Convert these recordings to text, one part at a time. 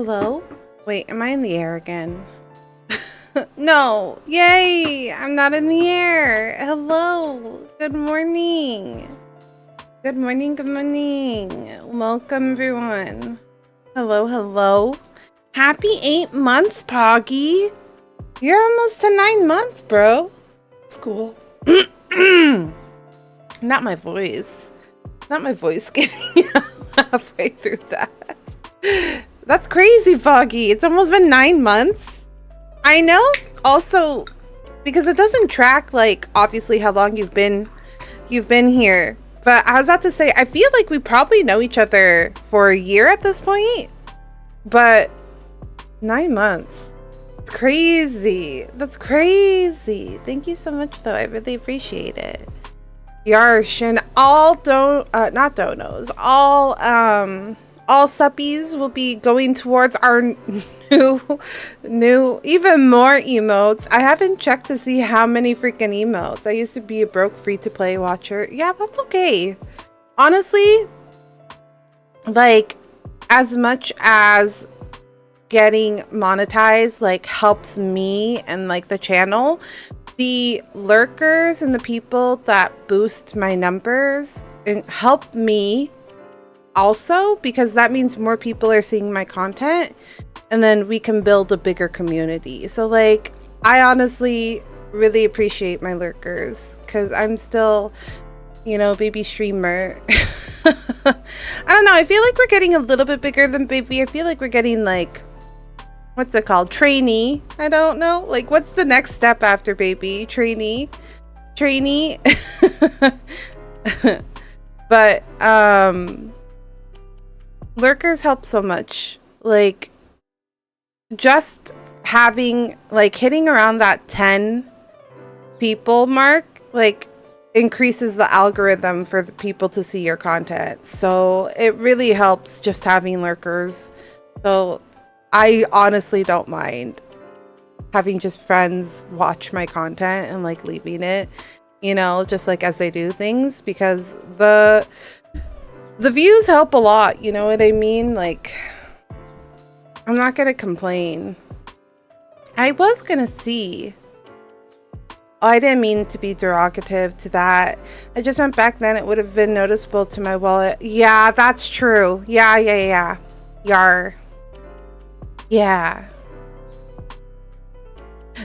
Hello? Wait, am I in the air again? No! Yay! I'm not in the air! Hello! Good morning! Good morning, good morning! Welcome, everyone! Hello, hello! Happy 8 months, Poggy! You're almost to 9 months, bro! It's cool. Not my voice. Not my voice giving out halfway through that. That's crazy, Foggy. It's almost been 9 months. I know also because it doesn't track like obviously how long you've been here. But I was about to say I feel like we probably know each other for a year at this point. But 9 months. It's crazy. That's crazy. Thank you so much though. I really appreciate it. Yarsh and all not donos. All suppies will be going towards our new, even more emotes. I haven't checked to see how many freaking emotes. I used to be a broke free-to-play watcher. Yeah, that's okay. Honestly, like, as much as getting monetized, like, helps me and, like, the channel, the lurkers and the people that boost my numbers and help me also, because that means more people are seeing my content and then we can build a bigger community. So like, I honestly really appreciate my lurkers because I'm still, you know, baby streamer. I don't know, I feel like we're getting a little bit bigger than baby. I feel like we're getting like, what's it called, trainee? I don't know, like what's the next step after baby? Trainee. But lurkers help so much. Like just having like hitting around that 10 people mark like increases the algorithm for the people to see your content. So it really helps just having lurkers. So I honestly don't mind having just friends watch my content and like leaving it, you know, just like as they do things, because the views help a lot, you know what I mean? Like, I'm not gonna complain. I was gonna see. Oh, I didn't mean to be derogative to that. I just went back then, it would have been noticeable to my wallet. Yeah, that's true. Yeah. Yar. Yeah.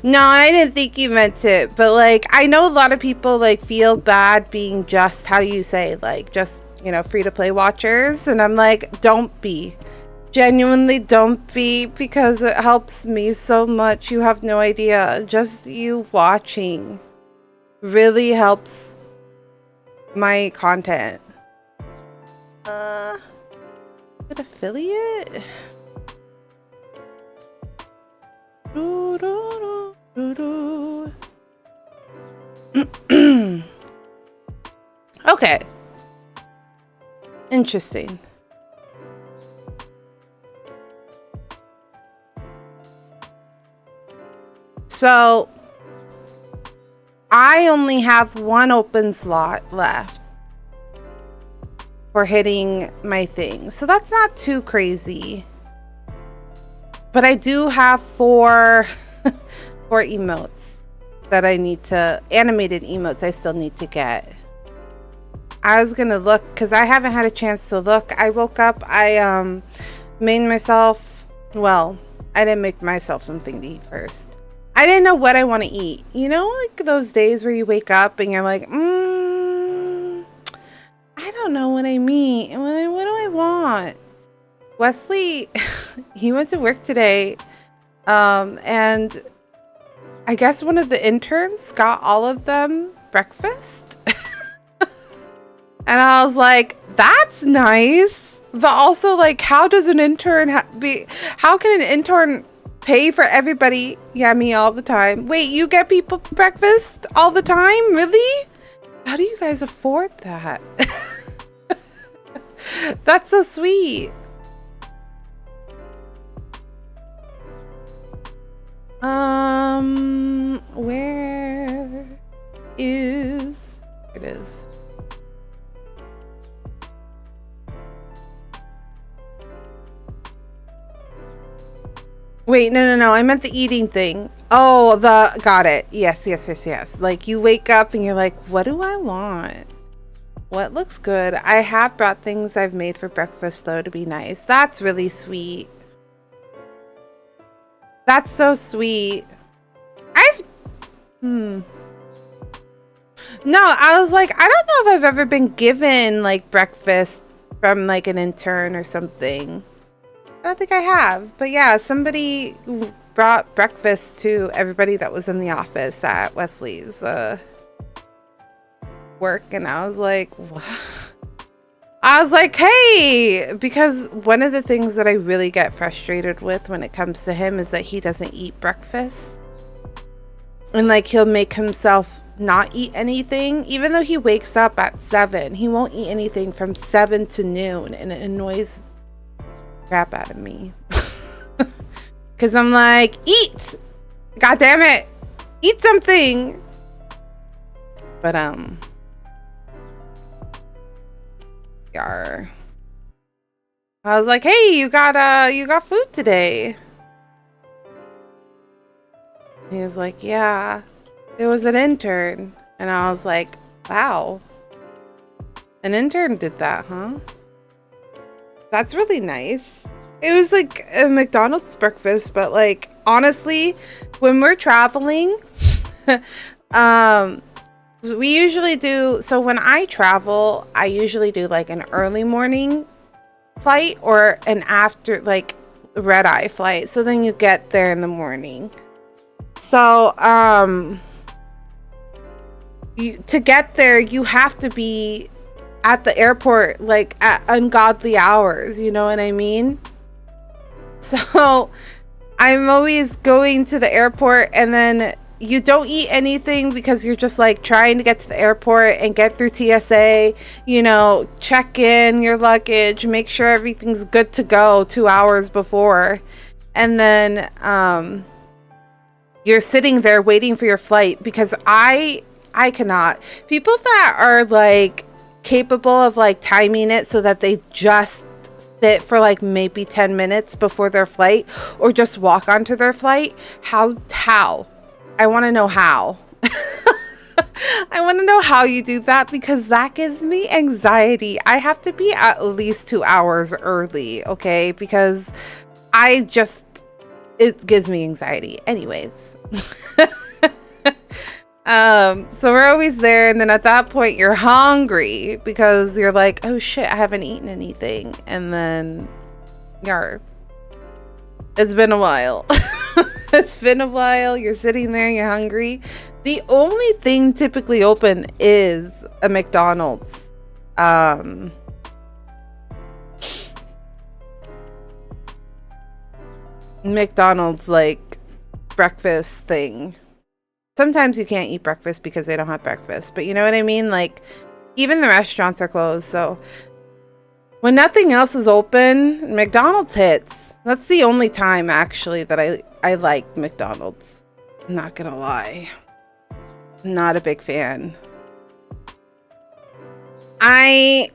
No, I didn't think you meant it, but like, I know a lot of people like feel bad being just, how do you say, like just, you know, free to play watchers. And I'm like, don't be. Genuinely don't be, because it helps me so much. You have no idea. Just you watching really helps my content. Good affiliate? Okay. Interesting. So I only have one open slot left for hitting my thing. So that's not too crazy. But I do have four emotes that I need to, animated emotes I still need to get. I was gonna look because I haven't had a chance to look. I woke up, I made myself, well, I didn't make myself something to eat first. I didn't know what I want to eat. You know, like those days where you wake up and you're like, I don't know what I mean. What do I want? Wesley, he went to work today, and I guess one of the interns got all of them breakfast. And I was like, that's nice. But also, like, how does an intern how can an intern pay for everybody? Yeah, me all the time. Wait, you get people breakfast all the time? Really? How do you guys afford that? That's so sweet. Where is it? Is Wait, no. I meant the eating thing. Oh, got it. Yes. Like you wake up and you're like, what do I want? What looks good? I have brought things I've made for breakfast though to be nice. That's really sweet. That's so sweet. No, I was like, I don't know if I've ever been given like breakfast from like an intern or something. I don't think I have. But yeah, somebody brought breakfast to everybody that was in the office at Wesley's work, and I was like, what? I was like, hey, because one of the things that I really get frustrated with when it comes to him is that he doesn't eat breakfast. And like he'll make himself not eat anything, even though he wakes up at 7. He won't eat anything from 7 to noon, and it annoys the crap out of me. Because I'm like, eat! God damn it! Eat something! But yar. I was like, hey, you got food today. He was like, yeah, it was an intern. And I was like, wow, an intern did that, huh? That's really nice. It was like a McDonald's breakfast, but like, honestly, when we're traveling, we usually do, so when I travel, I usually do like an early morning flight or an after, like red eye flight. So then you get there in the morning. So, to get there, you have to be at the airport, like at ungodly hours, you know what I mean? So I'm always going to the airport, and then you don't eat anything because you're just like trying to get to the airport and get through TSA, you know, check in your luggage, make sure everything's good to go 2 hours before. And then, you're sitting there waiting for your flight, because I cannot. People that are like capable of like timing it so that they just sit for like maybe 10 minutes before their flight, or just walk onto their flight. How? I want to know how. I want to know how you do that, because that gives me anxiety. I have to be at least 2 hours early, okay? Because it gives me anxiety. Anyways. So we're always there, and then at that point you're hungry because you're like, oh shit, I haven't eaten anything. And then it's been a while. It's been a while. You're sitting there, you're hungry. The only thing typically open is a McDonald's. McDonald's like breakfast thing. Sometimes you can't eat breakfast because they don't have breakfast, but you know what I mean? Like, even the restaurants are closed. So when nothing else is open, McDonald's hits. That's the only time actually that I like McDonald's. I'm not gonna lie. I'm not a big fan. I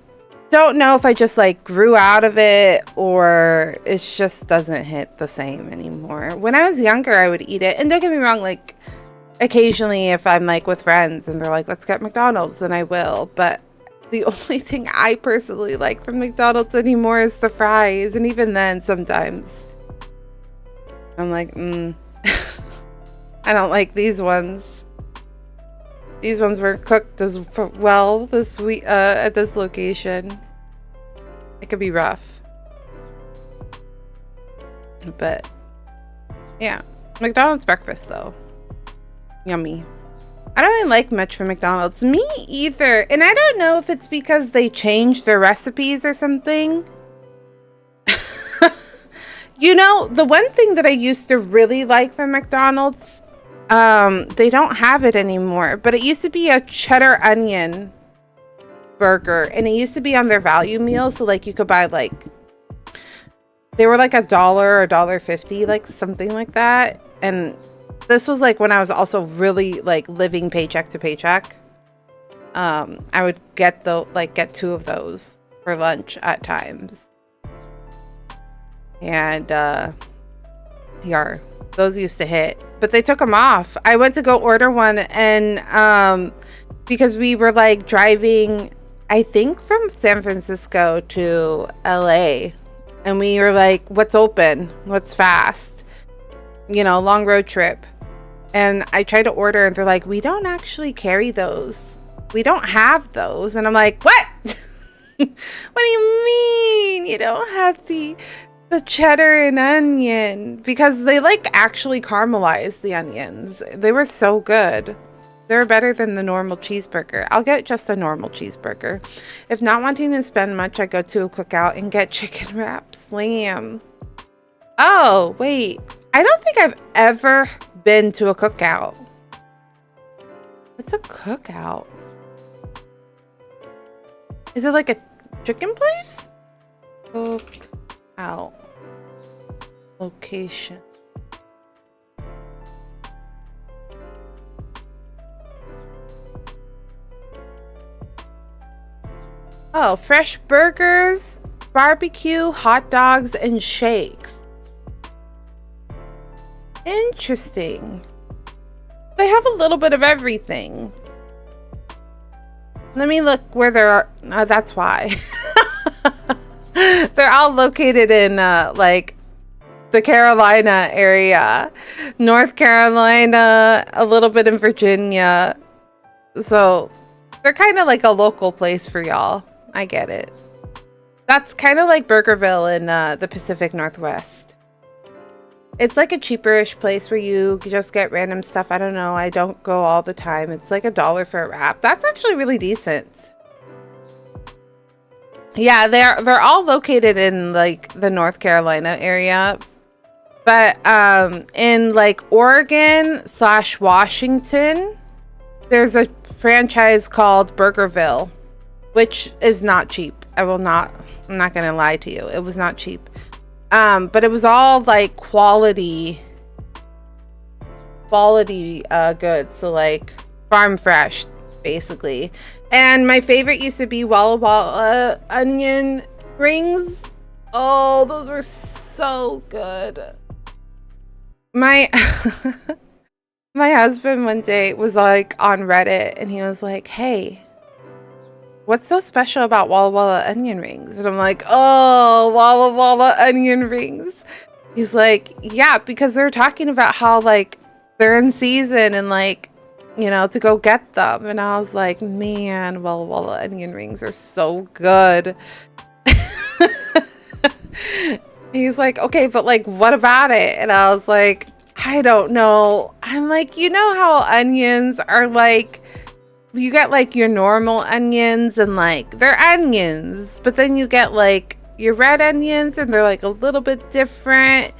don't know if I just like grew out of it, or it just doesn't hit the same anymore. When I was younger, I would eat it. And don't get me wrong, like occasionally if I'm like with friends and they're like, let's get McDonald's, then I will. But the only thing I personally like from McDonald's anymore is the fries. And even then, sometimes I'm like, I don't like these ones. These ones weren't cooked as well this week at this location. It could be rough. But yeah, McDonald's breakfast though. Yummy. I don't really like much from McDonald's. Me either. And I don't know if it's because they changed their recipes or something. You know, the one thing that I used to really like from McDonald's, they don't have it anymore, but it used to be a cheddar onion burger, and it used to be on their value meal. So like you could buy like, they were like $1 or $1.50, like something like that. And this was like when I was also really like living paycheck to paycheck. I would get get 2 of those for lunch at times. And Yar, those used to hit, but they took them off. I went to go order one, and because we were like driving, I think from San Francisco to LA, and we were like, what's open? What's fast? You know, long road trip. And I tried to order, and they're like, we don't actually carry those. We don't have those. And I'm like, what? What do you mean you don't have the cheddar and onion? Because they like actually caramelized the onions. They were so good. They're better than the normal cheeseburger. I'll get just a normal cheeseburger. If not wanting to spend much, I go to a cookout and get chicken wraps. Lamb. Oh, wait. I don't think I've ever been to a cookout. What's a cookout? Is it like a chicken place? Cookout. Location. Oh, fresh burgers, barbecue, hot dogs, and shakes. Interesting. They have a little bit of everything. Let me look where there are. That's why. They're all located in like the Carolina area, North Carolina, a little bit in Virginia. So they're kind of like a local place for y'all. I get it. That's kind of like Burgerville in the Pacific Northwest. It's like a cheaperish place where you just get random stuff. I don't know. I don't go all the time. It's like $1 for a wrap. That's actually really decent. Yeah, they're all located in like the North Carolina area. But in like Oregon/Washington, there's a franchise called Burgerville, which is not cheap. I'm not gonna lie to you. It was not cheap. But it was all like quality goods. So like farm fresh, basically. And my favorite used to be Walla Walla onion rings. Oh, those were so good. My my husband one day was like on Reddit, and he was like, hey, what's so special about Walla Walla onion rings? And I'm like, oh, Walla Walla onion rings. He's like, yeah, because they're talking about how like they're in season and like, you know, to go get them. And I was like, man, Walla Walla onion rings are so good. He's like, okay, but like, what about it? And I was like, I don't know. I'm like, you know how onions are like, you get like your normal onions and like they're onions, but then you get like your red onions and they're like a little bit different.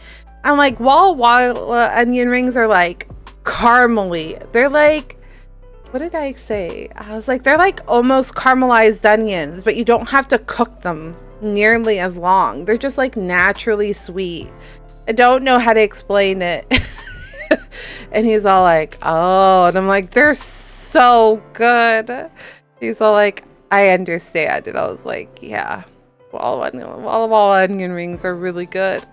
I'm like, Walla Walla onion rings are like caramely. They're like, what did I say? I was like, they're like almost caramelized onions, but you don't have to cook them nearly as long. They're just like naturally sweet. I don't know how to explain it. And he's all like, oh, and I'm like, they're so good. He's all like, I understand. And I was like, yeah, Walla Walla onion rings are really good.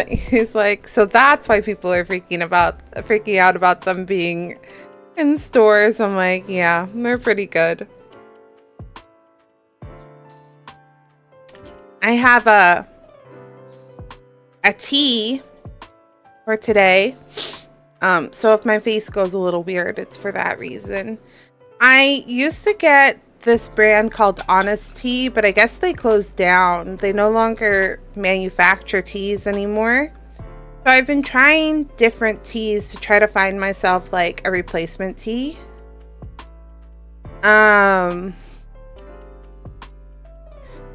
He's like, so that's why people are freaking out about them being in stores. I'm like, yeah, they're pretty good. I have a tea for today. So if my face goes a little weird, it's for that reason. I used to get this brand called Honest Tea, but I guess they closed down. They no longer manufacture teas anymore. So I've been trying different teas to try to find myself like a replacement tea.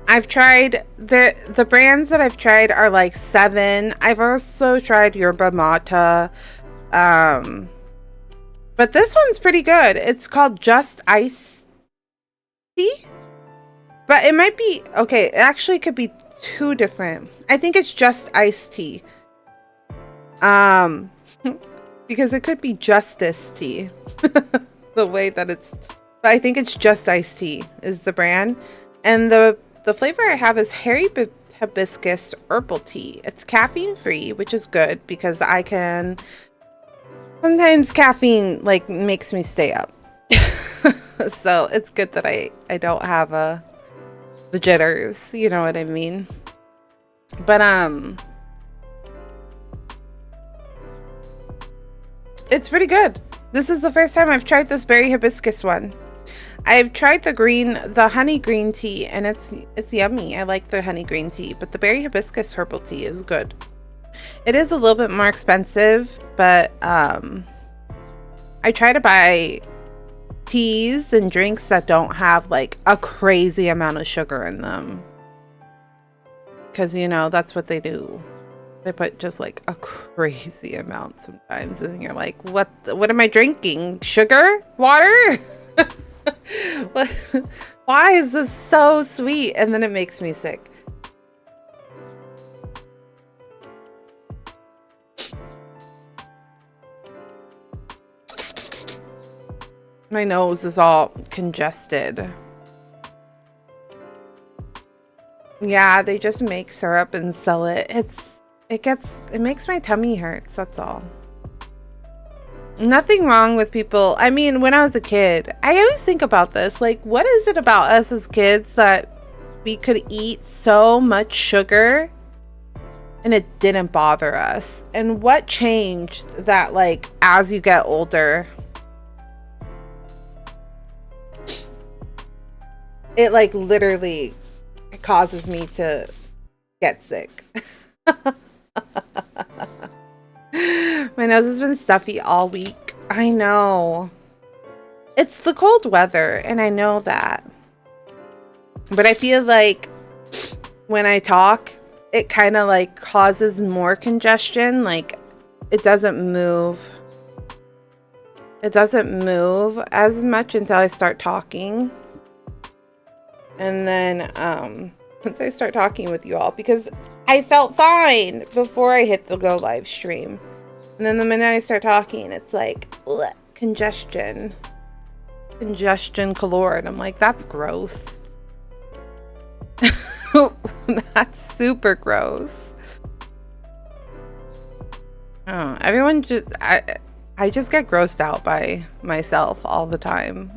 I've tried the brands that I've tried are like 7. I've also tried yerba mate. But this one's pretty good. It's called Just Ice Tea. But it might be okay, it actually could be 2 different. I think it's Just Iced Tea. Because it could be Justice Tea. The way that it's, but I think it's Just Iced Tea is the brand. And the flavor I have is hibiscus herbal tea. It's caffeine free, which is good because I can sometimes caffeine like makes me stay up. So it's good that I don't have the jitters, you know what I mean? But it's pretty good. This is the first time I've tried this berry hibiscus one. I've tried the honey green tea, and it's yummy. I like the honey green tea, but the berry hibiscus herbal tea is good. It is a little bit more expensive, but I try to buy teas and drinks that don't have like a crazy amount of sugar in them, because you know that's what they do. They put just like a crazy amount sometimes, and then you're like, what am I drinking? Sugar? Water? Why is this so sweet? And then it makes me sick. My nose is all congested. Yeah, they just make syrup and sell it. It makes my tummy hurts, that's all. Nothing wrong with people. I mean, when I was a kid, I always think about this. Like, what is it about us as kids that we could eat so much sugar and it didn't bother us? And what changed that, like, as you get older, it, like, literally causes me to get sick. My nose has been stuffy all week. I know. It's the cold weather, and I know that. But I feel like when I talk, it kind of like causes more congestion. Like it doesn't move. It doesn't move as much until I start talking. And then once I start talking with you all, because I felt fine before I hit the go live stream. And then the minute I start talking, it's like, ugh, congestion galore. And I'm like, that's gross. That's super gross. Oh, everyone just, I just get grossed out by myself all the time.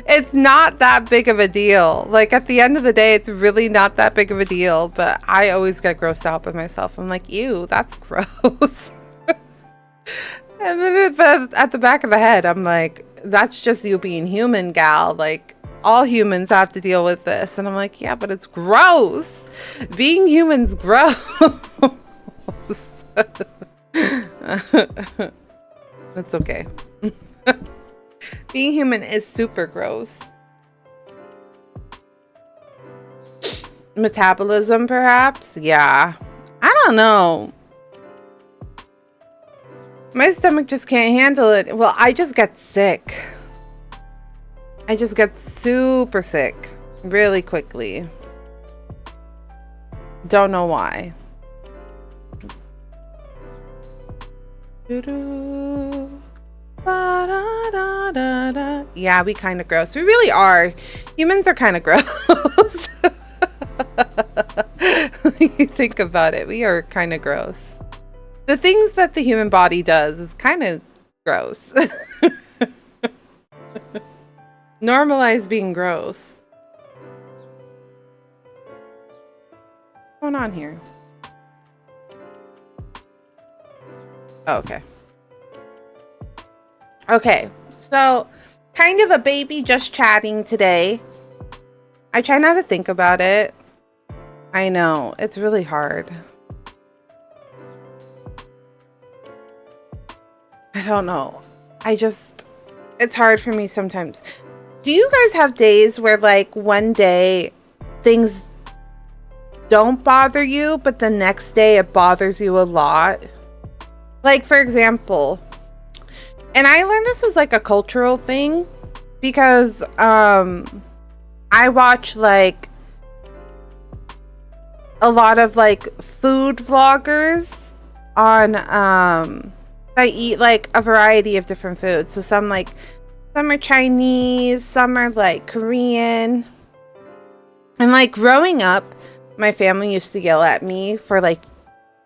It's not that big of a deal. Like at the end of the day, it's really not that big of a deal, but I always get grossed out by myself. I'm like, ew, that's gross. And then at the back of the head, I'm like, that's just you being human, gal. Like all humans have to deal with this. And I'm like, yeah, but it's gross. Being human's gross. That's okay. Being human is super gross. Metabolism, perhaps? Yeah. I don't know. My stomach just can't handle it. Well, I just get sick. I just get super sick really quickly. Don't know why. Yeah, we kind of gross. We really are. Humans are kind of gross. You think about it, we are kind of gross. The things that the human body does is kind of gross. Normalize being gross. What's going on here? Oh, okay. Okay, so kind of a baby just chatting today. I try not to think about it. I know, it's really hard. I don't know. It's hard for me sometimes. Do you guys have days where like one day things don't bother you, but the next day it bothers you a lot? Like for example, and I learned this is like a cultural thing because I watch like a lot of like food vloggers on I eat like a variety of different foods. So some are Chinese, some are like Korean. And like growing up, my family used to yell at me for like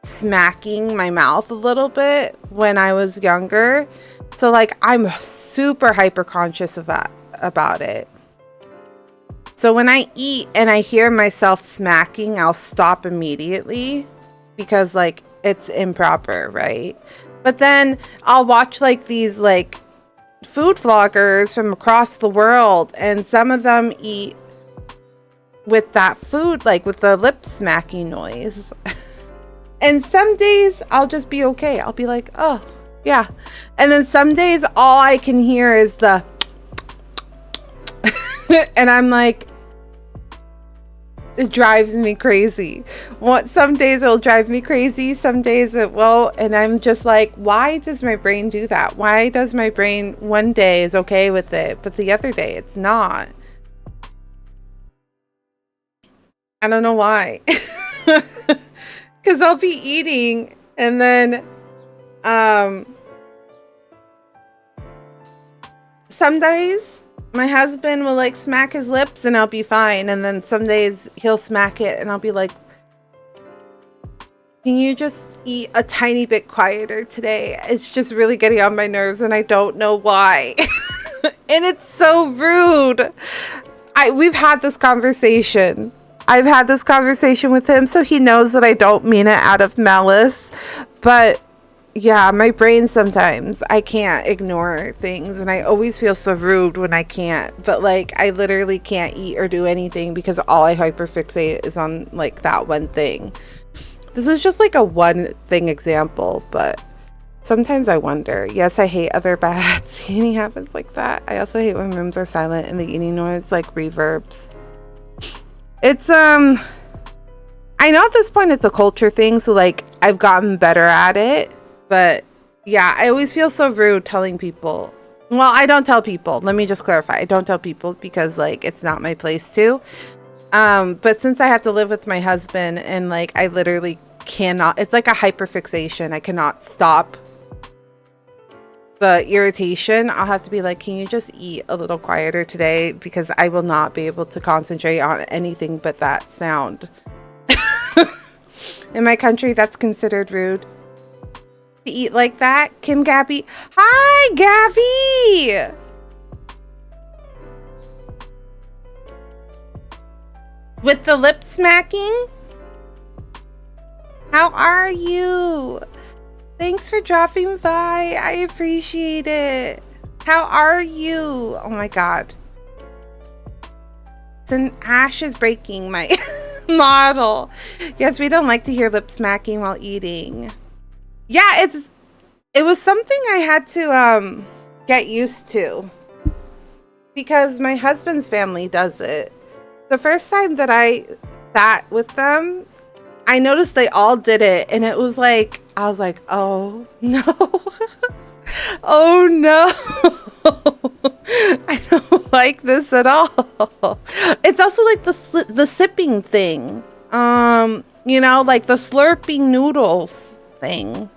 smacking my mouth a little bit when I was younger. So like I'm super hyper conscious of that about it. So when I eat and I hear myself smacking, I'll stop immediately because like it's improper, right? But then I'll watch like these like food vloggers from across the world, and some of them eat with that food, like with the lip smacking noise. And some days I'll just be okay. I'll be like, oh yeah. And then some days all I can hear is the and I'm like, it drives me crazy. Some days it'll drive me crazy, some days it will, and I'm just like, why does my brain do that? Why does my brain one day is okay with it, but the other day it's not? I don't know why. Because I'll be eating and then some days my husband will like smack his lips and I'll be fine, and then some days he'll smack it and I'll be like, can you just eat a tiny bit quieter today? It's just really getting on my nerves and I don't know why. And it's so rude. We've had this conversation. I've had this conversation with him, so he knows that I don't mean it out of malice. But yeah, my brain sometimes, I can't ignore things, and I always feel so rude when I can't. But like, I literally can't eat or do anything because all I hyperfixate is on like that one thing. This is just like a one thing example, but sometimes I wonder. Yes, I hate other bad eating habits like that. I also hate when rooms are silent and the eating noise like reverbs. It's I know at this point it's a culture thing, so like I've gotten better at it, but yeah, I always feel so rude telling people. Well, I don't tell people. Let me just clarify. I don't tell people because like it's not my place to. But since I have to live with my husband and like I literally cannot, it's like a hyperfixation. I cannot stop the irritation. I'll have to be like, can you just eat a little quieter today, because I will not be able to concentrate on anything but that sound. In my country, that's considered rude to eat like that. Kim Gabby. Hi, Gabby. With the lip smacking. How are you? Thanks for dropping by. I appreciate it. How are you? Oh my god. So Ash is breaking my model. Yes, we don't like to hear lip smacking while eating. Yeah, it was something I had to get used to because my husband's family does it. The first time that I sat with them, I noticed they all did it, and it was like, I was like, oh no. Oh no. I don't like this at all. It's also like the sipping thing. You know, like the slurping noodles thing.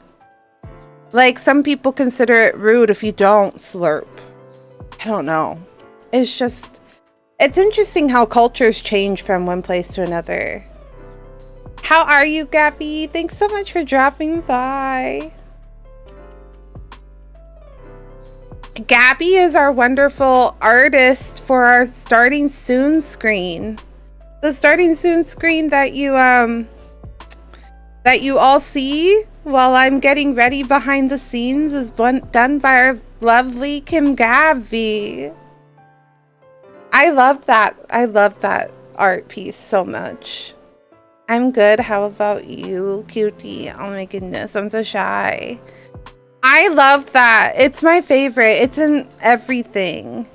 Like some people consider it rude if you don't slurp. I don't know. It's interesting how cultures change from one place to another. How are you, Gabby? Thanks so much for dropping by. Gabby is our wonderful artist for our starting soon screen. The starting soon screen that you all see while I'm getting ready behind the scenes is done by our lovely Kim Gabby. I love that. I love that art piece so much. I'm good. How about you, cutie? Oh my goodness, I'm so shy. I love that. It's my favorite. It's in everything.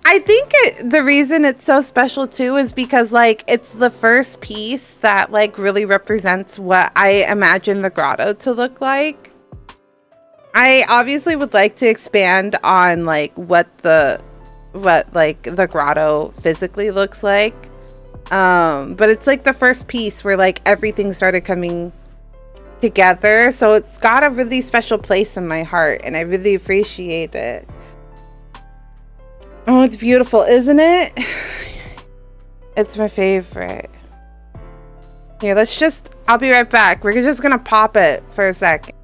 I think the reason it's so special too is because like it's the first piece that like really represents what I imagine the grotto to look like. I obviously would like to expand on like what like the grotto physically looks like, but it's like the first piece where like everything started coming together, so it's got a really special place in my heart and I really appreciate it. Oh, it's beautiful, isn't it? It's my favorite. Here, let's just... I'll be right back. We're just gonna pop it for a second.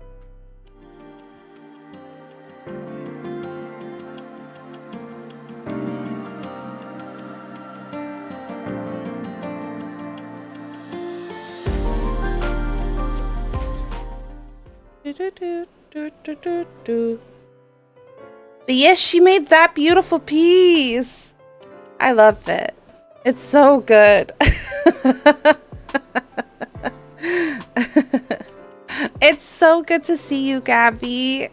But yes, she made that beautiful piece. I love it. It's so good. It's so good to see you, Gabby.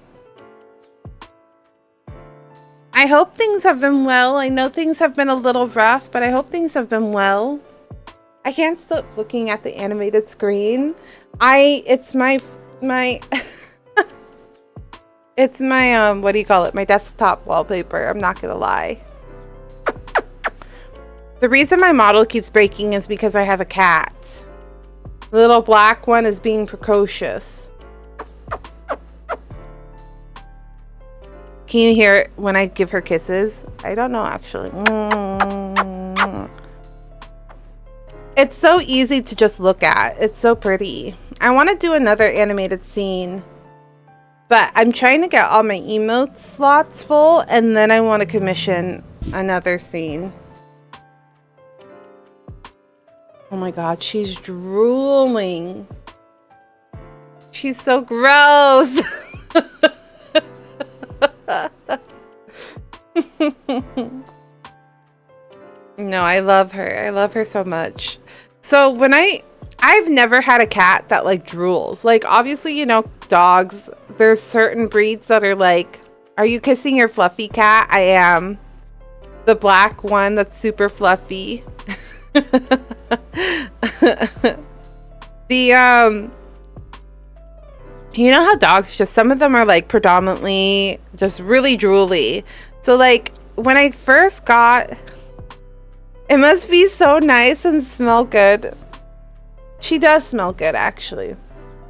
I hope things have been well. I know things have been a little rough, but I hope things have been well. I can't stop looking at the animated screen. It's my it's my what do you call it? My desktop wallpaper. I'm not gonna lie. The reason my model keeps breaking is because I have a cat. The little black one is being precocious. Can you hear it when I give her kisses? I don't know, actually. It's so easy to just look at. It's so pretty. I want to do another animated scene, but I'm trying to get all my emote slots full, and then I want to commission another scene. Oh my god, she's drooling. She's so gross. No, I love her. I love her so much. So when I've never had a cat that like drools. Like obviously, you know, dogs, there's certain breeds that are like, are you kissing your fluffy cat? I am. The black one that's super fluffy. You know how dogs just, some of them are like predominantly just really drooly. So like when I first got, it must be so nice and smell good. She does smell good, actually.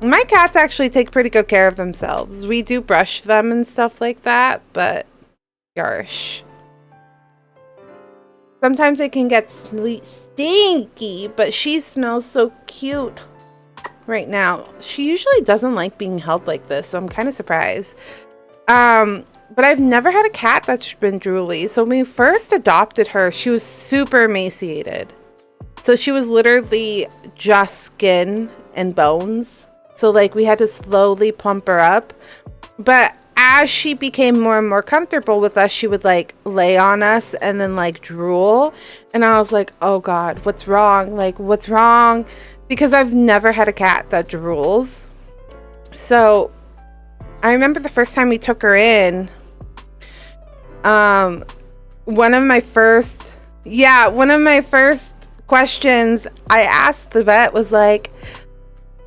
My cats actually take pretty good care of themselves. We do brush them and stuff like that, but gosh. Sometimes it can get stinky, but she smells so cute right now. She usually doesn't like being held like this, so I'm kind of surprised. But I've never had a cat that's been drooly. So when we first adopted her, she was super emaciated. So she was literally just skin and bones. So like we had to slowly plump her up. But as she became more and more comfortable with us, she would like lay on us and then like drool. And I was like, oh God, what's wrong? Like, what's wrong? Because I've never had a cat that drools. So I remember the first time we took her in, one of my first questions I asked the vet was like,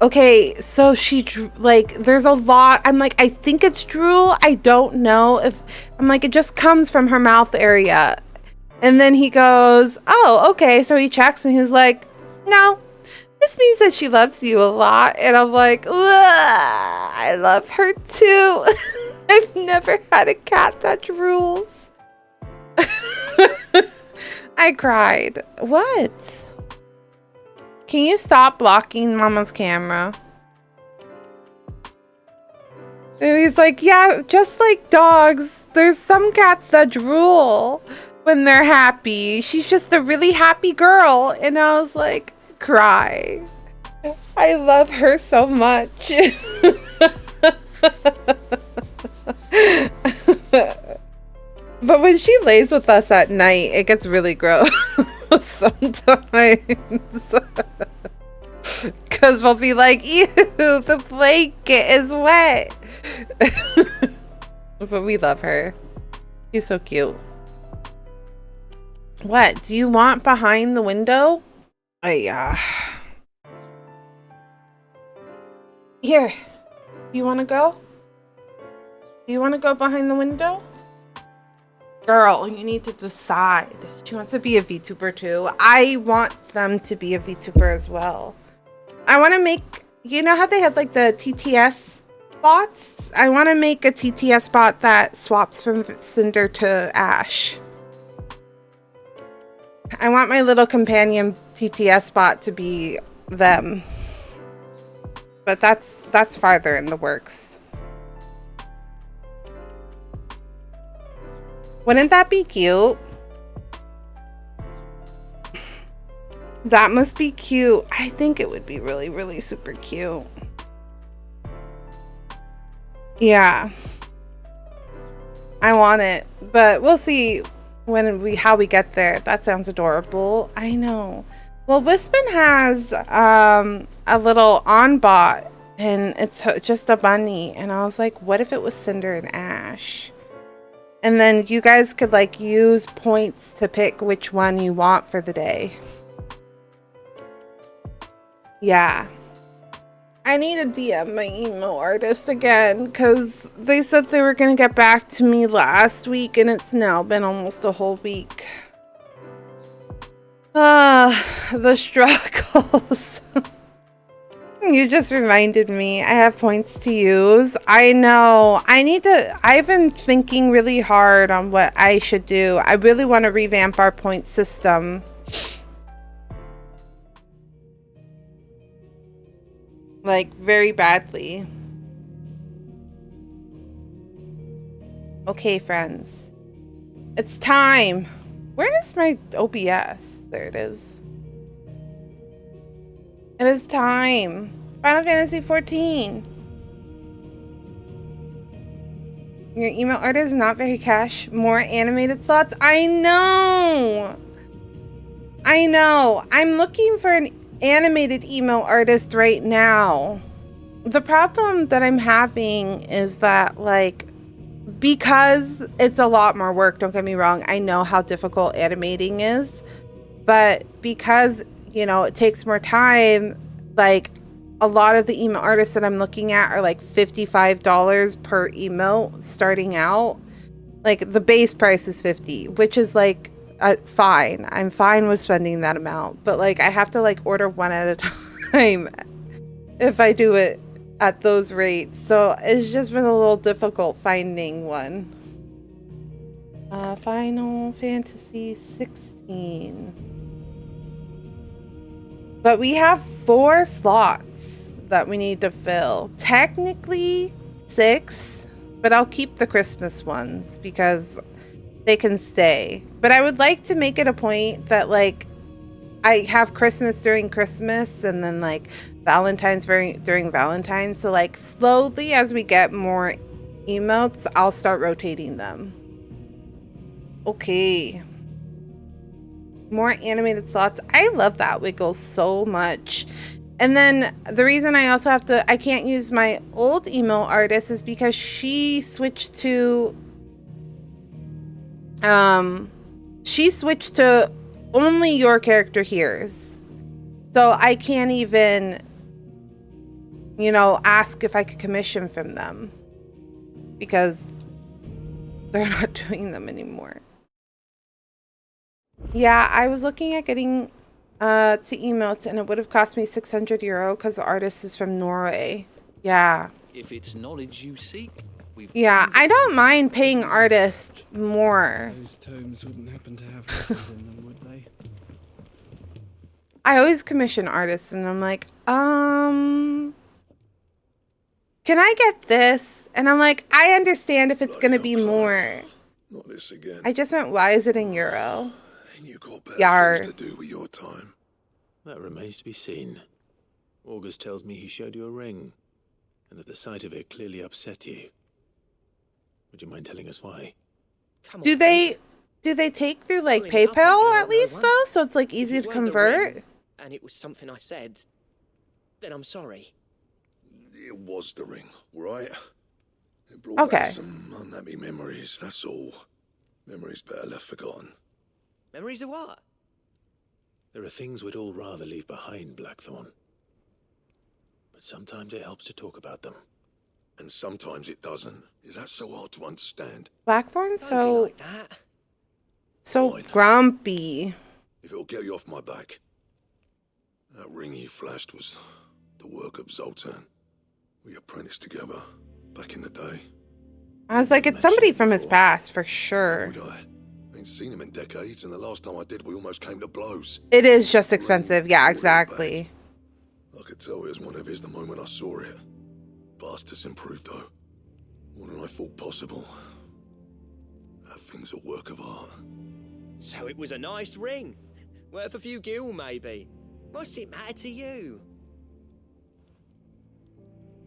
okay, so she like, there's a lot. I'm like, I think it's drool. I don't know if, I'm like, it just comes from her mouth area. And then he goes, oh, okay. So he checks and he's like, no, this means that she loves you a lot. And I'm like, I love her too. I've never had a cat that drools. I cried. What? Can you stop blocking Mama's camera? And he's like, yeah, just like dogs, there's some cats that drool when they're happy. She's just a really happy girl. And I was like, cry. I love her so much. But when she lays with us at night, it gets really gross sometimes. Because we'll be like, ew, the blanket is wet. But we love her. She's so cute. What? Do you want behind the window? Yeah. Here. Do you want to go? Do you want to go behind the window? Girl, you need to decide. She wants to be a VTuber too. I want them to be a VTuber as well. I want to make, you know how they have like the TTS bots? I want to make a TTS bot that swaps from Cinder to Ash. I want my little companion TTS bot to be them. But that's farther in the works. Wouldn't that be cute? That must be cute. I think it would be really, really super cute. Yeah. I want it, but we'll see how we get there. That sounds adorable. I know. Well, Wispin has a little on bot, and it's just a bunny, and I was like, what if it was Cinder and Ash? And then you guys could like use points to pick which one you want for the day. Yeah. I need to DM my emo artist again because they said they were going to get back to me last week and it's now been almost a whole week. The struggles. You just reminded me. I have points to use. I know. I've been thinking really hard on what I should do. I really want to revamp our point system. Like, very badly. Okay, friends. It's time. Where is my OBS? There it is. It is time. Final Fantasy XIV. Your email artist is not very cash. More animated slots. I know. I know. I'm looking for an animated emo artist right now. The problem that I'm having is that, like, because it's a lot more work, don't get me wrong, I know how difficult animating is, but because, you know, it takes more time, like, a lot of the emo artists that I'm looking at are like $55 per emo starting out. Like, the base price is $50, which is like fine. I'm fine with spending that amount, but like I have to like order one at a time if I do it at those rates. So it's just been a little difficult finding one. Final Fantasy 16. But we have 4 slots that we need to fill. Technically 6, but I'll keep the Christmas ones because they can stay. But I would like to make it a point that like I have Christmas during Christmas and then like Valentine's during Valentine's. So like slowly as we get more emotes, I'll start rotating them. Okay. More animated slots. I love that wiggle so much. And then the reason I also I can't use my old emo artist is because she switched to only your character hears. So I can't even, you know, ask if I could commission from them because they're not doing them anymore. Yeah, I was looking at getting to emotes and it would have cost me €600 because the artist is from Norway. Yeah. If it's knowledge you seek, yeah, I don't mind paying artists more. Those tomes wouldn't happen to have letters in them, would they? I always commission artists and I'm like, can I get this? And I'm like, I understand if it's gonna be more. Not this again. I just went, why is it in euro? And you got better Yar. things to do with your time. That remains to be seen. August tells me he showed you a ring, and that the sight of it clearly upset you. Would you mind telling us why? Do they take through like PayPal at least though? So it's like easy to convert? And it was something I said, then I'm sorry. It was the ring, right? It brought back some unhappy memories, that's all. Memories better left forgotten. Memories of what? There are things we'd all rather leave behind, Blackthorn. But sometimes it helps to talk about them. And sometimes it doesn't. Is that so hard to understand? Blackthorn Don't so be like that. so Fine. grumpy. If it'll get you off my back. That ring he flashed was the work of Zoltan. We apprenticed together back in the day. I was like, it's somebody from his past for sure. Would I? Ain't seen him in decades, and the last time I did, we almost came to blows. It is just expensive. Yeah, exactly. I could tell it was one of his the moment I saw it. Bastard's improved, though. More than I thought possible. That thing's a work of art. So it was a nice ring. Worth a few gil, maybe. What's it matter to you?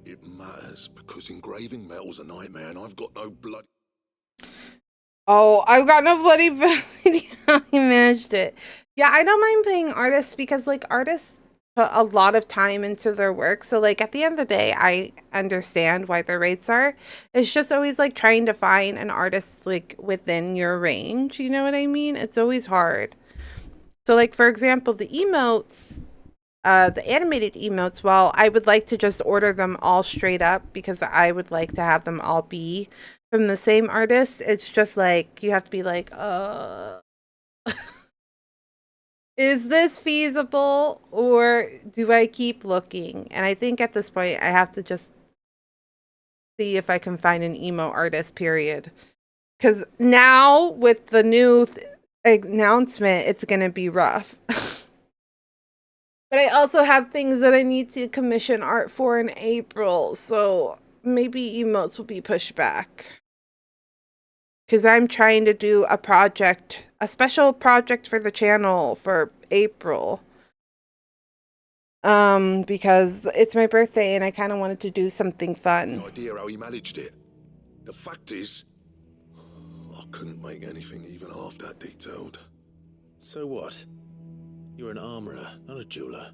It matters because engraving metal's a nightmare, and I've got no blood. Oh, I've got no bloody idea how he managed it. Yeah, I don't mind paying artists because, like, artists put a lot of time into their work. So, like, at the end of the day, I understand why their rates are. It's just always, like, trying to find an artist, like, within your range. You know what I mean? It's always hard. So, like, for example, the emotes, the animated emotes, well, I would like to just order them all straight up because I would like to have them all be from the same artist. It's just like you have to be like, is this feasible or do I keep looking? And I think at this point I have to just see if I can find an emo artist, period. Because now with the new announcement, it's gonna be rough. But I also have things that I need to commission art for in April, so maybe emotes will be pushed back. Because I'm trying to do a project, a special project for the channel for April. Because it's my birthday and I kind of wanted to do something fun. No idea how he managed it. The fact is, I couldn't make anything even half that detailed. So what? You're an armorer, not a jeweler.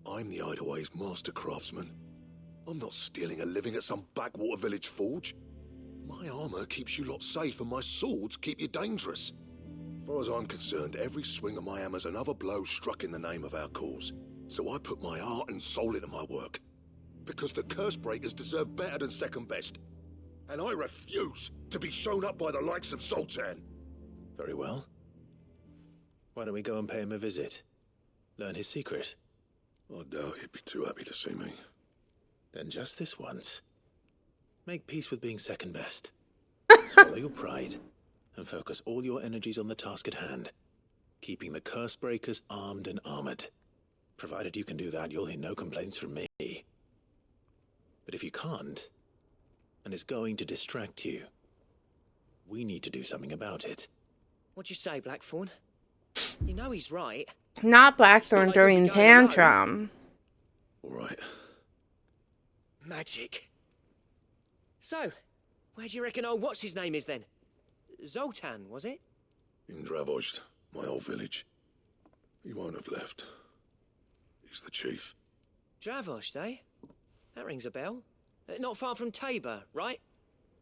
I'm the Hideaway's master craftsman. I'm not stealing a living at some backwater village forge. My armor keeps you lot safe and my swords keep you dangerous. As far as I'm concerned, every swing of my hammer's another blow struck in the name of our cause. So I put my heart and soul into my work. Because the curse breakers deserve better than second best. And I refuse to be shown up by the likes of Sultan. Very well. Why don't we go and pay him a visit? Learn his secret. I doubt he'd be too happy to see me. Then just this once. Make peace with being second best. Swallow your pride and focus all your energies on the task at hand. Keeping the curse breakers armed and armored. Provided you can do that, you'll hear no complaints from me. But if you can't, and it's going to distract you, we need to do something about it. What'd you say, Blackthorn? You know he's right. Not Blackthorn during tantrum. All right. Magic. So, where do you reckon old what's-his-name is then? Zoltan, was it? In Dravozd, my old village. He won't have left. He's the chief. Dravozd, eh? That rings a bell. Not far from Tabor, right?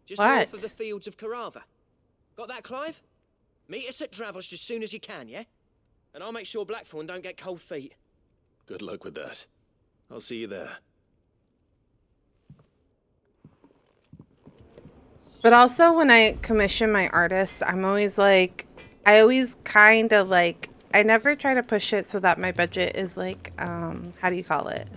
Just What? north of the fields of Carava. Got that, Clive? Meet us at Dravozd as soon as you can, yeah? And I'll make sure Blackthorn don't get cold feet. Good luck with that. I'll see you there. But also when I commission my artists, I'm always like, I always kind of like, I never try to push it so that my budget is like, how do you call it?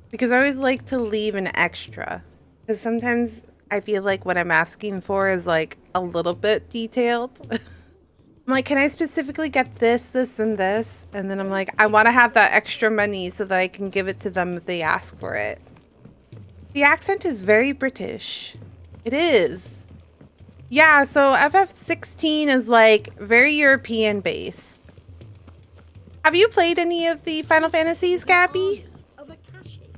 Because I always like to leave an extra. Because sometimes I feel like what I'm asking for is like a little bit detailed. I'm like, can I specifically get this, this, and this? And then I'm like, I want to have that extra money so that I can give it to them if they ask for it. The accent is very British. It is. Yeah, so FF16 is like very European based. Have you played any of the Final Fantasies, Gabby? Of Akashic?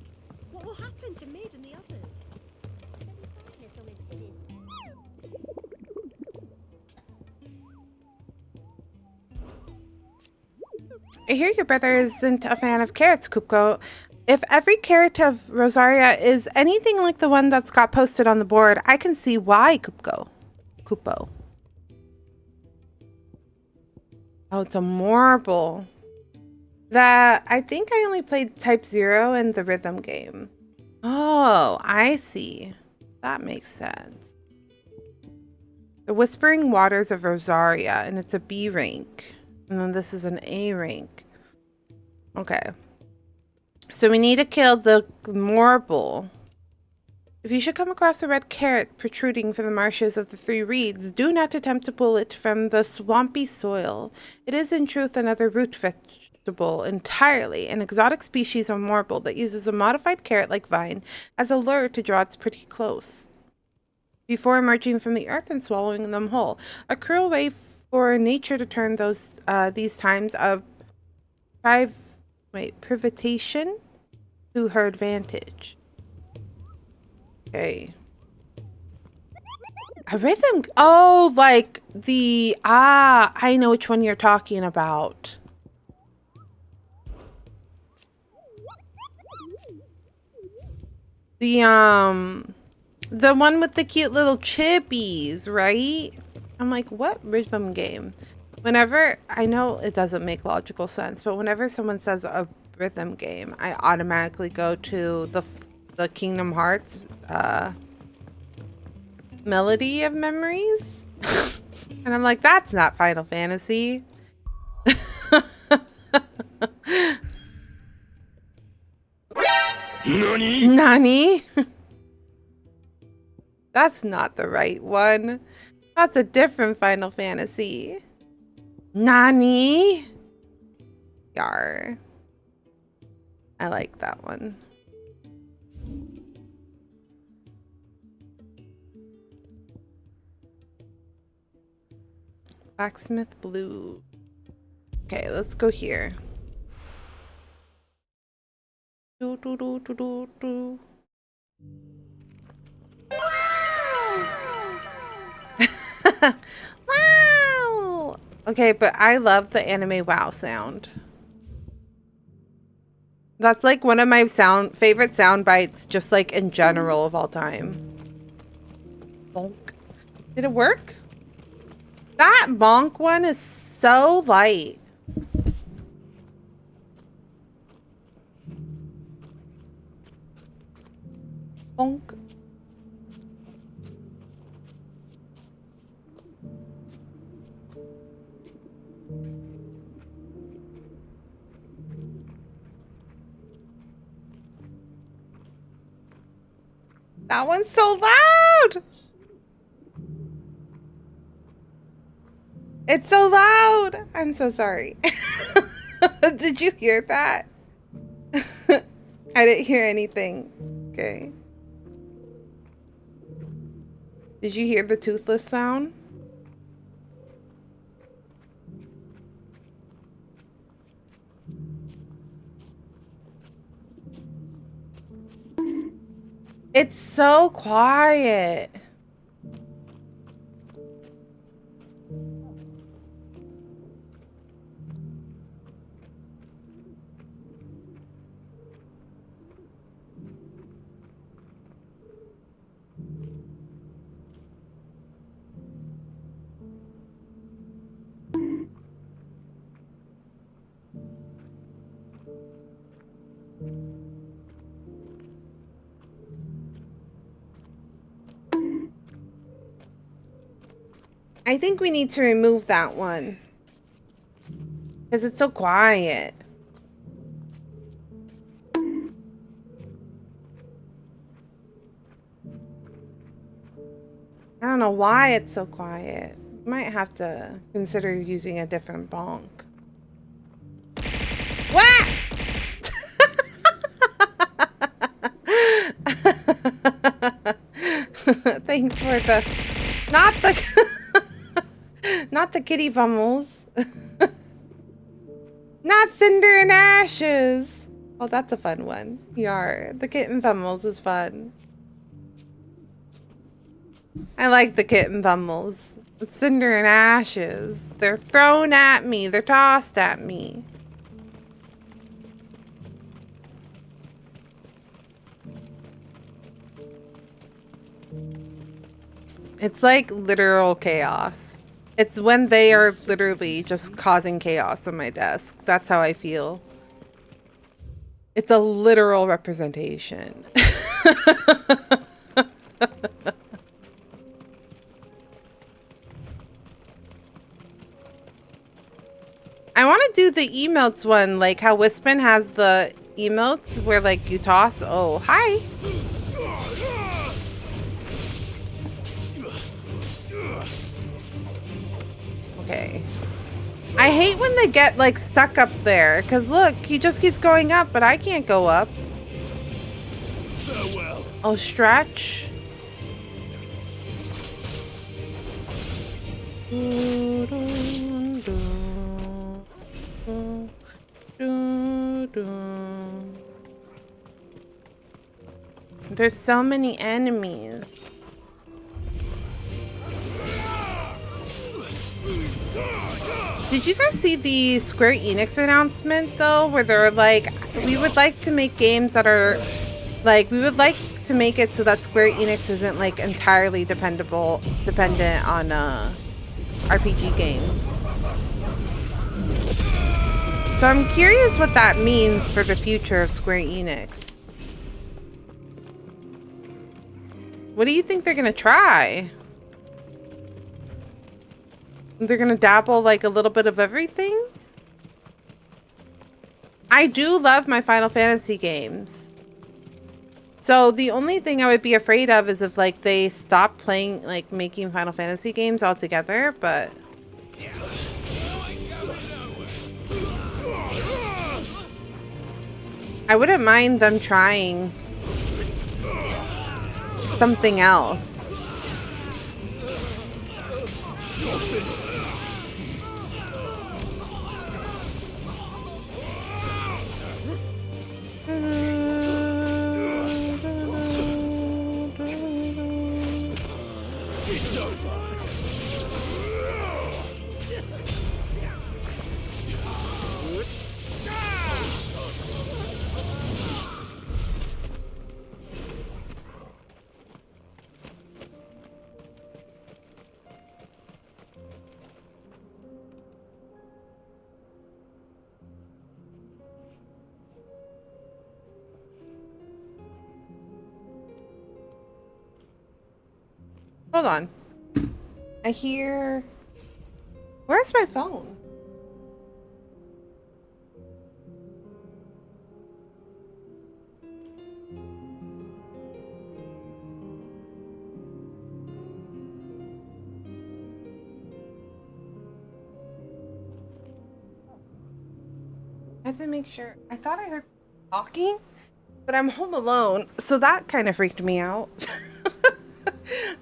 What will happen to Mid and the others? I hear your brother isn't a fan of carrots, Kupko. If every carrot of Rosaria is anything like the one that's got posted on the board, I can see why, Kupko. Kupo. Oh, it's a marble. That, I think I only played Type 0 in the rhythm game. Oh, I see. That makes sense. The Whispering Waters of Rosaria, and it's a B rank. And then this is an A rank. Okay. So we need to kill the marble. If you should come across a red carrot protruding from the marshes of the Three Reeds, do not attempt to pull it from the swampy soil. It is in truth another root vegetable entirely, an exotic species of marble that uses a modified carrot-like vine as a lure to draw its pretty close, before emerging from the earth and swallowing them whole. A cruel way for nature to turn these times of privation to her advantage. Okay. A rhythm. Oh, like the, I know which one you're talking about. The one with the cute little chippies, right? I'm like, what rhythm game? Whenever, I know it doesn't make logical sense, but whenever someone says a rhythm game, I automatically go to the Kingdom Hearts Melody of Memories. And I'm like, that's not Final Fantasy. Nani? That's not the right one. That's a different Final Fantasy. Nani? Yar. I like that one. Blacksmith Blue. Okay, let's go here. Do, do, do, do, do, do. Wow! Okay, but I love the anime wow sound. That's like one of my favorite sound bites, just like in general of all time. Bonk. Did it work? That bonk one is so light. Bonk. That one's so loud. It's so loud. I'm so sorry. Did you hear that? I didn't hear anything. Okay. Did you hear the toothless sound? It's so quiet. I think we need to remove that one because it's so quiet. I don't know why it's so quiet. Might have to consider using a different bonk. Wah! Thanks for the not the kitty bummels. Not cinder and ashes. Oh, that's a fun one. Yar, the kitten bummels is fun. I like the kitten bummels. It's cinder and ashes. They're thrown at me. They're tossed at me. It's like literal chaos. It's when they are literally just causing chaos on my desk. That's how I feel. It's a literal representation. I want to do the emotes one, like how Wispin has the emotes where like you toss. Oh, hi. Okay. I hate when they get like stuck up there, because look, he just keeps going up, but I can't go up. Farewell. Oh, stretch. There's so many enemies. Did you guys see the Square Enix announcement though, where they're like, we would like to make games that are like, we would like to make it so that Square Enix isn't like entirely dependent on RPG games. So I'm curious what that means for the future of Square Enix. What do you think they're gonna try? They're gonna dabble like a little bit of everything? I do love my Final Fantasy games. So the only thing I would be afraid of is if like they stop playing, like making Final Fantasy games altogether, but I wouldn't mind them trying something else. Hold on. I hear... Where's my phone? I had to make sure. I thought I heard talking, but I'm home alone, so that kind of freaked me out.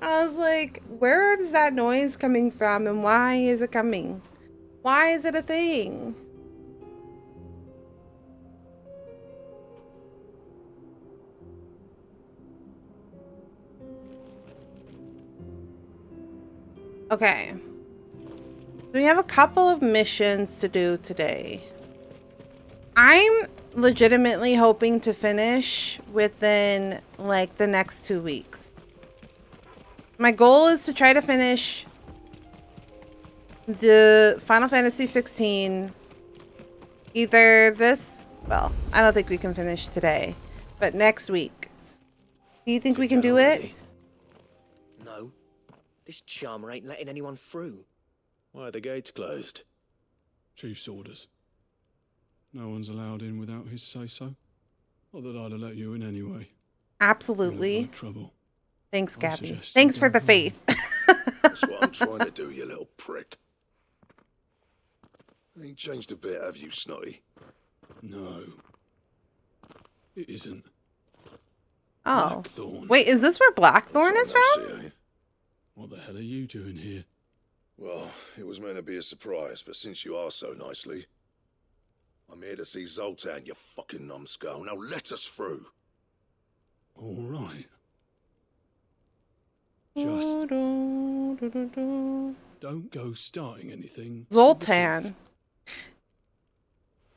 I was like, where is that noise coming from and why is it coming? Why is it a thing? Okay. We have a couple of missions to do today. I'm legitimately hoping to finish within like the next 2 weeks. My goal is to try to finish the Final Fantasy XVI either this, well, I don't think we can finish today, but next week. Do you think we can do it? No. This charmer ain't letting anyone through. Why are the gates closed? Chief's orders. No one's allowed in without his say-so. Not that I'd have let you in anyway. Absolutely. No trouble. Thanks, I Gabby. suggest Thanks you for go the home. faith. That's what I'm trying to do, you little prick. Ain't changed a bit, have you, Snotty? No. It isn't. Oh. Blackthorn. Wait, is this where Blackthorn is Time from? no see, eh? What the hell are you doing here? Well, it was meant to be a surprise, but since you asked so nicely, I'm here to see Zoltan, you fucking numbskull. Now let us through. All right. Just don't go starting anything. Zoltan.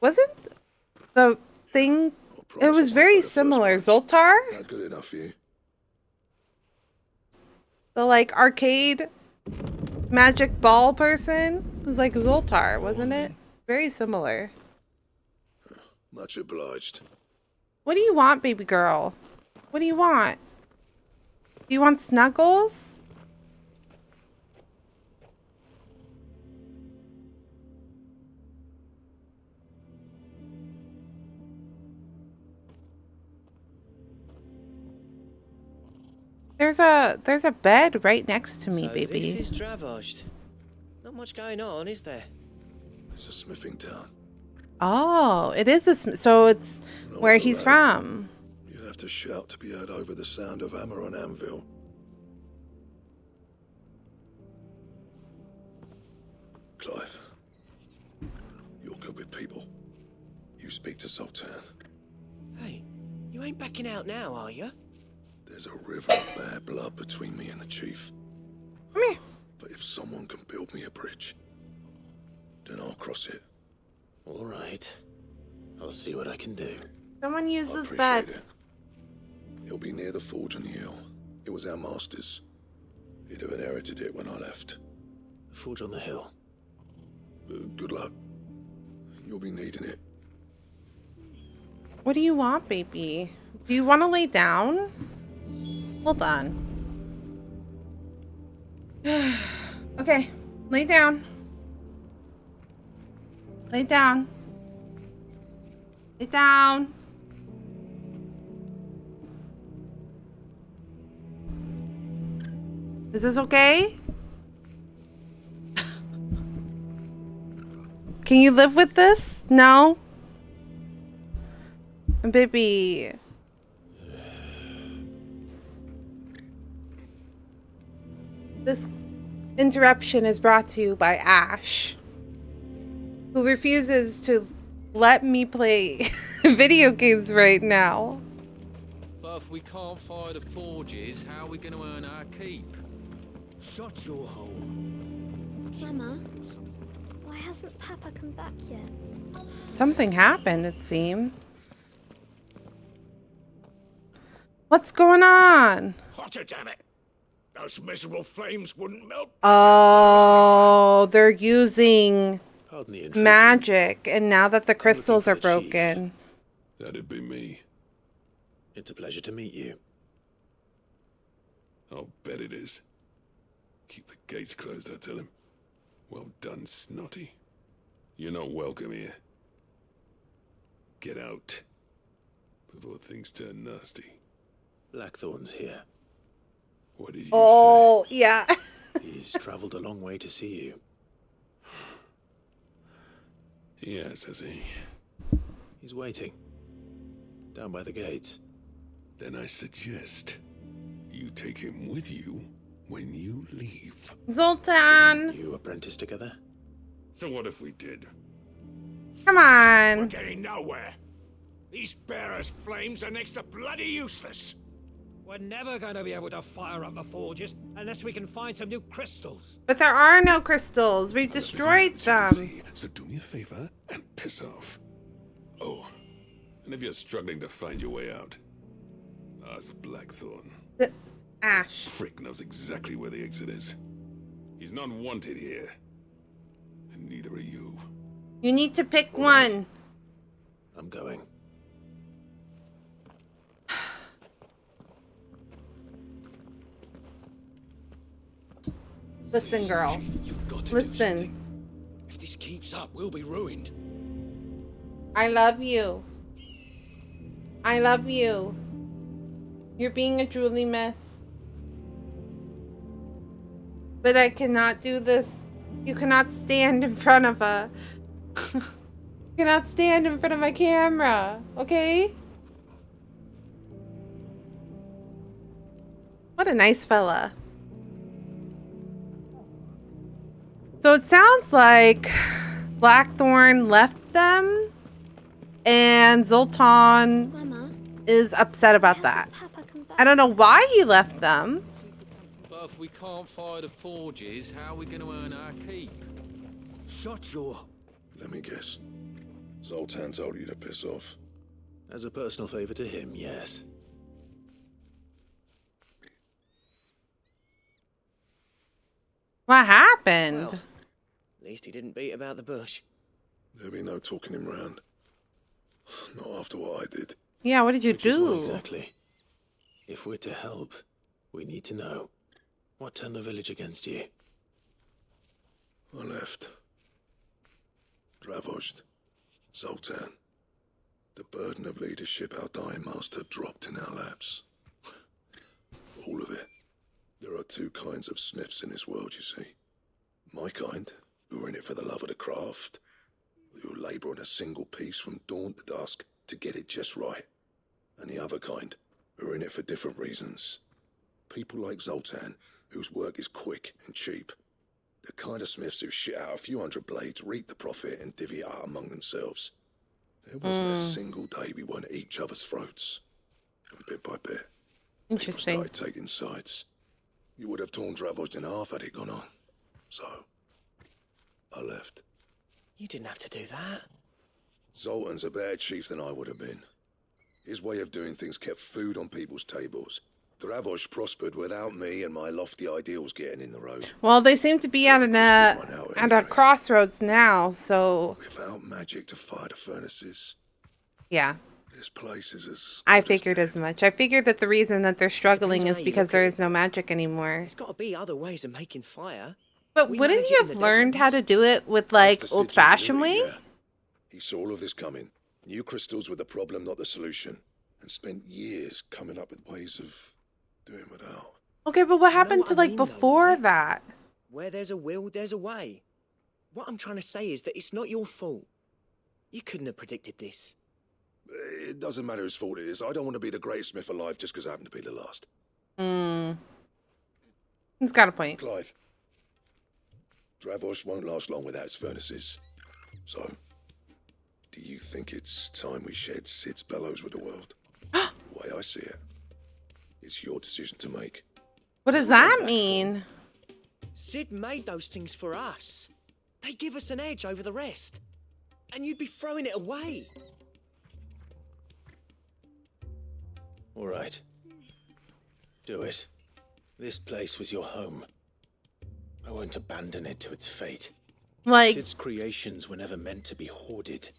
Wasn't the thing... I promise It was I won't very throw the first similar. punch. Zoltar? Not good enough for you. The like arcade magic ball person was like Zoltar, wasn't it? Very similar. Much obliged. What do you want, baby girl? What do you want? Do you want snuggles? There's a bed right next to me, So baby. this is Dravaged. Not Not much going on, is there? It's a smithing town. Oh, it is so it's When I where was a he's lad, from. You'd have to shout to be heard over the sound of hammer on anvil. Clive, you're good with people. You speak to Sultan. Hey, you ain't backing out now, are you? There's a river of bad blood between me and the chief. Come here. But if someone can build me a bridge, then I'll cross it. All right. I'll see what I can do. Someone use I this appreciate bed. it. It'll be near the forge on the hill. It was our master's. He'd have inherited it when I left. The forge on the hill. Good luck. You'll be needing it. What do you want, baby? Do you want to lay down? Hold on. Okay, lay down. Lay down. Lay down. Is this okay? Can you live with this? No? Baby. This interruption is brought to you by Ash, who refuses to let me play video games right now. But if we can't fire the forges, how are we going to earn our keep? Shut your hole. Mama, why hasn't Papa come back yet? Something happened, it seemed. What's going on? Hotter, damn it! Those miserable flames wouldn't melt. Oh, they're using Pardon the intrusion. magic, and now that the crystals are for the chief. broken. That'd be me. It's a pleasure to meet you. I'll bet it is. Keep the gates closed, I tell him. Well done, Snotty. You're not welcome here. Get out. Before things turn nasty. Blackthorn's here. What did you Oh, yeah. He's traveled a long way to see you. say? Yes, has he? He's waiting. Down by the gates. Then I suggest you take him with you when you leave. Zoltan, You apprentice together? So what if we did? come on. Getting nowhere. These bearers' flames are next to bloody useless. We're never going to be able to fire up the forges unless we can find some new crystals. But there are no crystals. We've destroyed them. See, so do me a favor and piss off. Oh, and if you're struggling to find your way out, ask Blackthorn. Ash. Frick knows exactly where the exit is. He's not wanted here. And neither are you. You need to pick All right. one. I'm going. Listen, girl. You've got to Listen. If this keeps up, we'll be ruined. I love you. I love you. You're being a truly mess. But I cannot do this. You cannot stand in front of a... you cannot stand in front of my camera, okay? What a nice fella. So it sounds like Blackthorn left them, and Zoltan Mama, is upset about why that. hasn't Papa come back? I don't know why he left them. But if we can't fire the forges, how are we going to earn our keep? Shut your... Let me guess. Zoltan told you to piss off. As a personal favor to him, yes. What happened? Well, at least he didn't beat about the bush. There'll be no talking him round. Not after what I did. Yeah, what did you Which is what do? exactly? If we're to help, we need to know. What turned the village against you? I left. Dravozd. Zoltan. The burden of leadership our dying master dropped in our laps. All of it. There are two kinds of smiths in this world, you see. My kind, who are in it for the love of the craft, who labour on a single piece from dawn to dusk to get it just right, and the other kind, who are in it for different reasons. People like Zoltan, whose work is quick and cheap. The kind of smiths who shit out a few hundred blades, reap the profit, and divvy it out among themselves. There wasn't a single day we weren't at each other's throats. And bit by bit, Interesting. people started taking sides. You would have torn Dravos in half had it gone on. So, I left. You didn't have to do that. Zoltan's a better chief than I would have been. His way of doing things kept food on people's tables. Dravos prospered without me and my lofty ideals getting in the road. Well, they seem to be at a crossroads now, so Without magic to fire the furnaces, yeah. this place is as... I good as figured dead. as much. I figured that the reason that they're struggling Depends is how you because look there at is no magic anymore. There's got to be other ways of making fire. But We wouldn't manage you it in have the learned how to Deadlands. do it with Thanks like to Sid's old-fashioned way? ingenuity, yeah. He saw all of this coming. New crystals were the problem, not the solution. And spent years coming up with ways of doing without. Okay, but what happened what to I like mean, though, before right? that? Where there's a will, there's a way. What I'm trying to say is that it's not your fault. You couldn't have predicted this. It doesn't matter whose fault it is. I don't want to be the greatest smith alive just because I happen to be the last. He's got a point. Clive, Dravos won't last long without its furnaces. So, do you think it's time we shared Sid's bellows with the world? The way I see it, it's your decision to make. What does that mean? Sid made those things for us. They give us an edge over the rest. And you'd be throwing it away. All right. Do it. This place was your home. I won't abandon it to its fate. Like, Sid's creations were never meant to be hoarded.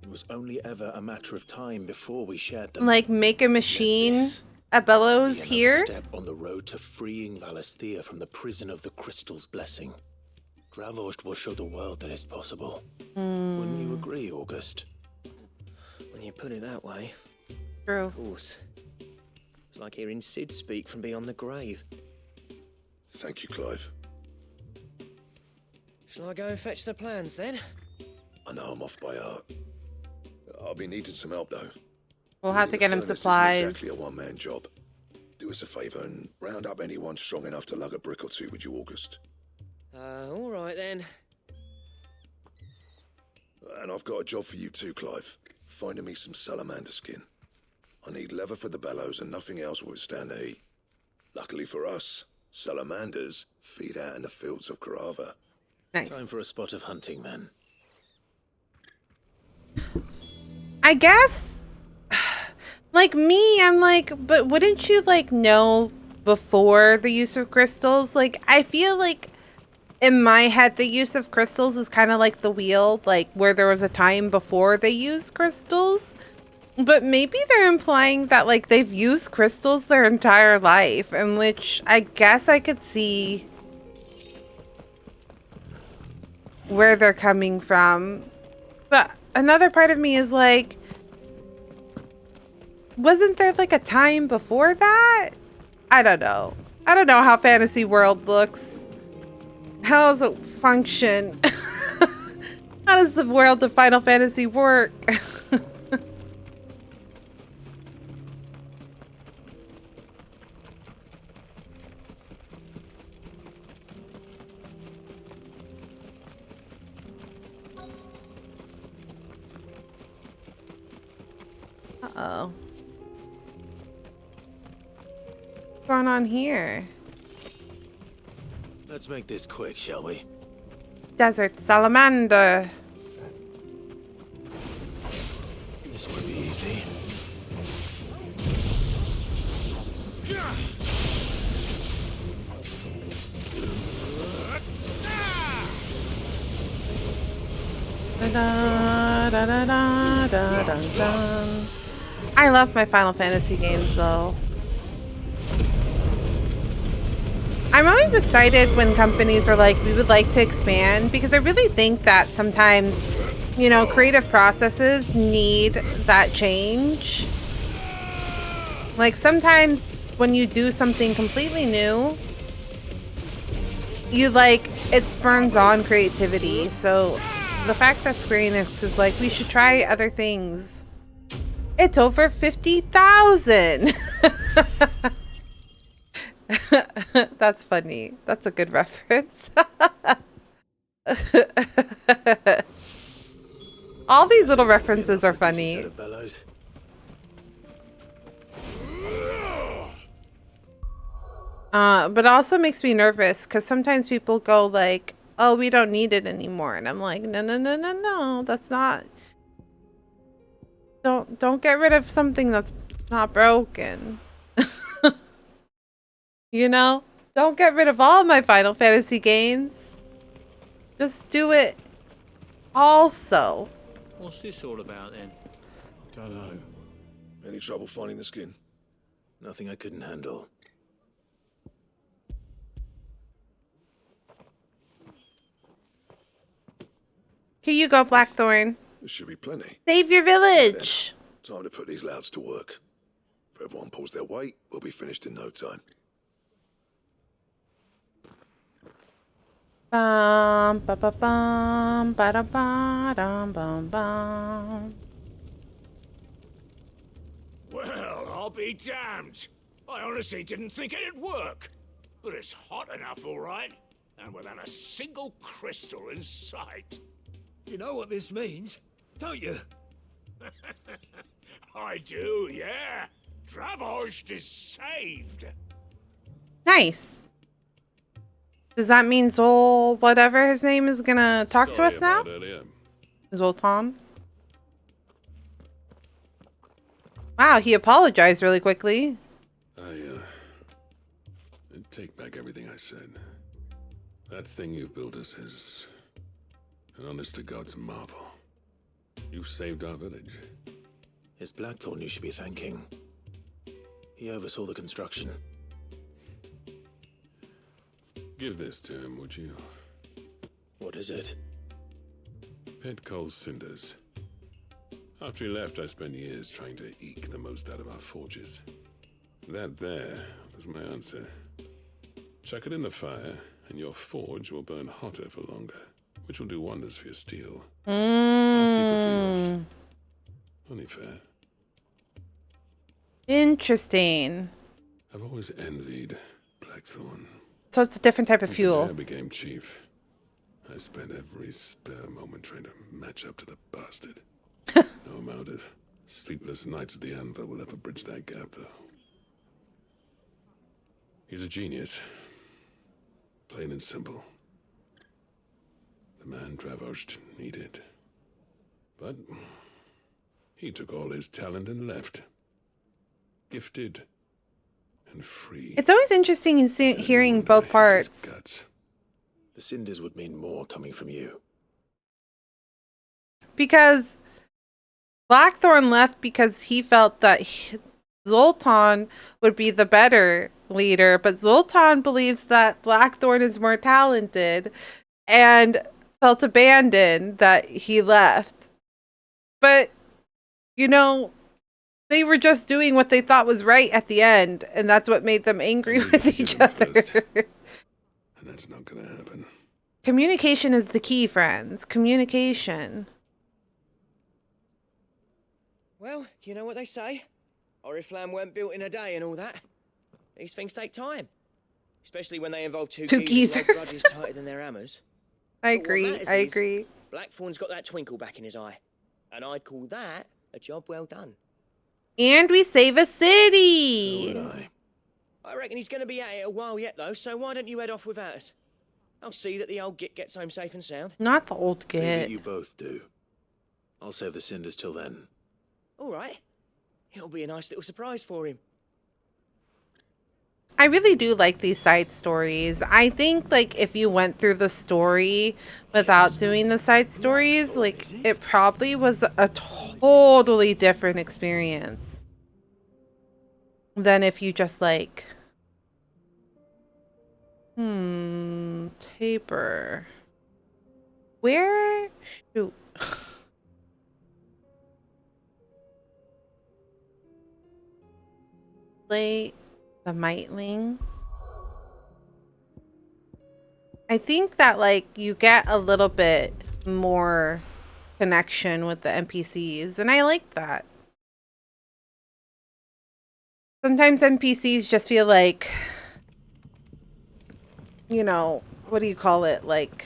It was only ever a matter of time before we shared them. make a machine This at Bellows be another here? step on the road to freeing Valisthea from the prison of the Crystal's blessing. Dravos will show the world that it's possible. Wouldn't you agree, August? When you put it that way, True. of course. It's like hearing Sid speak from beyond the grave. Thank you, Clive. Shall I go and fetch the plans then? I know I'm off by heart. I'll be needing some help, though. We'll have to get him Furnace isn't supplies. exactly a one-man job. Do us a favour and round up anyone strong enough to lug a brick or two with you, August. All right then. And I've got a job for you too, Clive. Finding me some salamander skin. I need leather for the bellows and nothing else will withstand the heat. Luckily for us, salamanders feed out in the fields of Carava. Nice. Time for a spot of hunting, then. I guess, like me, I'm like, but wouldn't you like know before the use of crystals? Like, I feel like in my head, the use of crystals is kind of like the wheel, like where there was a time before they used crystals. But maybe they're implying that like they've used crystals their entire life, in which I guess I could see where they're coming from. But another part of me is like, wasn't there like a time before that? I don't know. I don't know how fantasy world looks. How does it function? How does the world of Final Fantasy work? Uh-oh. What's going on here? Let's make this quick, shall we? Desert salamander. This won't be easy. Da-da-da-da-da-dun-dun. I love my Final Fantasy games, though. I'm always excited when companies are like, we would like to expand, because I really think that sometimes, you know, creative processes need that change. Like sometimes when you do something completely new, you like, it spurns on creativity. So the fact that Square Enix is like, we should try other things. It's over 50,000. That's funny. That's a good reference. All these little references are funny. But it also makes me nervous because sometimes people go like, oh, we don't need it anymore. And I'm like, no, no, no, no, no. That's not. Don't get rid of something that's not broken. You know? Don't get rid of all my Final Fantasy games. Just do it also. What's this all about then? Don't know. Any trouble finding the skin? Nothing I couldn't handle. Here you go, Blackthorn. There should be plenty. Save your village. Time to put these louds to work. If everyone pulls their weight, we'll be finished in no time. Bum ba ba bum ba da ba dum bum bum. Well, I'll be damned. I honestly didn't think it'd work. But it's hot enough, all right. And without a single crystal in sight. You know what this means, don't you? I do, yeah. Dravost is saved. Nice. Does that mean Zol, whatever his name, is gonna talk to us now? Zoltan? Wow, he apologized really quickly. I take back everything I said. That thing you've built us is an honest to God's marvel. You've saved our village. It's Blackthorn you should be thanking. He oversaw the construction. Give this to him, would you? What is it? Pet Cole's cinders. After he left, I spent years trying to eke the most out of our forges. That there was my answer. Chuck it in the fire, and your forge will burn hotter for longer, which will do wonders for your steel. Our secret for yours. Only fair. Interesting. I've always envied Blackthorn. So it's a different type of fuel. When I became chief, I spent every spare moment trying to match up to the bastard. No amount of sleepless nights at the anvil will ever bridge that gap, though. He's a genius. Plain and simple. The man Dravost needed. But he took all his talent and left. Gifted and free. It's always interesting in hearing both parts. The cinders would mean more coming from you. Because Blackthorn left because he felt that Zoltan would be the better leader, but Zoltan believes that Blackthorn is more talented and felt abandoned that he left. But, you know, they were just doing what they thought was right at the end, and that's what made them angry with each other. And that's not gonna happen. Communication is the key, friends. Communication. Well, you know what they say. Oriflamme weren't built in a day and all that. These things take time. Especially when they involve two geezers who hold grudges tighter than their hammers. I agree. Blackthorn's got that twinkle back in his eye. And I'd call that a job well done. And we save a city. So would I reckon he's going to be at it a while yet, though, so why don't you head off without us? I'll see that the old git gets home safe and sound. Not the old See that git. you both do. I'll save the cinders till then. All right. It'll be a nice little surprise for him. I really do like these side stories. I think, like, if you went through the story without doing the side stories, like, it probably was a totally different experience than if you just, like, Tabor. Where? Shoot. Late. The Mightling. I think that like you get a little bit more connection with the NPCs, and I like that. Sometimes NPCs just feel like, you know, what do you call it? Like,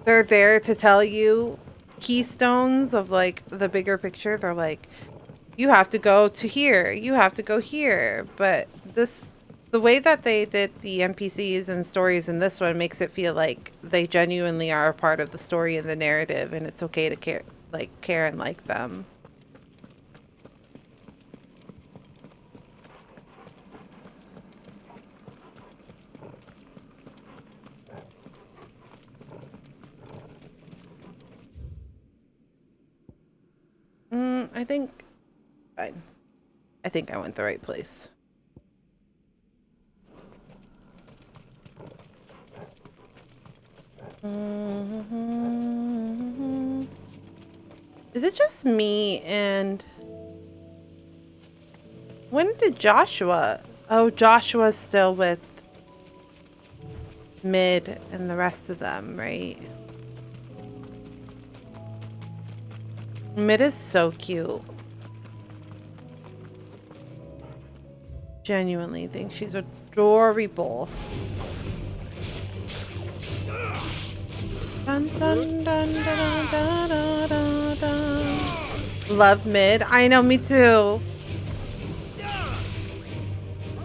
they're there to tell you keystones of like the bigger picture. They're like, you have to go to here, you have to go here. But the way that they did the NPCs and stories in this one makes it feel like they genuinely are a part of the story and the narrative, and it's okay to care and like them. I think fine. I think I went the right place. Is it just me and when did Joshua? Oh, Joshua's still with Mid and the rest of them, right? Mid is so cute. Genuinely think she's adorable. Dun, dun, dun, dun, dun, dun, dun, dun. Love Mid. I know, me too.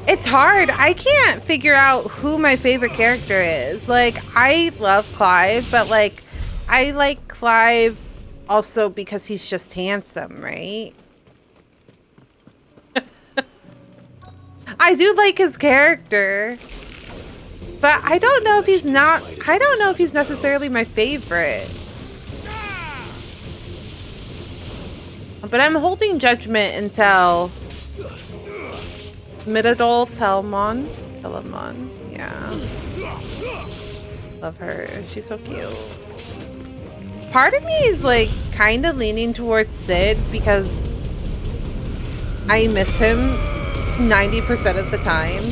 It's hard. I can't figure out who my favorite character is. Like, I love Clive, but like, I like Clive also because he's just handsome, right? I do like his character, but I don't know if he's not. I don't know if he's necessarily my favorite. But I'm holding judgment until mid-adult Telamon. Yeah. Love her. She's so cute. Part of me is like kind of leaning towards Sid because I miss him 90% of the time.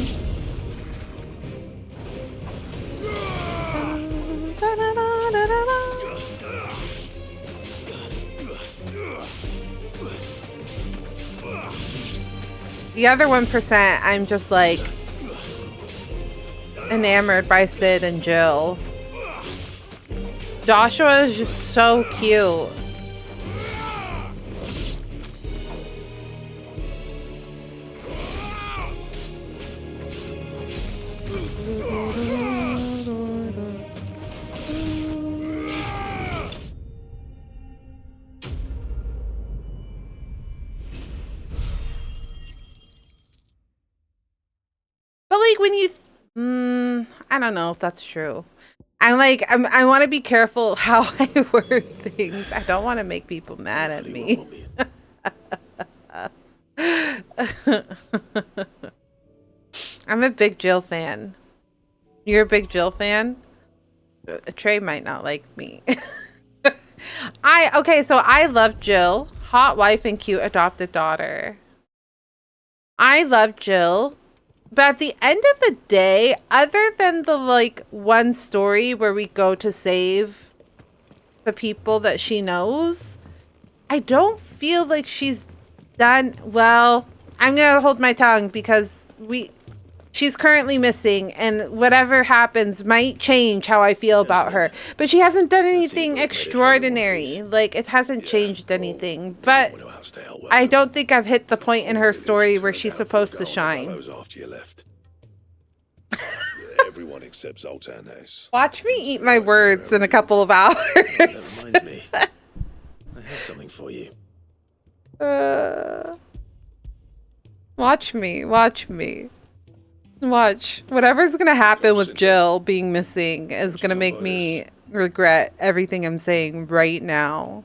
The other 1%, I'm just like enamored by Sid and Jill. Joshua is just so cute. But like when you, I don't know if that's true. I want to be careful how I word things. I don't want to make people mad at me. I'm a big Jill fan. You're a big Jill fan? Trey might not like me. Okay, so I love Jill. Hot wife and cute adopted daughter. I love Jill. But at the end of the day, other than the like one story where we go to save the people that she knows, I don't feel like she's done well. I'm gonna hold my tongue because she's currently missing, and whatever happens might change how I feel about her. But she hasn't done anything extraordinary. Like, it hasn't changed anything. But I don't think I've hit the point in her story where she's supposed to shine. Everyone except Zoltanes. Watch me eat my words in a couple of hours. That reminds me. I have something for you. Watch me. Watch. Whatever's gonna happen with Jill being missing is gonna make me regret everything I'm saying right now.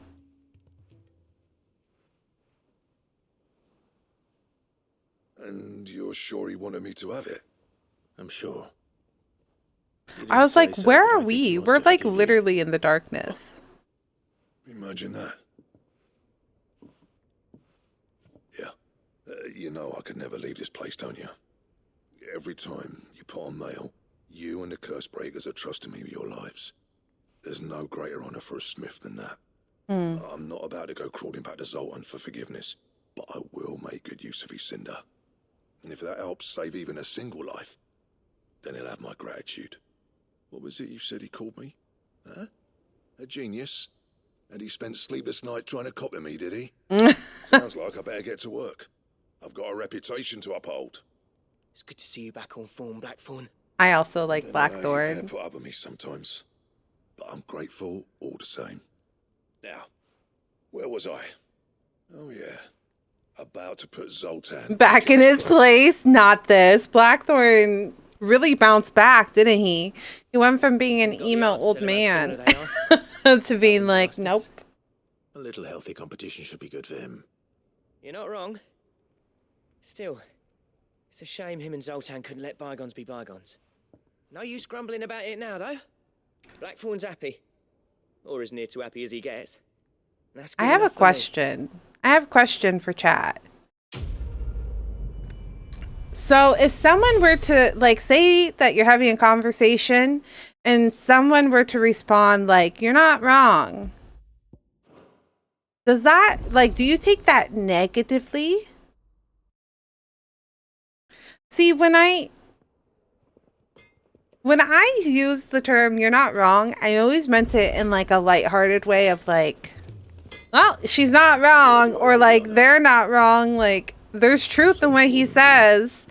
And you're sure he wanted me to have it? I'm sure. I was like, where are we? We're like literally in the darkness. Imagine that. Yeah. You know I could never leave this place, don't you? every time you put on mail, you and the curse breakers are trusting me with your lives. There's no greater honor for a smith than that. I'm not about to go crawling back to Zoltan for forgiveness, but I will make good use of his cinder. And if that helps save even a single life, then he'll have my gratitude. What was it you said he called me? Huh? A genius? And he spent sleepless night trying to copy me, did he? Sounds like I better get to work. I've got a reputation to uphold. It's good to see you back on form, Blackthorn. I also like You Blackthorn. put up with me sometimes, but I'm grateful all the same. Now, where was I? Oh yeah, about to put Zoltan Back in his place, not this. Blackthorn really bounced back, didn't he? He went from being an emo old man to being like, nope. A little healthy competition should be good for him. You're not wrong. Still, it's a shame him and Zoltan couldn't let bygones be bygones. No use grumbling about it now, though. Blackthorn's happy. Or as near to happy as he gets. That's good I have a enough for me. question. I have a question for chat. So if someone were to, like, say that you're having a conversation and someone were to respond like, you're not wrong. Does that, like, do you take that negatively? See, when I use the term "you're not wrong," I always meant it in like a lighthearted way of like, well, she's not wrong, or like they're not wrong. Like there's truth in what he says,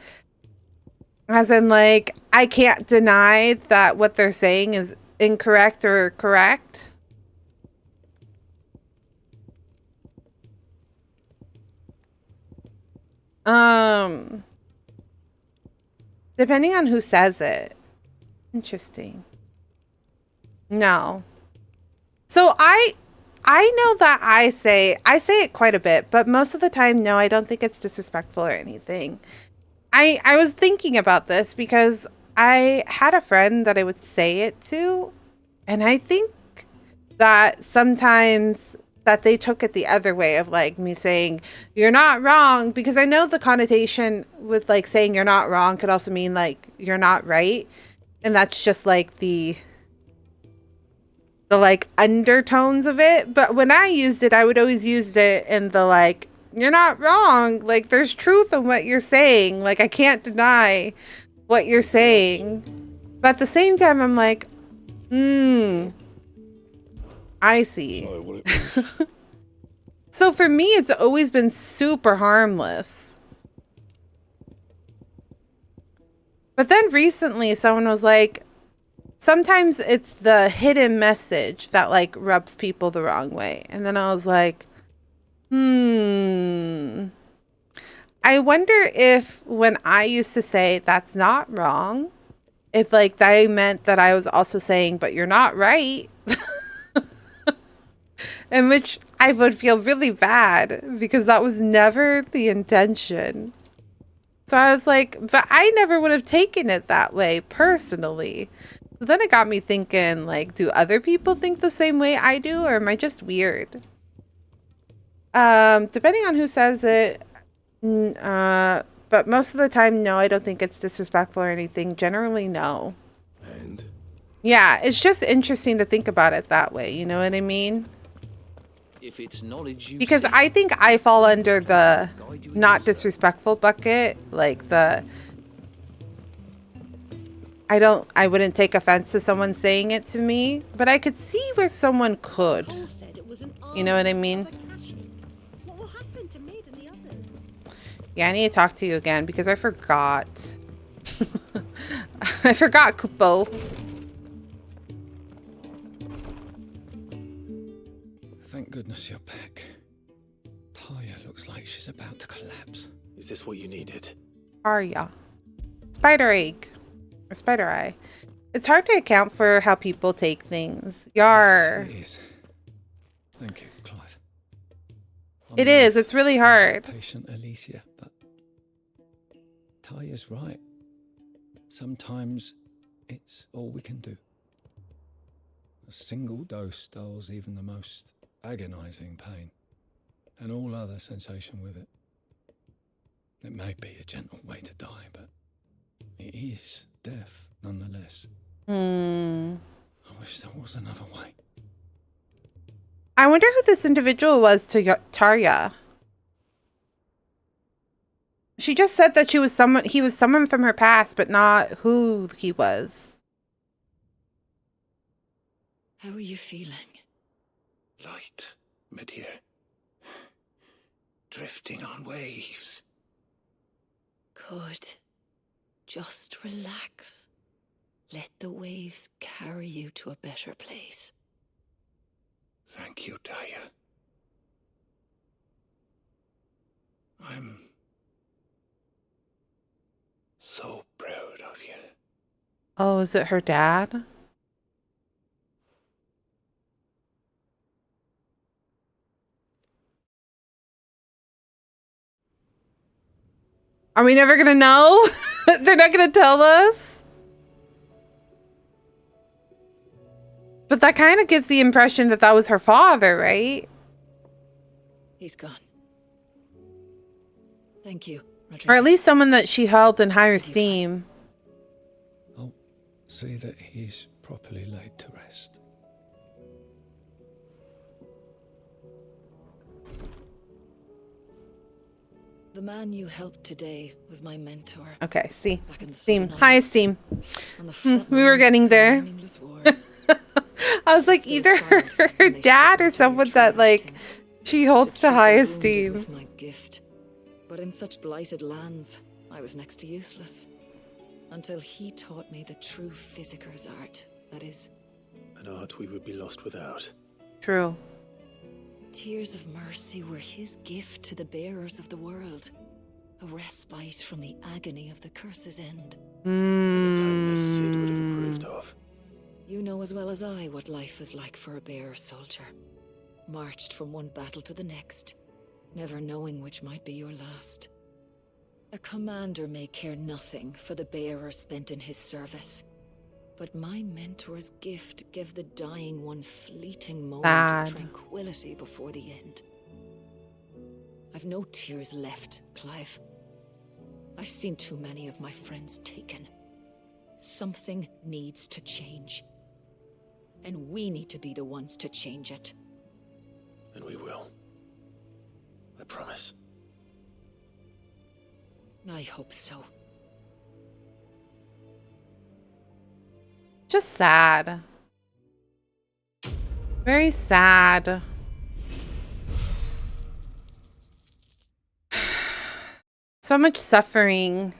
as in like I can't deny that what they're saying is incorrect or correct. Depending on who says it. Interesting. No. So I know that I say it quite a bit, but most of the time, no, I don't think it's disrespectful or anything. I was thinking about this because I had a friend that I would say it to, and I think that sometimes that they took it the other way of like me saying you're not wrong, because I know the connotation with like saying you're not wrong could also mean like you're not right, and that's just like the like undertones of it. But when I used it, I would always use it in the like, you're not wrong, like there's truth in what you're saying, like I can't deny what you're saying. But at the same time I'm like, I see. So for me, it's always been super harmless. But then recently someone was like, sometimes it's the hidden message that like rubs people the wrong way. And then I was like, I wonder if when I used to say that's not wrong, if like that meant that I was also saying, but you're not right. In which I would feel really bad because that was never the intention. So I was like, but I never would have taken it that way personally. So then it got me thinking, like, do other people think the same way I do, or am I just weird? Depending on who says it, but most of the time, no, I don't think it's disrespectful or anything. Generally, no. And? Yeah, it's just interesting to think about it that way. You know what I mean? If it's knowledge you Because seek, I think I fall under the not disrespectful bucket, like the I wouldn't take offense to someone saying it to me, but I could see where someone could. Paul said it was an You know what I mean? of a cache-in. What will happen to Mid and the others? Yeah, I need to talk to you again because I forgot. I forgot, Kupo. Thank goodness you're back. Taya looks like she's about to collapse. Is this what you needed? Arya. Spider egg. Or spider eye. It's hard to account for how people take things. Yar. It is. Thank you, Clive. It is. It's really hard. Patient Alicia, but Taya's right. Sometimes it's all we can do. A single dose dulls even the most agonizing pain, and all other sensation with it. It may be a gentle way to die, but He is deaf, nonetheless. Hmm. I wish there was another way. I wonder who this individual was to Tarya. She just said that he was someone from her past, but not who he was. How are you feeling? Light, mid-here. Drifting on waves. Good. Just relax. Let the waves carry you to a better place. Thank you, Daya. I'm so proud of you. Oh, is it her dad? Are we never gonna know? They're not gonna tell us? But that kind of gives the impression that that was her father, right? He's gone. Thank you, Rodrigo. Or at least someone that she held in higher esteem. I'll see that he's properly laid to rest. The man you helped today was my mentor. Okay, see. Back in the Esteem. Southern High Isles, esteem. on the front We were lines getting of some there. meaningless war. I was like, Still either trials her when they dad ship or into your someone that, triumph like, tents. she holds to treat high the wounded esteem. was my gift. But in such blighted lands, I was next to useless. Until he taught me the true physicker's art. That is, An art we would be lost without. True. tears of mercy were his gift to the bearers of the world. A respite from the agony of the curse's end. And a kindness Sid would have approved of. You know as well as I what life is like for a bearer soldier. Marched from one battle to the next, never knowing which might be your last. A commander may care nothing for the bearer spent in his service. But my mentor's gift gave the dying one fleeting moment Sad. of tranquility before the end. I've no tears left, Clive. I've seen too many of my friends taken. Something needs to change. And we need to be the ones to change it. And we will. I promise. I hope so. Just sad. Very sad. So much suffering.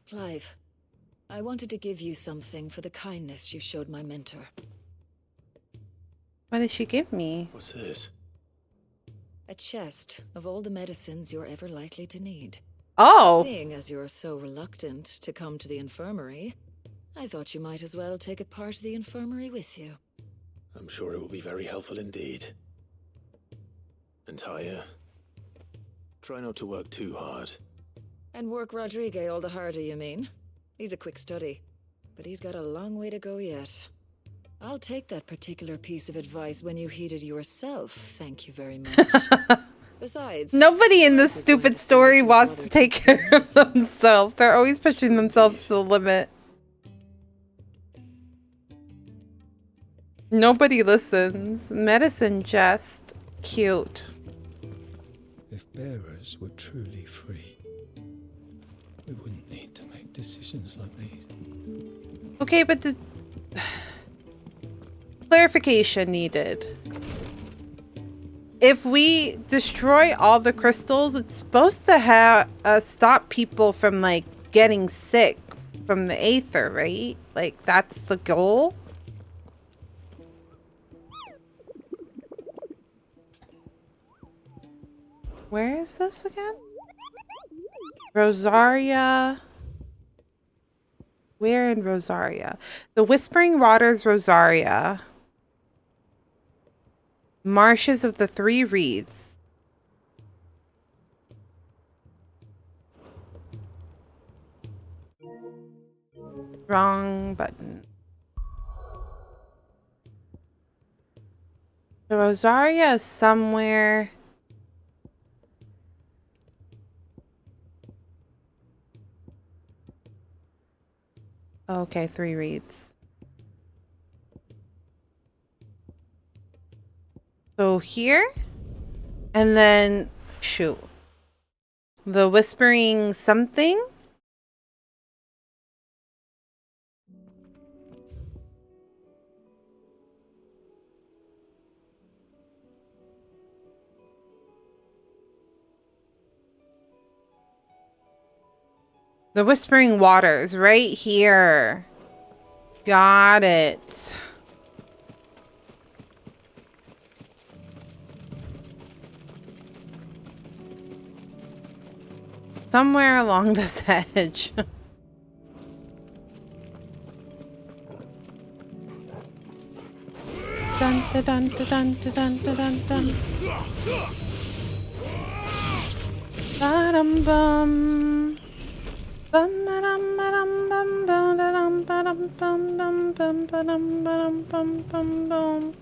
Clive, I wanted to give you something for the kindness you showed my mentor. What did she give me? What's this? A chest of all the medicines you're ever likely to need. Oh! Seeing as you're so reluctant to come to the infirmary, I thought you might as well take a part of the infirmary with you. I'm sure it will be very helpful indeed. And Taya, try not to work too hard. And work Rodrigo all the harder, you mean? He's a quick study, but he's got a long way to go yet. I'll take that particular piece of advice when you heed it yourself, thank you very much. Besides, Nobody in this we're going stupid to see story that your wants brother to take takes his care of medicine. themselves. They're always pushing themselves to the limit. Nobody listens. Medicine just cute. If bearers were truly free, we wouldn't need to make decisions like these. Okay, but the clarification needed. If we destroy all the crystals, it's supposed to have stop people from like getting sick from the aether, right? Like that's the goal. Where is this again? Rosaria. Where in Rosaria? The Whispering Waters, Rosaria. Marshes of the Three Reeds. Wrong button. The Rosaria is somewhere. Okay, 3 reads. So here, and then shoot. The whispering something. The Whispering Waters, right here. Got it. Somewhere along this edge. Dun dun dun dun dun dun dun dun. Ba-dum bum. Bum ba-dum ba-dum bum ba-da-dum ba-dum bum bum bum ba-dum ba-dum bum bum bum.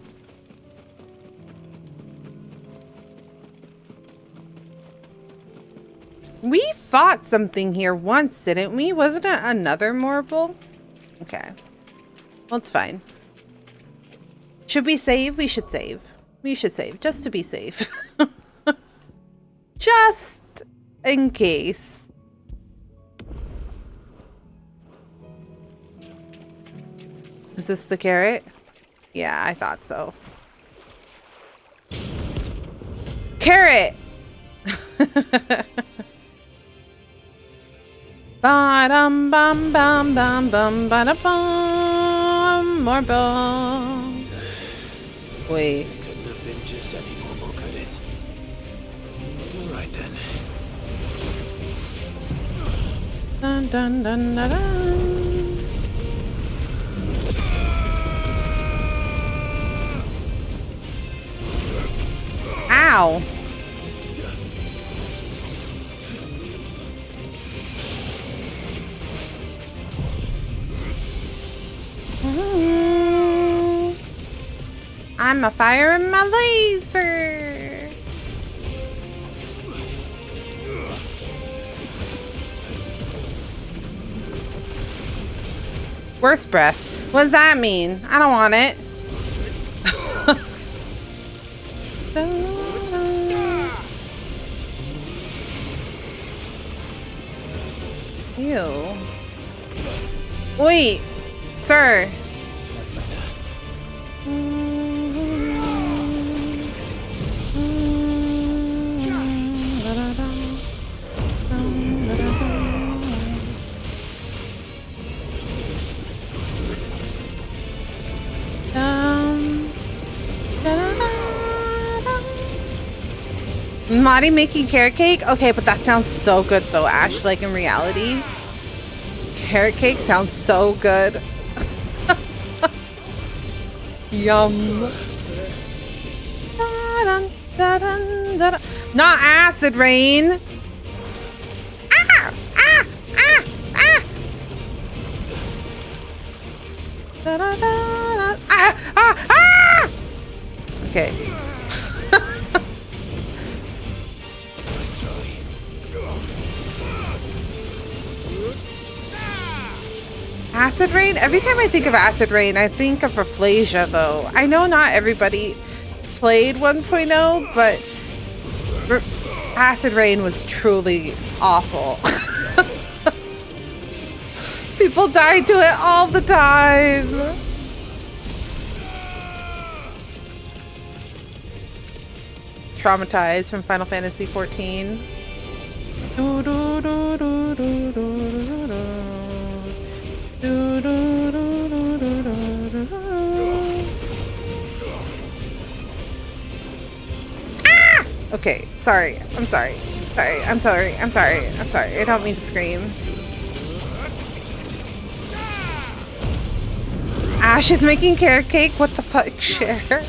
We fought something here once, didn't we? Wasn't it another marble? Okay. Well, it's fine. Should we save? We should save. We should save, just to be safe. Just in case. Is this the carrot? Yeah, I thought so. Carrot! Ba-dum bum bum bum bum ba-da bum. More bum. Wait. Couldn't have been just any normal, could it? Alright then. Dun dun dun dun dun. Ow. I'm a firing my laser. Worst breath. What does that mean? I don't want it. Ew. Wait, sir. That's better. Maddie making carrot cake? Okay, but that sounds so good though, Ash. Like in reality, carrot cake sounds so good. Yum. Da-dun, da-dun, da-dun. Not acid rain. Ah! Ah! Ah! Ah! Da-da-da-da. Ah! Ah! Ah! Okay. Acid rain? Every time I think of acid rain, I think of Rafflesia, though. I know not everybody played 1.0, but acid rain was truly awful. People died to it all the time. Traumatized from Final Fantasy XIV. Do, do, do, do, do, do, do. Ah! Okay, sorry. I'm sorry. Sorry. I'm sorry. I'm sorry. I'm sorry. I don't mean to scream. Ash is making carrot cake? What the fuck, share?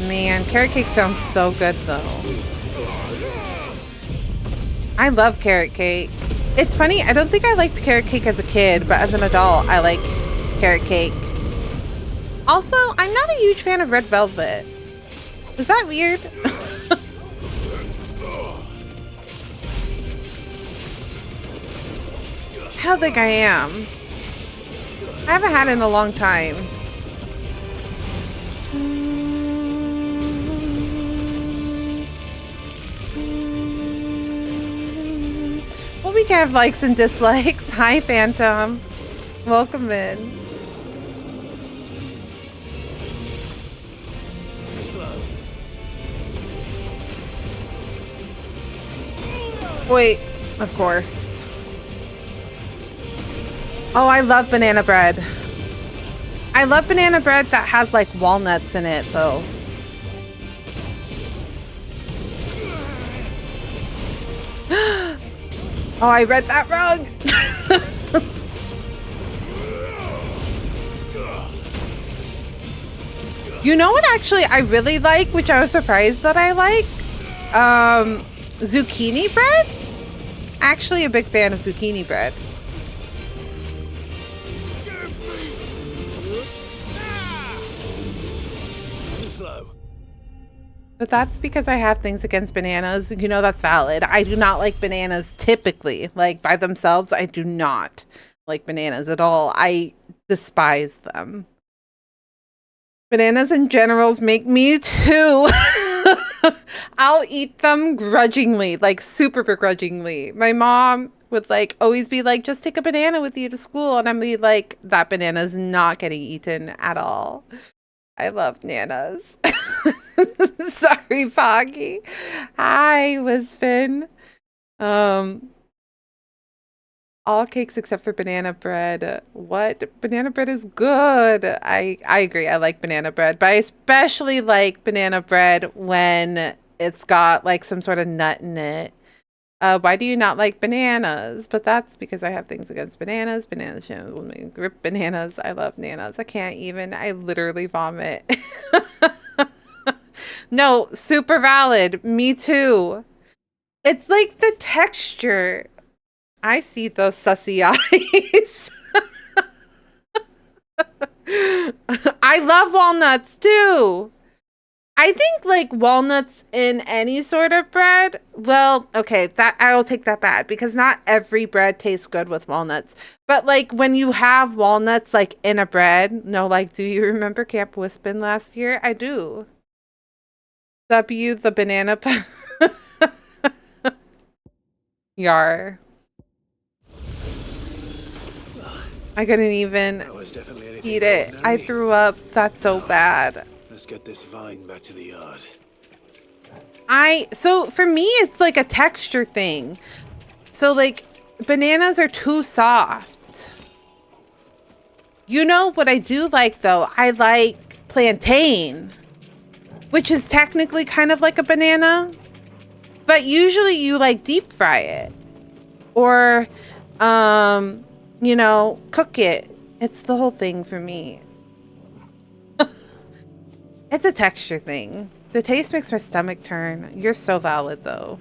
Man, carrot cake sounds so good though. I love carrot cake. It's funny, I don't think I liked carrot cake as a kid, but as an adult, I like carrot cake. Also, I'm not a huge fan of red velvet. Is that weird? I don't think I am. I haven't had it in a long time. Well, we can have likes and dislikes. Hi, Phantom. Welcome in. Wait, of course. Oh, I love banana bread. I love banana bread that has like walnuts in it, though. Oh, I read that wrong. You know what actually I really like, which I was surprised that I like? Zucchini bread? Actually a big fan of zucchini bread. But that's because I have things against bananas. You know, that's valid. I do not like bananas typically. Like by themselves, I do not like bananas at all. I despise them. Bananas in general make me too. I'll eat them grudgingly, like super begrudgingly. My mom would like always be like, just take a banana with you to school. And I'm be like, that banana's not getting eaten at all. I love bananas. Sorry, Foggy. Hi, Wisfin. All cakes except for banana bread. What? Banana bread is good. I agree. I like banana bread, but I especially like banana bread when it's got like some sort of nut in it. Why do you not like bananas? But that's because I have things against bananas. Bananas, grip bananas. I love bananas. I can't even. I literally vomit. No, super valid. Me too. It's like the texture. I see those sussy eyes. I love walnuts too. I think like walnuts in any sort of bread. Well, okay, that I will take that back because not every bread tastes good with walnuts. But like when you have walnuts like in a bread, no, like, do you remember Camp Wispin last year? I do. W the banana Yar. I couldn't even eat it. I threw up. That's so bad. Let's get this vine back to the yard. So for me, it's like a texture thing. So like bananas are too soft. You know what I do like though? I like plantain, which is technically kind of like a banana, but usually you like deep fry it or, you know, cook it. It's the whole thing for me. It's a texture thing. The taste makes my stomach turn. You're so valid, though.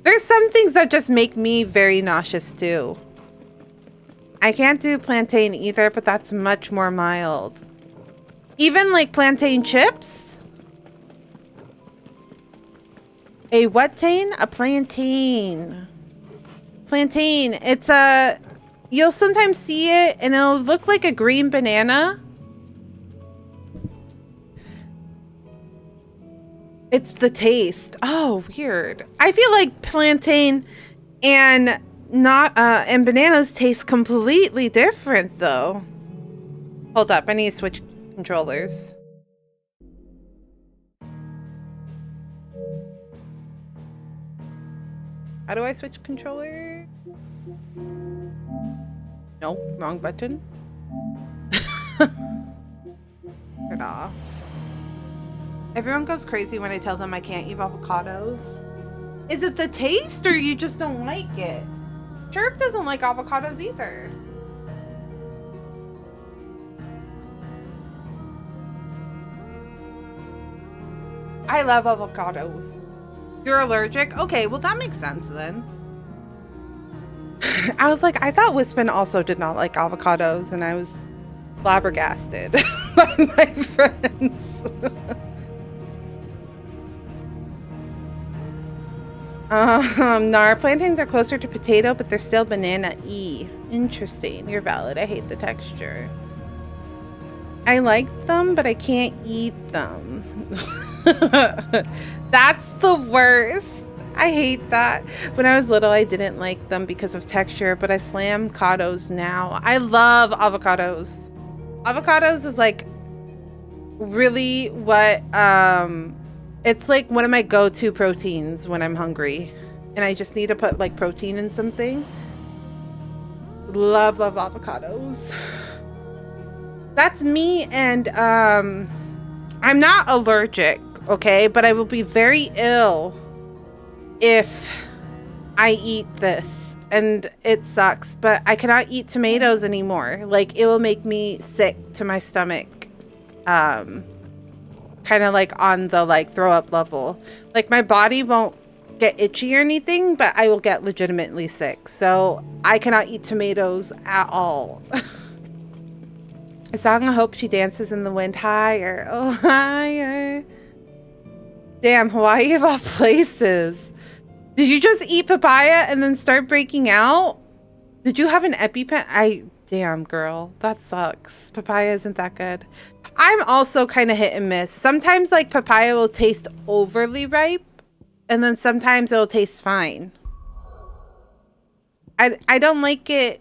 There's some things that just make me very nauseous, too. I can't do plantain either, but that's much more mild. Even, like, plantain chips? A what-tain? A plantain. Plantain. It's a... You'll sometimes see it, and it'll look like a green banana. It's the taste. Oh, weird. I feel like plantain and and bananas taste completely different, though. Hold up, I need to switch controllers. How do I switch controller? No, wrong button. Turn it off. Everyone goes crazy when I tell them I can't eat avocados. Is it the taste or you just don't like it? Chirp doesn't like avocados either. I love avocados. You're allergic? Okay, well that makes sense then. I was like, I thought Wispin also did not like avocados, and I was flabbergasted by my friends. No, our plantains are closer to potato, but they're still banana-y. Interesting. You're valid. I hate the texture. I like them, but I can't eat them. That's the worst. I hate that. When I was little, I didn't like them because of texture, but I slam avocados now. I love avocados. Avocados is like really what, it's like one of my go-to proteins when I'm hungry and I just need to put like protein in something. Love avocados. That's me. And I'm not allergic, okay, but I will be very ill if I eat this, and it sucks, but I cannot eat tomatoes anymore. Like, it will make me sick to my stomach, kind of like on the like throw up level. Like, my body won't get itchy or anything, but I will get legitimately sick. So I cannot eat tomatoes at all. A song, I hope she dances in the wind higher, oh higher. Damn, Hawaii of all places. Did you just eat papaya and then start breaking out? Did you have an EpiPen? Damn, girl, that sucks. Papaya isn't that good. I'm also kind of hit and miss. Sometimes like papaya will taste overly ripe, and then sometimes it'll taste fine. I don't like it.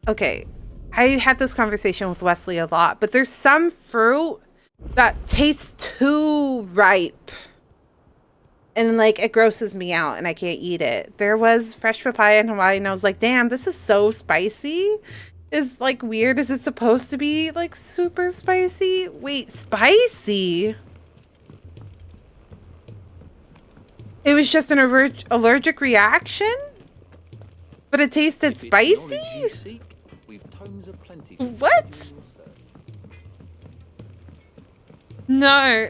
Okay, I had this conversation with Wesley a lot, but there's some fruit that tastes too ripe. And like it grosses me out and I can't eat it. There was fresh papaya in Hawaii and I was like, damn, this is so spicy. Is like weird. Is it supposed to be like super spicy? Wait, spicy? It was just an allergic reaction? But it tasted spicy? What? No.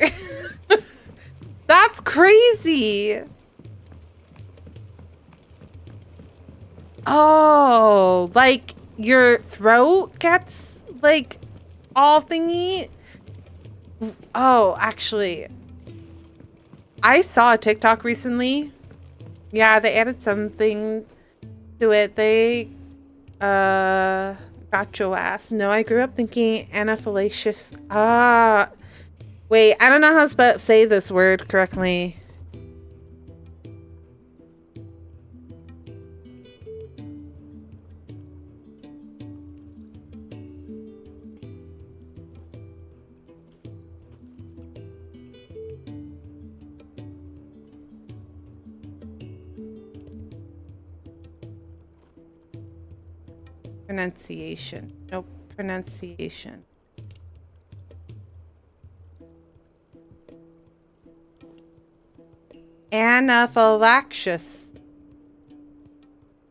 That's crazy. Oh, like your throat gets like all thingy. Oh, actually, I saw a TikTok recently. Yeah, they added something to it. They got your ass. No, I grew up thinking anaphylaxis. Wait, I don't know how to say this word correctly. Pronunciation. Nope, pronunciation. Anaphylaxis.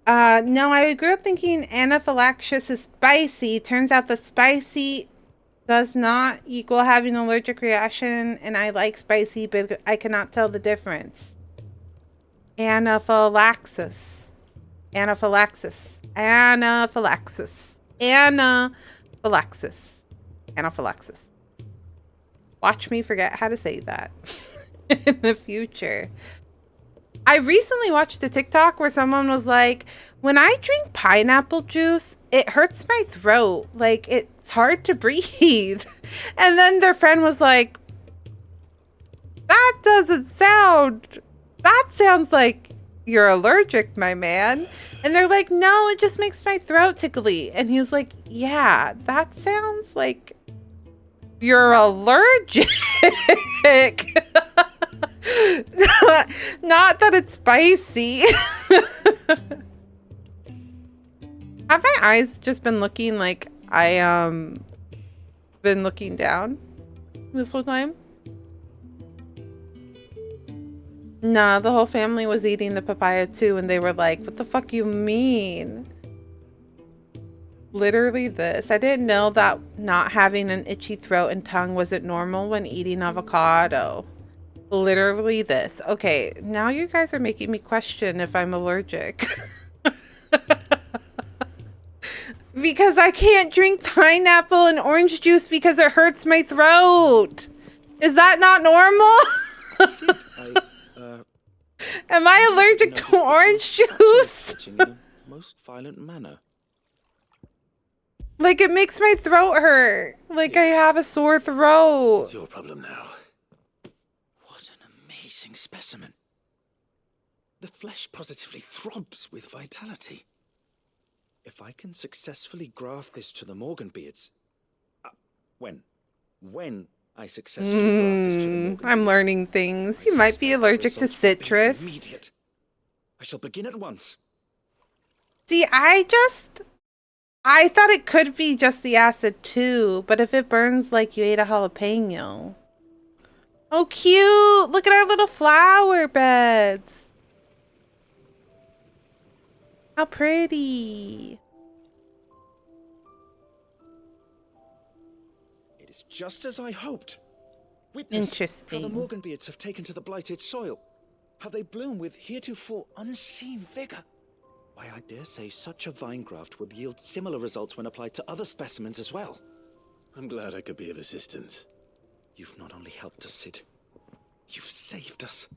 No, I grew up thinking anaphylaxis is spicy. Turns out the spicy does not equal having an allergic reaction, and I like spicy, but I cannot tell the difference. Anaphylaxis. Anaphylaxis. Anaphylaxis. Anaphylaxis. Anaphylaxis. Watch me forget how to say that. In the future. I recently watched a TikTok where someone was like, when I drink pineapple juice, it hurts my throat. Like, it's hard to breathe. And then their friend was like, that sounds like you're allergic, my man. And they're like, no, it just makes my throat tickly. And he was like, yeah, that sounds like you're allergic. Not that it's spicy. Have my eyes just been looking like I been looking down this whole time? Nah, the whole family was eating the papaya too, and they were like, what the fuck you mean? Literally this. I didn't know that not having an itchy throat and tongue wasn't normal when eating avocado. Literally this. Okay, now you guys are making me question if I'm allergic. Because I can't drink pineapple and orange juice because it hurts my throat. Is that not normal? Am I allergic to orange juice? In a most violent manner. Like, it makes my throat hurt. Like, I have a sore throat. It's your problem now. What an amazing specimen. The flesh positively throbs with vitality. If I can successfully graft this to the Morganbeards... when I successfully graft this to the Morganbeards... I'm learning things. You might be allergic to citrus. Immediate. I shall begin at once. See, I thought it could be just the acid too, but if it burns like you ate a jalapeno. Oh, cute! Look at our little flower beds. How pretty. It is just as I hoped. Witness Interesting. how the Morganbeards have taken to the blighted soil. How they bloom with heretofore unseen vigor. Why, I dare say such a vine graft would yield similar results when applied to other specimens as well. I'm glad I could be of assistance. You've not only helped us, Sid. You've saved us.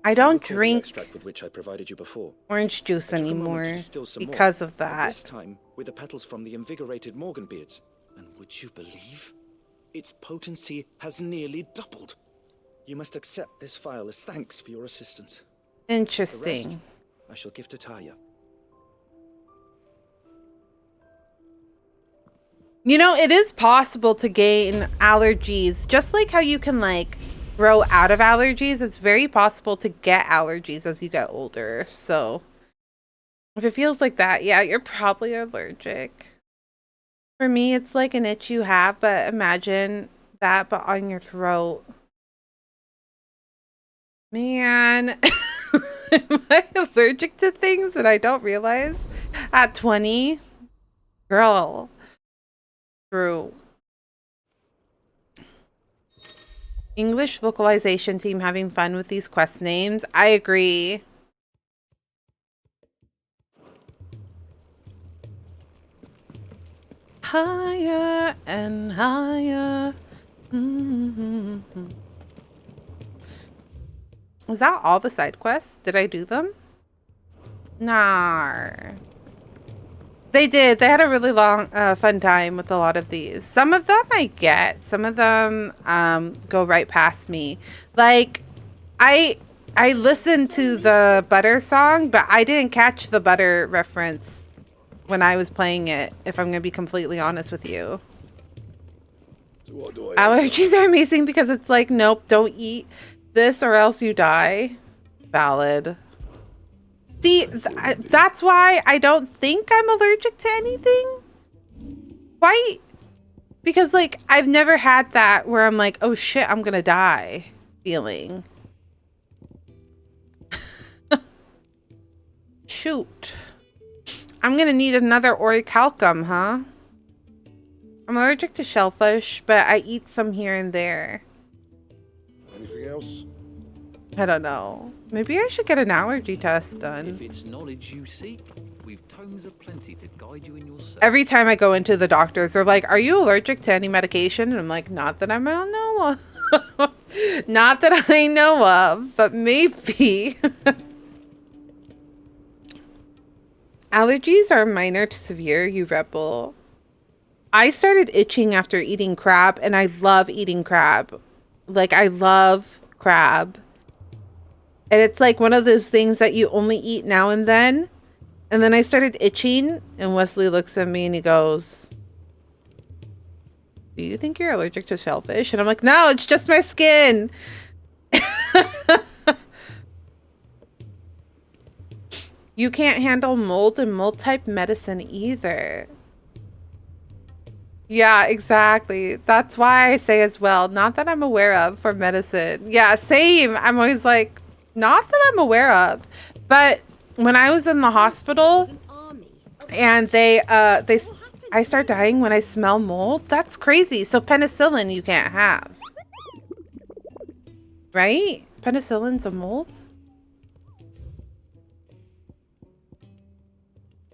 I don't Recall the drink extract with which I provided you before. orange juice I took a moment anymore to distill some more, because of but that. this time with the petals from the invigorated Morganbeards. And would you believe? Its potency has nearly doubled. You must accept this vial as thanks for your assistance. Interesting. The rest, I shall give to Taya. You know, it is possible to gain allergies, just like how you can like grow out of allergies. It's very possible to get allergies as you get older. So if it feels like that, yeah, you're probably allergic. For me, it's like an itch you have, but imagine that, but on your throat. Man, am I allergic to things that I don't realize at 20? Girl. True. English localization team having fun with these quest names. I agree. Higher and higher. Was that all the side quests? Did I do them? Nah. They did. They had a really long, fun time with a lot of these. Some of them I get. Some of them go right past me. Like, I listened to the Butter song, but I didn't catch the Butter reference when I was playing it, if I'm going to be completely honest with you. Allergies are amazing because it's like, nope, don't eat this or else you die. Valid. See, that's why I don't think I'm allergic to anything. Why? Because, like, I've never had that where I'm like, oh shit, I'm gonna die feeling. Shoot. I'm gonna need another orichalcum, huh? I'm allergic to shellfish, but I eat some here and there. Anything else? I don't know. Maybe I should get an allergy test done. If it's knowledge you seek, we've tomes aplenty to guide you in your search. Every time I go into the doctors, they're like, are you allergic to any medication? And I'm like, not that I know of. Not that I know of, but maybe. Allergies are minor to severe, you rebel. I started itching after eating crab, and I love eating crab. Like, I love crab. And it's like one of those things that you only eat now and then. And then I started itching, and Wesley looks at me and he goes, do you think you're allergic to shellfish? And I'm like, no, it's just my skin. You can't handle mold and mold type medicine either. Yeah, exactly. That's why I say as well, not that I'm aware of for medicine. Yeah, same. I'm always like, not that I'm aware of. But when I was in the hospital and I start dying when I smell mold, that's crazy. So penicillin you can't have. Right? Penicillin's a mold?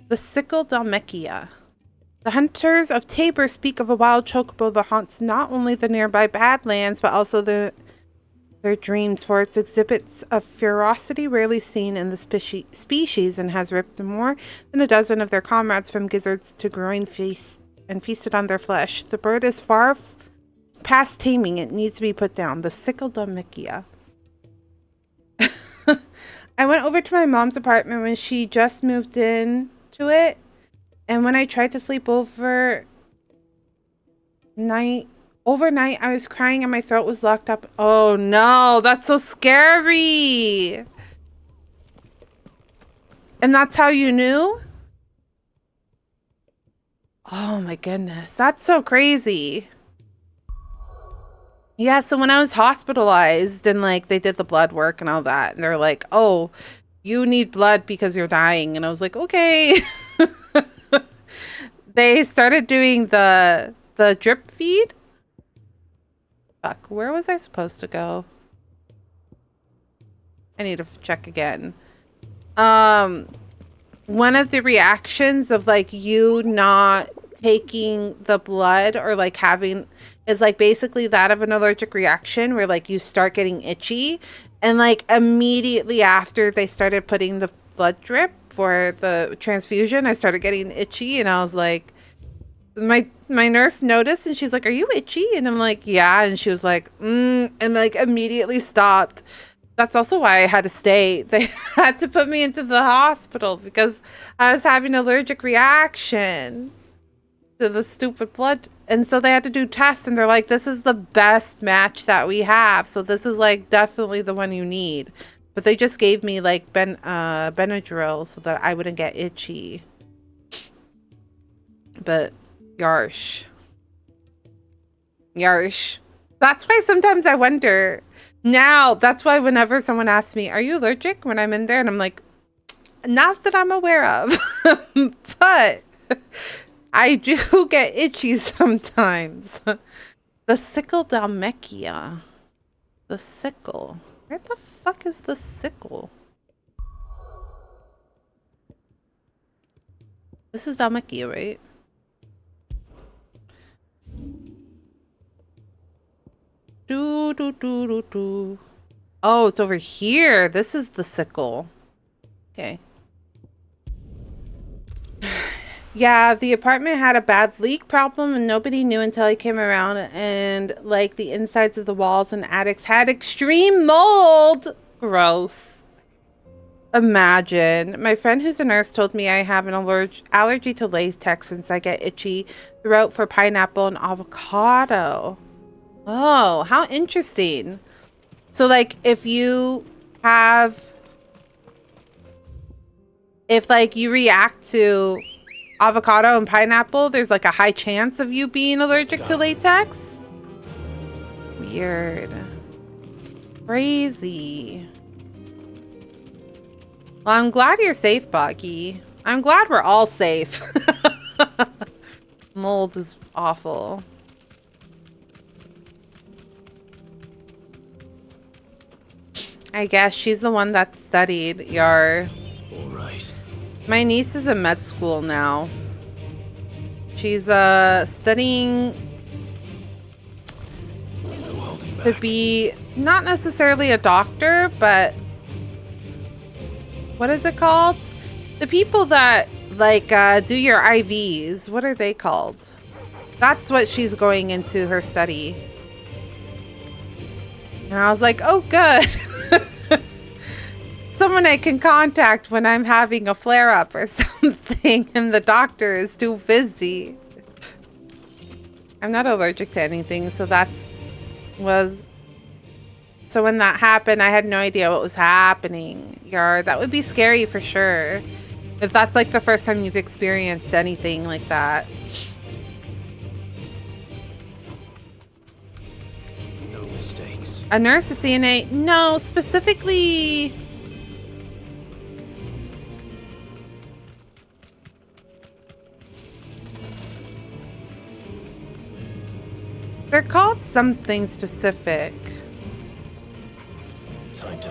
The sickle Dalmechia. The hunters of Tabor speak of a wild chocobo that haunts not only the nearby Badlands, but also their dreams, for its exhibits a ferocity rarely seen in the species and has ripped more than a dozen of their comrades from gizzards to groin and feasted on their flesh. The bird is far past taming. It needs to be put down. The Sickledumickia. I went over to my mom's apartment when she just moved in to it, and when I tried to sleep overnight, I was crying and my throat was locked up. Oh no, that's so scary. And that's how you knew? Oh my goodness, that's so crazy. Yeah, so when I was hospitalized and like they did the blood work and all that, and they're like, oh, you need blood because you're dying. And I was like, okay. They started doing the drip feed. Fuck, where was I supposed to go? I need to check again. One of the reactions of like you not taking the blood or like having is like basically that of an allergic reaction where like you start getting itchy, and like immediately after they started putting the blood drip for the transfusion, I started getting itchy, and I was like, my nurse noticed and she's like, are you itchy? And I'm like, yeah. And she was like, and like immediately stopped. That's also why I had to stay. They had to put me into the hospital because I was having an allergic reaction to the stupid blood. And so they had to do tests, and they're like, this is the best match that we have. So this is like definitely the one you need. But they just gave me like Benadryl so that I wouldn't get itchy. But yarsh. That's why sometimes I wonder. Now, that's why whenever someone asks me, are you allergic? When I'm in there, and I'm like, not that I'm aware of. But I do get itchy sometimes. The Sickledumickia. The sickle. Where the fuck is the sickle? This is Dumickia, right? Oh, it's over here. This is the sickle. Okay. Yeah, the apartment had a bad leak problem and nobody knew until I came around, and like the insides of the walls and attics had extreme mold. Gross. Imagine. My friend who's a nurse told me I have an allergy to latex since I get itchy throughout for pineapple and avocado. Oh, how interesting. So like if like you react to avocado and pineapple, there's like a high chance of you being allergic to latex. Weird. Crazy. Well, I'm glad you're safe, Boggy. I'm glad we're all safe. Mold is awful. I guess she's the one that studied your... All right. My niece is in med school now. She's studying to be not necessarily a doctor, but what is it called? The people that like do your IVs, what are they called? That's what she's going into her study. And I was like, oh good. Someone I can contact when I'm having a flare-up or something and the doctor is too busy. I'm not allergic to anything, so so when that happened, I had no idea what was happening. That would be scary for sure. If that's like the first time you've experienced anything like that. No mistakes. A nurse, a CNA? No, specifically... They're called something specific.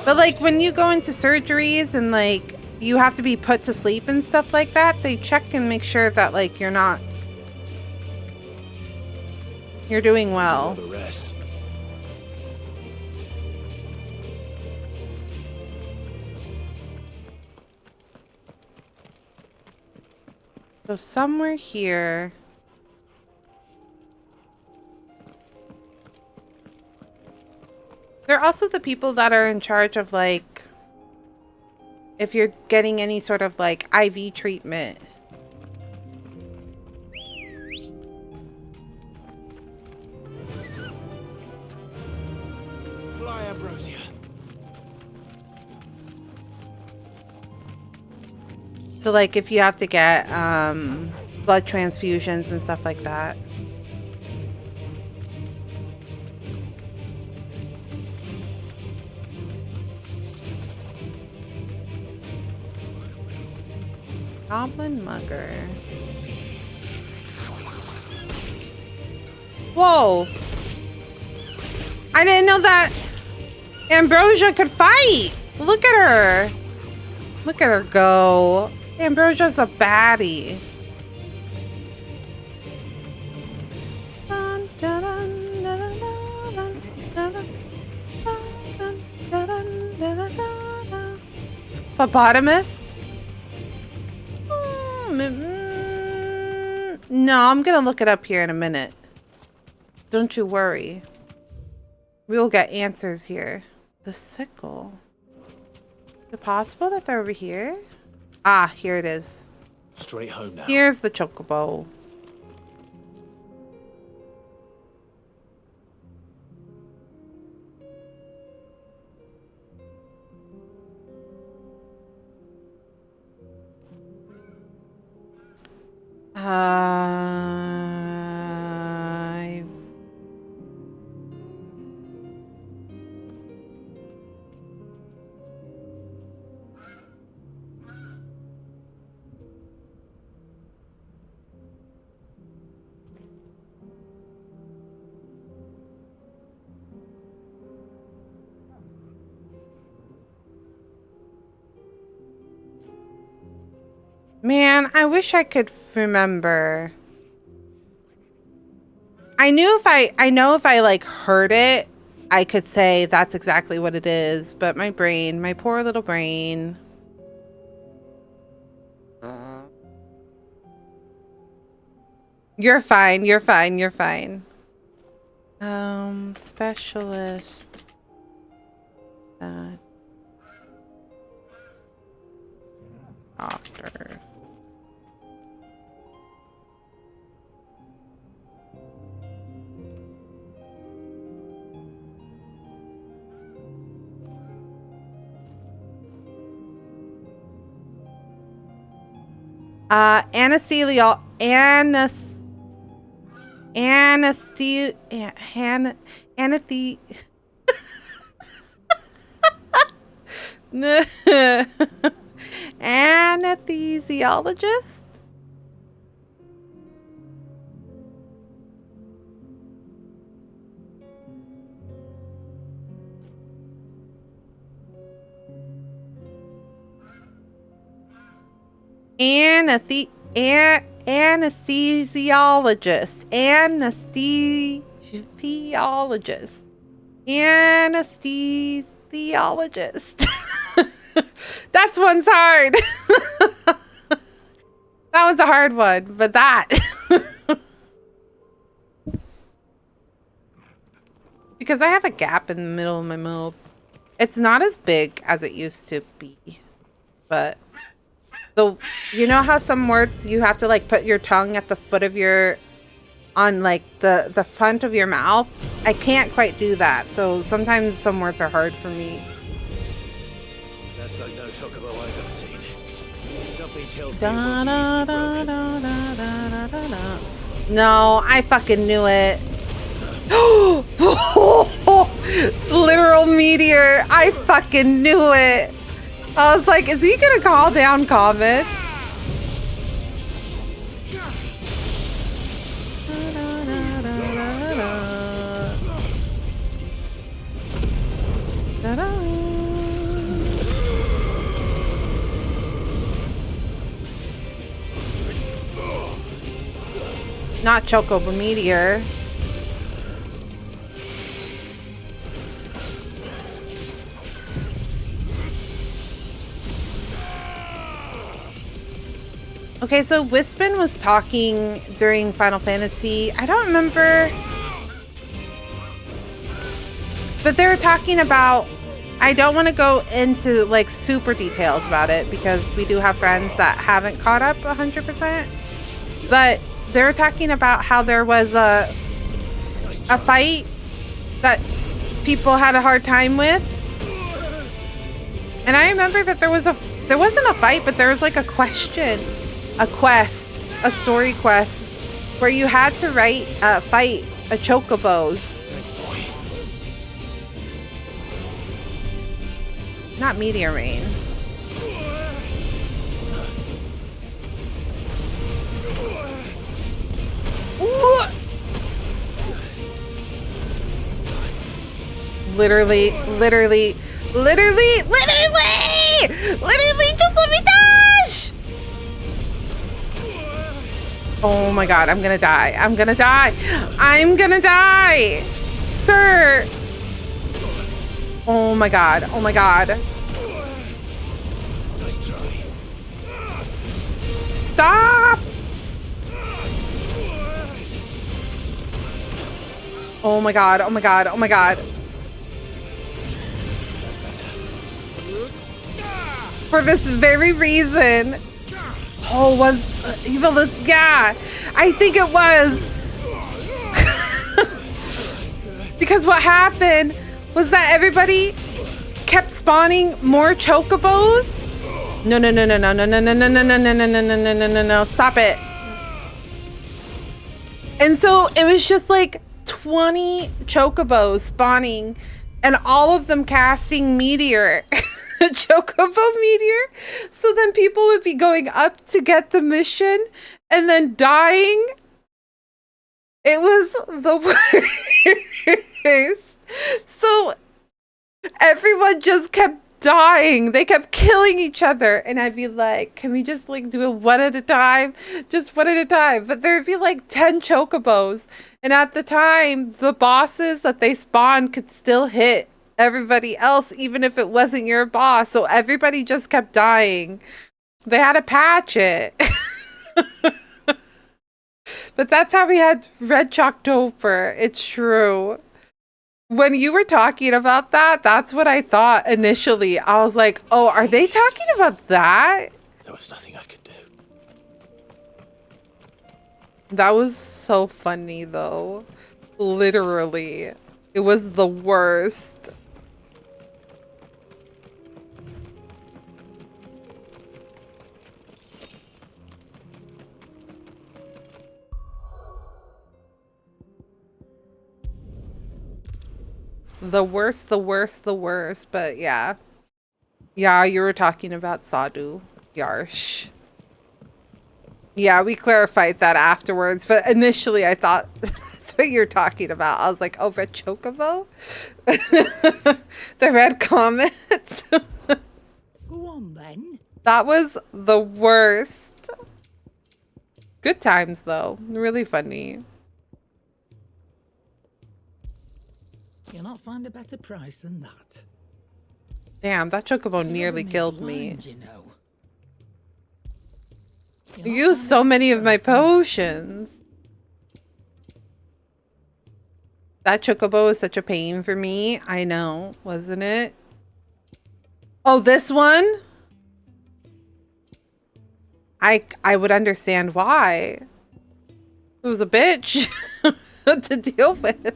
But like when you go into surgeries and like you have to be put to sleep and stuff like that, they check and make sure that like you're not You're doing well. Deserve a rest. So somewhere here. They're also the people that are in charge of, like, if you're getting any sort of, like, IV treatment. Fly, Ambrosia. So, like, if you have to get blood transfusions and stuff like that. Goblin Mugger. Whoa! I didn't know that Ambrosia could fight! Look at her! Look at her go. Ambrosia's a baddie. Phlebotomist? No, I'm gonna look it up here in a minute. Don't you worry. We will get answers here. The sickle. Is it possible that they're over here? Ah, here it is. Straight home now. Here's the chocobo. Man, I wish I could remember. I know if I like heard it, I could say that's exactly what it is, but my brain, my poor little brain. You're fine, you're fine, you're fine. Specialist. Doctor. Anesthesia. Anesthesiologist? Anesthesiologist. Anesthesiologist. That's one's hard. That one's a hard one, but that. Because I have a gap in the middle of my mouth. It's not as big as it used to be, but you know how some words you have to like put your tongue at the foot of your, on like the front of your mouth? I can't quite do that, so sometimes some words are hard for me. That's like no chocobo I've ever seen. Something tells me Da, it da, won't da, be da, da, da, da, da. No, I fucking knew it. Literal meteor. I fucking knew it. I was like, is he gonna call down comments? Not Chocobo Meteor. Okay, so Wispin was talking during Final Fantasy. I don't remember. But they were talking about, I don't want to go into like super details about it because we do have friends that haven't caught up 100%. But they were talking about how there was a fight that people had a hard time with. And I remember that there wasn't a fight, but there was like a quest, a story quest where you had to fight a chocobos. Not Meteor Rain. Ooh. Literally, just let me dash! Oh my god, I'm gonna die. I'm gonna die! Sir! Oh my god, oh my god. Stop! Oh my god, oh my god, oh my god. For this very reason. Oh, was evil this? Yeah, I think it was. Because what happened was that everybody kept spawning more chocobos. No, stop it. And so it was just like 20 chocobos spawning and all of them casting meteor. Chocobo meteor. So then people would be going up to get the mission and then dying. It was the worst. So everyone just kept dying. They kept killing each other. And I'd be like, can we just like do it one at a time? Just one at a time. But there'd be like 10 chocobos. And at the time, the bosses that they spawned could still hit everybody else, even if it wasn't your boss. So everybody just kept dying. They had to patch it. But that's how we had Red Chalktober. It's true. When you were talking about that, that's what I thought initially. I was like, oh, are they talking about that? There was nothing I could do. That was so funny, though. Literally. It was the worst. The worst. But yeah. Yeah, you were talking about Sadhu. Yarsh. Yeah, we clarified that afterwards. But initially, I thought that's what you're talking about. I was like, oh, Red Chocobo? The red comments. Go on, then. That was the worst. Good times, though. Really funny. You'll not find a better price than that. Damn, that chocobo nearly killed me. You know. You used so many of my potions. That chocobo was such a pain for me. I know, wasn't it? Oh, this one? I would understand why. It was a bitch to deal with.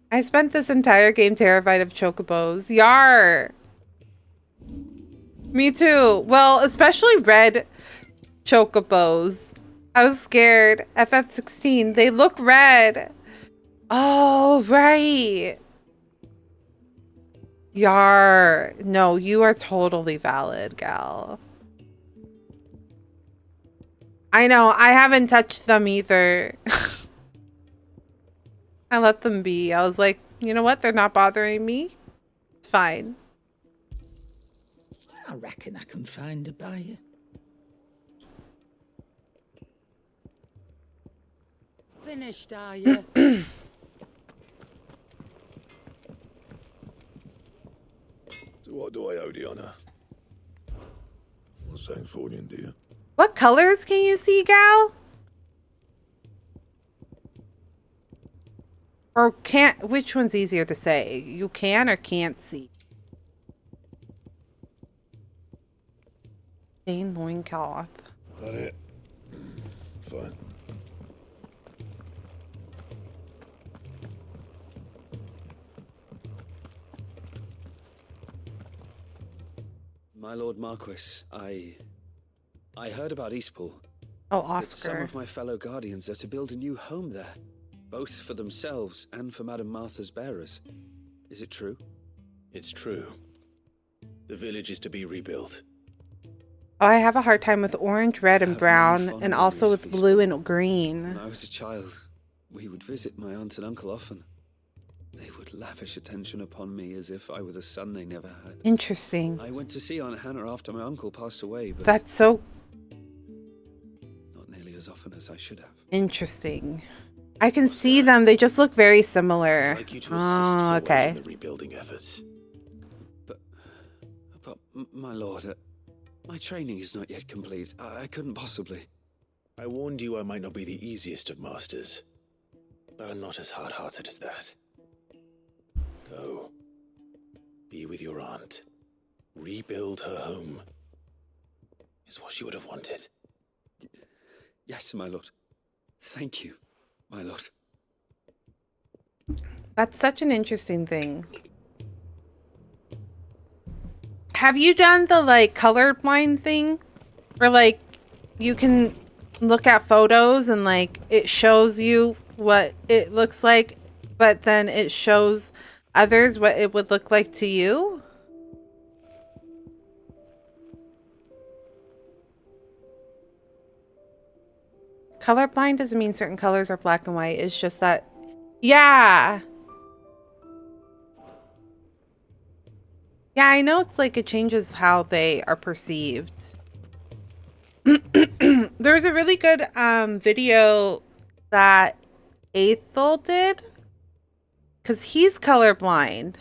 I spent this entire game terrified of chocobos. Yar! Me too. Well, especially red chocobos. I was scared. FF16. They look red. Oh, right. Yar. No, you are totally valid, gal. I know. I haven't touched them either. I let them be. I was like, you know what? They're not bothering me. It's fine. I reckon I can find a buyer. Finished, are you? So what do I owe the honour? Not saying fortune, do you? What colors can you see, gal? Or can't, which one's easier to say? You can or can't see? Plain loincloth. That it? Fine. My Lord Marquis, I heard about Eastpool. Oh, That some Oscar. of my fellow guardians are to build a new home there, both for themselves and for Madame Martha's bearers. Is it true? It's true. The village is to be rebuilt. Oh, I have a hard time with orange, red, and have many brown, fond and also memories with of blue Eastpool. and green. When I was a child, we would visit my aunt and uncle often. They would lavish attention upon me as if I were the son they never had. Interesting. I went to see Aunt Hannah after my uncle passed away, but That's so not nearly as often as I should have. interesting. I can see them. They just look very similar. I'd like you to assist Oh, Sir okay. Wayne in the rebuilding efforts. But my lord, my training is not yet complete. I couldn't possibly. I warned you I might not be the easiest of masters, but I'm not as hard-hearted as that. Go. Be with your aunt. Rebuild her home. Is what she would have wanted. Yes, my lord. Thank you, my lord. That's such an interesting thing. Have you done the like colorblind thing? Where like you can look at photos and like it shows you what it looks like, but then it shows others what it would look like to you? Colorblind doesn't mean certain colors are black and white. It's just that, yeah. Yeah, I know it's like it changes how they are perceived. There's a really good video that Aethel did because he's colorblind.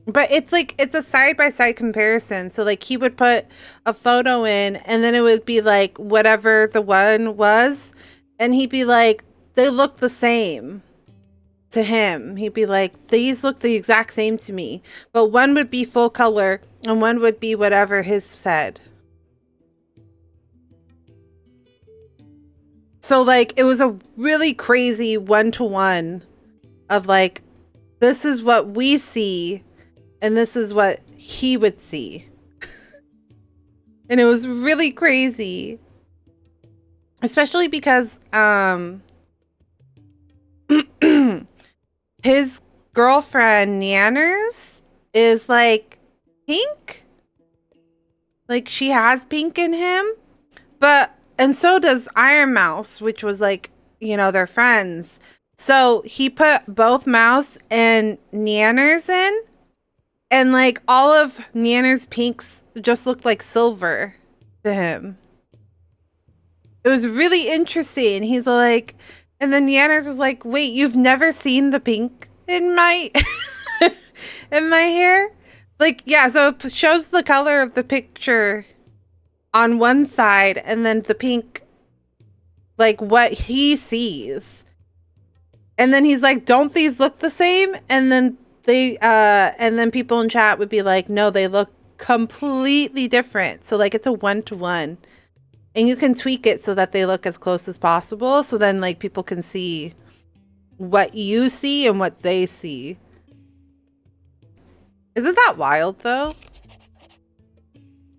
But it's like, it's a side-by-side comparison. So like he would put a photo in and then it would be like whatever the one was. And he'd be like, they look the same to him. He'd be like, these look the exact same to me. But one would be full color and one would be whatever his said. So like it was a really crazy one-to-one of like, this is what we see and this is what he would see. And it was really crazy. Especially because his girlfriend Nanners is like pink. Like she has pink in him. And so does Iron Mouse, which was like, you know, they're friends. So he put both Mouse and Nanners in. And like all of Nanners' pinks just looked like silver to him. It was really interesting. He's like, and then Nanners was like, wait, you've never seen the pink in my in my hair? Like, yeah, so it shows the color of the picture on one side and then the pink, like what he sees. And then he's like, don't these look the same? And then and then people in chat would be like, no, they look completely different. So like it's a one-to-one. And you can tweak it so that they look as close as possible. So then like people can see what you see and what they see. Isn't that wild though?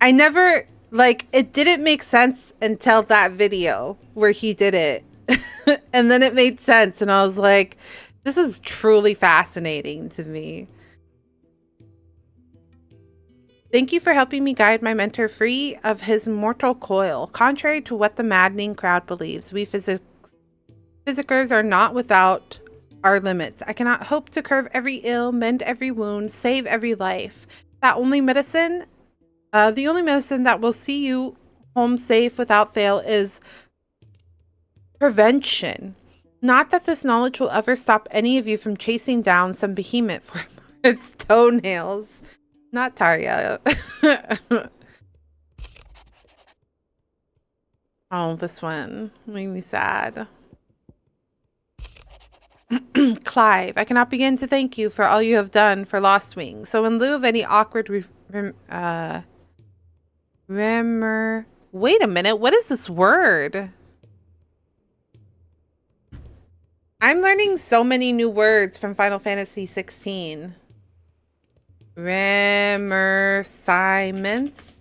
I never, like, it didn't make sense until that video where he did it. And then it made sense. And I was like, this is truly fascinating to me. Thank you for helping me guide my mentor free of his mortal coil. Contrary to what the maddening crowd believes, we physicers are not without our limits. I cannot hope to curb every ill, mend every wound, save every life. The only medicine that will see you home safe without fail is prevention. Not that this knowledge will ever stop any of you from chasing down some behemoth for It's toenails. Not Tarya. Oh, this one made me sad. Clive, I cannot begin to thank you for all you have done for Lost Wing. So in lieu of any awkward wait a minute, what is this word? I'm learning so many new words from Final Fantasy XVI. Remerciements.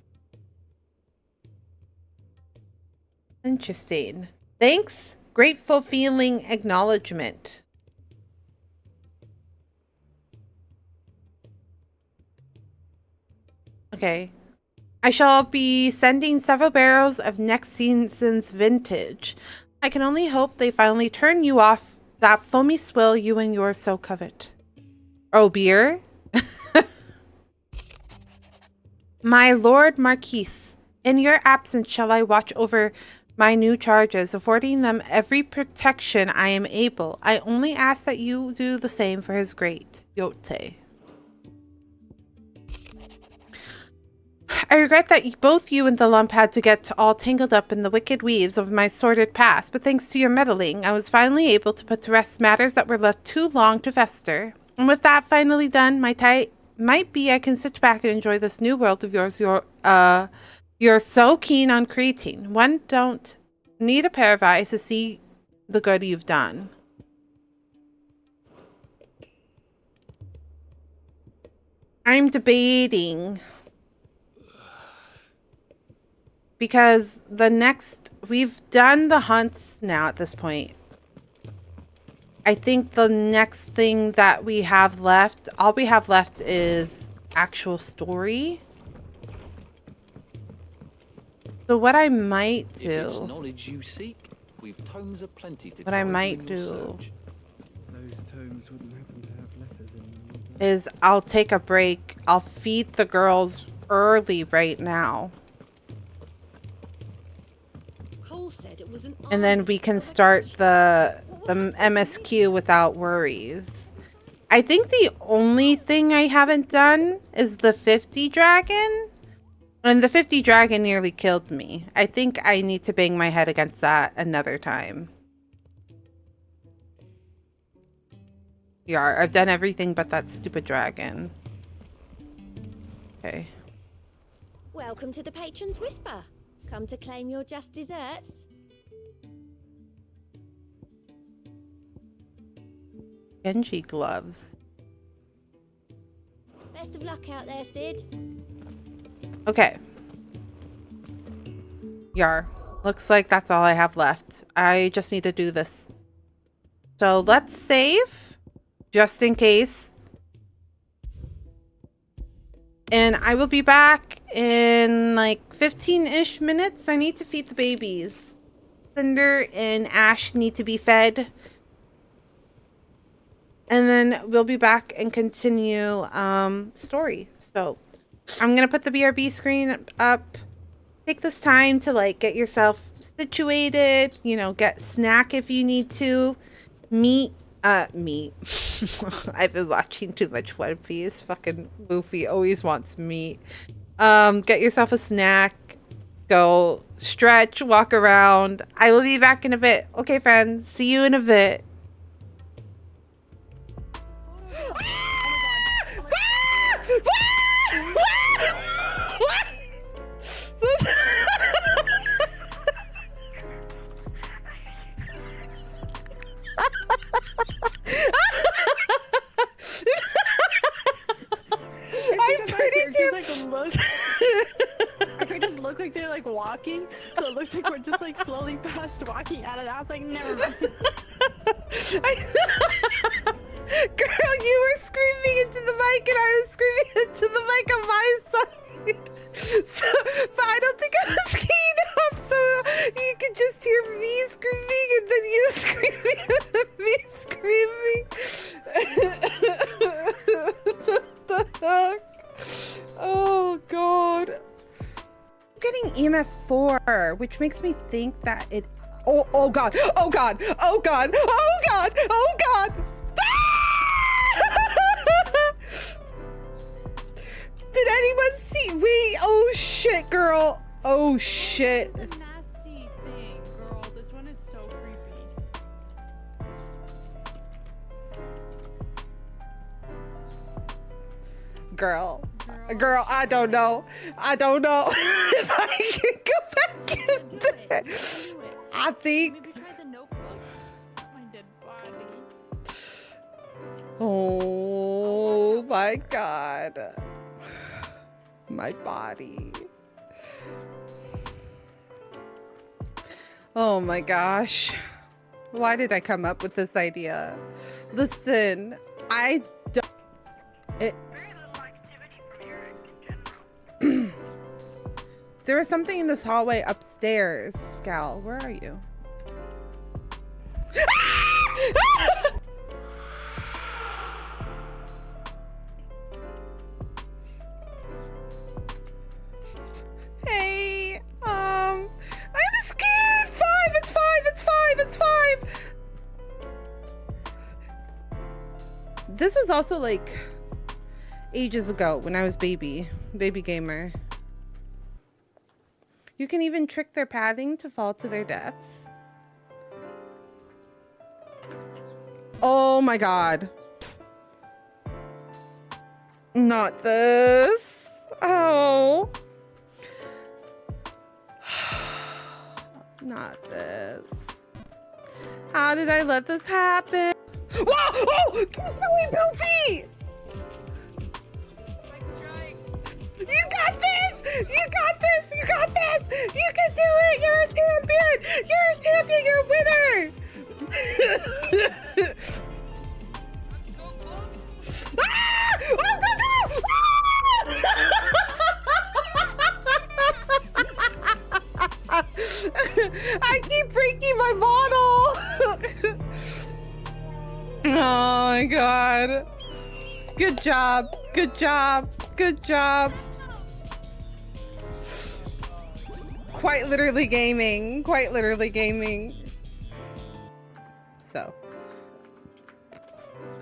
Interesting. Thanks. Grateful feeling acknowledgement. Okay. I shall be sending several barrels of next season's vintage. I can only hope they finally turn you off that foamy swill you and yours so covet. Oh, beer? My Lord Marquis, in your absence shall I watch over my new charges, affording them every protection I am able. I only ask that you do the same for his great Yote. I regret that both you and the lump had to get all tangled up in the wicked weaves of my sordid past, but thanks to your meddling, I was finally able to put to rest matters that were left too long to fester. And with that finally done, might be I can sit back and enjoy this new world of yours you're so keen on creating. One don't need a pair of eyes to see the good you've done. I'm debating. Because we've done the hunts now at this point. I think the next thing that we have left, all we have left is actual story. So what I might do, If it's knowledge you seek, we've tomes aplenty to what I guide you might in your do search. Those tomes wouldn't happen to have letters in them. is I'll take a break. I'll feed the girls early right now. Cole said it was an And then we can start the MSQ without worries. I think the only thing I haven't done is the 50 dragon. And the 50 dragon nearly killed me. I think I need to bang my head against that another time. Yeah, I've done everything but that stupid dragon. Okay. Welcome to the Patron's Whisper. Come to claim your just desserts. Genji gloves. Best of luck out there, Sid. Okay. Yar. Looks like that's all I have left. I just need to do this. So let's save. Just in case. And I will be back in like 15-ish minutes. I need to feed the babies. Cinder and Ash need to be fed. And then we'll be back and continue story. So I'm going to put the BRB screen up. Take this time to like get yourself situated. You know, get snack if you need to. Meat. I've been watching too much One Piece. Fucking Luffy always wants meat. Get yourself a snack. Go stretch, walk around. I will be back in a bit. Okay, friends. See you in a bit. I'm pretty damn. Our characters look like they're like walking, so it looks like we're just like slowly past walking out of the house. Like, never mind. Girl, you were screaming into the mic and I was screaming into the mic on my side. So, but I don't think I was keen enough, so you could just hear me screaming and then you screaming and then me screaming. What the heck? Oh, God. I'm getting EMF 4, which makes me think that it... Oh, God. Oh, God. Oh, God. Oh, God. Oh, God. Did anyone see? Wait, oh shit, girl. Oh shit. It's a nasty thing, girl. This one is so creepy. Girl, I don't know. I don't know if I can go back in there. I think. Maybe try the notebook. My dead body. Oh my god. My body. Oh my gosh. Why did I come up with this idea? Listen, I don't. There was something in this hallway upstairs. Scal, where are you? Hey, I'm scared. It's five. This was also like ages ago when I was baby gamer. You can even trick their pathing to fall to their deaths. Oh my god. Not this. Oh. Not this. How did I let this happen? Whoa! Oh! Wait, Goofy! You got this! You got this! You got this! You can do it! You're a champion! You're a champion! You're a winner! Ah! Oh, go, go! I keep breaking my bottle! Oh my god. Good job. Good job. Good job. Quite literally gaming. Quite literally gaming. So.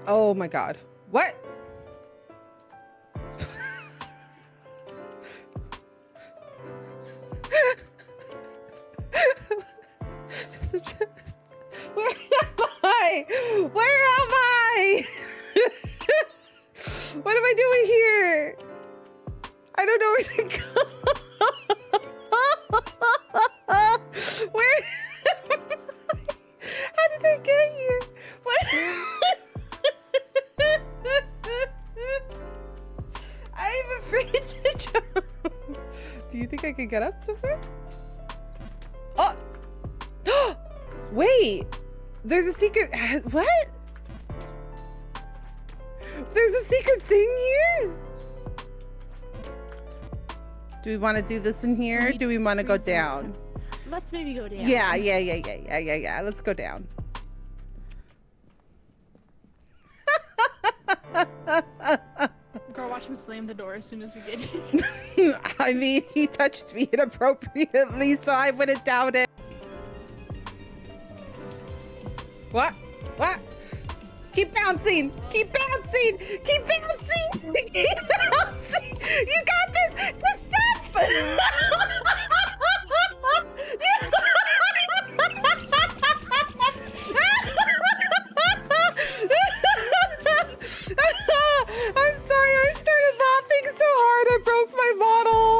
Oh my god. What? Where am I? Where am I? What am I doing here? I don't know where to go. Where? How did I get here? What? I'm afraid to jump. Do you think I can get up somewhere? Oh! Wait! There's a secret. What? There's a secret thing here? Do we want to do this in here? Do we want to go down? Let's maybe go down. Yeah. Let's go down. Girl, watch him slam the door as soon as we get here. I mean, he touched me inappropriately, so I wouldn't doubt it. What? What? Keep bouncing! Keep bouncing! Keep bouncing! Keep bouncing! You got this! Just jump! I'm sorry, I started laughing so hard I broke my bottle.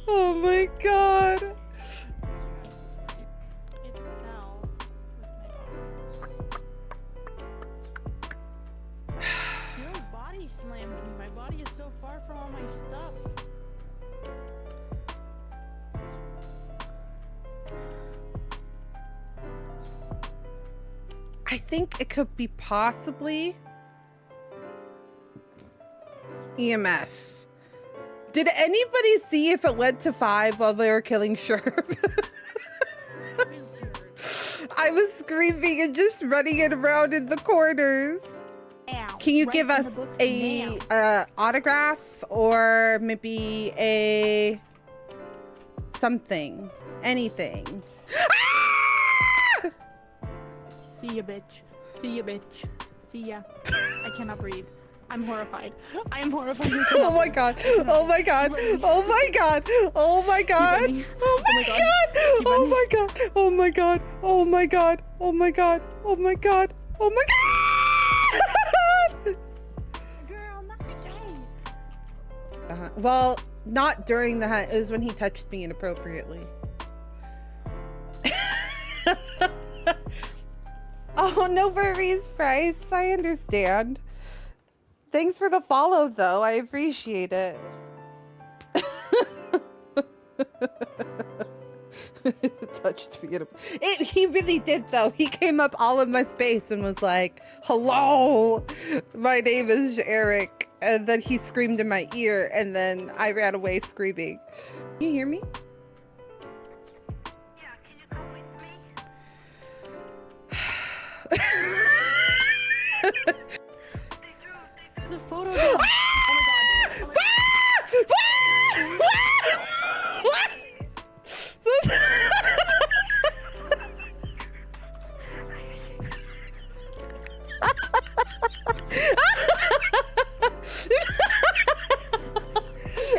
Oh my god. Slammed me. My body is so far from all my stuff. I think it could be possibly EMF. Did anybody see if it went to 5 while they were killing Sherb? I was screaming and just running it around in the corners. Can you give us a autograph or maybe a something, anything? See ya, bitch. See ya, bitch. See ya. I cannot breathe. I'm horrified. I am horrified. Oh my god. Oh my god. Oh my god. Oh my god. Oh my god. Oh my god. Oh my god. Oh my god. Oh my god. Oh my god. Oh my god. Girl, not again. Well, not during the hunt. It was when he touched me inappropriately. Oh, no worries, Bryce. I understand. Thanks for the follow, though. I appreciate it. It touched me. He really did, though. He came up all in my space and was like, hello, my name is Eric. And then he screamed in my ear, and then I ran away screaming. Can you hear me? Yeah, can you come with me? The photo. Oh my god.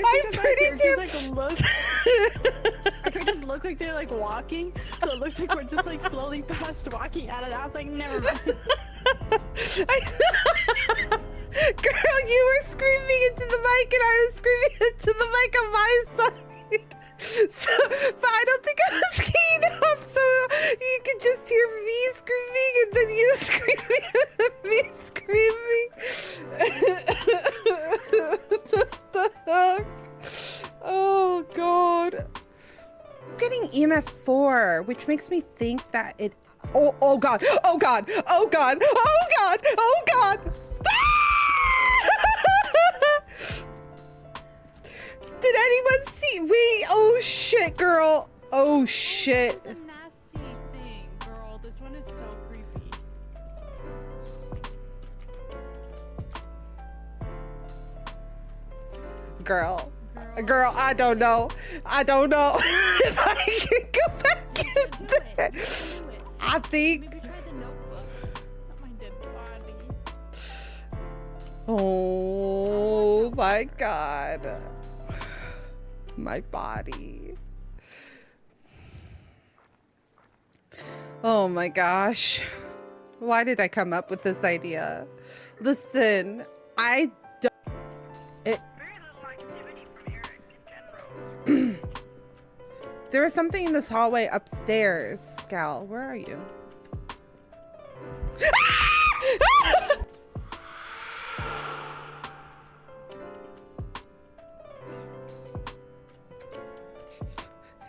I'm pretty damn. I could just look like they're like walking, so it looks like we're just like slowly past walking out of it. I was like, never mind. Girl, you were screaming into the mic and I was screaming into the mic on my side. So, but I don't think I was keyed up, so you could just hear me screaming and then you screaming and then me screaming. What the heck? Oh god. I'm getting EMF 4, which makes me think that it. Oh god. Oh god. Oh god. Oh god. Oh god. Did anyone see? Wait. Oh shit, girl. Oh shit. It's a nasty thing, girl. This one is so creepy. Girl, I don't know. I don't know if I can go back in there. I think. Maybe try the notebook. Not my dead body. Oh my god. My body. Oh my gosh. Why did I come up with this idea? Listen, I don't. There was something in this hallway upstairs. Scal, where are you?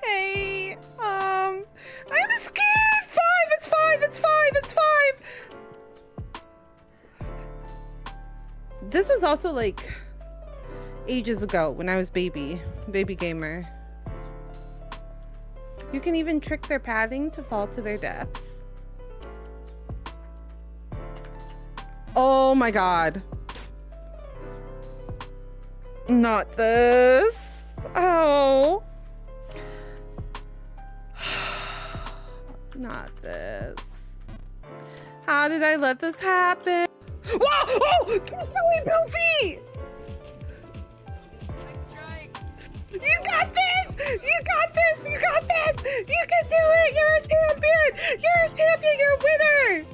Hey, I'm scared. It's five. This was also like ages ago when I was baby gamer. You can even trick their pathing to fall to their deaths. Oh my god. Not this. Oh. Not this. How did I let this happen? Whoa! Oh! Wait, Bilfy! You got this! You got this! You got this! You can do it! You're a champion! You're a champion! You're a winner!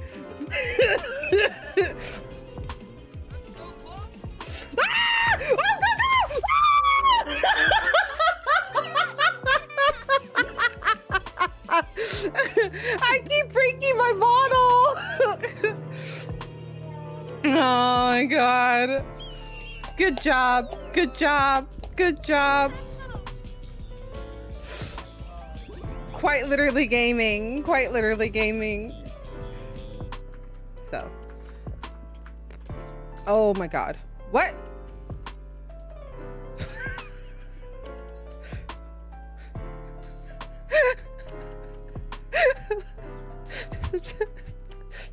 Ah! Oh, go, go! Ah! I keep breaking my bottle! Oh my god. Good job. Good job. Good job. Quite literally gaming. Quite literally gaming. So. Oh my god. What?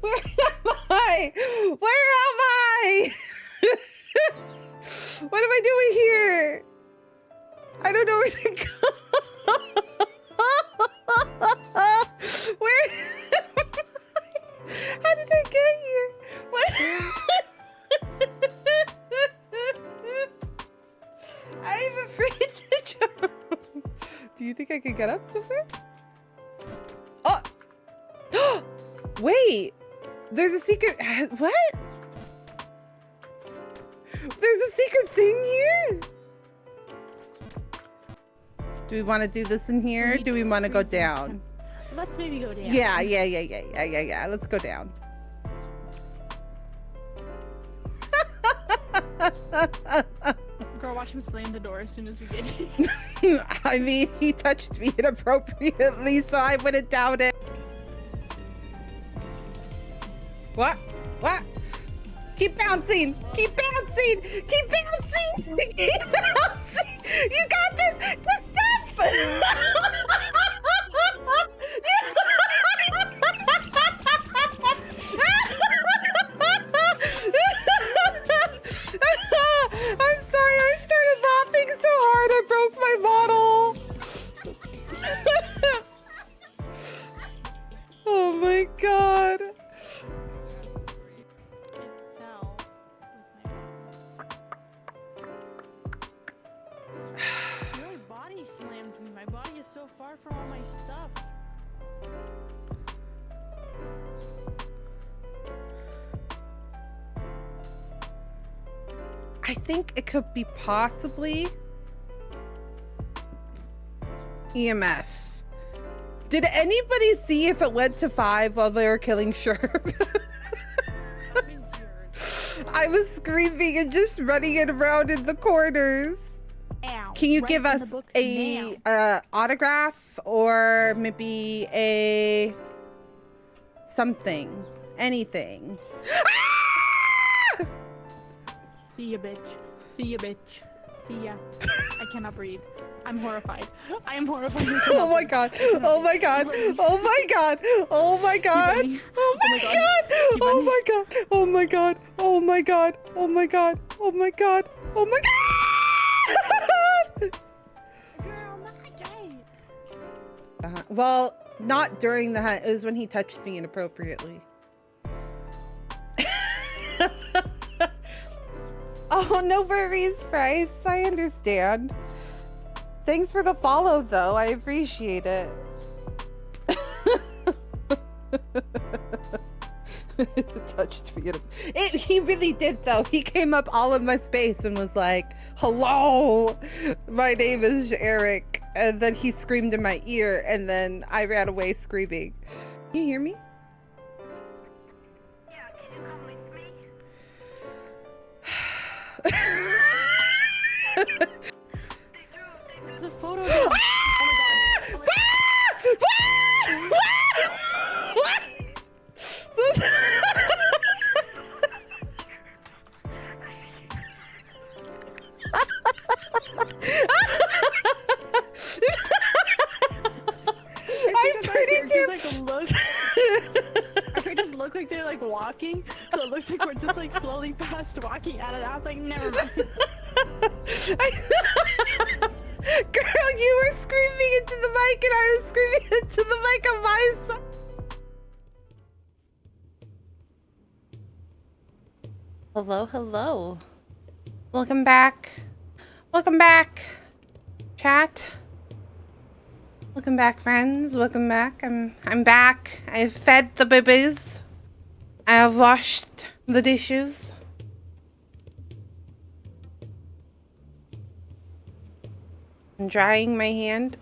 Where am I? Where am I? What am I doing here? I don't know where to go. Where am I? How did I get here? What? you think I could get up somewhere? Oh! Wait! There's a secret. What? There's a secret thing here? Do we want to do this in here? Do we want to go down? Let's maybe go down. Yeah. Let's go down. Girl, watch him slam the door as soon as we get in. I mean, he touched me inappropriately, so I wouldn't doubt it. What? What? Keep bouncing! Keep bouncing! Keep bouncing! Keep bouncing! You got this! I'm sorry, I started laughing so hard I broke my bottle. Oh my god. Your body slammed me. My body is so far from all my stuff. I think it could be possibly EMF. Did anybody see if it went to 5 while they were killing Sherb? I was screaming and just running it around in the corners. Ow, Can you right give in us the book a now. autograph or maybe a something, anything? See ya, bitch. See ya, bitch. See ya. I cannot breathe. I'm horrified. I am horrified. Oh my god. Oh my god. Oh my god. Oh my god. Oh my god. Oh my god. Oh my god. Oh my god. Oh my god. Oh my god. Oh my god. Girl, not gay. Well, not during the hunt. It was when he touched me inappropriately. Oh, no worries, Bryce. I understand. Thanks for the follow, though. I appreciate it. It touched me. He really did, though. He came up all in my space and was like, hello, my name is Eric. And then he screamed in my ear, and then I ran away screaming. Can you hear me? The photo. Oh my god. I'm pretty damn. Our characters look like they're like walking, so it looks like we're just like slowly fast walking out of the house. Like, never mind. Girl, you were screaming into the mic and I was screaming into the mic on my side. Hello, hello. Welcome back. Welcome back, chat. Welcome back, friends. Welcome back. I'm back. I've fed the babies. I have washed the dishes. I'm drying my hand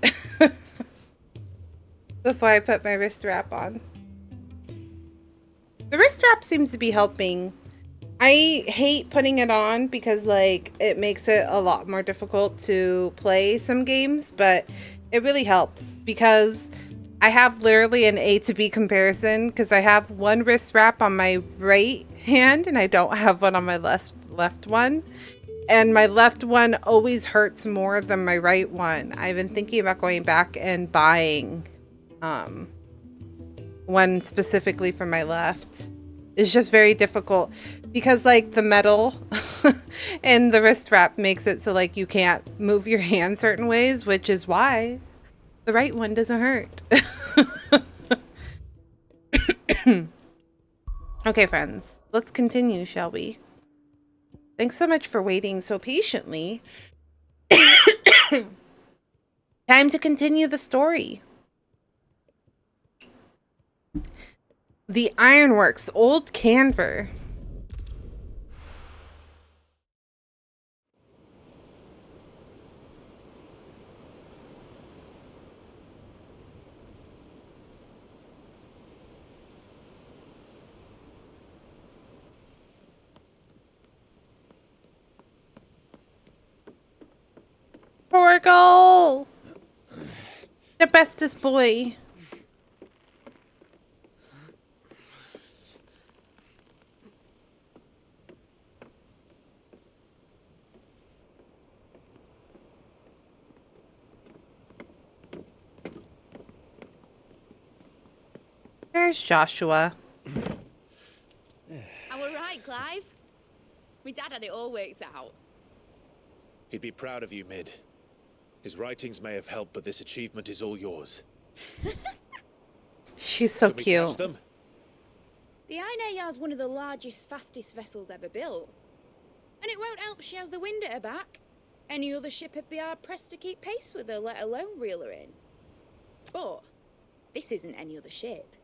before I put my wrist wrap on. The wrist wrap seems to be helping. I hate putting it on because like it makes it a lot more difficult to play some games, but it really helps because I have literally an A to B comparison because I have one wrist wrap on my right hand and I don't have one on my left one. And my left one always hurts more than my right one. I've been thinking about going back and buying one specifically for my left. It's just very difficult because like the metal and the wrist wrap makes it so like you can't move your hand certain ways, which is why the right one doesn't hurt. Okay, friends, let's continue, shall we? Thanks so much for waiting so patiently. Time to continue the story. The Ironworks, Old Canver. Torgal! The bestest boy. There's Joshua. I were right, Clive. My dad had it all worked out. He'd be proud of you, Mid. His writings may have helped, but this achievement is all yours. She's so Can we catch cute. them? The Aina is one of the largest, fastest vessels ever built. And it won't help she has the wind at her back. Any other ship would be hard-pressed to keep pace with her, let alone reel her in. But this isn't any other ship.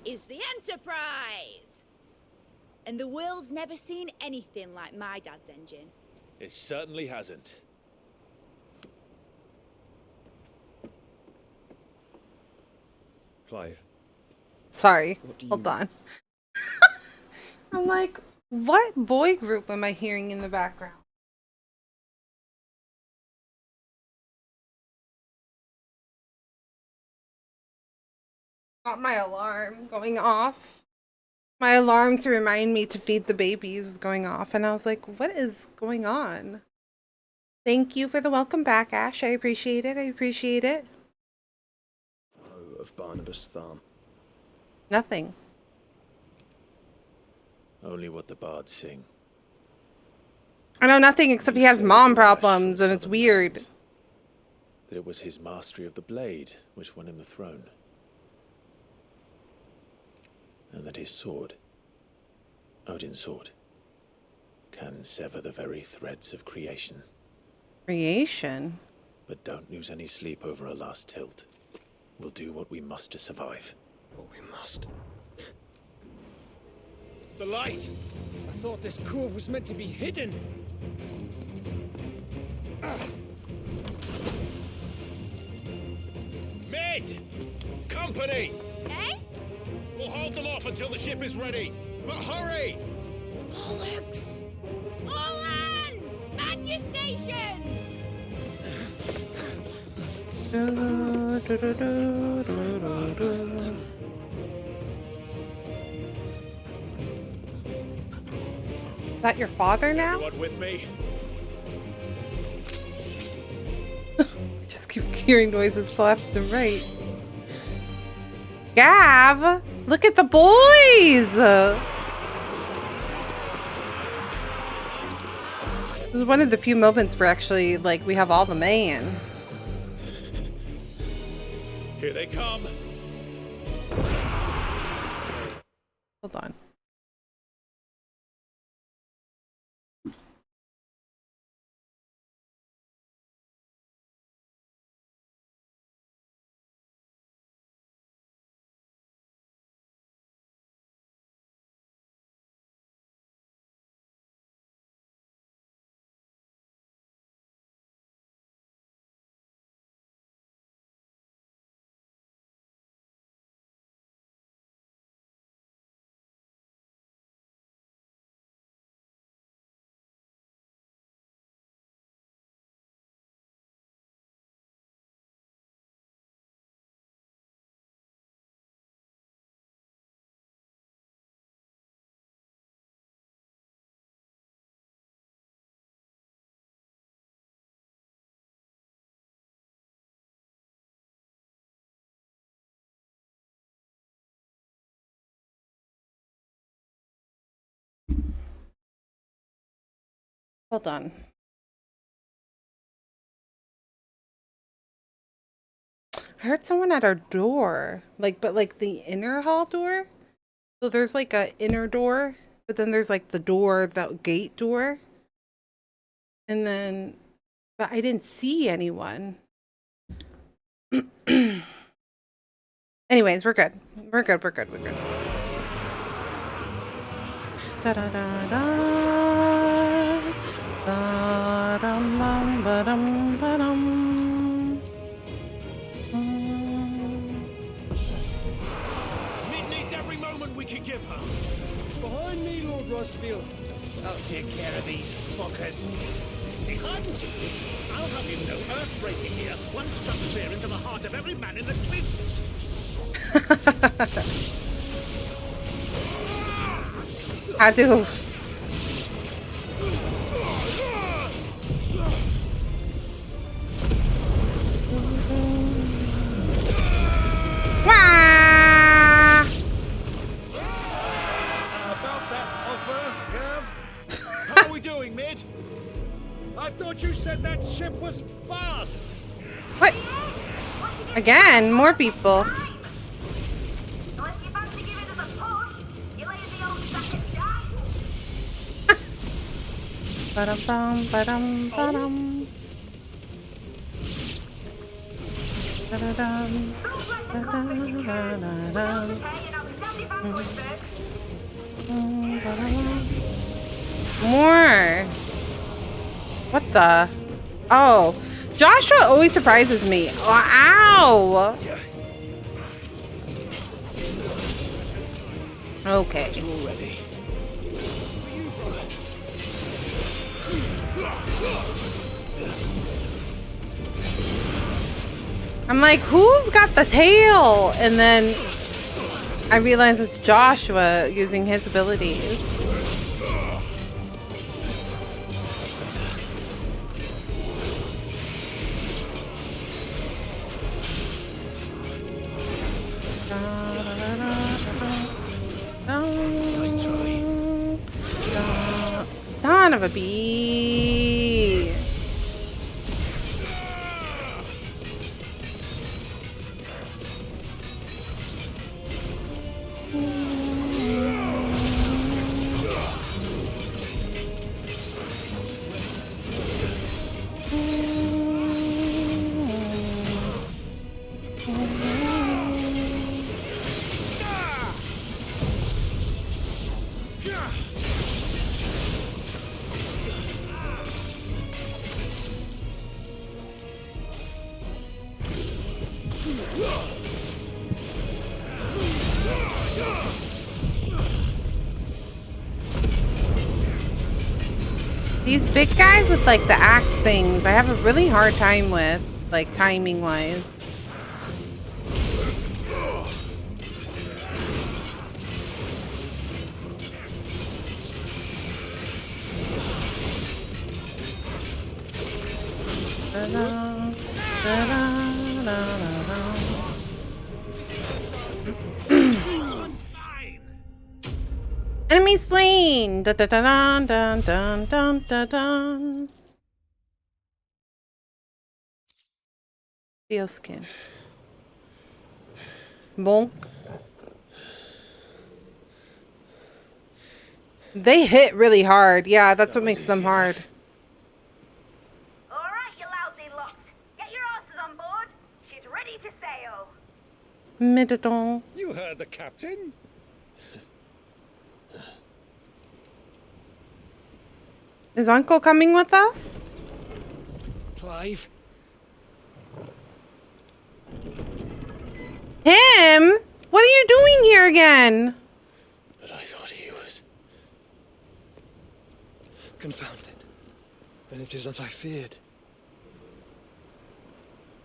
Is the Enterprise! And the world's never seen anything like my dad's engine. It certainly hasn't. Clive. Sorry, hold on. I'm like, what boy group am I hearing in the background? Not my alarm going off. My alarm to remind me to feed the babies was going off, and I was like, what is going on? Thank you for the welcome back, Ash. I appreciate it. I appreciate it. Of Barnabas Tharm. Nothing. Only what the bards sing. I know nothing except he has mom problems, and it's weird. That it was his mastery of the blade which won him the throne. And that his sword, Odin's sword, can sever the very threads of creation. Creation? But don't lose any sleep over a last tilt. We'll do what we must to survive. What we must. The light! I thought this cove was meant to be hidden. Mid! Company! Eh? We'll hold them off until the ship is ready. But hurry! Bollocks! All hands! Man your stations! Is that your father now? Everyone with me? Just keep hearing noises left and right. Gav, look at the boys! This is one of the few moments where actually, like, we have all the man. Here they come. Hold on. Hold on. I heard someone at our door. But the inner hall door? So there's like a inner door, but then there's like the door, the gate door. And then, but I didn't see anyone. Anyways, we're good. We're good. We're good. We're good. Da da da da. Ba dum bum ba dum ba dum. Mid needs every moment we can give her. Behind me, Lord Rosfield. I'll take care of these fuckers. Behind you? I'll have you know earthbreaking here once struck clear into the heart of every man in the cliffs. I do. Wah! About that offer, Gav? How are we doing, Mid? I thought you said that ship was fast. What? Again, more people. Ba-dum bum ba-dum ba-dum. Da-da-dum. Da-da-da-da-dum. More. What the? Oh, Joshua always surprises me. Ow! Okay. I'm like, who's got the tail? And then I realize it's Joshua using his abilities. Nice try. Son of a bee. These big guys with like the axe things, I have a really hard time with, like timing wise. Da-da, da-da, da-da-da. Enemy slain! Da da da dun dun dun dun dun dun. Steel skin. Bonk. They hit really hard. Yeah, that's what makes them hard. Alright, you lousy lot. Get your asses on board. She's ready to sail. Middle. You heard the captain. Is Uncle coming with us? Clive. Him? What are you doing here again? But I thought he was... Confounded. Then it is as I feared.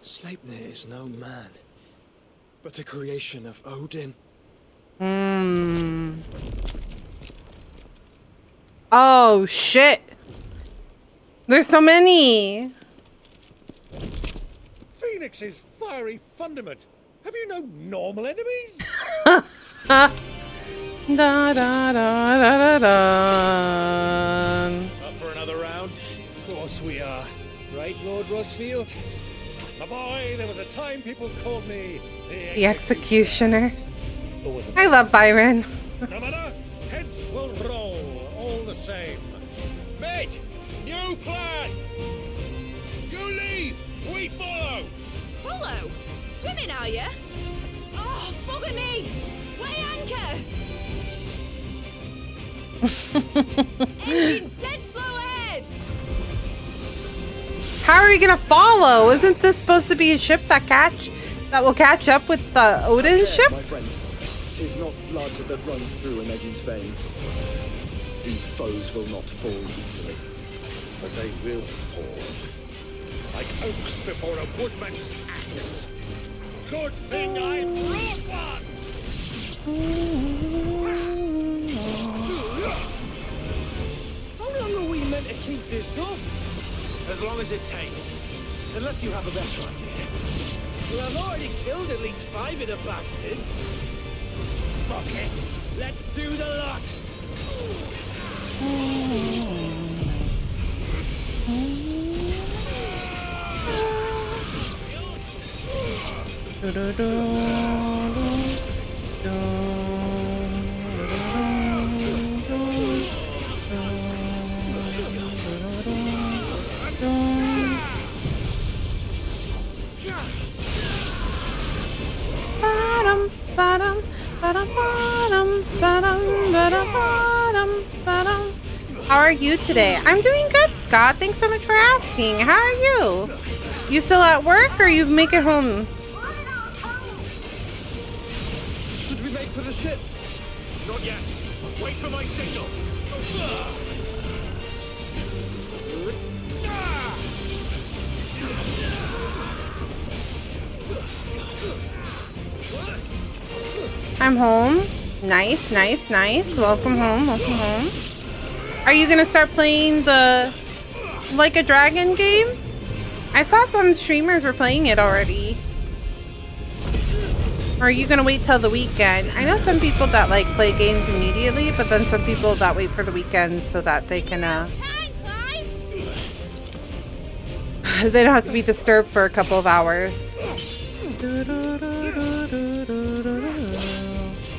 Sleipnir is no man, but a creation of Odin. Oh, shit. There's so many. Phoenix's fiery fundament. Have you no normal enemies? Da da da da da da. Up for another round? Of course we are. Right, Lord Rosfield? My boy, there was a time people called me The Executioner. I love Byron. No matter, heads will roll all the same. Mate, new plan! You leave, we follow! follow? Swimming, are you? Oh, bugger me! Weigh anchor! Engine's dead slow ahead! How are you gonna follow? Isn't this supposed to be a ship that will catch up with the Odin ship? My friend, 'tis not blood that runs through an Eddie's veins. These foes will not fall easily. But they will fall. Like oaks before a woodman's axe. Good thing I brought one! How long are we meant to keep this up? As long as it takes. Unless you have a better idea. Well, I've already killed at least 5 of the bastards. Fuck it. Let's do the lot. How are you today? I'm doing good, Scott. Thanks so much for asking. How are you? You still at work or you make it home? Should we make for the ship? Not yet. Wait for my signal. I'm home. Nice, nice, nice. Welcome home, welcome home. Are you gonna start playing the Like a Dragon game? I saw some streamers were playing it already. Or are you gonna wait till the weekend? I know some people that like play games immediately, but then some people that wait for the weekend so that they can they don't have to be disturbed for a couple of hours.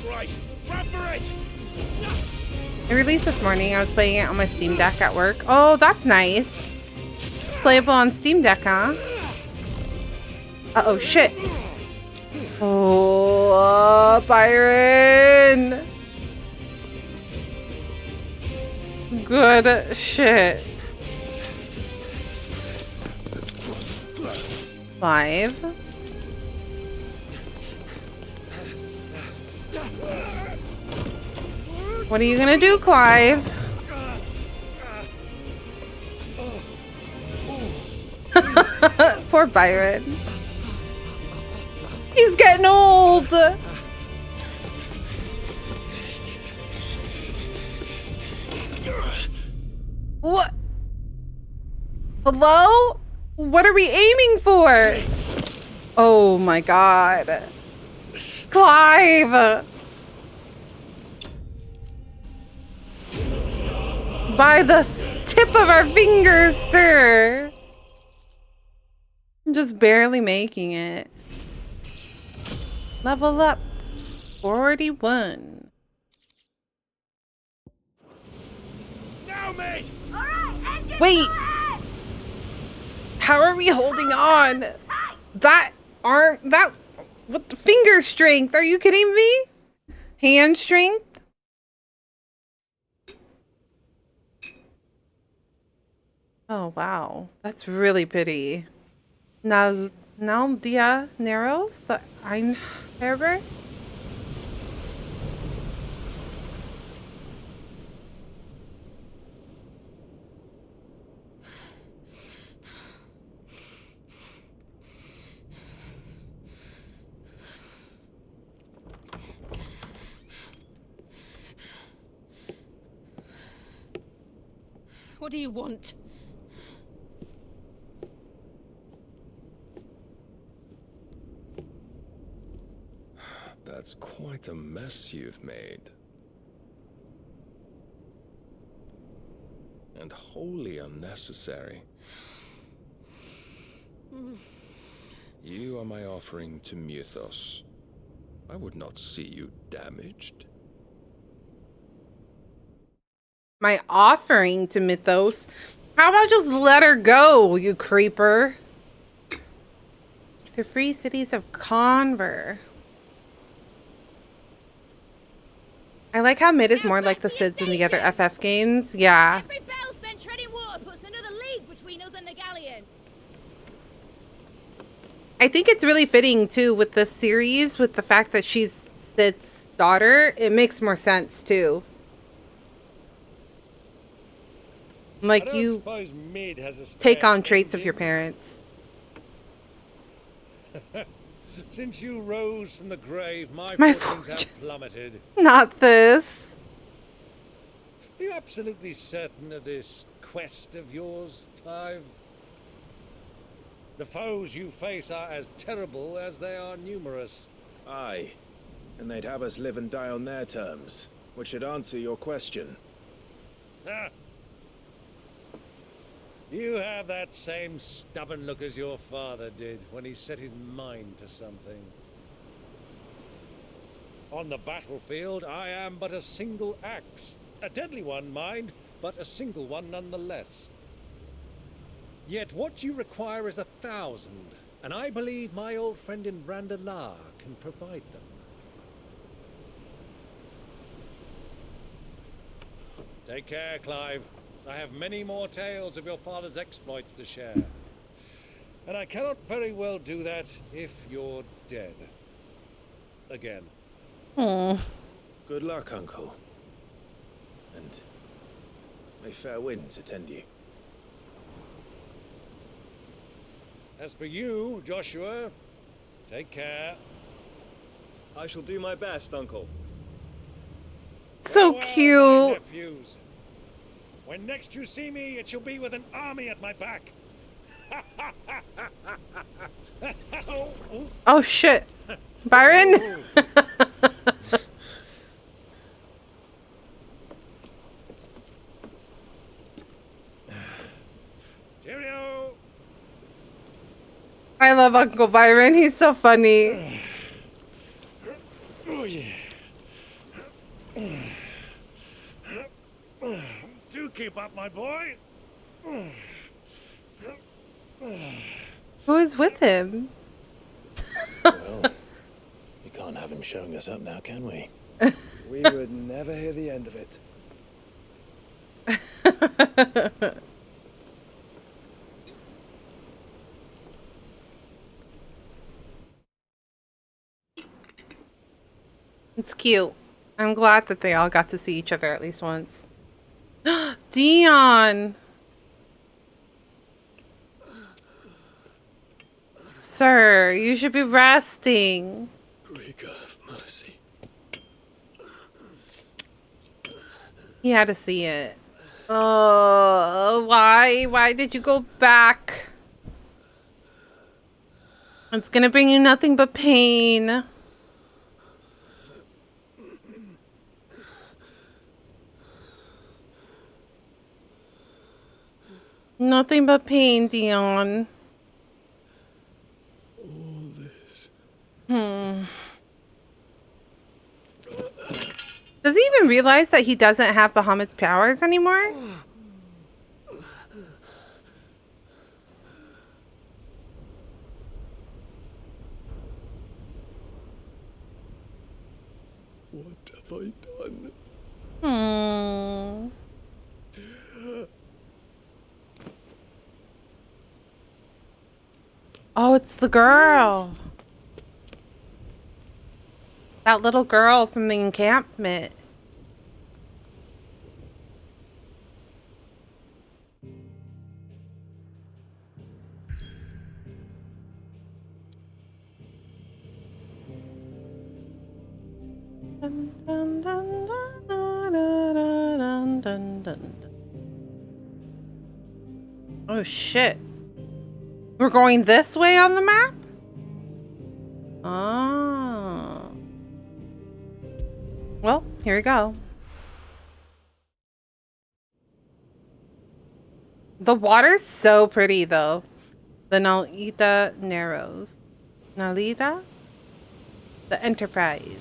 Right, run for it! It released this morning. I was playing it on my Steam Deck at work. Oh, that's nice. It's playable on Steam Deck, huh? Uh-oh, shit. Oh, Byron. Good shit. Live. What are you gonna do, Clive? Poor Byron. He's getting old. What? Hello? What are we aiming for? Oh my god. Clive! By the tip of our fingers, sir. I'm just barely making it. Level up. 41. Now, mate! Wait! How are we holding on? That arm, what the finger strength? Are you kidding me? Hand strength? Oh, wow. That's really pity. Naldia Narrows, the Einherber? What do you want? That's quite a mess you've made. And wholly unnecessary. You are my offering to Mythos. I would not see you damaged. My offering to Mythos? How about just let her go, you creeper? The free cities of Conver. I like how mid is more like the SIDS in the other FF games. Yeah. Every bell spent treading water puts another league between us and the galleon. I think it's really fitting too with this series, with the fact that she's Sid's daughter. It makes more sense too. Like you take on traits of your parents. Since you rose from the grave, my fortunes have plummeted. Not this. Are you absolutely certain of this quest of yours, Clive? The foes you face are as terrible as they are numerous. Aye, and they'd have us live and die on their terms, which should answer your question. Ah. You have that same stubborn look as your father did when he set his mind to something. On the battlefield, I am but a single axe. A deadly one, mind, but a single one nonetheless. Yet what you require is 1,000, and I believe my old friend in Randalar can provide them. Take care, Clive. I have many more tales of your father's exploits to share. And I cannot very well do that if you're dead. Again. Good luck, Uncle. And may fair winds attend you. As for you, Joshua, take care. I shall do my best, Uncle. So cute. Nephews. When next you see me, it shall be with an army at my back. Oh shit. Byron? Cheerio. I love Uncle Byron. He's so funny. Oh yeah. Do keep up, my boy. Who is with him? Well, we can't have him showing us up now, can we? We would never hear the end of it. It's cute. I'm glad that they all got to see each other at least once. Dion! Sir, you should be resting. Greek of mercy. He had to see it. Oh, why? Why did you go back? It's gonna bring you nothing but pain. Nothing but pain, Dion. All this. Does he even realize that he doesn't have Bahamut's powers anymore? What have I done? Oh, it's the girl. That little girl from the encampment. Dun, dun, dun, dun, dun, dun, dun, dun. Oh shit. We're going this way on the map? Oh. Well, here we go. The water's so pretty though. The Nalita Narrows. Nalita? The Enterprise.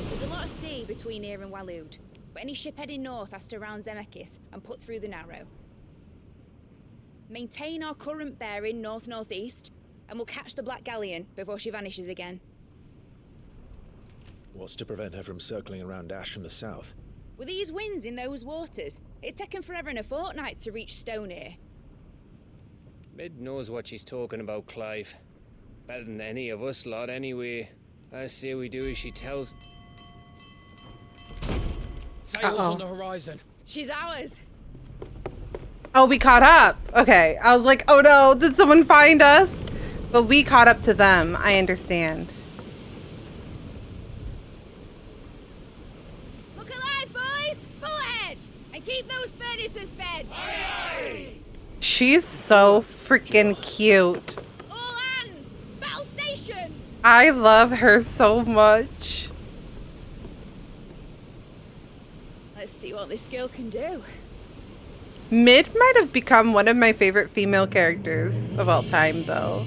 There's a lot of sea between here and Waloed, but any ship heading north has to round Zemeckis and put through the Narrow. Maintain our current bearing north-northeast, and we'll catch the Black Galleon before she vanishes again. What's to prevent her from circling around Ash from the south? With these winds in those waters, it'd taken forever and a fortnight to reach Stonehenge. Mid knows what she's talking about, Clive. Better than any of us lot, anyway. I say we do as she tells. Sails on the horizon. She's ours. Oh, we caught up. Okay. I was like, oh no, did someone find us? But we caught up to them. I understand. Look alive, boys! Full ahead! And keep those furnaces fed! Aye, aye. She's so freaking cute. All hands! Battle stations! I love her so much. Let's see what this girl can do. Mid might have become one of my favorite female characters of all time, though.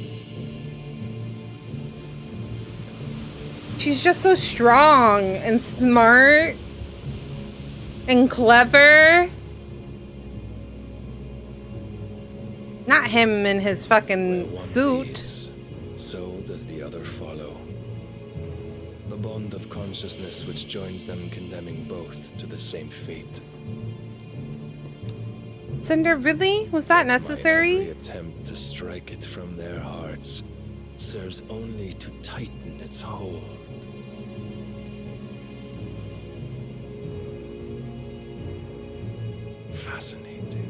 She's just so strong and smart and clever. Not him in his fucking suit. Leads, so does the other follow. The bond of consciousness which joins them, condemning both to the same fate. Cinder, really? Was that necessary? Every attempt to strike it from their hearts serves only to tighten its hold. Fascinating.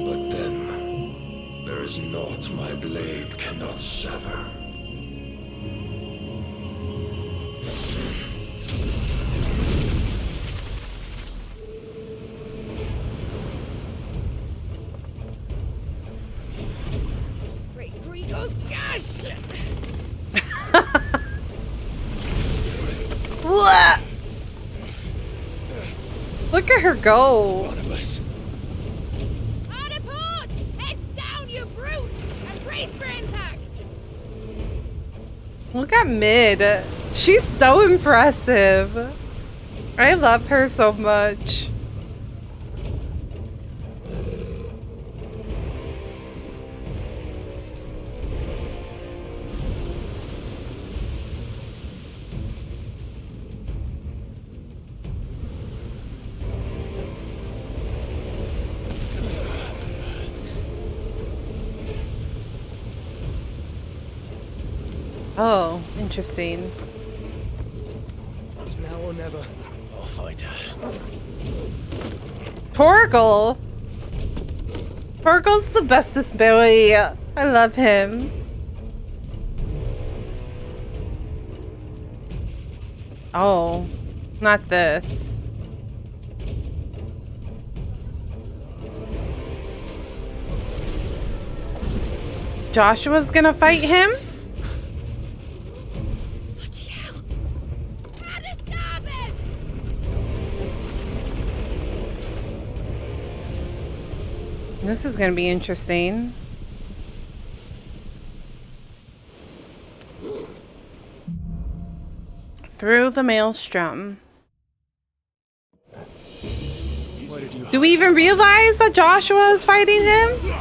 But then, there is naught my blade cannot sever. Great Grigos, gosh! Look at her go. Barnabas. Hard a port! Heads down, you brutes! And brace for impact! Look at Mid. She's so impressive. I love her so much. Oh, interesting. It's now or never. I'll find her. Porgal. Porgal's the bestest boy. I love him. Oh, not this. Joshua's gonna fight him? This is going to be interesting. Through the maelstrom. Do we even realize that Joshua is fighting him?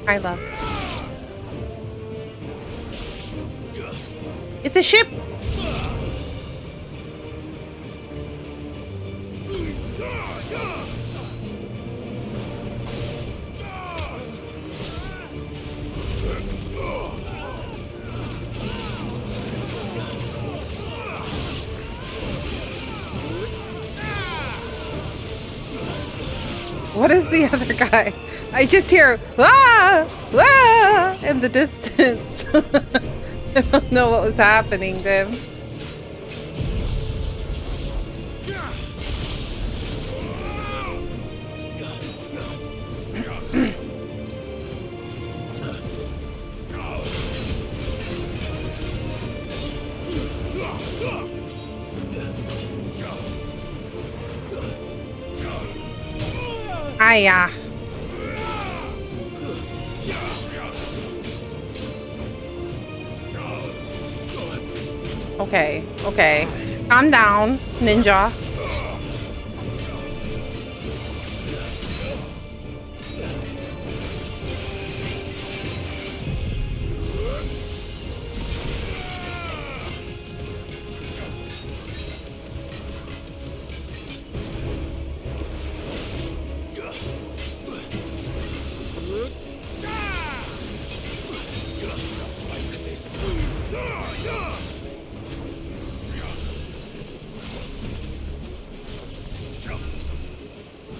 I love. It's a ship. What is the other guy? I just hear "ah, ah" in the distance. I don't know what was happening to him. Hiya. Okay, okay. Calm down, ninja.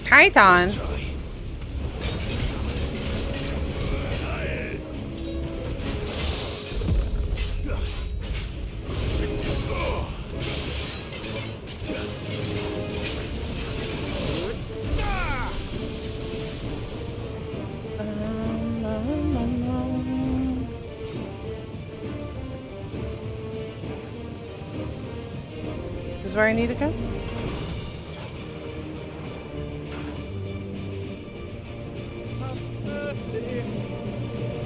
Kaiton. This is where I need to go?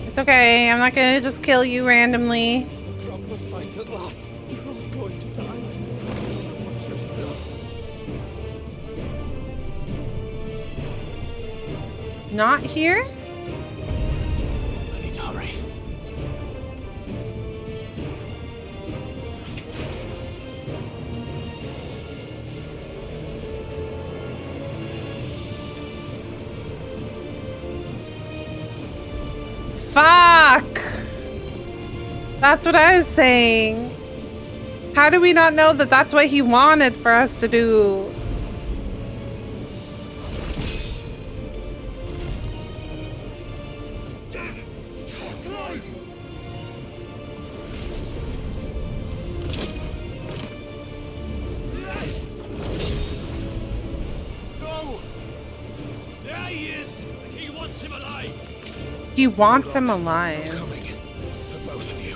It's okay. I'm not gonna just kill you randomly. Proper fight at last. We're all going to die. Watch your blood. Not here? I need to hurry. Fuck! That's what I was saying. How do we not know that that's what he wanted for us to do? No! There he is! He wants him alive! He wants him alive. For both of you.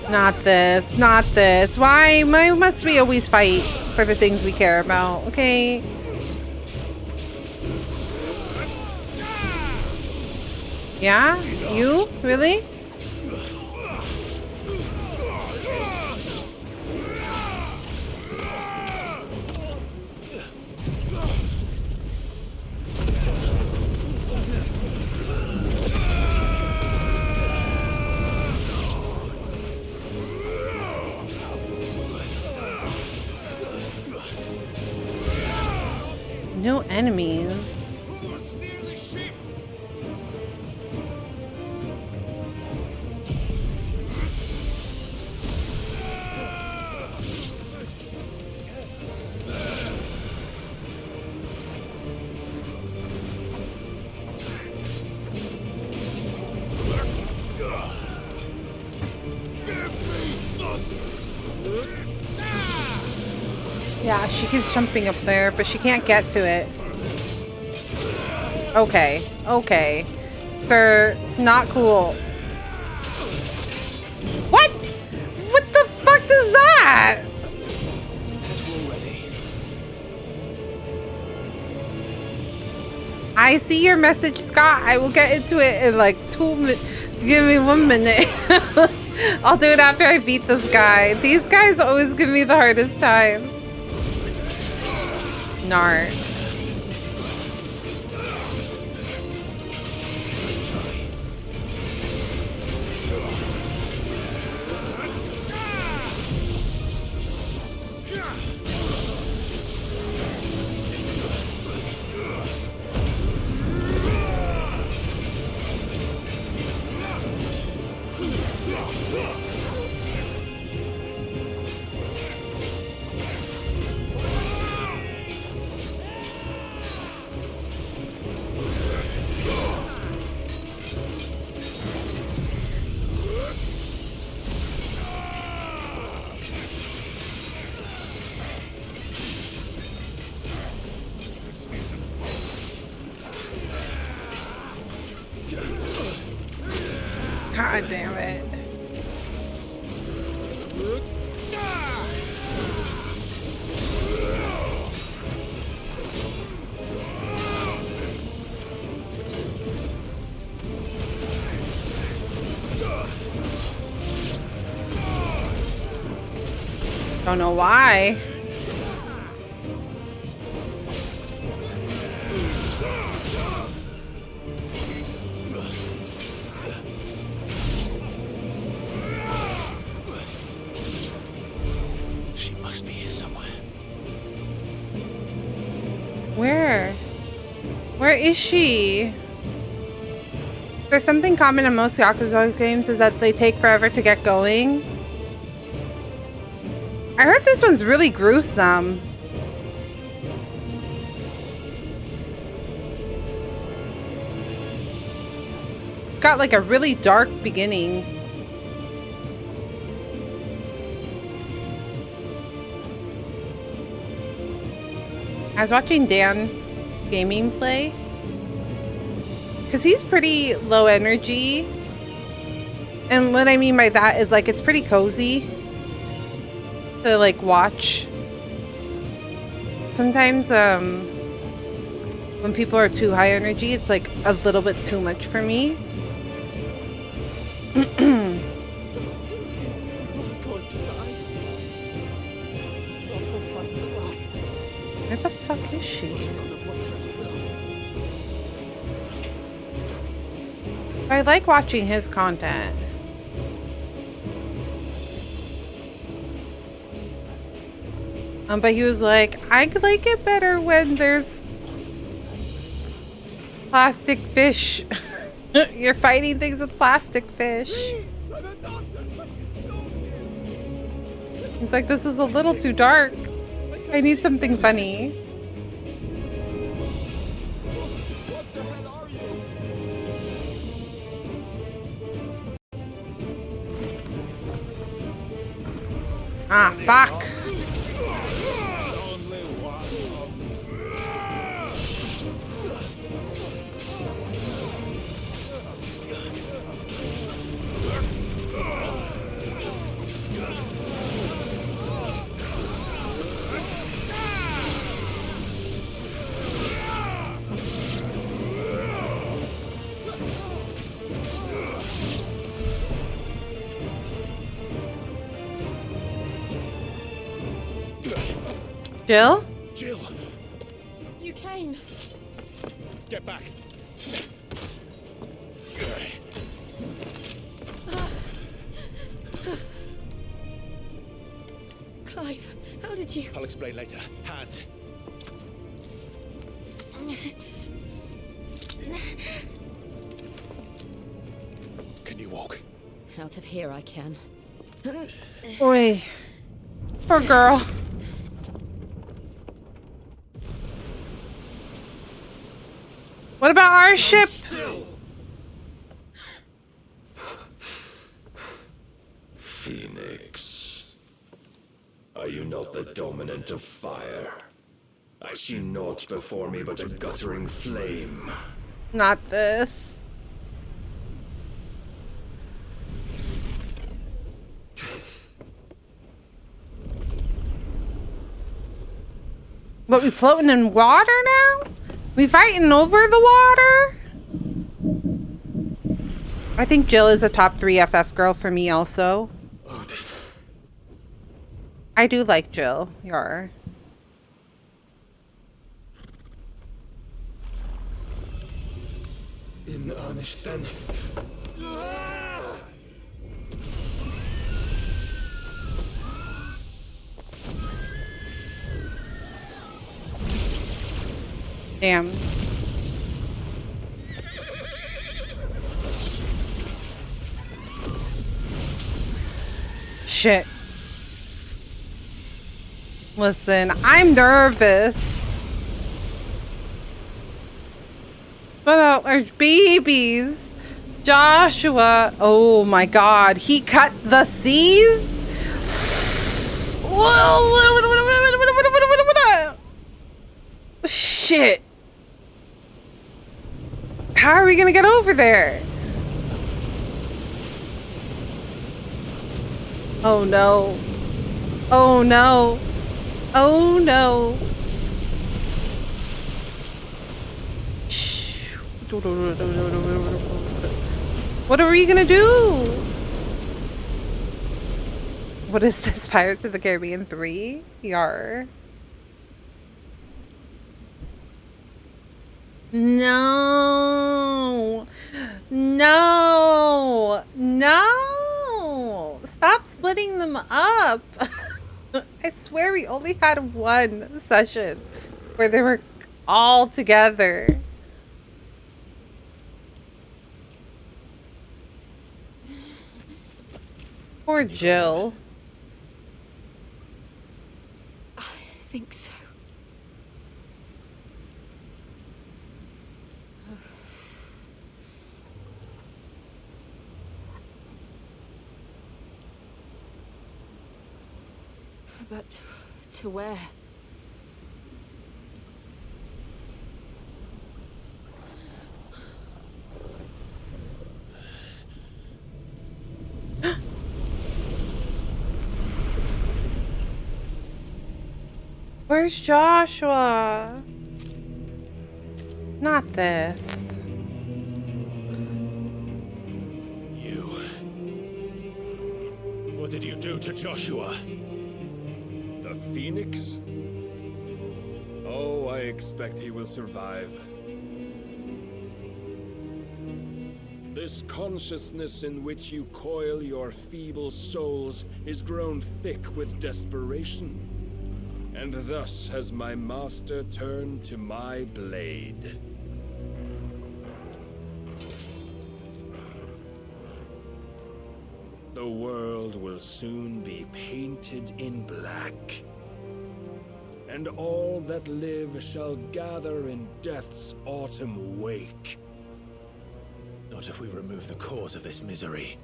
Not this, not this. Why must we always fight for the things we care about, okay? Yeah? You? Really? No enemies. Yeah, she keeps jumping up there, but she can't get to it. Okay, okay. Sir, not cool. What? What the fuck is that? I see your message, Scott. I will get into it in like 2 minutes. Give me 1 minute. I'll do it after I beat this guy. These guys always give me the hardest time. Nar. God damn it. Don't know why. She must be here somewhere. Where? Where is she? There's something common in most Yakuza games is that they take forever to get going. I heard this one's really gruesome. It's got like a really dark beginning. I was watching Dan Gaming play because he's pretty low energy, and what I mean by that is like it's pretty cozy to like watch. Sometimes when people are too high energy, it's like a little bit too much for me. Where the fuck is she? I like watching his content. But he was like, I like it better when there's plastic fish. You're fighting things with plastic fish. He's like, this is a little too dark. I need something funny. Ah, fuck. Jill? Jill! You came. Get back. Clive, how did you... I'll explain later. Hands. Can you walk? Out of here I can. Oi. Poor girl. What about our ship? Phoenix, are you not the dominant of fire? I see naught before me but a guttering flame. Not this. But we floating in water now? We fighting over the water? I think Jill is a top 3 FF girl for me also. I do like Jill. You're. In earnest then. Damn. Shit. Listen, I'm nervous. But there's babies. Joshua. Oh my god. He cut the seas? Shit. How are we gonna get over there? Oh no. Oh no. Oh no. What are we gonna do? What is this? Pirates of the Caribbean 3? Yar. No. No. No. Stop splitting them up. I swear we only had one session where they were all together. Poor Jill. I think so. But to where? Where's Joshua? Not this. You. What did you do to Joshua? The Phoenix? Oh, I expect he will survive. This consciousness in which you coil your feeble souls is grown thick with desperation. And thus has my master turned to my blade. The world will soon be painted in black. And all that live shall gather in death's autumn wake. Not if we remove the cause of this misery.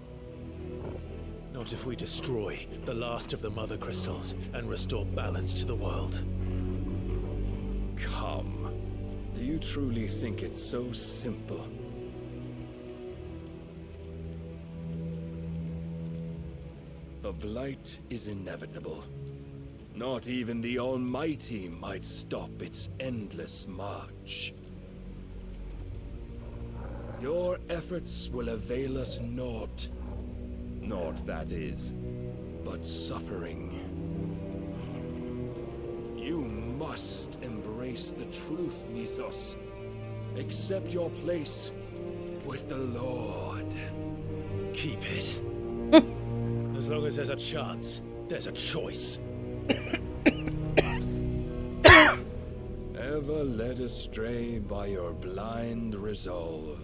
Not if we destroy the last of the Mother Crystals and restore balance to the world. Come. Do you truly think it's so simple? The blight is inevitable. Not even the Almighty might stop its endless march. Your efforts will avail us naught. Naught, that is, but suffering. You must embrace the truth, Mythos. Accept your place with the Lord. Keep it. As long as there's a chance, there's a choice. Ever led astray by your blind resolve.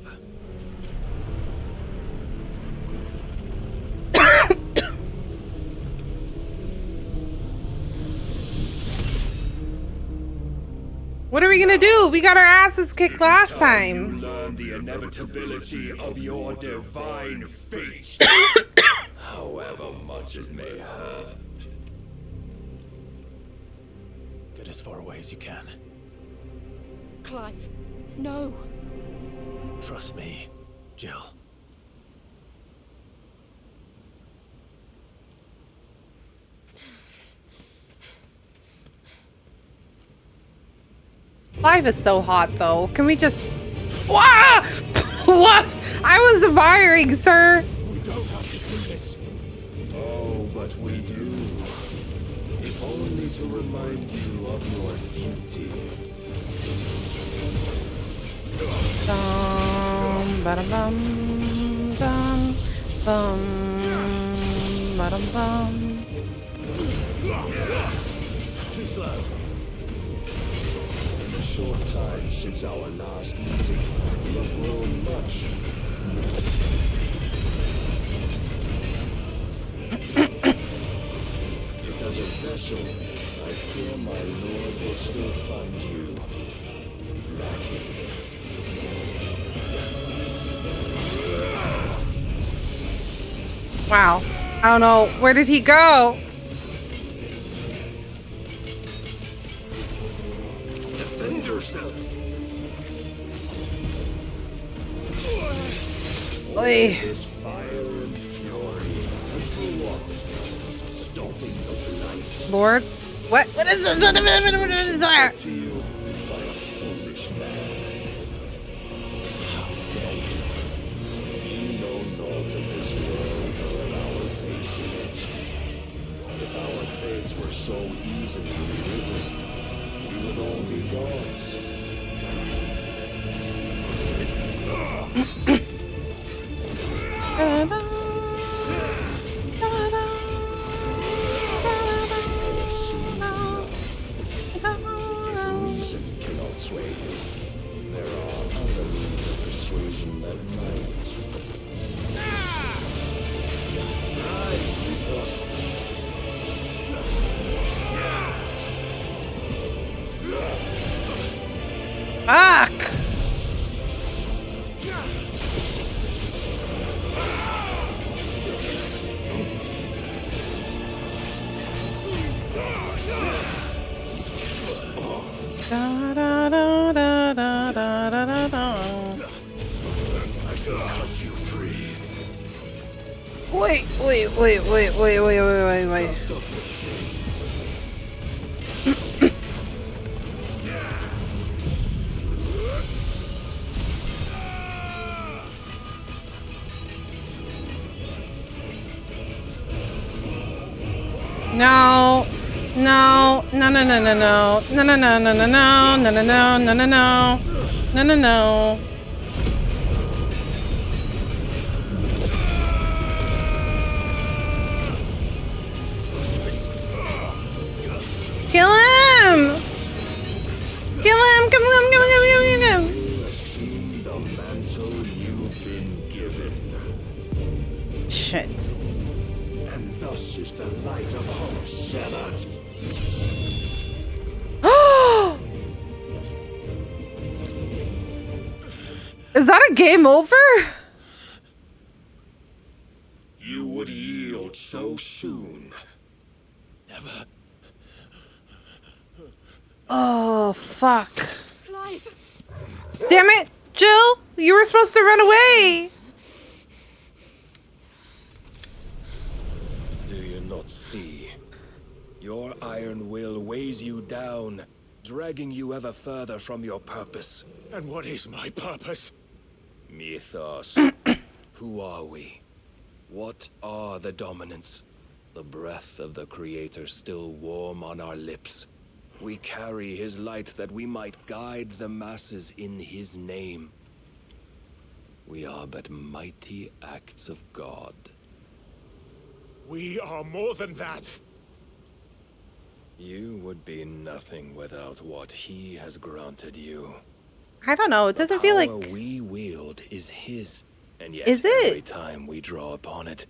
What are we gonna do? We got our asses kicked last time. You learn the inevitability of your divine fate. However much it may hurt. Get as far away as you can. Clive, no. Trust me, Jill. Clive is so hot, though. Can we just... Wah! What? I was firing, sir. We don't have to do this. Oh, but we do. If only to remind you of your duty. Bum, ba-dum, bum, bum, ba-dum, bum. Too slow. In the short time since our last meeting, you have grown much. Yet as a vessel, I fear my lord will still find you lacking. Wow. I don't know. Where did he go? Defend yourself. Oy. This fire and fury. And for what? Stopping the blight. Lord? What? What is this? What is there? To you by a foolish man. How dare you? You know naught of this world or of our place in it. secrets were so easily rewritten, we would all be gods. If reason cannot sway you, there are other means of persuasion that might. Fuck! Da, da, da, da, da, da, da, da. I shall cut you free. Wait. No. No. No, no, no, no, no. No, no, no, no, no, no. No, no, no, no, no, no. No, no, no. Kill him! Kill him! Come on, come on, come on, come on! Assume the mantle you've been given. Shit. And thus is the light of hope severed. Is that a game over? You would yield so soon. Never. Oh, fuck. Damn it, Jill! You were supposed to run away! Do you not see? Your iron will weighs you down, dragging you ever further from your purpose. And what is my purpose? Mythos. Who are we? What are the dominants? The breath of the Creator still warm on our lips. We carry his light that we might guide the masses in his name. We are but mighty acts of God. We are more than that. You would be nothing without what he has granted you. I don't know, it doesn't feel like... The power we wield is his, and yet Is it? every time we draw upon it,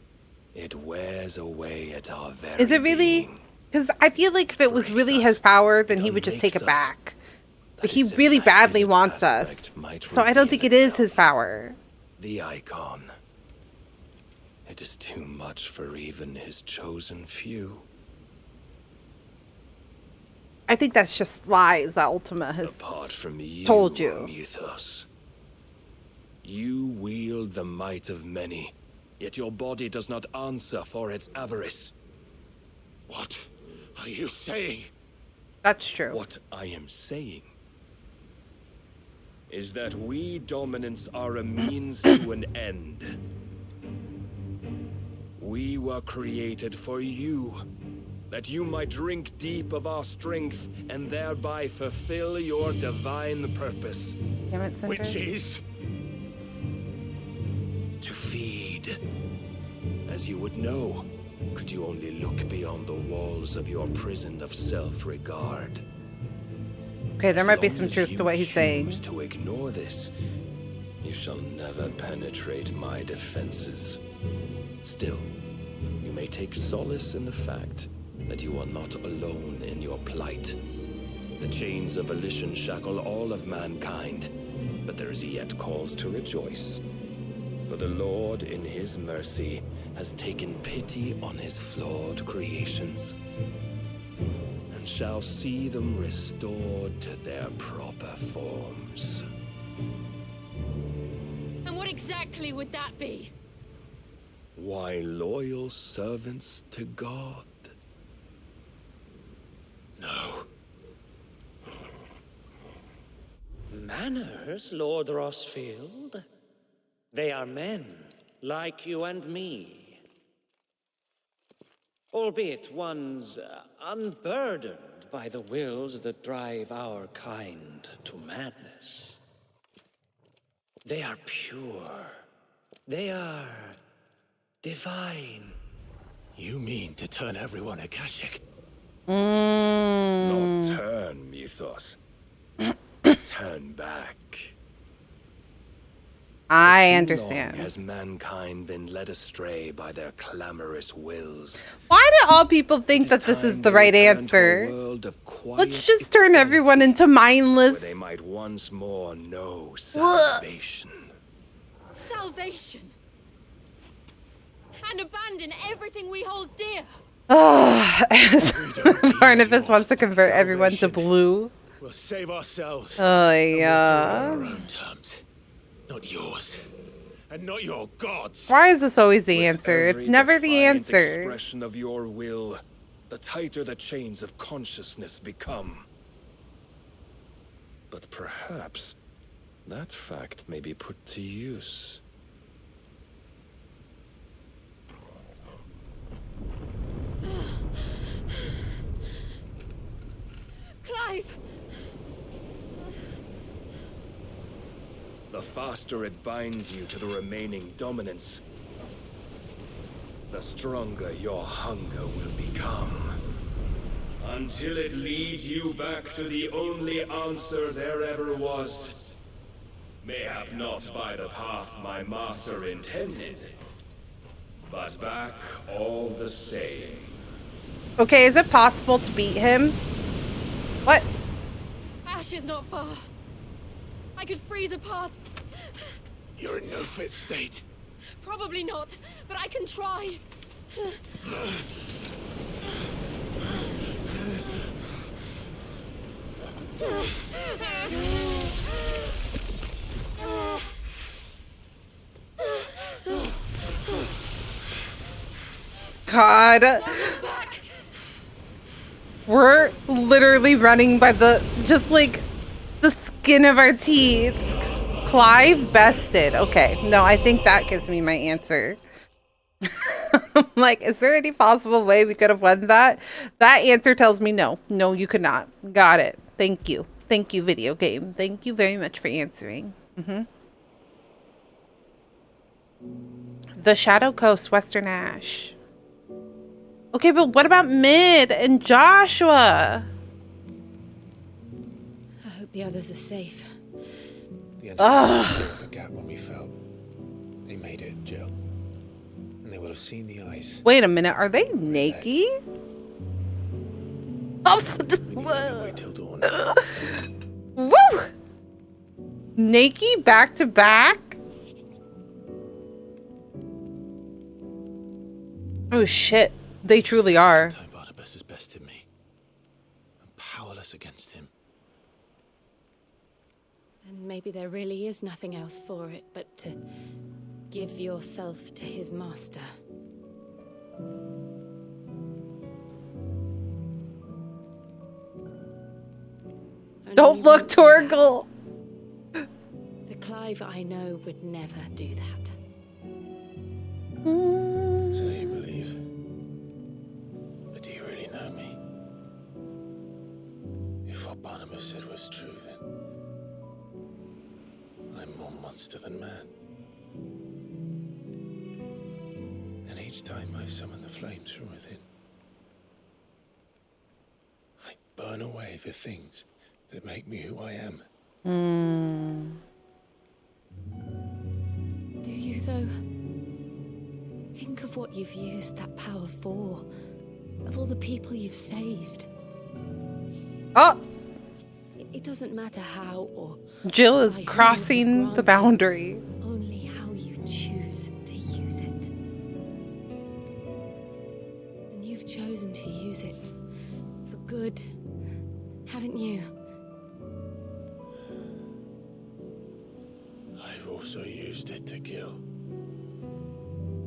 it wears away at our very Is it really? Because I feel like if it was really his power, then he would just take it back. But he really badly wants us. So I don't think it is his power. The icon. It is too much for even his chosen few. I think that's just lies that Ultima has Apart from you, told you. Mythos, you wield the might of many, yet your body does not answer for its avarice. What are you saying? That's true. What I am saying is that we dominants are a means to an end. We were created for you, that you might drink deep of our strength and thereby fulfill your divine purpose. Damn it, Cinder. Which is? To feed. As you would know, could you only look beyond the walls of your prison of self-regard. Okay, there might be some truth to what he's saying. To ignore this, you shall never penetrate my defenses. Still, you may take solace in the fact that you are not alone in your plight. The chains of volition shackle all of mankind, but there is yet cause to rejoice. For the Lord, in his mercy, has taken pity on his flawed creations, and shall see them restored to their proper forms. And what exactly would that be? Why, loyal servants to God. No. Manners, Lord Rossfield? They are men, like you and me. albeit ones unburdened by the wills that drive our kind to madness. They are pure. They are divine. You mean to turn everyone Akashic? Not turn, Mythos. Turn back. I Too understand. long has mankind been led astray by their clamorous wills. Why do all people think that this is the right answer? Let's just turn everyone into mindless. Where they might once more know salvation. Salvation. And abandon everything we hold dear. Barnabas wants to convert everyone to blue. We'll save ourselves. Oh, And we'll do it yeah. on our own terms. Not yours. And not your gods. Why is this always the answer? It's Every never the defiant answer. expression of your will, the tighter the chains of consciousness become. But perhaps that fact may be put to use. Clive! The faster it binds you to the remaining dominance, the stronger your hunger will become. Until it leads you back to the only answer there ever was. Mayhap not by the path my master intended, but back all the same. Okay, is it possible to beat him? What? Ash is not far. I could freeze a path. You're in no fit state. Probably not, but I can try. God. We're literally running by the, just like, the skin of our teeth. Clive bested. Okay, no, I think that gives me my answer. I'm like, is there any possible way we could have won that? That answer tells me no. No, you could not. Got it. Thank you. Thank you, video game. Thank you very much for answering. The Shadow Coast, Western Ash. Okay, but what about Mid and Joshua? I hope the others are safe. The enemy filled the gap when we fell. They made it, Jill. And they will have seen the ice. Wait a minute, are they naked? Wait till dawn. Woo! Naked back to back? Oh shit, they truly are. Barnabas has bested me. I'm powerless against him. And maybe there really is nothing else for it but to give yourself to his master. Don't look, Torgal. The Clive I know would never do that. So you believe. But do you really know me? If what Barnabas said was true, then I'm more monster than man. And each time I summon the flames from within, I burn away the things that make me who I am. Do you, though? Think of what you've used that power for. Of all the people you've saved. Oh! It doesn't matter how or... Jill is why he crossing was the granted, boundary. only how you choose to use it. And you've chosen to use it for good, haven't you? I've also used it to kill.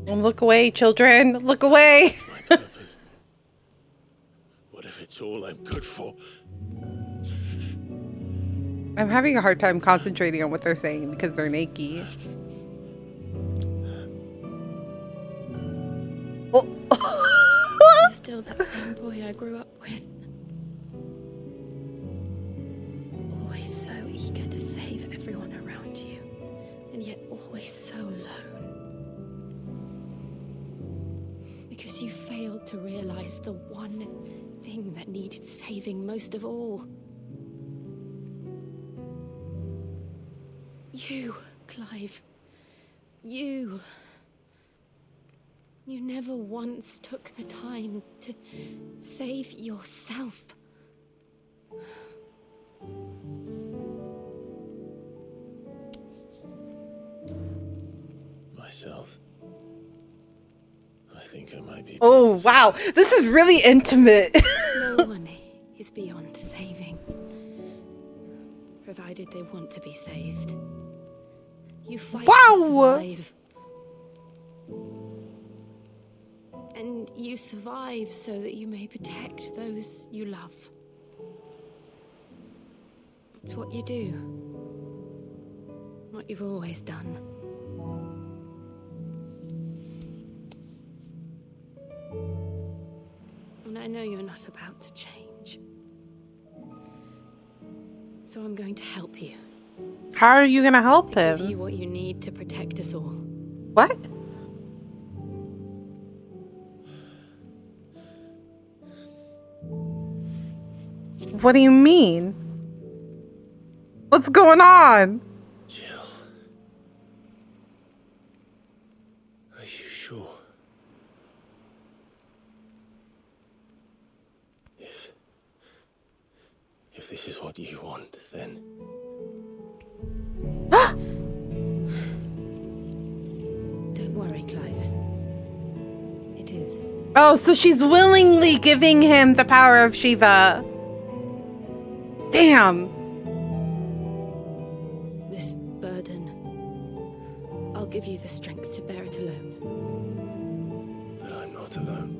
Look away, children. Look away. What if it's all I'm good for? I'm having a hard time concentrating on what they're saying because they're naked. Just still that same boy I grew up with. Always so eager to save everyone around you, and yet always so alone. Because you failed to realize the one thing that needed saving most of all. You, Clive. You. You never once took the time to save yourself. Myself. I think I might be. Oh, wow. This is really intimate. No one is beyond saving. Provided they want to be saved. You fight to survive. And you survive so that you may protect those you love. It's what you do. What you've always done. And I know you're not about to change. So I'm going to help you. How are you gonna help Give him? you what you need to protect us all. What? What do you mean? What's going on? Jill. Are you sure? If this is what you want, then... Don't worry, Clive. It is. Oh, so she's willingly giving him the power of Shiva. Damn. This burden, I'll give you the strength to bear it alone. But I'm not alone.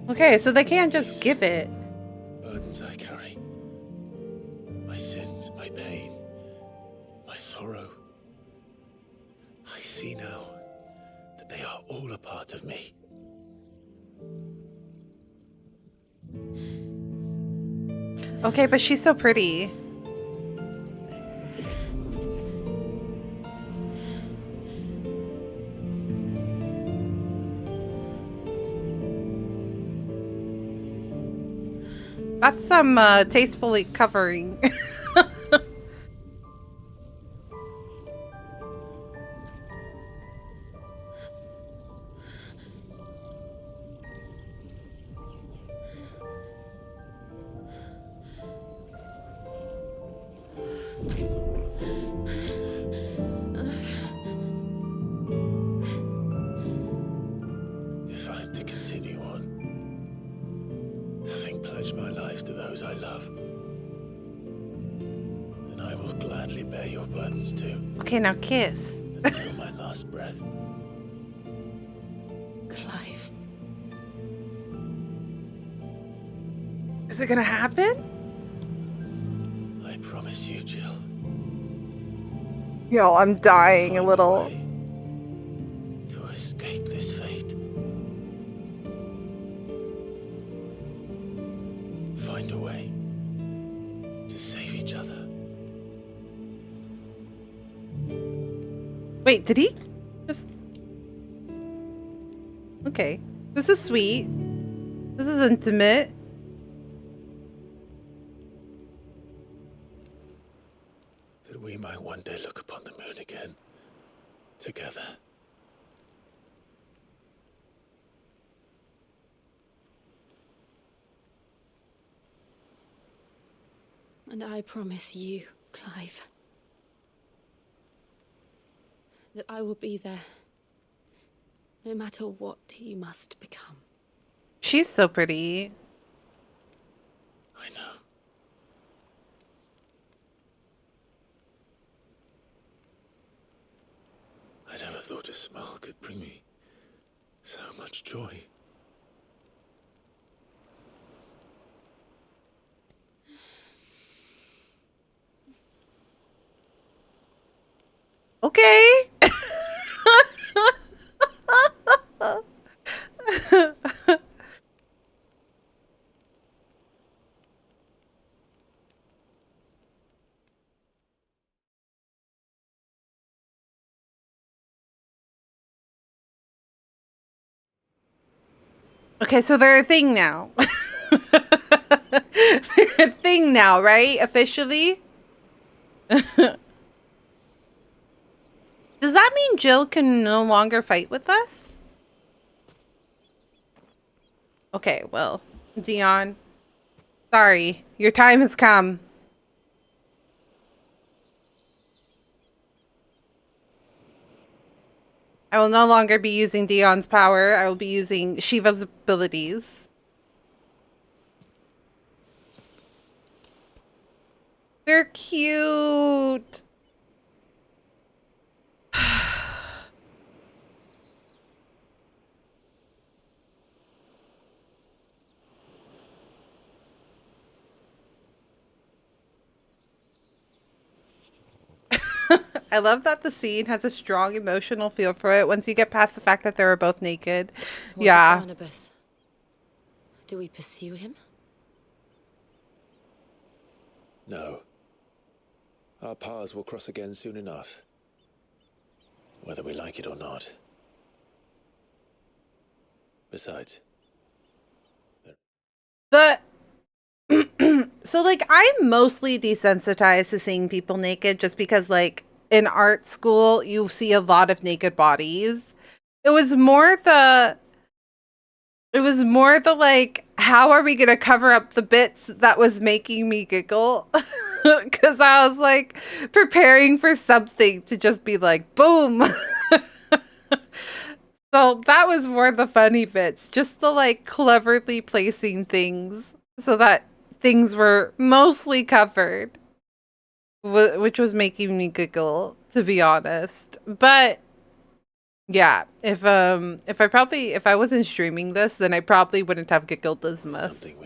Okay, so they can't just give it. Burdens I carry. My sins, my pain, my sorrow. I see now that they are all a part of me. Okay, but she's so pretty. That's some tastefully covering. If I'm to continue on, having pledged my life to those I love, then I will gladly bear your burdens too. Okay, now kiss. Until my last breath. Clive. Is it gonna happen? I promise you, Jill. Yo, I'm dying a little. To escape this fate. Find a way to save each other. Wait, did he just... Okay. This is sweet. This is intimate. That we might one day look upon the moon again. Together. And I promise you, Clive, that I will be there, no matter what you must become. She's so pretty. I know. I never thought a smile could bring me so much joy. Okay. Okay, so they're a thing now. They're a thing now, right? Officially? Does that mean Jill can no longer fight with us? Okay, well, Dion, sorry, your time has come. I will no longer be using Dion's power. I will be using Shiva's abilities. They're cute. I love that the scene has a strong emotional feel for it once you get past the fact that they were both naked. What Yeah. of Barnabas? Do we pursue him? No. Our paths will cross again soon enough. Whether we like it or not. Besides... So, like, I'm mostly desensitized to seeing people naked just because, like, in art school, you see a lot of naked bodies. It was more the, like, how are we going to cover up the bits that was making me giggle? Because I was, like, preparing for something to just be like, boom. So that was more the funny bits, just the, like, cleverly placing things so that things were mostly covered, which was making me giggle, to be honest. But yeah, if I wasn't streaming this, then I probably wouldn't have giggled as much. It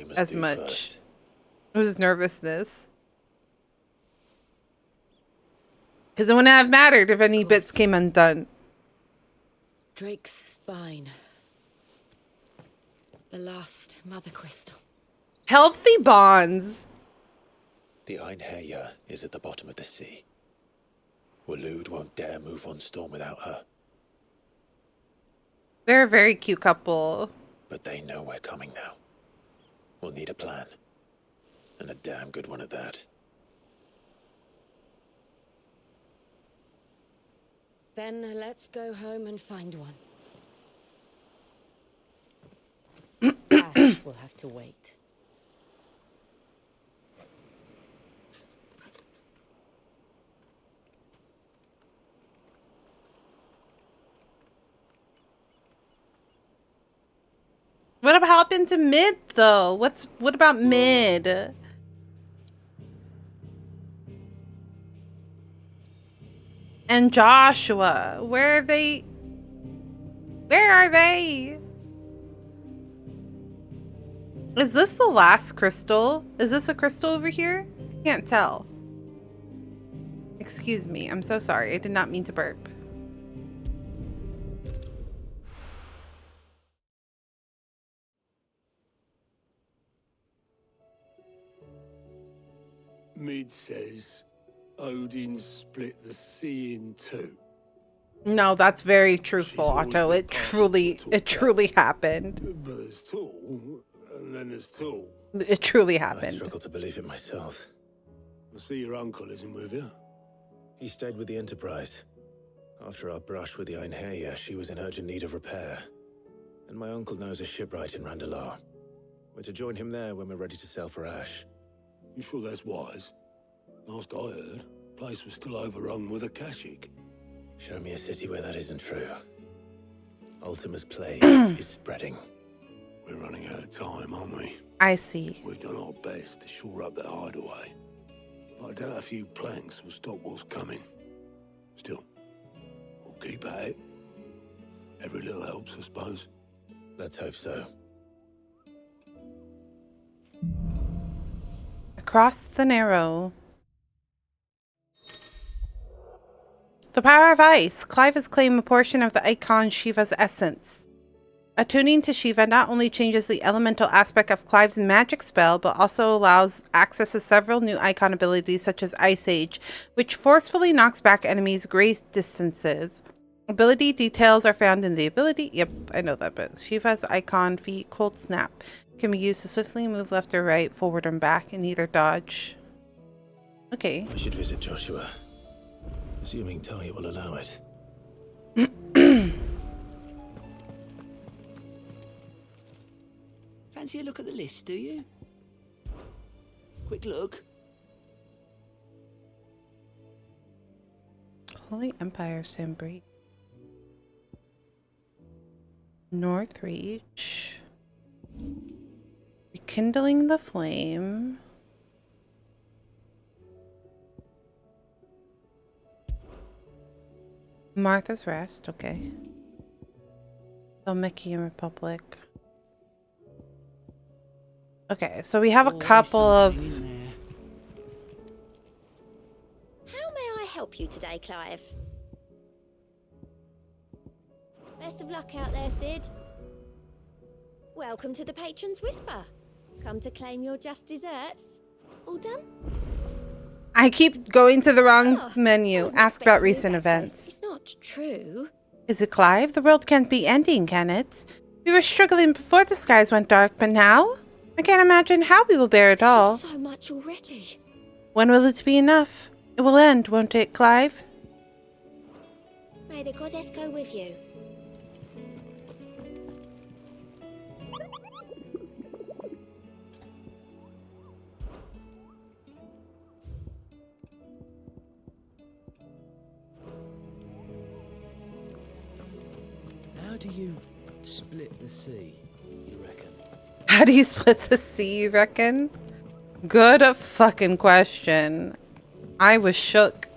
was nervousness, because it wouldn't have mattered if any bits came undone. Drake's spine. The last mother crystal. Healthy bonds. The Einherja is at the bottom of the sea. Waloed won't dare move on Storm without her. They're a very cute couple. But they know we're coming now. We'll need a plan. And a damn good one at that. Then let's go home and find one. Ash will have to wait. What happened to Mid though? What about Mid? And Joshua, where are they? Where are they? Is this the last crystal? Is this a crystal over here? I can't tell. Excuse me, I'm so sorry. I did not mean to burp. Mid says Odin split the sea in two. No, that's very truthful, Otto. It truly happened. But there's Tool, and then there's Tool. It truly I happened. struggle to believe it myself. I see your uncle isn't with you. He stayed with the Enterprise. After our brush with the Einherja, she was in urgent need of repair. And my uncle knows a shipwright in Randalar. We're to join him there when we're ready to sail for Ash. You sure that's wise? Last I heard, the place was still overrun with Akashic. Show me a city where that isn't true. Ultima's plague is spreading. We're running out of time, aren't we? I see. We've done our best to shore up that hideaway. But I doubt a few planks will stop what's coming. Still, we'll keep at it. Every little helps, I suppose. Let's hope so. Across the Narrow. The power of ice. Clive has claimed a portion of the icon Shiva's essence. Attuning to Shiva not only changes the elemental aspect of Clive's magic spell, but also allows access to several new icon abilities such as Ice Age, which forcefully knocks back enemies' great distances. Ability details are found in the ability. Yep, I know that, but Shiva's icon feat cold snap can be used to swiftly move left or right, forward and back, and either dodge. Okay. I should visit Joshua, assuming Talia will allow it. Fancy a look at the list, do you? Quick look. Holy Empire Sambri. Northreach. Rekindling the flame. Martha's Rest, okay. Mickey Republic. Okay, so we have a couple of... How may I help you today, Clive? Best of luck out there, Sid. Welcome to the Patron's Whisper. Come to claim your just desserts. All done? I keep going to the wrong menu. Ask about recent events. It's not true. Is it Clive? The world can't be ending, can it? We were struggling before the skies went dark, but now? I can't imagine how we will bear it all. So much already. When will it be enough? It will end, won't it, Clive? May the goddess go with you. How do you split the sea, you reckon? How do you split the sea, you reckon? Good fucking question. I was shook.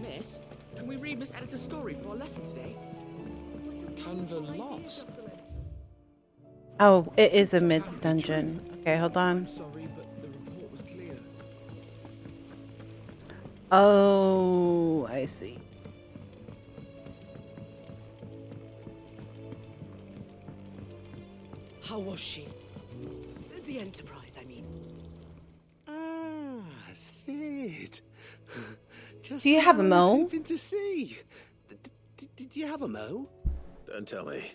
Miss, can we read Miss Editor's story for our lesson today? Canva lost. Oh, it is a mids dungeon. Okay, hold on. Sorry, but the report was clear. Oh, I see. How was she? The Enterprise, I mean. Ah, Sid. Just Do you have a what I was mo? hoping to see. Did you have a mo? Don't tell me.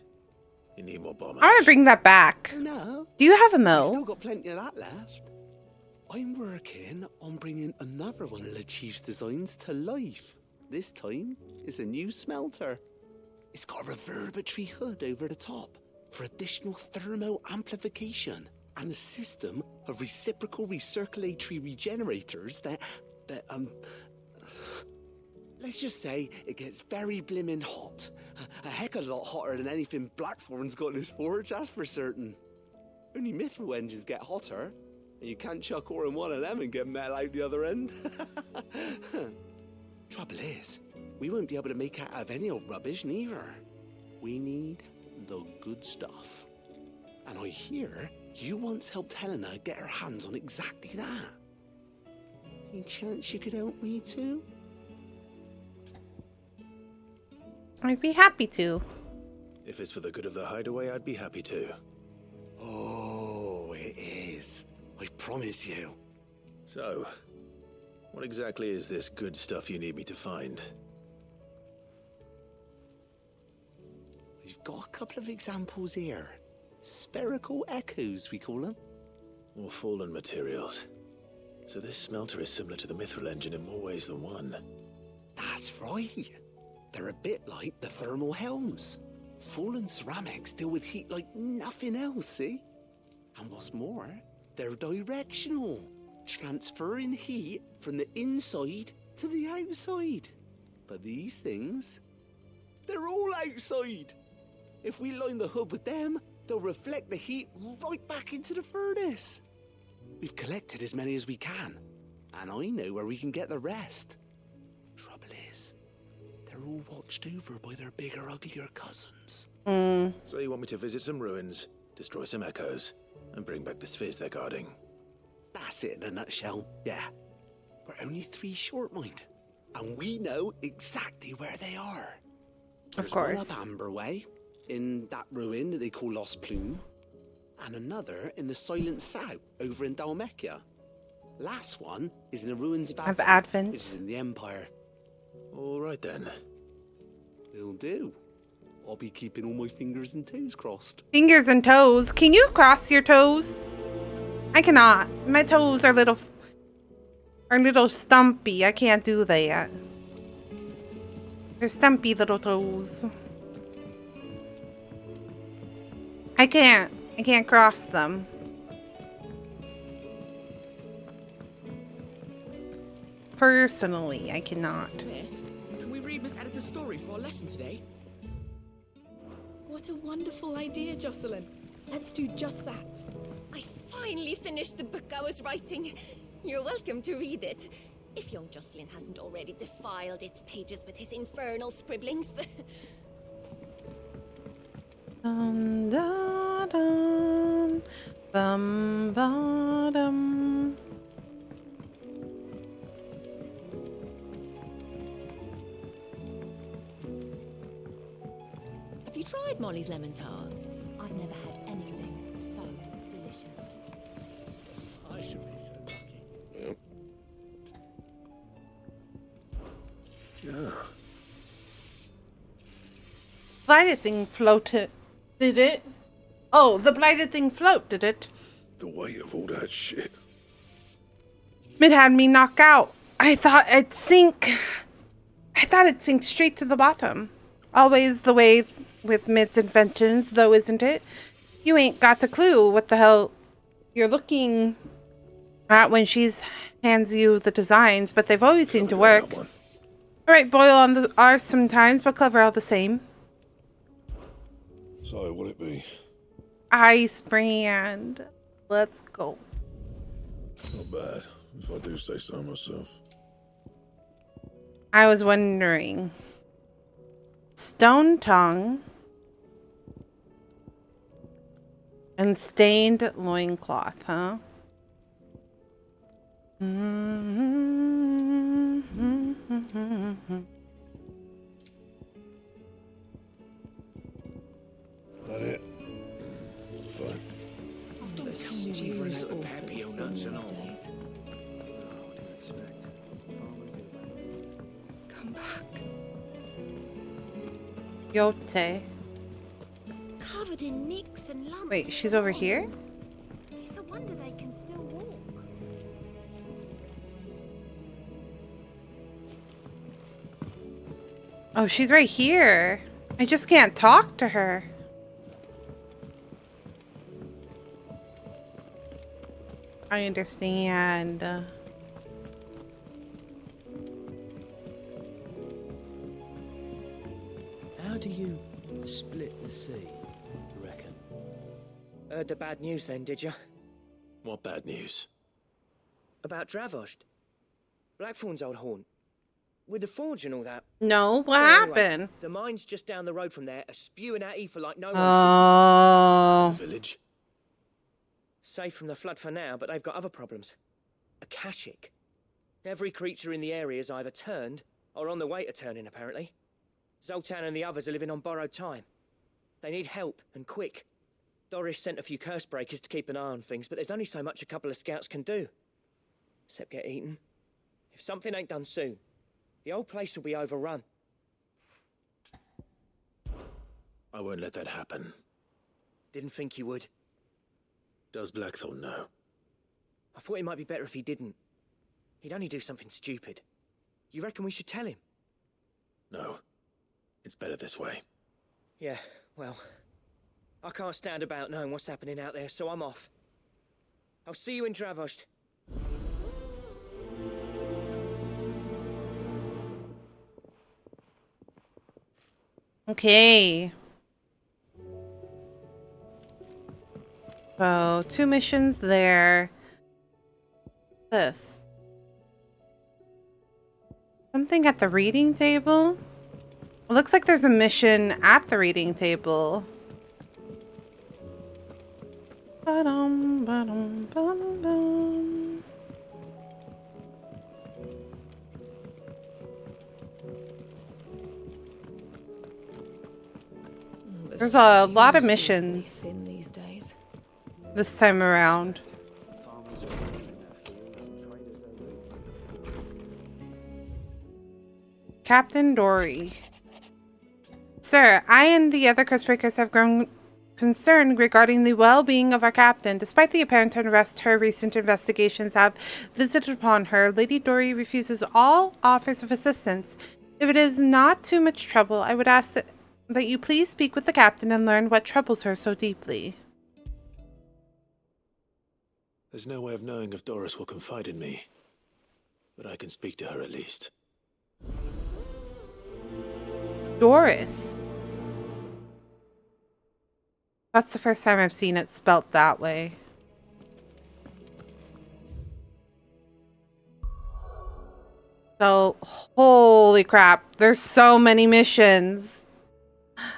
You need more bombers. I want to bring that back. No. Do you have a We've still mo? got plenty of that left. I'm working on bringing another one of the Chief's designs to life. This time, it's a new smelter. It's got a reverberatory hood over the top for additional thermo amplification and a system of reciprocal recirculatory regenerators that let's just say it gets very blimmin' hot. A heck of a lot hotter than anything Blackthorn's got in his forge, that's for certain. Only mithril engines get hotter, and you can't chuck ore in one of them and get metal out the other end. Trouble is, we won't be able to make out of any old rubbish neither. We need the good stuff. And I hear you once helped Helena get her hands on exactly that. Any chance you could help me too? I'd be happy to. If it's for the good of the hideaway, I'd be happy to. Oh, it is. I promise you. So, what exactly is this good stuff you need me to find? We've got a couple of examples here. Spherical echoes, we call them. Or fallen materials. So this smelter is similar to the mithril engine in more ways than one. That's right. They're a bit like the thermal helms. Fallen ceramics deal with heat like nothing else, see? And what's more, they're directional, transferring heat from the inside to the outside. But these things, they're all outside. If we line the hood with them, they'll reflect the heat right back into the furnace. We've collected as many as we can, and I know where we can get the rest. Trouble is, they're all watched over by their bigger, uglier cousins. So you want me to visit some ruins, destroy some echoes, and bring back the spheres they're guarding? That's it in a nutshell, yeah. We're only 3 short, mind. And we know exactly where they are. Of There's one course. up Amber Way, in that ruin that they call Lost Plume, and another in the Silent South over in Dalmekia. Last one is in the ruins of Advent, which is in the Empire. All right then. It'll do. I'll be keeping all my fingers and toes crossed. Fingers and toes. Can you cross your toes? I cannot. My toes are little stumpy. I can't do that. They're stumpy little toes. I can't cross them. Personally, I cannot. Miss, can we read Miss Editor's story for our lesson today? What a wonderful idea, Jocelyn. Let's do just that. I finally finished the book I was writing. You're welcome to read it. If young Jocelyn hasn't already defiled its pages with his infernal scribblings. Dun, dun, dun, bum, ba-dum. Have you tried Molly's lemon tarts? I've never had anything so delicious. I should be so lucky. Yeah. Blighted thing floated. Did it? Oh, the blighted thing float, did it? The weight of all that shit. It had me knock out. I thought it'd sink. Straight to the bottom. Always the way with Mid's inventions, though, isn't it? You ain't got a clue what the hell you're looking at when she's hands you the designs, but they've always seemed to work. Alright, boil on the R sometimes, but clever all the same. So, what'd it be? Ice brand. Let's go. Not bad, if I do say so myself. I was wondering. Stone tongue and stained loincloth, huh? That it? Fine. Shivers of papio nuts and all. Come back. Yote. Covered in nicks and lumps. Wait, she's over here? It's a wonder they can still walk. Oh, she's right here. I just can't talk to her. I understand. How do you split the sea, you reckon? Heard the bad news then, did you? What bad news? About Dravost. Blackthorn's old haunt. With the forge and all that. No, what Well, anyway, happened? the mine's just down the road from there, are spewing out ether like no one's Oh. business. Village. Safe from the flood for now, but they've got other problems. Akashic. Every creature in the area's either turned or on the way to turning, apparently. Zoltan and the others are living on borrowed time. They need help, and quick. Doris sent a few curse breakers to keep an eye on things, but there's only so much a couple of scouts can do. Except get eaten. If something ain't done soon, the whole place will be overrun. I won't let that happen. Didn't think you would. Does Blackthorn know? I thought it might be better if he didn't. He'd only do something stupid. You reckon we should tell him? No. It's better this way. Yeah, well, I can't stand about knowing what's happening out there, so I'm off. I'll see you in Dravost. Okay. So, 2 missions there. This. Something at the reading table? It looks like there's a mission at the reading table. Ba-dum, ba-dum, ba-dum, ba-dum. There's a lot of missions these days. this time around. Captain Dory. Sir, I and the other Cursebreakers have grown concerned regarding the well-being of our captain. Despite the apparent unrest her recent investigations have visited upon her, Lady Dory refuses all offers of assistance. If it is not too much trouble, I would ask that you please speak with the captain and learn what troubles her so deeply. There's no way of knowing if Doris will confide in me, but I can speak to her at least. Doris. That's the first time I've seen it spelt that way. So, holy crap. There's so many missions.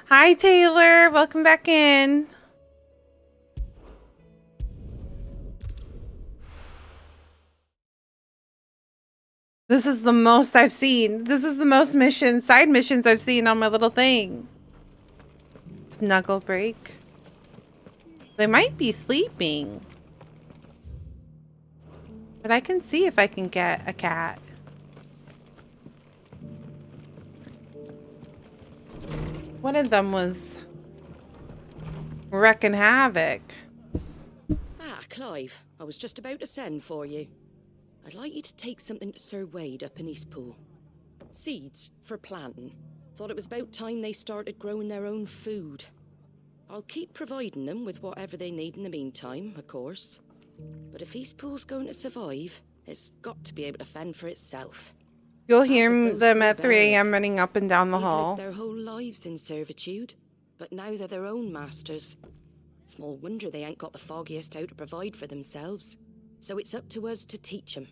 Hi, Taylor. Welcome back in. This is the most I've seen. This is the most side missions I've seen on my little thing. Snuggle break. They might be sleeping. But I can see if I can get a cat. One of them was wrecking havoc. Ah, Clive, I was just about to send for you. I'd like you to take something to Sir Wade up in Eastpool. Seeds for planting. Thought it was about time they started growing their own food. I'll keep providing them with whatever they need in the meantime, of course. But if Eastpool's going to survive, it's got to be able to fend for itself. You'll hear them at 3 a.m. running up and down the hall. Lived their whole lives in servitude, but now they're their own masters. Small wonder they ain't got the foggiest how to provide for themselves. So it's up to us to teach them.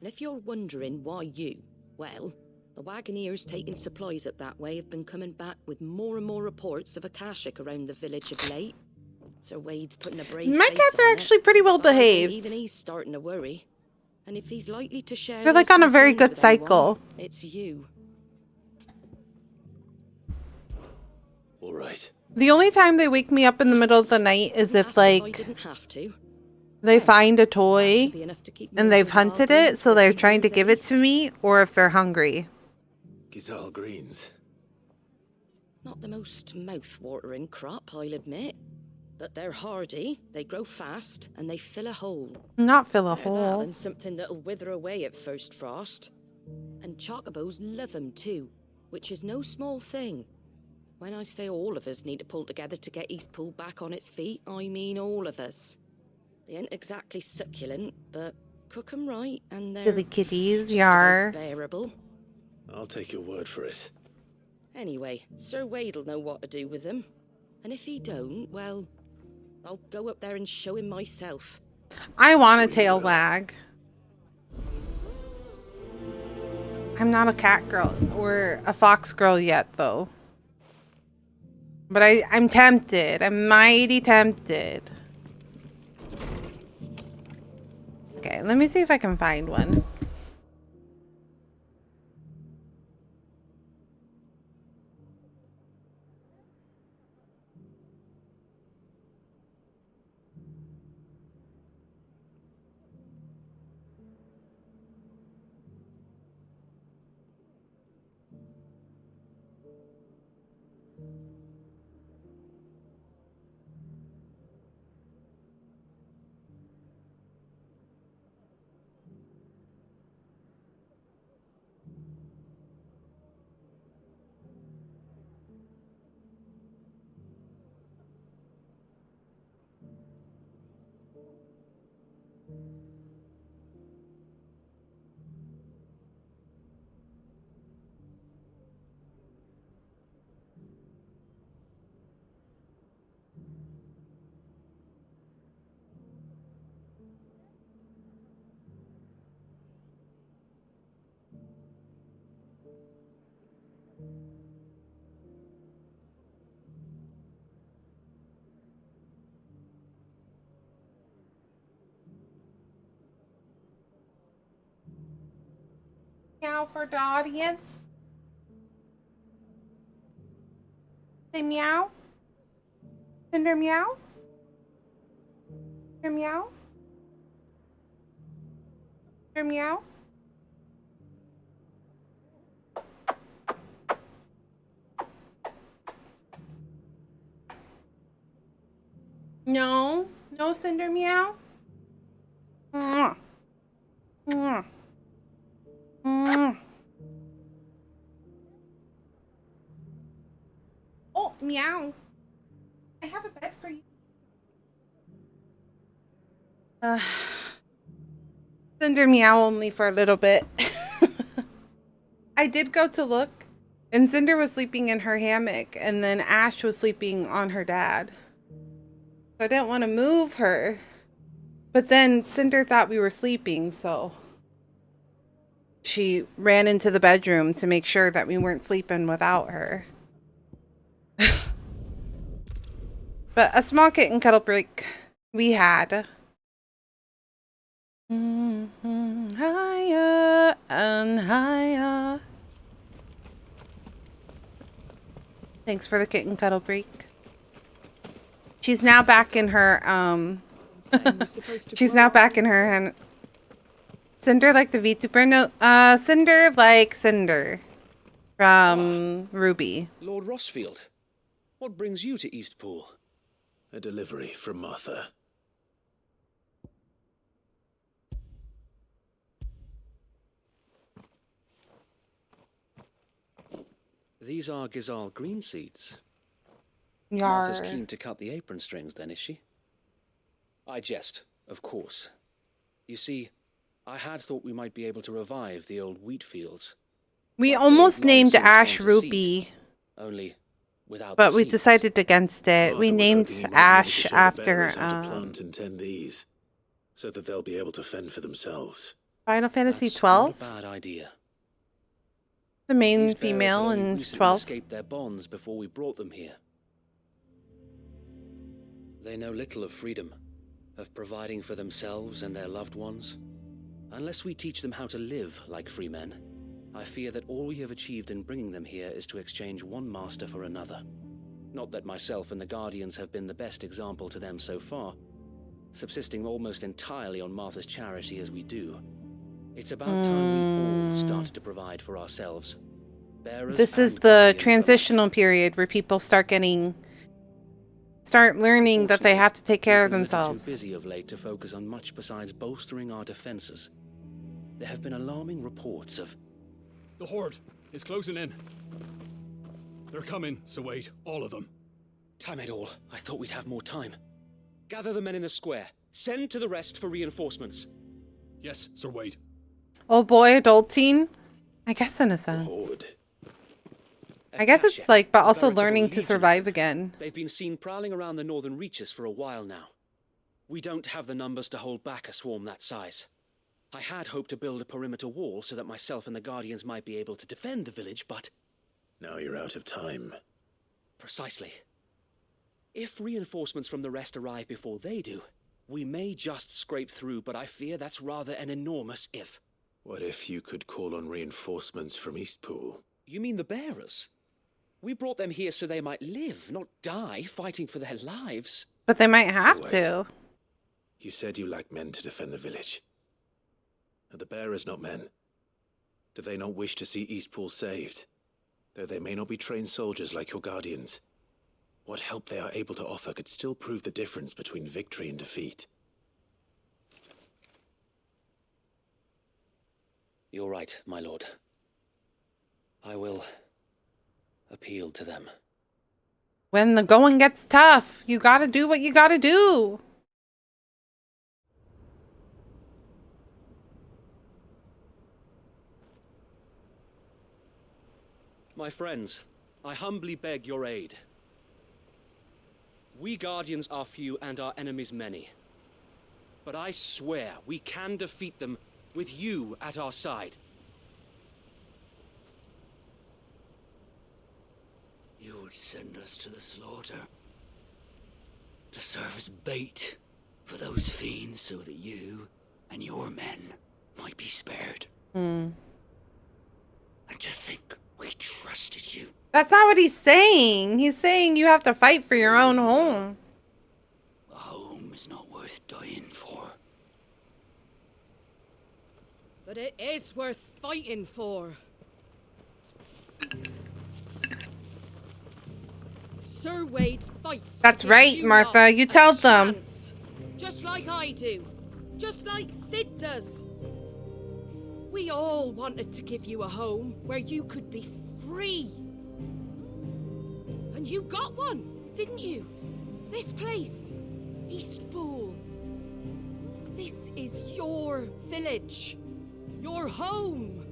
And if you're wondering why you, well, the Wagoneers taking supplies up that way have been coming back with more and more reports of Akashic around the village of late. Sir Wade's putting a brave My face cats are on actually it, pretty well but I think behaved. even he's starting to worry. And if he's likely to share They're like those on a very concerns good with anyone, cycle. it's you. All right. The only time they wake me up in the middle of the night is if, like, I didn't have to. they find a toy and they've hunted it, so they're trying to give it to me, or if they're hungry. Gizal greens. Not the most mouth-watering crop, I'll admit. But they're hardy, they grow fast, and they fill a hole. Not fill a Better that hole. than something that'll wither away at first frost. And chocobos love 'em too, which is no small thing. When I say all of us need to pull together to get Eastpool back on its feet, I mean all of us. They ain't exactly succulent, but cook 'em right, and they're Silly kitties, just yar. about bearable. I'll take your word for it. Anyway, Sir Wade'll know what to do with them. And if he don't, well, I'll go up there and show him myself. I want a tail wag. I'm not a cat girl or a fox girl yet, though. But I'm tempted. I'm mighty tempted. Okay, let me see if I can find one. Meow for the audience. Say meow. Cinder meow? Cinder meow? Cinder meow? No? No Cinder meow? Mwah. Mwah. Mwah. Oh, meow. I have a bed for you. Cinder meow only for a little bit. I did go to look, and Cinder was sleeping in her hammock, and then Ash was sleeping on her dad. So I didn't want to move her. But then Cinder thought we were sleeping, so she ran into the bedroom to make sure that we weren't sleeping without her. But a small kitten cuddle break we had. Higher and higher. Thanks for the kitten cuddle break. She's now back in her she's now back in her hand. Cinder like the VTuber? No, Cinder like Cinder from Ruby. Lord Rossfield, what brings you to Eastpool? A delivery from Martha. These are Gizal green seeds. Yar. Martha's keen to cut the apron strings then, is she? I jest, of course. You see, I had thought we might be able to revive the old wheat fields. We almost named Ash Ruby. Seed, only without but the we seeds. decided against it. Martha we was named hoping you might be able to Ash show the after bearers how to plant and tend these, so that they'll be able to fend for themselves. Final Fantasy That's 12. not a bad idea. The main These bearers female had only in recently 12. escaped their bonds before we brought them here. They know little of freedom, of providing for themselves and their loved ones. Unless we teach them how to live like free men, I fear that all we have achieved in bringing them here is to exchange one master for another. Not that myself and the Guardians have been the best example to them so far, subsisting almost entirely on Martha's charity as we do. It's about time we all started to provide for ourselves. Bearers This is and the guardians transitional period where people start learning that they have to take care of We've been a little themselves. too busy of late to focus on much besides bolstering our defenses. There have been alarming reports of... The Horde is closing in. They're coming, so wait, all of them. Time it all. I thought we'd have more time. Gather the men in the square. Send to the rest for reinforcements. Yes, Sir Wade. Oh boy, adulting? I guess in a sense. I guess it's like, but also learning to survive again. They've been seen prowling around the northern reaches for a while now. We don't have the numbers to hold back a swarm that size. I had hoped to build a perimeter wall so that myself and the Guardians might be able to defend the village, but... Now you're out of time. Precisely. If reinforcements from the rest arrive before they do, we may just scrape through, but I fear that's rather an enormous if. What if you could call on reinforcements from Eastpool? You mean the bearers? We brought them here so they might live, not die fighting for their lives. But they might have to. You said you lack men to defend the village. Are the bearers not men? Do they not wish to see Eastpool saved? Though they may not be trained soldiers like your Guardians, what help they are able to offer could still prove the difference between victory and defeat. You're right, my lord. I will appeal to them. When the going gets tough, you gotta do what you gotta do. My friends, I humbly beg your aid. We Guardians are few and our enemies many. But I swear we can defeat them with you at our side. You would send us to the slaughter, to serve as bait for those fiends so that you and your men might be spared. And to think We trusted you. That's not what he's saying. He's saying you have to fight for your own home. A home is not worth dying for. But it is worth fighting for. Sir Wade fights. That's right, Martha. You tell them. Just like I do. Just like Sid does. We all wanted to give you a home where you could be free. And you got one, didn't you? This place, Eastpool. This is your village. Your home.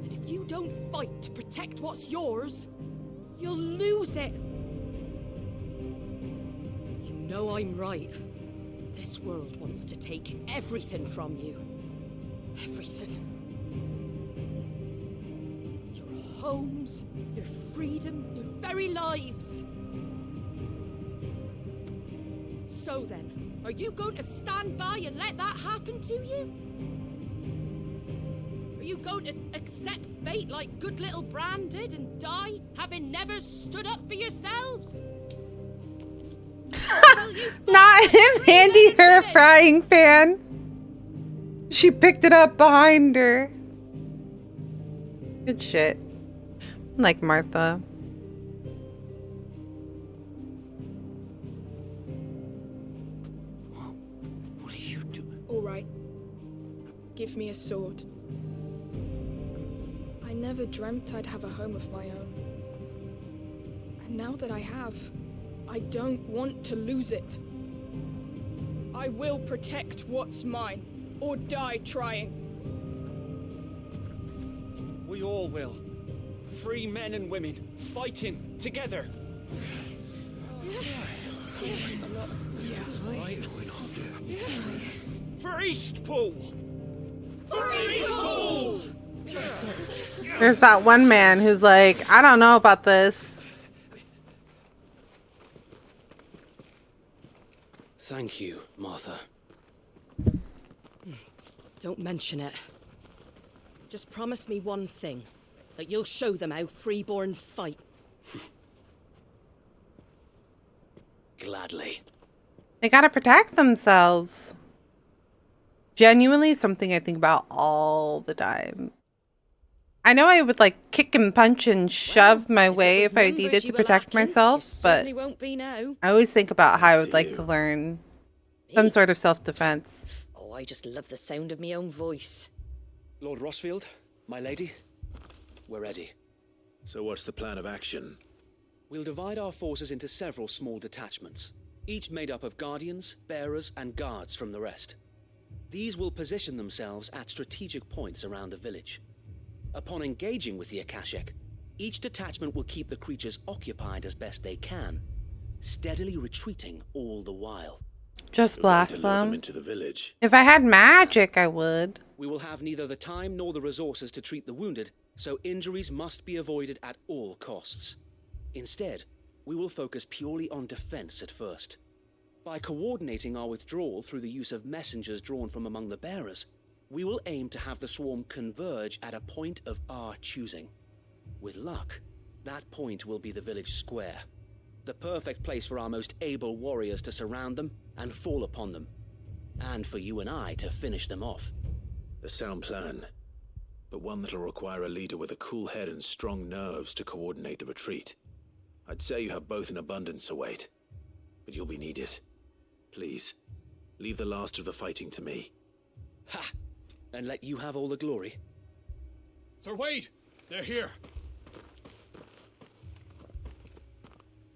And if you don't fight to protect what's yours, you'll lose it. You know I'm right. This world wants to take everything from you. Everything. Your homes, your freedom, your very lives. So then, are you going to stand by and let that happen to you? Are you going to accept fate like good little Bran did and die, having never stood up for yourselves? Not him handing her a frying pan. She picked it up behind her. Good shit. Like Martha. What are you doing? All right. Give me a sword. I never dreamt I'd have a home of my own. And now that I have, I don't want to lose it. I will protect what's mine, or die trying. We all will. Free men and women, fighting together. For Eastpool! For Eastpool! There's that one man who's like, I don't know about this. Thank you, Martha. Don't mention it. Just promise me one thing. That you'll show them how freeborn fight. Gladly. They gotta protect themselves. Genuinely something I think about all the time. I know I would like kick and punch and shove my way if I needed to protect myself, but Won't be now. I always think about how I would like to learn some sort of self-defense. Oh, I just love the sound of my own voice. Lord Rossfield, my lady, we're ready. So what's the plan of action? We'll divide our forces into several small detachments, each made up of guardians, bearers, and guards from the rest. These will position themselves at strategic points around the village. Upon engaging with the Akashic, each detachment will keep the creatures occupied as best they can, steadily retreating all the while. Just blast them. Into the village. If I had magic, I would. We will have neither the time nor the resources to treat the wounded, so injuries must be avoided at all costs. Instead, we will focus purely on defense at first. By coordinating our withdrawal through the use of messengers drawn from among the bearers, we will aim to have the swarm converge at a point of our choosing. With luck, that point will be the village square, the perfect place for our most able warriors to surround them and fall upon them, and for you and I to finish them off. A sound plan, but one that'll require a leader with a cool head and strong nerves to coordinate the retreat. I'd say you have both in abundance, Sir Wade, but you'll be needed. Please, leave the last of the fighting to me. Ha! And let you have all the glory. Sir Wade, they're here.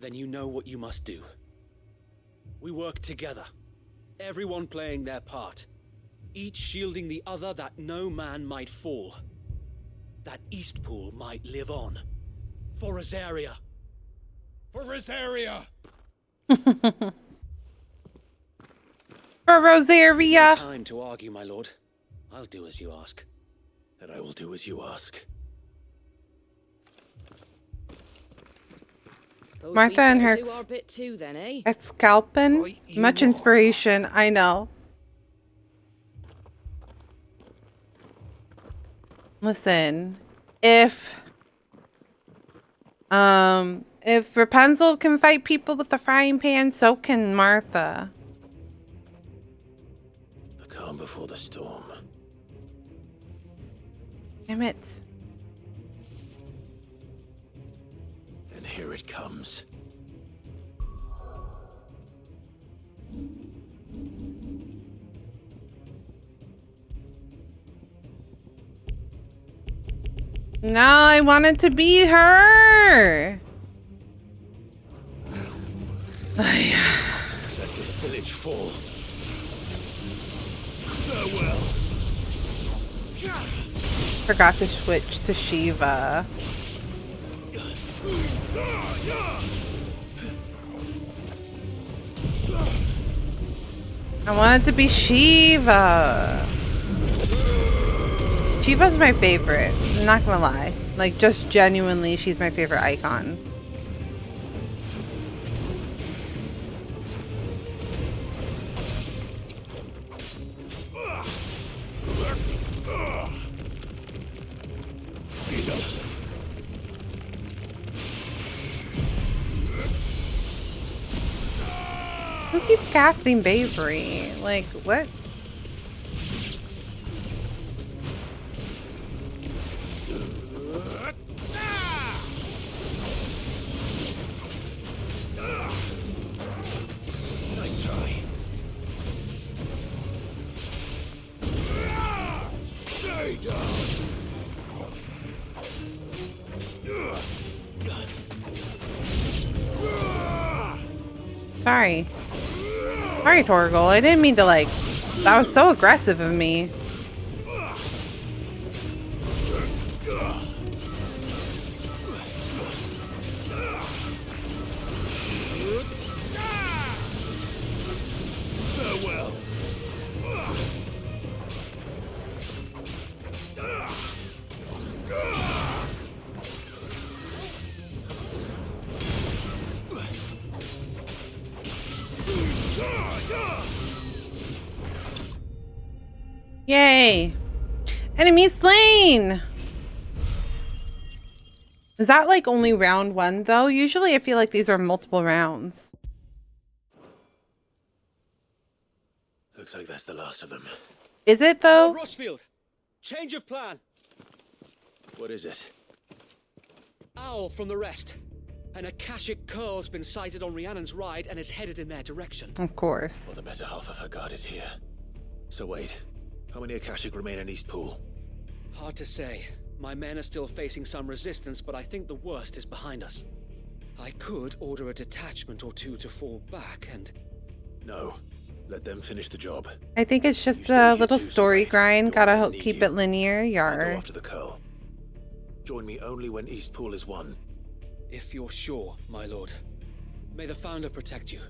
Then you know what you must do. We work together, everyone playing their part, each shielding the other that no man might fall, that Eastpool might live on. For Rosaria. For Rosaria! For Rosaria! No time to argue, my lord. I'll do as you ask. And I will do as you ask. Martha and her do our bit too, then, eh? scalping. Much inspiration, I know. Listen, if Rapunzel can fight people with a frying pan, so can Martha. The calm before the storm. Damn it. And here it comes. No, I wanted to beat her. Let this village fall. Farewell. Forgot to switch to Shiva. I wanted to be Shiva. Shiva's my favorite. I'm not gonna lie. Like, just genuinely, she's my favorite icon. Who keeps casting Bavery? Like, what? Nice try. Stay down. Sorry. Sorry, Torgal. I didn't mean to, like... That was so aggressive of me. Farewell. Yay! Enemy slain! Is that like only round one though? Usually I feel like these are multiple rounds. Looks like that's the last of them. Is it though? Rossfield, change of plan. What is it? Owl from the rest. An Akashic curl's been sighted on Rhiannon's ride and is headed in their direction. Of course. Well, the better half of her guard is here. So wait, how many Akashic remain in Eastpool? Hard to say. My men are still facing some resistance, but I think the worst is behind us. I could order a detachment or two to fall back and... No. Let them finish the job. I think it's just a little story grind. Gotta keep it linear. I'll go Yar. after the curl. Join me only when Eastpool is won. If you're sure, my lord. May the Founder protect you.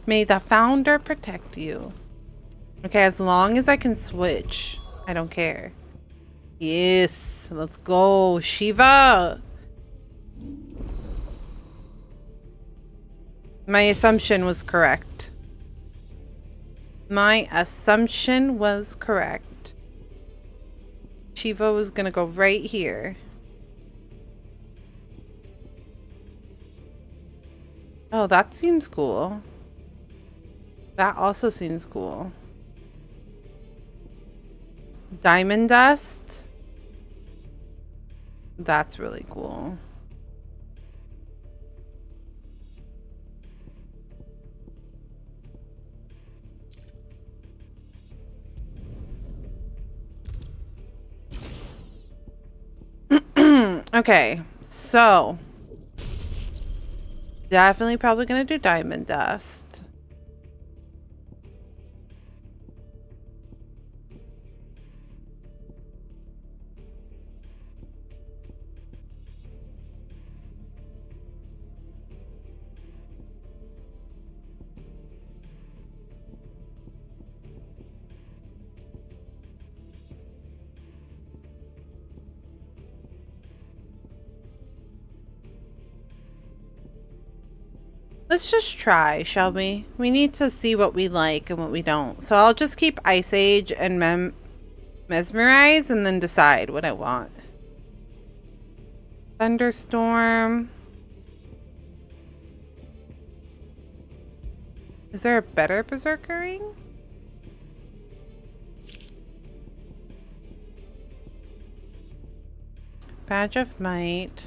May the Founder protect you. Okay, as long as I can switch, I don't care. Yes, let's go, Shiva. My assumption was correct. My assumption was correct. Shiva was gonna go right here. Oh, that seems cool. That also seems cool. Diamond dust. That's really cool. Okay, so definitely probably gonna do diamond dust. Let's just try, shall we? We need to see what we like and what we don't. So I'll just keep Ice Age and Mesmerize and then decide what I want. Thunderstorm. Is there a better Berserker ring? Badge of Might.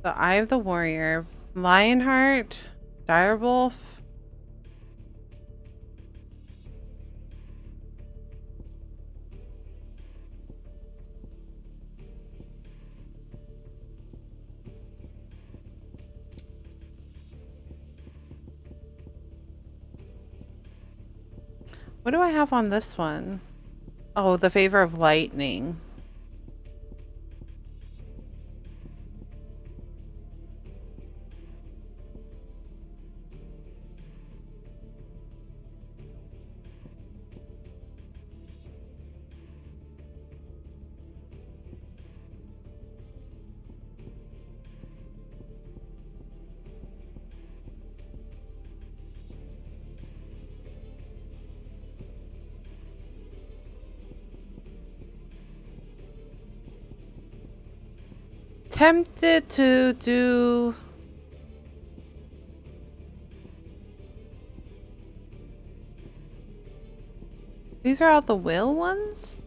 The Eye of the Warrior. Lionheart. Direwolf. What do I have on this one? Oh, the Favor of Lightning. Tempted to do these are all the will ones?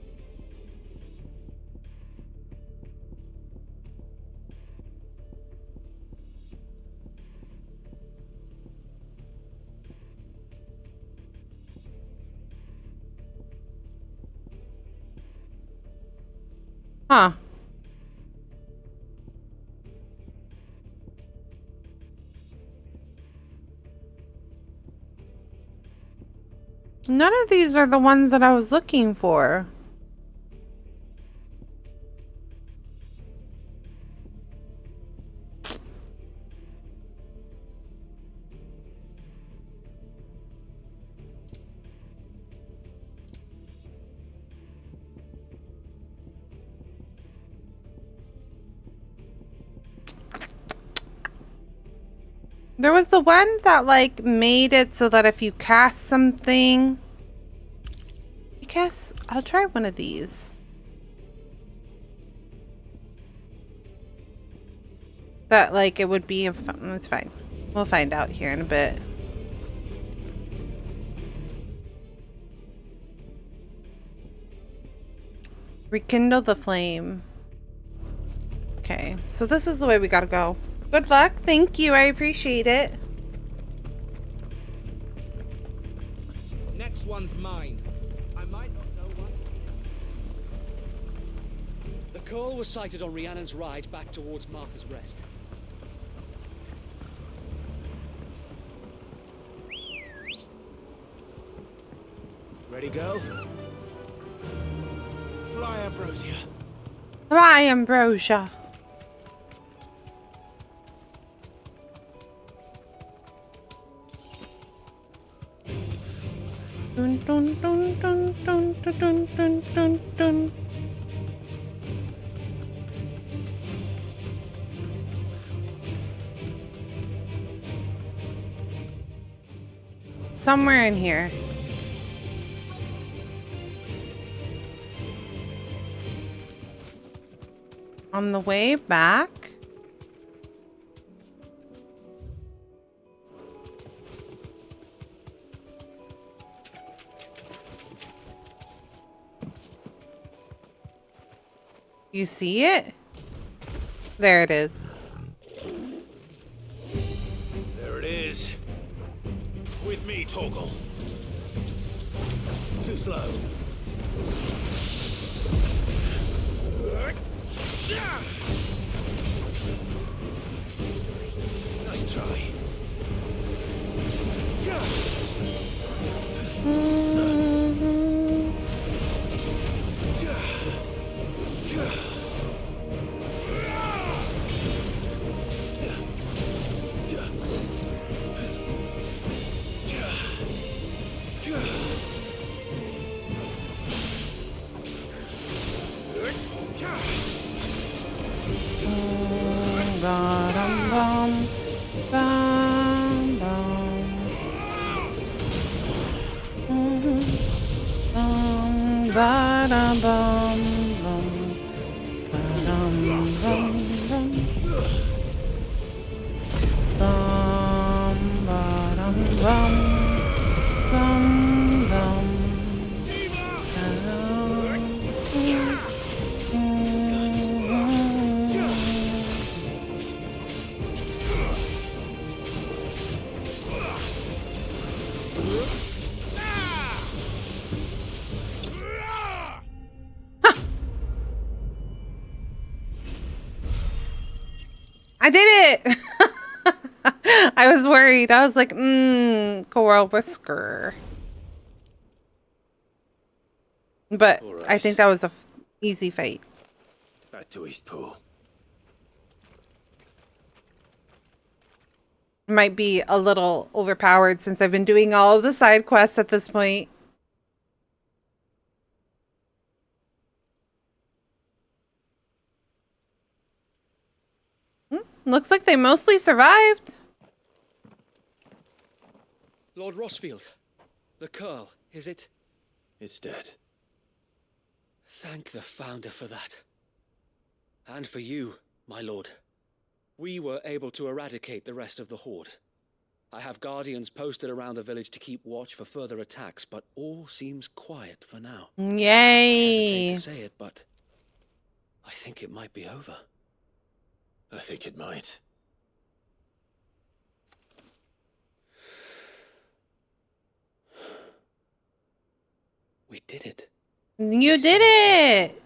Huh. None of these are the ones that I was looking for. There was the one that like made it so that if you cast something, I guess I'll try one of these. That like it would be, it's fine. We'll find out here in a bit. Rekindle the flame. Okay, so this is the way we gotta go. Good luck. Thank you. I appreciate it. Next one's mine. I might not know what. The call was sighted on Rhiannon's ride back towards Martha's Rest. Ready, go? Fly, Ambrosia. Fly, Ambrosia. Dun, dun, dun, dun, dun, dun, dun, dun, dun. Somewhere in here. On the way back. You see it? There it is. There it is. With me, Torgal. Too slow. Nice try. I did it! I was worried. I was like, Coral Whisker. But All right. I think that was a easy fight. Back to Eastpool. Might be a little overpowered since I've been doing all of the side quests at this point. Looks like they mostly survived. Lord Rossfield, the Curl, is it? It's dead. Thank the Founder for that. And for you, my lord. We were able to eradicate the rest of the Horde. I have guardians posted around the village to keep watch for further attacks, but all seems quiet for now. Yay! I hesitate to say it, but I think it might be over. I think it might. We did it. You did it!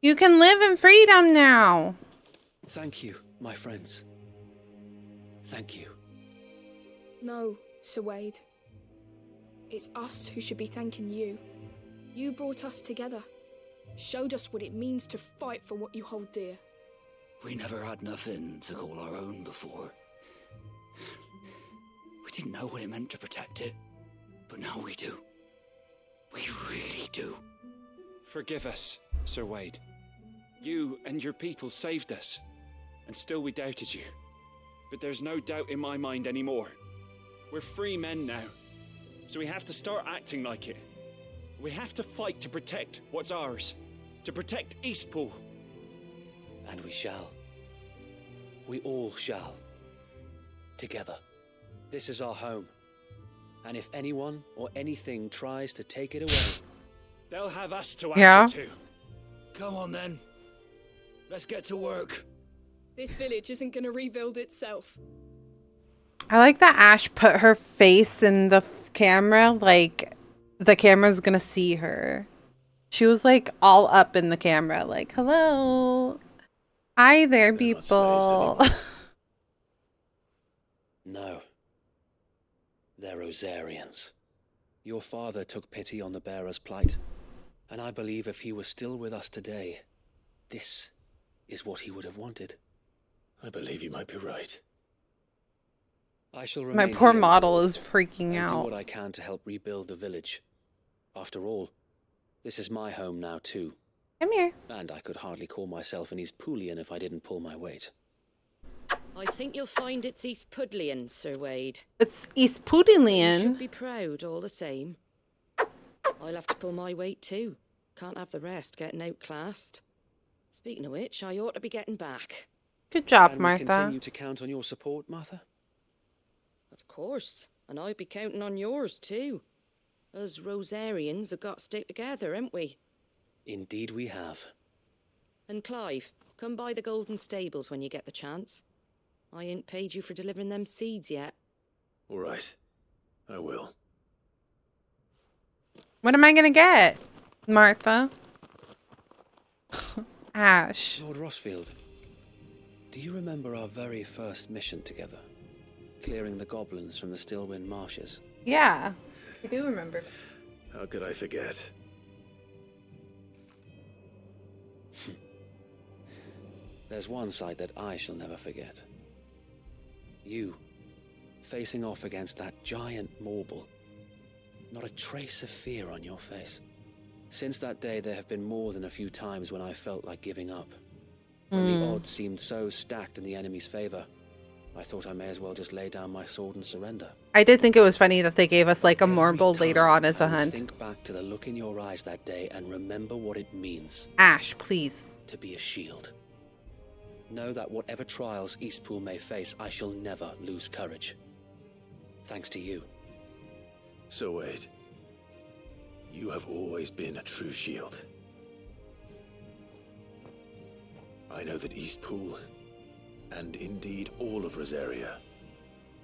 You can live in freedom now. Thank you, my friends. Thank you. No, Sir Wade. It's us who should be thanking you. You brought us together. Showed us what it means to fight for what you hold dear. We never had nothing to call our own before. We didn't know what it meant to protect it, but now we do. We really do. Forgive us, Sir Wade. You and your people saved us, and still we doubted you. But there's no doubt in my mind anymore. We're free men now, so we have to start acting like it. We have to fight to protect what's ours, to protect Eastpool. And we shall. We all shall. Together. This is our home. And if anyone or anything tries to take it away, they'll have us to answer to. Come on then. Let's get to work. This village isn't going to rebuild itself. I like that Ash put her face in the camera, like the camera's gonna see her. She was like all up in the camera, like, hello. Hi there, people. No. They're Rosarians. Your father took pity on the bearer's plight, and I believe if he was still with us today, this is what he would have wanted. I believe you might be right. I shall remain My poor here, model Lord, is freaking and out. do what I can to help rebuild the village. After all, this is my home now too. Come here. And I could hardly call myself an Eastpoolian if I didn't pull my weight. I think you'll find it's East Pudlian, Sir Wade. It's East You Pudlian. should be proud all the same. I'll have to pull my weight too. Can't have the rest getting outclassed. Speaking of which, I ought to be getting back. Good job, Can we Martha. continue to count on your support, Martha? Of course, and I'd be counting on yours too. Us Rosarians have got to stick together, haven't we? Indeed we have. And Clive, come by the Golden Stables when you get the chance. I ain't paid you for delivering them seeds yet. All right. I will. What am I gonna get, Martha? Ash. Lord Rossfield, do you remember our very first mission together? Clearing the goblins from the Stillwind marshes? Yeah, I do remember. How could I forget? There's one sight that I shall never forget. You, facing off against that giant Morble. Not a trace of fear on your face. Since that day, there have been more than a few times when I felt like giving up. When the odds seemed so stacked in the enemy's favor. I thought I may as well just lay down my sword and surrender. I did think it was funny that they gave us like a marble later on as a hunt. Think back to the look in your eyes that day and remember what it means. Ash, please. To be a shield. Know that whatever trials Eastpool may face, I shall never lose courage. Thanks to you. So Wade, you have always been a true shield. I know that Eastpool, and indeed all of Rosaria,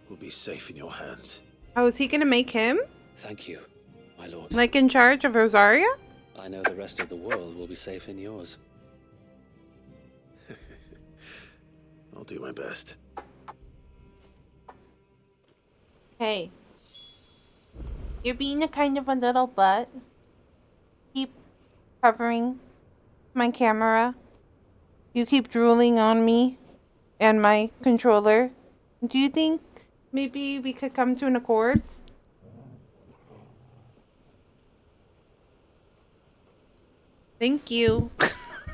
will be safe in your hands. Oh, is he gonna make him? Thank you, my lord. Like in charge of Rosaria? I know the rest of the world will be safe in yours. I'll do my best. Hey. You're being a kind of a little butt. Keep covering my camera. You keep drooling on me and my controller. Do you think maybe we could come to an accord? Thank you.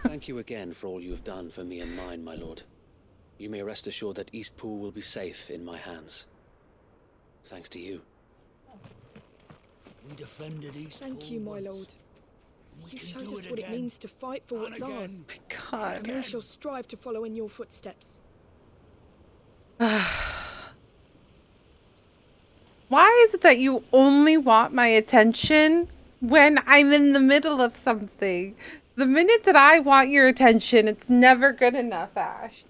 Thank you again for all you have done for me and mine, my lord. You may rest assured that Eastpool will be safe in my hands. Thanks to you. We defended Eastpool. Thank you, my lord. You can showed do us it what it again. means to fight for what's again. ours. My God. And we shall strive to follow in your footsteps. Why is it that you only want my attention when I'm in the middle of something? The minute that I want your attention, it's never good enough, Ash.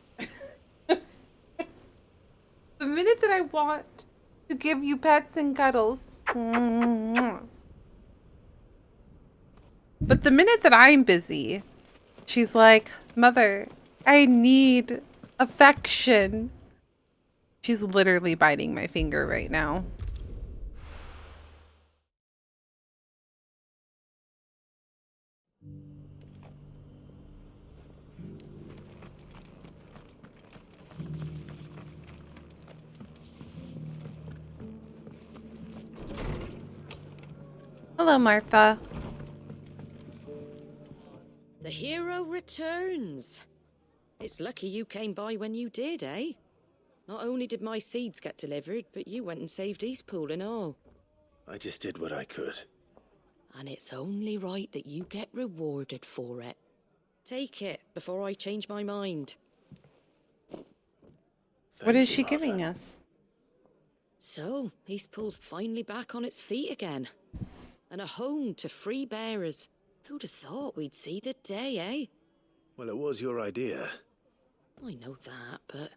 The minute that I want to give you pets and cuddles. But the minute that I'm busy, she's like, Mother, I need affection. She's literally biting my finger right now. Hello, Martha. The hero returns. It's lucky you came by when you did, eh? Not only did my seeds get delivered, but you went and saved Eastpool and all. I just did what I could. And it's only right that you get rewarded for it. Take it before I change my mind. What is she giving us? So, Eastpool's finally back on its feet again. And a home to free bearers. Who'd have thought we'd see the day, eh? Well, it was your idea. I know that, but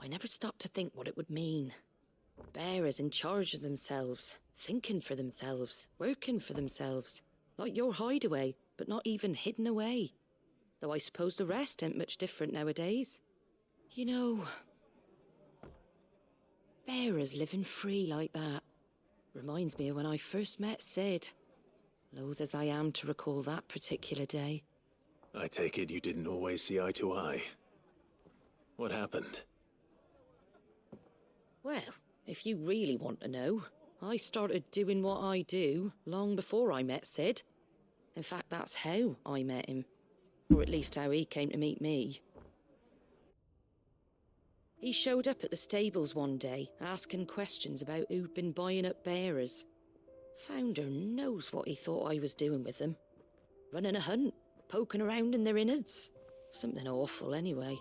I never stopped to think what it would mean. Bearers in charge of themselves, thinking for themselves, working for themselves. Like your hideaway, but not even hidden away. Though I suppose the rest ain't much different nowadays. You know, bearers living free like that reminds me of when I first met Sid. Loath as I am to recall that particular day. I take it you didn't always see eye to eye. What happened? Well, if you really want to know, I started doing what I do long before I met Sid. In fact, that's how I met him. Or at least how he came to meet me. He showed up at the stables one day, asking questions about who'd been buying up bearers. Founder knows what he thought I was doing with them. Running a hunt, poking around in their innards. Something awful anyway.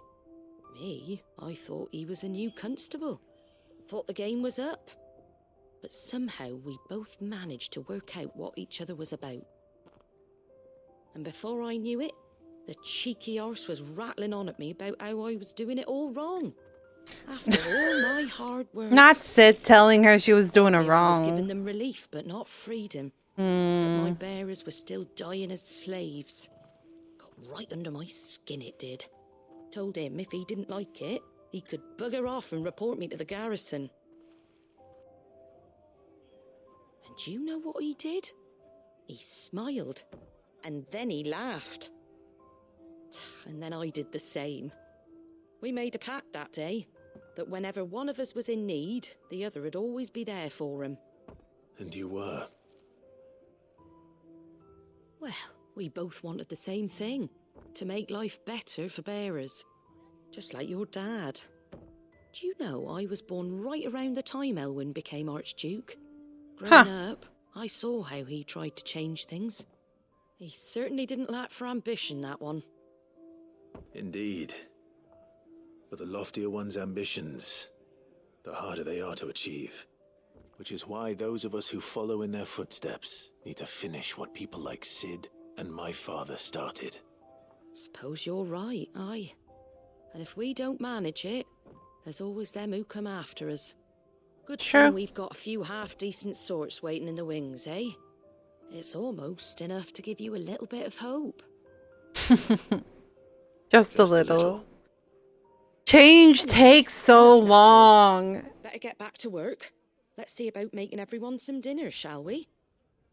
Me, I thought he was a new constable. Thought the game was up. But somehow we both managed to work out what each other was about. And before I knew it, the cheeky arse was rattling on at me about how I was doing it all wrong. After all my hard work. Not Sid telling her she was doing it I was wrong. giving them relief, but not freedom. But my bearers were still dying as slaves. Got right under my skin, it did. Told him if he didn't like it, he could bugger off and report me to the garrison. And do you know what he did? He smiled. And then he laughed. And then I did the same. We made a pact that day, that whenever one of us was in need, the other would always be there for him. And you were? Well, we both wanted the same thing, to make life better for bearers. Just like your dad. Do you know I was born right around the time Elwyn became Archduke? Growing up, I saw how he tried to change things. He certainly didn't lack for ambition, that one. Indeed. But the loftier one's ambitions, the harder they are to achieve. Which is why those of us who follow in their footsteps need to finish what people like Sid and my father started. Suppose you're right, aye. And if we don't manage it, there's always them who come after us. Good thing we've got a few half-decent sorts waiting in the wings, eh? It's almost enough to give you a little bit of hope. Just a little. Change takes so long. Better get back to work. Let's see about making everyone some dinner, shall we?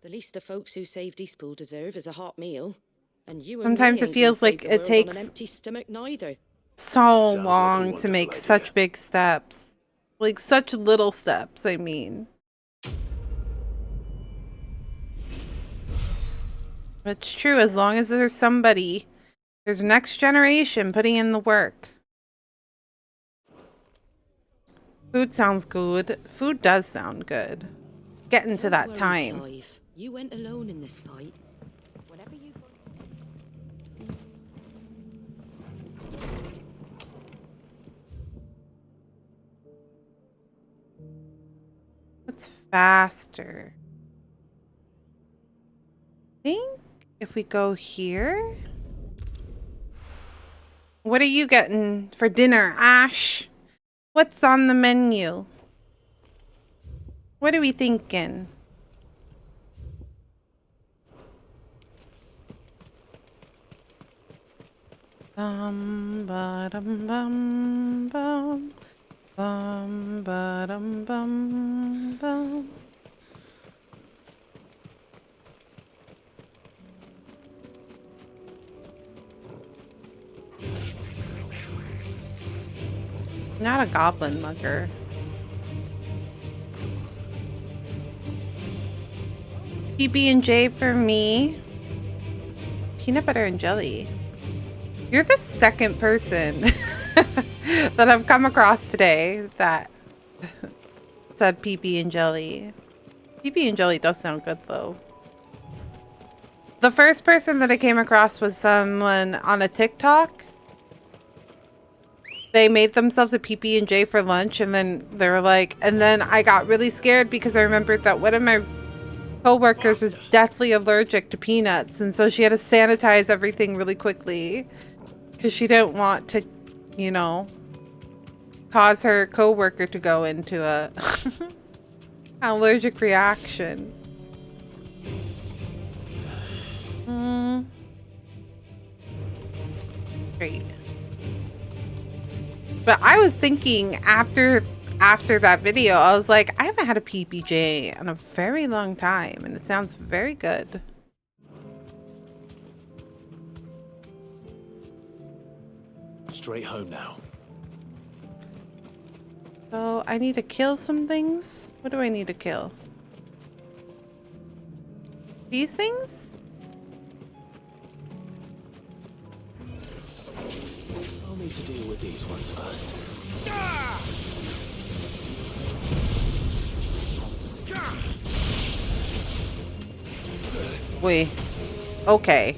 The least the folks who saved Eastpool deserve is a hot meal. And you and Sometimes me it feels like it takes on an empty stomach neither. so long to make such big steps. Like such little steps, I mean. It's true, as long as there's somebody, there's a next generation putting in the work. Food sounds good. Food does sound good. Getting to that time. Clive. You went alone in this fight. Whatever you What's faster? I think if we go here. What are you getting for dinner, Ash? What's on the menu? What are we thinking? Bum ba dum bum bum bum ba dum bum bum. Not a goblin mugger. PB&J for me. Peanut butter and jelly. You're the second person that I've come across today that said PB and jelly. PB and jelly does sound good though. The first person that I came across was someone on a TikTok. They made themselves a PB&J for lunch, and then they were like, and then I got really scared because I remembered that one of my co-workers is deathly allergic to peanuts, and so she had to sanitize everything really quickly because she didn't want to, you know, cause her co-worker to go into a allergic reaction. Great. But I was thinking after that video, I was like, I haven't had a PBJ in a very long time, and it sounds very good. Straight home now. So I need to kill some things. What do I need to kill? These things? I'll need to deal with these ones first. Wait. Okay.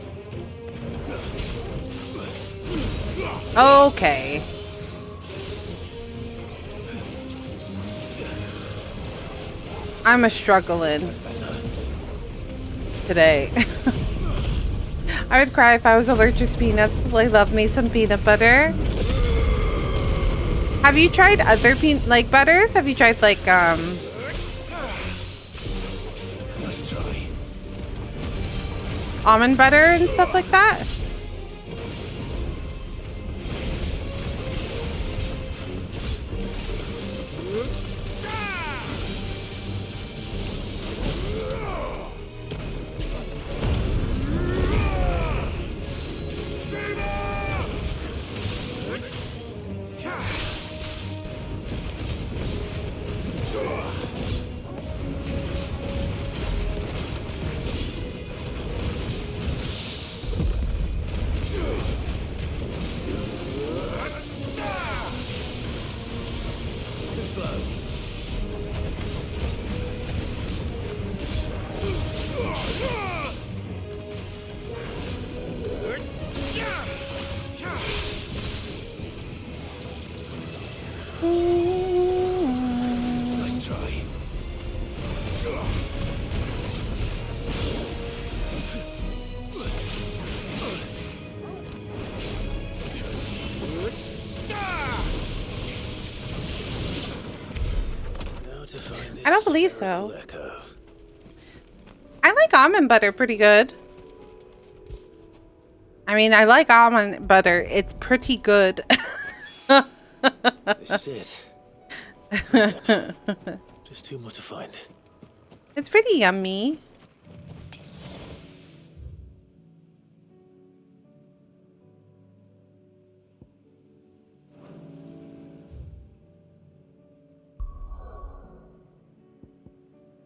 Okay. I'm a struggling today. I would cry if I was allergic to peanuts. I love me some peanut butter. Have you tried other butters? Have you tried like almond butter and stuff like that? Nice try. I don't believe so. I like almond butter pretty good. I mean, I like almond butter. It's pretty good. This is it. Just two more to find. It's pretty yummy.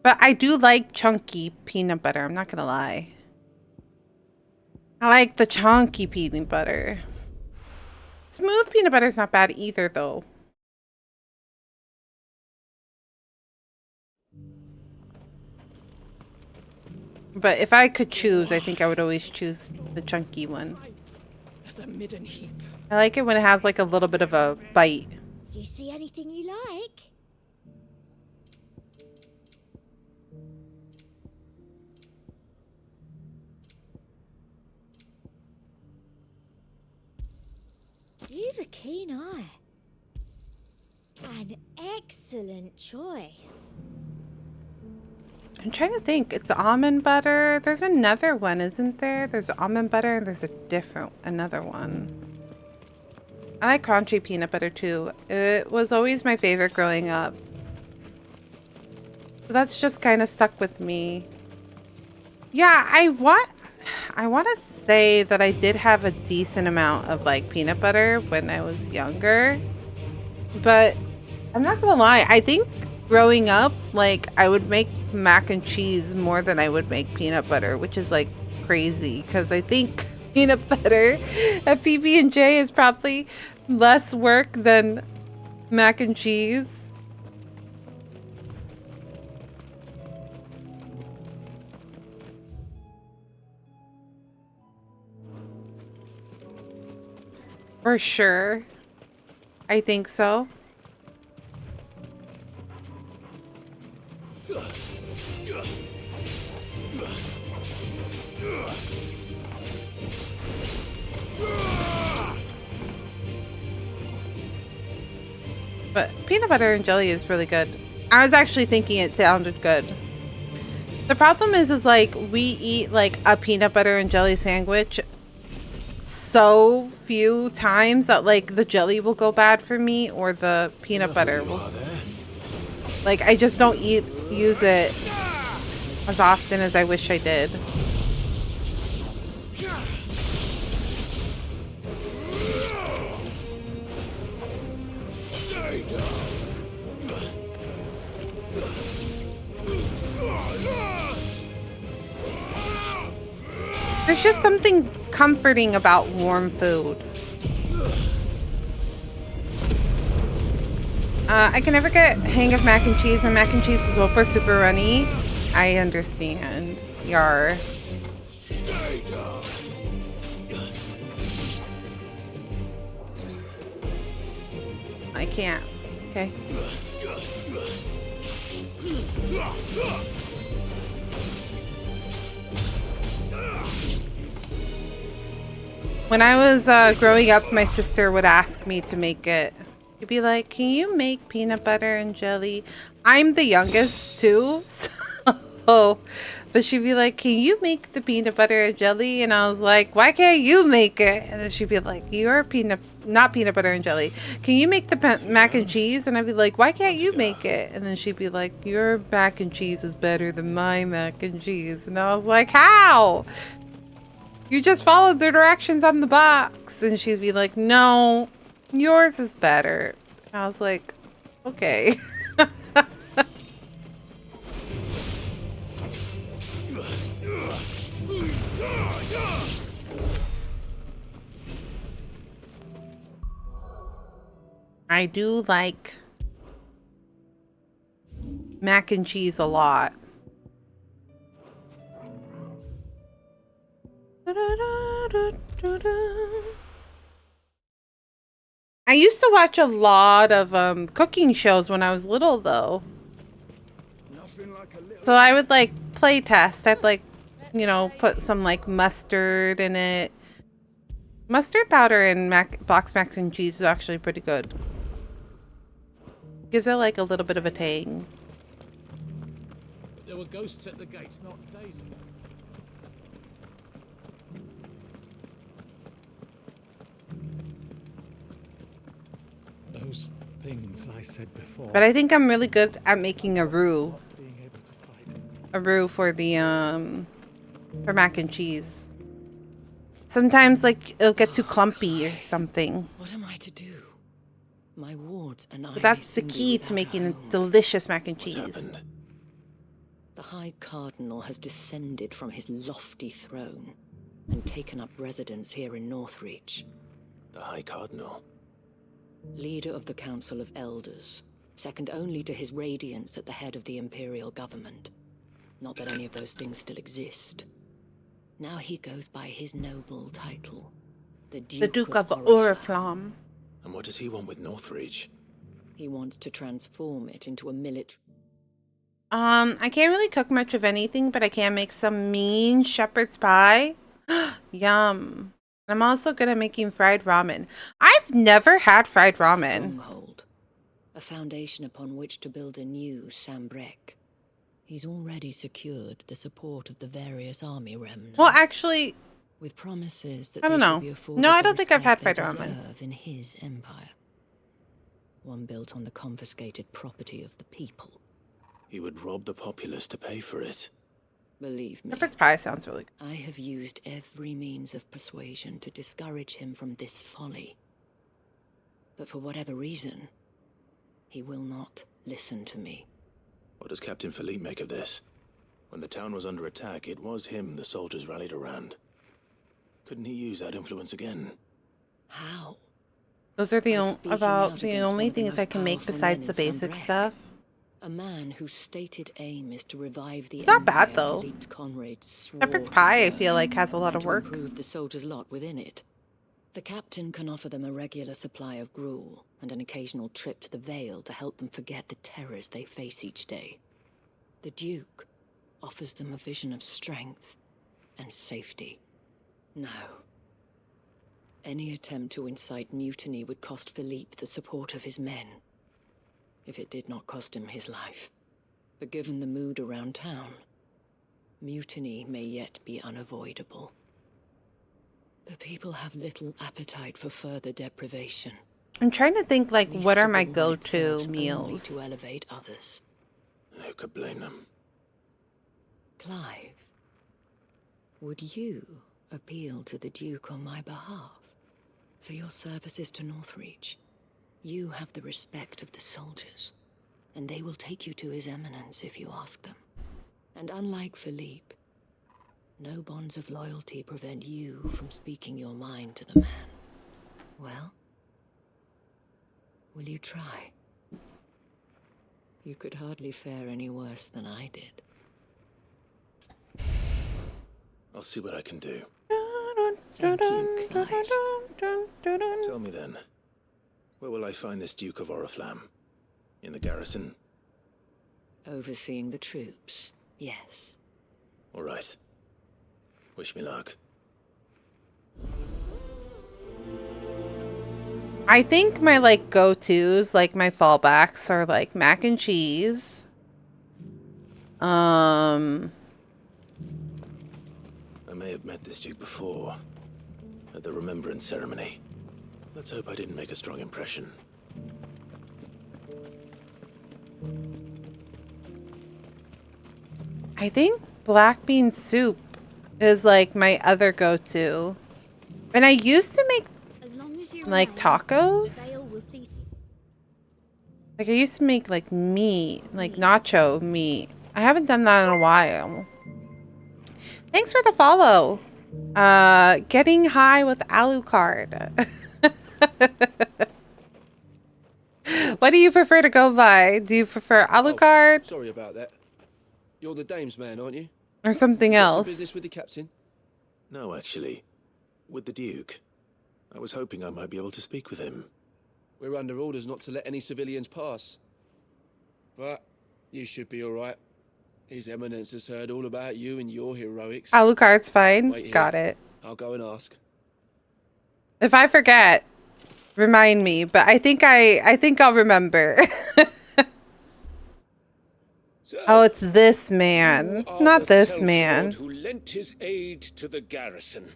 But I do like chunky peanut butter. I'm not gonna lie. I like the chunky peanut butter. Smooth peanut butter is not bad either, though. But if I could choose, I think I would always choose the chunky one. There's a midden heap. I like it when it has like a little bit of a bite. Do you see anything you like? You've a keen eye. An excellent choice. I'm trying to think. It's almond butter. There's another one, isn't there? There's almond butter and there's another one. I like crunchy peanut butter too. It was always my favorite growing up. So that's just kind of stuck with me. Yeah, I want to say that I did have a decent amount of like peanut butter when I was younger. But I'm not gonna lie, I think growing up, like I would make mac and cheese more than I would make peanut butter, which is like crazy because I think peanut butter at PB&J is probably less work than mac and cheese. For sure. I think so. But peanut butter and jelly is really good. I was actually thinking it sounded good. The problem is like we eat like a peanut butter and jelly sandwich so few times that like the jelly will go bad for me or the peanut butter will. Like I just don't use it as often as I wish I did. There's just something comforting about warm food. I can never get hang of mac and cheese. My mac and cheese is super, super runny. I understand. Yar. I can't. Okay. When I was growing up, my sister would ask me to make it. She'd be like, can you make peanut butter and jelly? I'm the youngest too, so, but she'd be like, can you make the peanut butter and jelly? And I was like, why can't you make it? And then she'd be like, you're not peanut butter and jelly. Can you make the mac and cheese? And I'd be like, why can't you make it? And then she'd be like, your mac and cheese is better than my mac and cheese. And I was like, how? You just followed the directions on the box. And she'd be like, no, yours is better. And I was like, okay. I do like mac and cheese a lot. I used to watch a lot of cooking shows when I was little, though. So I would like play test. I'd like, you know, put some like mustard in it. Mustard powder in box mac and cheese is actually pretty good. Gives it like a little bit of a tang. There were ghosts at the gates, not Daisy. Those things I said before. But I think I'm really good at making a roux. A roux for the for mac and cheese. Sometimes like it'll get too clumpy or something. What am I to do? My wards and I. But that's the key to making a delicious mac and cheese. The High Cardinal has descended from his lofty throne and taken up residence here in Northreach. The High Cardinal? Leader of the Council of Elders, second only to his Radiance at the head of the Imperial government. Not that any of those things still exist. Now he goes by his noble title, the Duke of Oriflamme. And what does he want with Northreach? He wants to transform it into a military... I can't really cook much of anything, but I can make some mean shepherd's pie. Yum. I'm also good at making fried ramen. I've never had fried ramen. Stronghold, a foundation upon which to build a new Sambrek. He's already secured the support of the various army remnants. Well, actually, with promises that I don't know. No, I don't think I've had fried ramen. In his empire, one built on the confiscated property of the people. He would rob the populace to pay for it. Believe me. Shepherd's pie sounds really good. I have used every means of persuasion to discourage him from this folly. But for whatever reason, he will not listen to me. What does Captain Philippe make of this? When the town was under attack, it was him the soldiers rallied around. Couldn't he use that influence again? How? Those are the only things I can make besides the basic stuff. A man whose stated aim is to revive the It's not bad though. Shepherd's pie, I feel like, has a lot of work. Improve the soldiers' lot within it. The captain can offer them a regular supply of gruel and an occasional trip to the Vale to help them forget the terrors they face each day. The Duke offers them a vision of strength and safety. No. Any attempt to incite mutiny would cost Philippe the support of his men. If it did not cost him his life. But given the mood around town, mutiny may yet be unavoidable. The people have little appetite for further deprivation. I'm trying to think, like, what are my go-to meals? To elevate others. And who could blame them? Clive, would you appeal to the Duke on my behalf? For your services to Northreach, you have the respect of the soldiers, and they will take you to His Eminence if you ask them. And unlike Philippe, no bonds of loyalty prevent you from speaking your mind to the man. Well, will you try? You could hardly fare any worse than I did. I'll see what I can do. Thank you, Clive. Tell me then, where will I find this Duke of Oriflamme? In the garrison? Overseeing the troops, yes. All right. Wish me luck. I think my, like, go-tos, like, my fallbacks are, like, mac and cheese. I may have met this Duke before, at the Remembrance Ceremony. Let's hope I didn't make a strong impression. I think black bean soup is, like, my other go-to. And I used to make, like, tacos. Like, I used to make, like, meat, like, nacho meat. I haven't done that in a while. Thanks for the follow. Getting high with Alucard. What do you prefer to go by? Do you prefer Alucard? Oh, sorry about that. You're the dame's man, aren't you? Or something else? Business with the captain? No, actually. With the Duke. I was hoping I might be able to speak with him. We're under orders not to let any civilians pass. But you should be all right. His Eminence has heard all about you and your heroics. Alucard's fine. Wait here. Got it. I'll go and ask. If I forget, remind me. But I think I'll remember. Oh, it's this man, not this man. Who lent his aid to the garrison.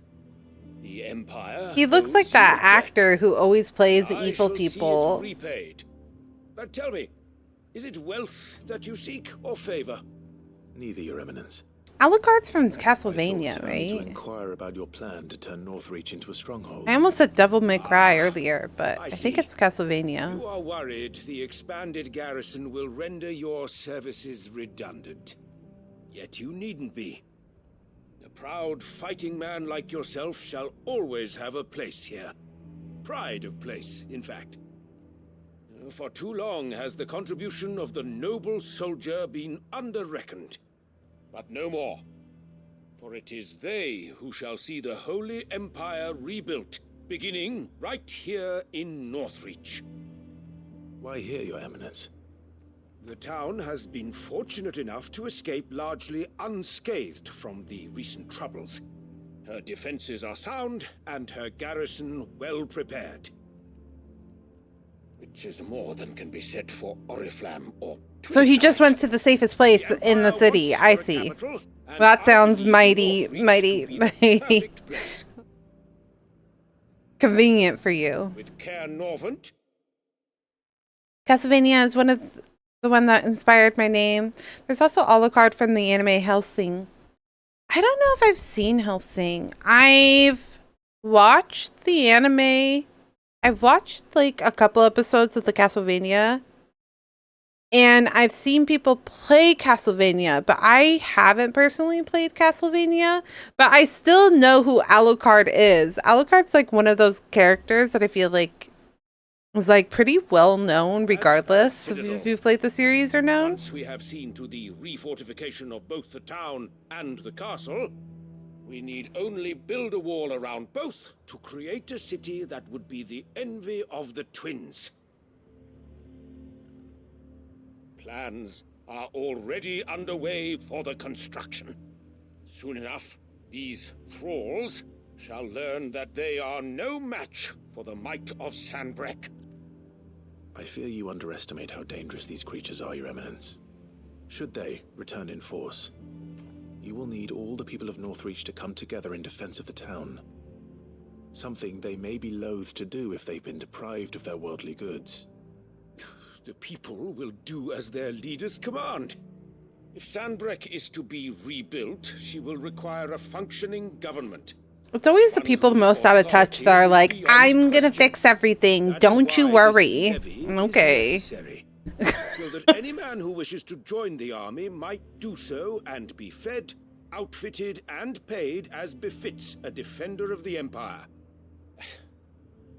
The Empire. He looks like that actor who always plays the I evil shall see people. it repaid. But tell me, is it wealth that you seek or favor? Neither, Your Eminence. Alucard's from I Castlevania, thought right? to inquire about your plan to turn Northreach into a stronghold. I almost said Devil May Cry earlier, but I think it's Castlevania. You are worried the expanded garrison will render your services redundant. Yet you needn't be. A proud fighting man like yourself shall always have a place here. Pride of place, in fact. For too long has the contribution of the noble soldier been under-reckoned. But no more. For it is they who shall see the Holy Empire rebuilt, beginning right here in Northreach. Why here, Your Eminence? The town has been fortunate enough to escape largely unscathed from the recent troubles. Her defenses are sound, and her garrison well prepared. Which is more than can be said for Oriflamme or... So he just went to the safest place in the city. I see. Well, that sounds mighty convenient for you. With Caer Norvent. Castlevania is the one that inspired my name. There's also Alucard from the anime Hellsing. I don't know if I've seen Hellsing. I've watched the anime. I've watched like a couple episodes of the Castlevania. And I've seen people play Castlevania, but I haven't personally played Castlevania. But I still know who Alucard is. Alucard's like one of those characters that I feel like was like pretty well known, regardless if you've played the series or known. Once we have seen to the refortification of both the town and the castle, we need only build a wall around both to create a city that would be the envy of the twins. Plans are already underway for the construction. Soon enough, these thralls shall learn that they are no match for the might of Sanbreque. I fear you underestimate how dangerous these creatures are, Your Eminence. Should they return in force, you will need all the people of Northreach to come together in defense of the town. Something they may be loath to do if they've been deprived of their worldly goods. The people will do as their leaders command. If Sanbreque is to be rebuilt, she will require a functioning government. It's always the people most out of touch that are like, I'm gonna fix everything, don't you worry. Okay. So that any man who wishes to join the army might do so and be fed, outfitted, and paid as befits a defender of the Empire.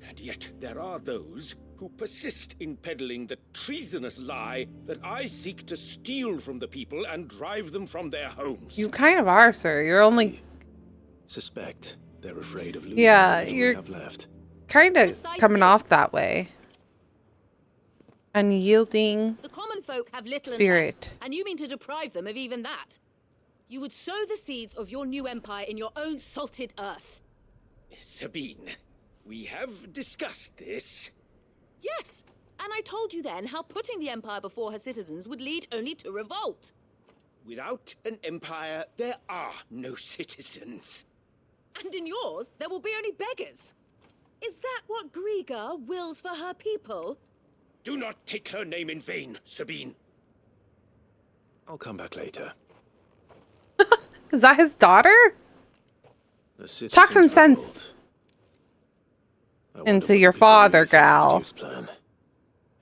And yet there are those who persist in peddling the treasonous lie that I seek to steal from the people and drive them from their homes. You kind of are, sir. You're only... Suspect they're afraid of losing what they have left. Kind of coming off that way. Unyielding The common folk have little spirit. and you mean to deprive them of even that? You would sow the seeds of your new empire in your own salted earth. Sabine, we have discussed this. Yes, and I told you then how putting the empire before her citizens would lead only to revolt. Without an empire, there are no citizens. And in yours, there will be only beggars. Is that what Griga wills for her people? Do not take her name in vain, Sabine. I'll come back later. Is that his daughter? Talk some sense into your father, gal. Plan.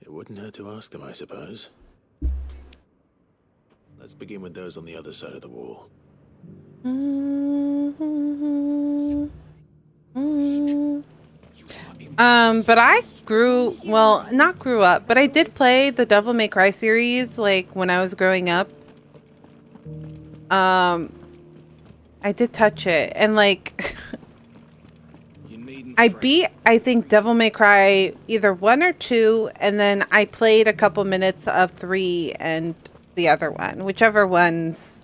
It wouldn't hurt to ask them, I suppose. Let's begin with those on the other side of the wall. But I not grew up, but I did play the Devil May Cry series, like, when I was growing up. I did touch it, and, like, I beat, I think, Devil May Cry either 1 or 2, and then I played a couple minutes of 3 and the other one, whichever ones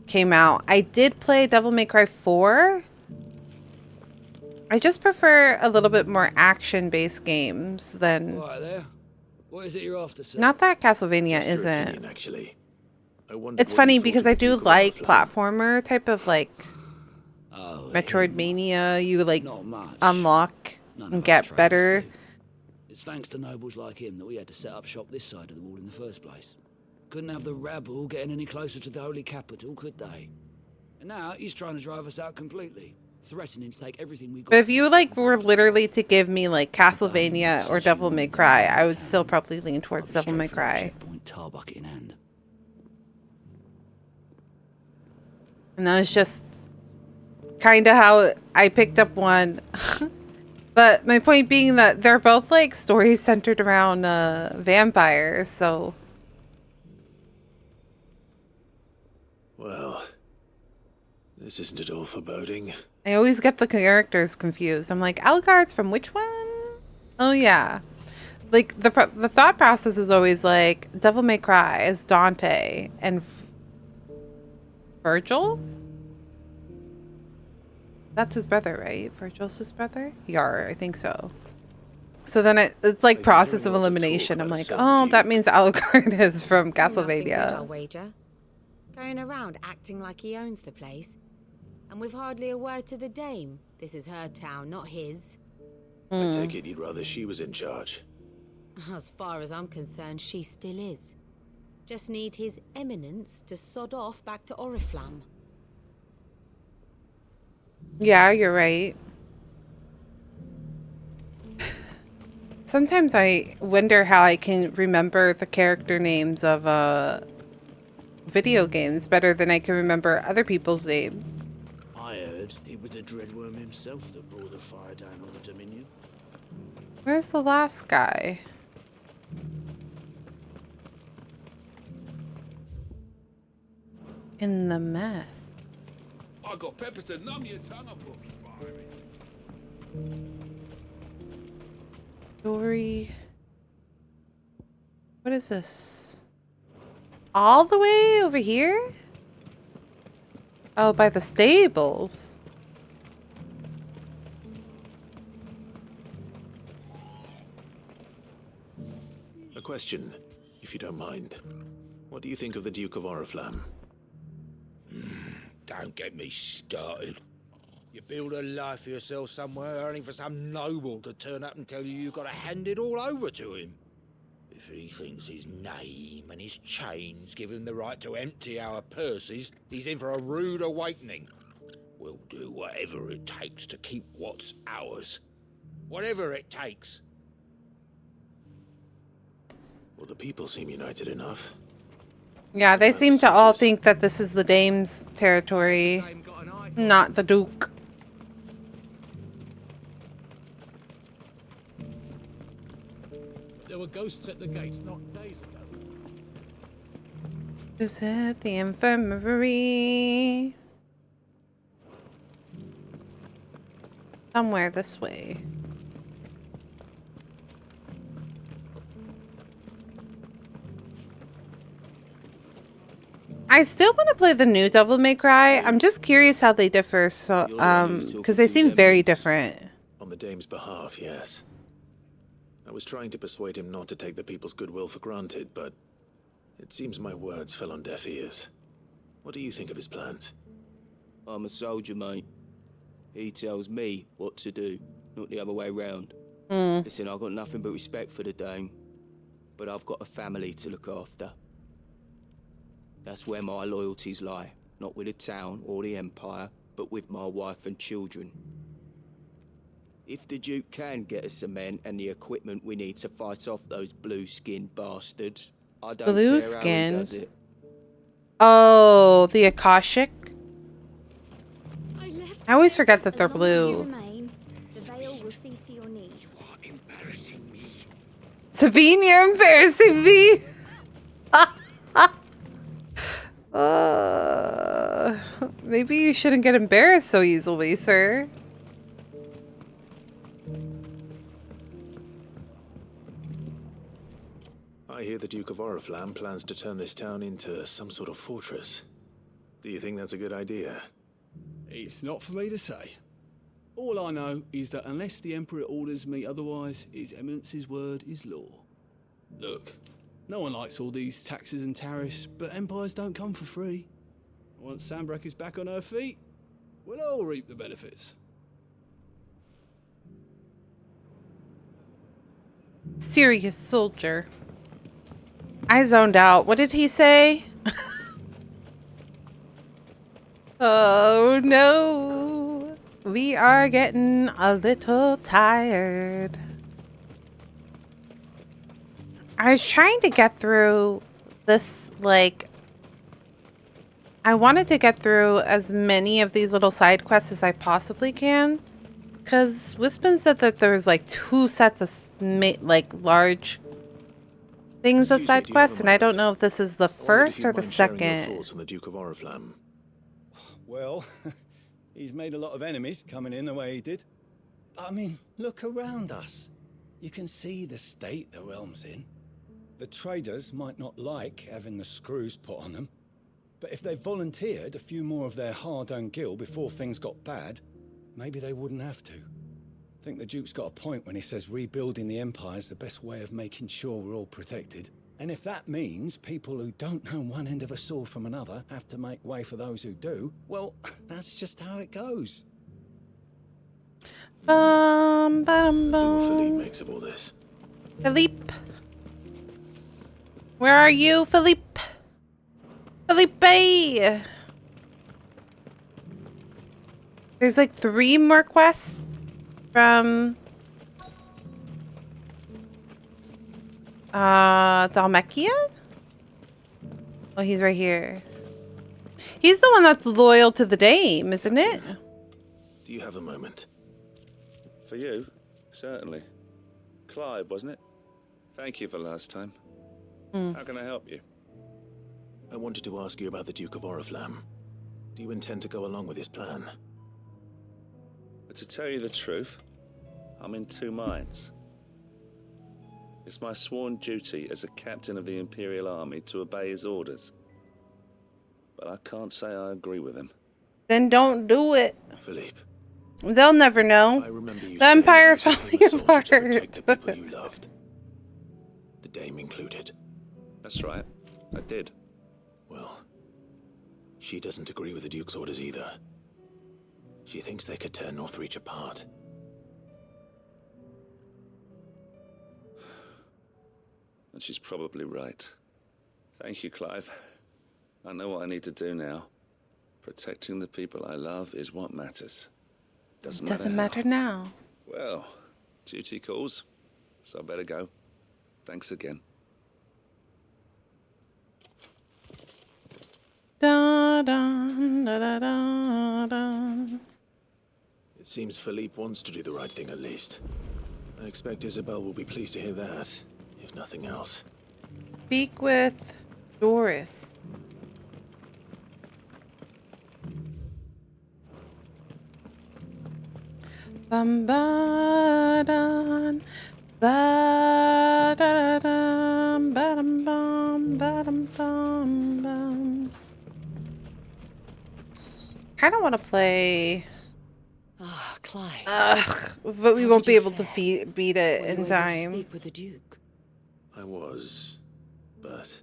came out. I did play Devil May Cry 4. I just prefer a little bit more action-based games than... Right there. What is it you're after, sir? Not that Castlevania isn't. Opinion, actually. It's funny because I do like platformer type of like Metroidvania. You like unlock and get better. It's thanks to nobles like him that we had to set up shop this side of the wall in the first place. Couldn't have the rabble getting any closer to the holy capital, could they? And now he's trying to drive us out completely, threatening to take everything we got. But if you like were literally to give me like Castlevania or Devil May Cry, I would still probably lean towards Devil May Cry. Tar bucket in hand. And that was just kind of how I picked up one. But my point being that they're both like stories centered around vampires, so. Well, this isn't at all foreboding. I always get the characters confused. I'm like, Elgard's from which one? Oh yeah. Like the thought process is always like Devil May Cry is Dante and Virgil? That's his brother, right? Virgil's his brother? Yar, I think so. So then it's like process of elimination. I'm like, oh, that means Alucard is from Castlevania. I'll wager. Going around acting like he owns the place. And with hardly a word to the dame. This is her town, not his. I take it you'd rather she was in charge. As far as I'm concerned, she still is. Just need his eminence to sod off back to Oriflamme. Yeah, you're right. Sometimes I wonder how I can remember the character names of video games better than I can remember other people's names. I heard it was the Dreadworm himself that brought the fire down on the Dominion. Where's the last guy? In the mess. I got peppers to numb your tongue. I put fire in. Story. What is this? All the way over here? Oh, by the stables. A question, if you don't mind. What do you think of the Duke of Oriflamme? Don't get me started. You build a life for yourself somewhere, only for some noble to turn up and tell you you've got to hand it all over to him. If he thinks his name and his chains give him the right to empty our purses, he's in for a rude awakening. We'll do whatever it takes to keep what's ours. Whatever it takes. Well, the people seem united enough. Yeah, they seem to all think that this is the dame's territory, not the Duke. There were ghosts at the gates not days ago. Is it the infirmary? Somewhere this way. I still want to play the new Devil May Cry. I'm just curious how they differ, so because they seem very different. On the dame's behalf, yes. I was trying to persuade him not to take the people's goodwill for granted, but it seems my words fell on deaf ears. What do you think of his plans? I'm a soldier, mate. He tells me what to do, not the other way round. Listen, I've got nothing but respect for the Dame, but I've got a family to look after. That's where my loyalties lie, not with the town or the Empire, but with my wife and children. If the Duke can get us some men and the equipment we need to fight off those blue-skinned bastards, I don't care how he does it. Oh, the Akashic? I always forget that they're blue. The veil will see to your need. You are embarrassing me. Sabine, you're embarrassing me! Maybe you shouldn't get embarrassed so easily, sir. I hear the Duke of Oriflamme plans to turn this town into some sort of fortress. Do you think that's a good idea? It's not for me to say. All I know is that unless the Emperor orders me otherwise, His Eminence's word is law. Look, no one likes all these taxes and tariffs, but empires don't come for free. Once Sandbreak is back on her feet, we'll all reap the benefits. Serious soldier. I zoned out. What did he say? Oh no. We are getting a little tired. I was trying to get through this, like... I wanted to get through as many of these little side quests as I possibly can. Because Wispin said that there's like 2 sets of large things of side quests, and I don't know if this is the first or the second. Thoughts on the Duke of Oriflamme? Well, he's made a lot of enemies coming in the way he did. I mean, look around us. You can see the state the realm's in. The traders might not like having the screws put on them, but if they volunteered a few more of their hard-earned gil before things got bad, maybe they wouldn't have to. I think the Duke's got a point when he says rebuilding the Empire's the best way of making sure we're all protected. And if that means people who don't know one end of a sword from another have to make way for those who do, well, that's just how it goes. Let's see what Philippe makes of all this. Philippe. Where are you, Philippe? Philippe! There's like 3 more quests from Dhalmekia? Oh, he's right here. He's the one that's loyal to the dame, isn't it? Do you have a moment? For you? Certainly. Clive, wasn't it? Thank you for last time. How can I help you? I wanted to ask you about the Duke of Oriflamme. Do you intend to go along with his plan? But to tell you the truth, I'm in 2 minds. It's my sworn duty as a captain of the Imperial Army to obey his orders. But I can't say I agree with him. Then don't do it. Philippe. They'll never know. I remember you the Empire's falling apart. To protect the people you loved. The dame included. That's right. I did. Well, she doesn't agree with the Duke's orders either. She thinks they could tear Northreach apart. And she's probably right. Thank you, Clive. I know what I need to do now. Protecting the people I love is what matters. Doesn't matter now. Well, duty calls, so I better go. Thanks again. Da, da, da, da, da, da. It seems Philippe wants to do the right thing at least. I expect Isabel will be pleased to hear that, if nothing else. Speak with Doris. Bum ba dum ba da dum ba dum bum ba dum bum bum. Kind of want to play. Ah, Clive. Ugh, but we won't be able to beat it in time. Speak with the Duke. I was, but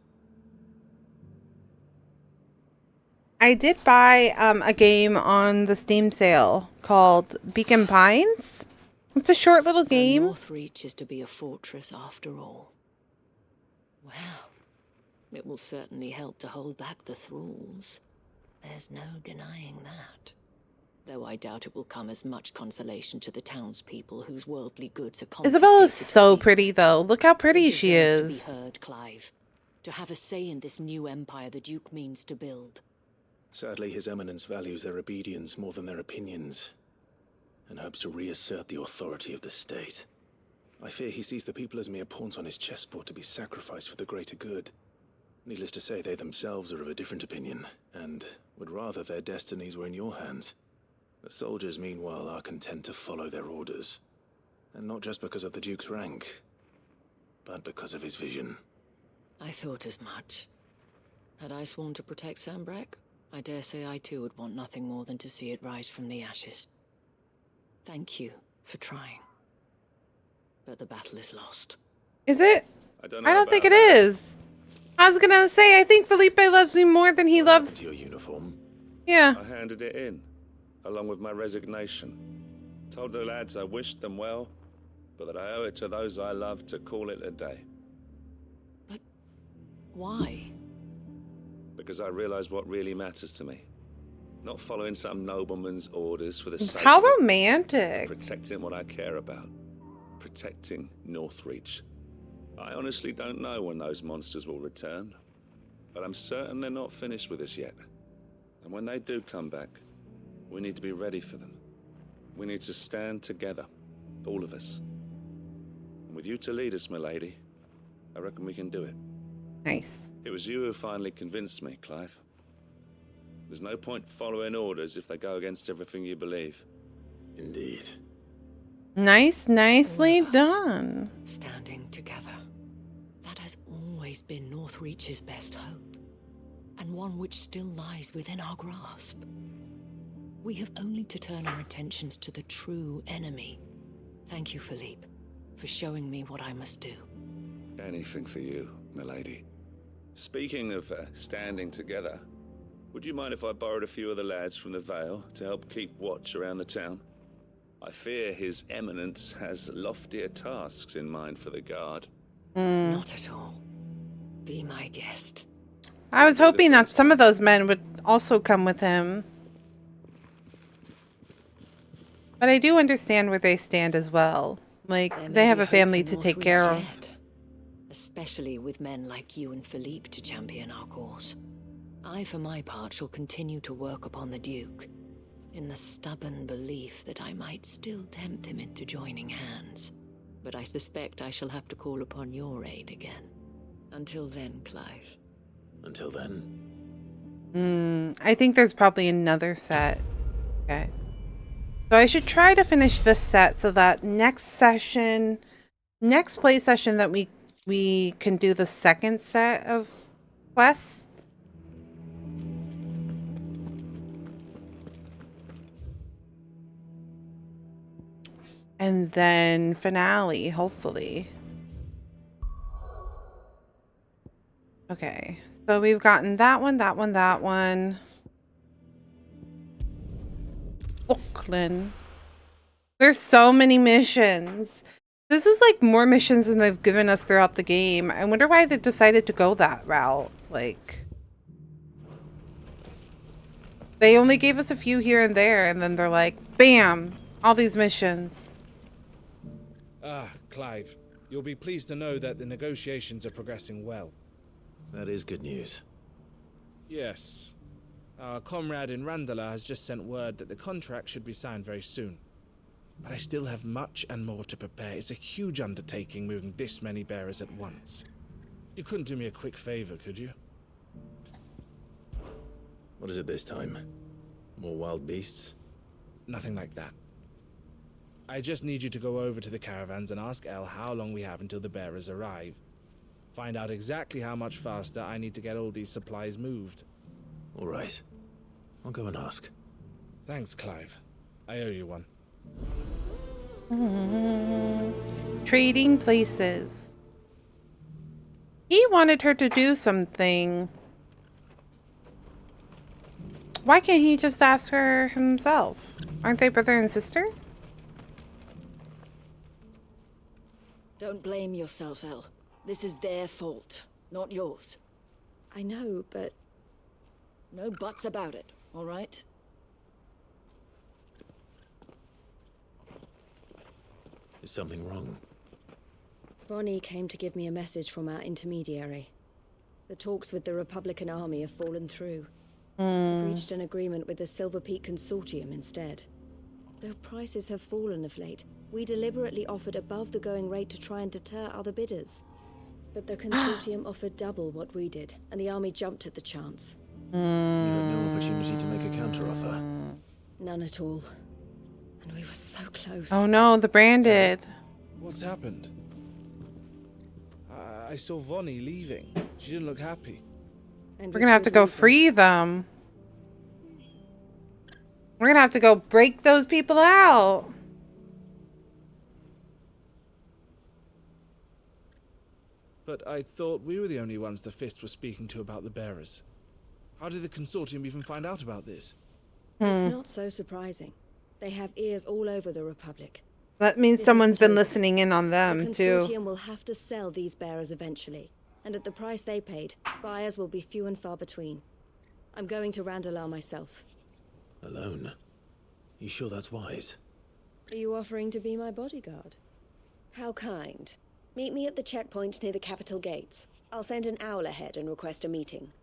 I did buy a game on the Steam sale called Beacon Pines. It's a short little game. Northreach is to be a fortress after all. Well, it will certainly help to hold back the thralls. There's no denying that. Though I doubt it will come as much consolation to the townspeople whose worldly goods are confiscated. Isabel is so pretty, though. Look how pretty she is. To be heard, Clive. To have a say in this new empire the Duke means to build. Sadly, His Eminence values their obedience more than their opinions, and hopes to reassert the authority of the state. I fear he sees the people as mere pawns on his chessboard to be sacrificed for the greater good. Needless to say, they themselves are of a different opinion, and would rather their destinies were in your hands. The soldiers, meanwhile, are content to follow their orders. And not just because of the Duke's rank, but because of his vision. I thought as much. Had I sworn to protect Sandbreck, I dare say I too would want nothing more than to see it rise from the ashes. Thank you for trying. But the battle is lost. Is it? I don't think it is. I was gonna say, I think Felipe loves me more than he loves... Your uniform. Yeah. I handed it in, along with my resignation. Told the lads I wished them well, but that I owe it to those I love to call it a day. But why? Because I realize what really matters to me. Not following some nobleman's orders for the sake How of it. romantic. Protecting what I care about. Protecting Northreach. I honestly don't know when those monsters will return, but I'm certain they're not finished with us yet. And when they do come back, we need to be ready for them. We need to stand together, all of us. And with you to lead us, milady, I reckon we can do it. Nice. It was you who finally convinced me, Clive. There's no point following orders if they go against everything you believe. Indeed. Nicely done. Standing together. That has always been Northreach's best hope, and one which still lies within our grasp. We have only to turn our attentions to the true enemy. Thank you, Philippe, for showing me what I must do. Anything for you, milady. Speaking of standing together, would you mind if I borrowed a few of the lads from the Vale to help keep watch around the town? I fear His Eminence has loftier tasks in mind for the guard. Not at all. Be my guest. I was hoping that some of those men would also come with him. But I do understand where they stand as well. Like, they have a family to take care of. Especially with men like you and Philippe to champion our cause. I, for my part, shall continue to work upon the Duke, in the stubborn belief that I might still tempt him into joining hands. But I suspect I shall have to call upon your aid again. Until then, Clive. Until then? I think there's probably another set. Okay. So I should try to finish this set so that next play session that we can do the second set of quests. And then finale, hopefully. Okay, so we've gotten that one. Auckland. There's so many missions. This is like more missions than they've given us throughout the game. I wonder why they decided to go that route. Like, they only gave us a few here and there, and then they're like, bam, all these missions. Clive, you'll be pleased to know that the negotiations are progressing well. That is good news. Yes. Our comrade in Randala has just sent word that the contract should be signed very soon. But I still have much and more to prepare. It's a huge undertaking moving this many bearers at once. You couldn't do me a quick favor, could you? What is it this time? More wild beasts? Nothing like that. I just need you to go over to the caravans and ask El how long we have until the bearers arrive. Find out exactly how much faster I need to get all these supplies moved. All right. I'll go and ask. Thanks, Clive. I owe you one. Trading places. He wanted her to do something. Why can't he just ask her himself? Aren't they brother and sister? Don't blame yourself, El. This is their fault, not yours. I know, but... No buts about it, all right? Is something wrong? Vonnie came to give me a message from our intermediary. The talks with the Republican army have fallen through. We've reached an agreement with the Silver Peak Consortium instead. Though prices have fallen of late, we deliberately offered above the going rate to try and deter other bidders. But the Consortium offered double what we did, and the army jumped at the chance. You had no opportunity to make a counteroffer. None at all. And we were so close. Oh no, the branded. What's happened? I saw Vonnie leaving. She didn't look happy. And We're gonna have to go free them. We're gonna have to go break those people out. But I thought we were the only ones the Fist was speaking to about the bearers. How did the Consortium even find out about this? It's not so surprising. They have ears all over the Republic. That means someone's been listening in on them, The too. Consortium will have to sell these bearers eventually. And at the price they paid, buyers will be few and far between. I'm going to Randalar myself. Alone? You sure that's wise? Are you offering to be my bodyguard? How kind. Meet me at the checkpoint near the capital gates. I'll send an owl ahead and request a meeting.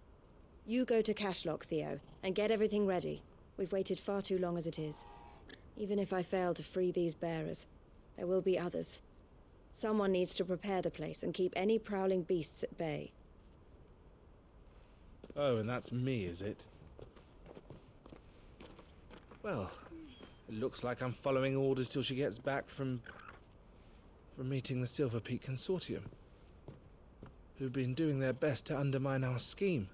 You go to Cashlock, Theo, and get everything ready. We've waited far too long as it is. Even if I fail to free these bearers, there will be others. Someone needs to prepare the place and keep any prowling beasts at bay. Oh, and that's me, is it? Well, it looks like I'm following orders till she gets back from meeting the Silver Peak Consortium, who've been doing their best to undermine our scheme.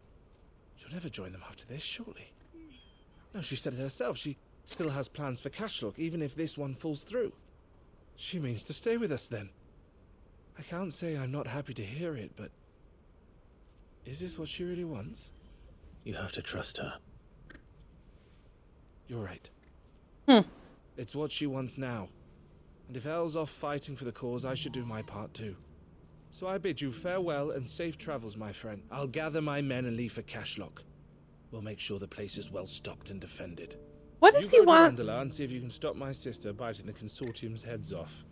She'll never join them after this, surely. No, she said it herself. She still has plans for Cashlock, even if this one falls through. She means to stay with us, then. I can't say I'm not happy to hear it, but is this what she really wants? You have to trust her. You're right. It's what she wants now. And if Elle's off fighting for the cause, I should do my part too. So I bid you farewell and safe travels, my friend. I'll gather my men and leave for Cashlock. We'll make sure the place is well stocked and defended. What does he want? You go to Randalar and see if you can stop my sister biting the Consortium's heads off.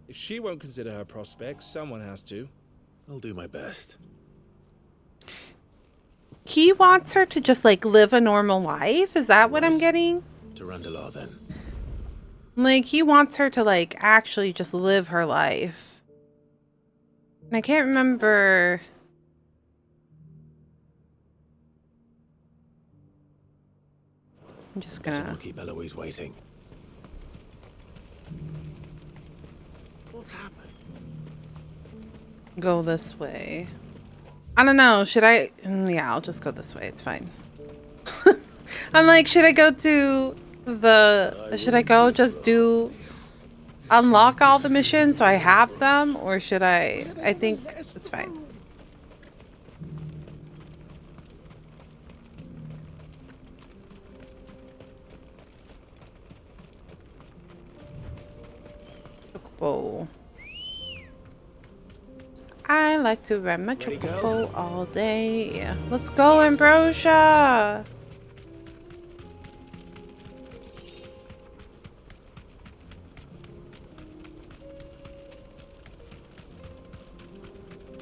If she won't consider her prospects, someone has to. I'll do my best. He wants her to just, like, live a normal life? Is that what I'm getting? To Randalar, then. Like, he wants her to, like, actually just live her life. And I can't remember... I'm just gonna... Not keep Eloise waiting. What's happened? Go this way. I don't know. Should I... Yeah, I'll just go this way. It's fine. I'm like, should I go to the... Should I go just do... Unlock all the missions so I have them? Or should I... I think it's fine. Chocobo. I like to ride my chocobo all day. Let's go, Ambrosia!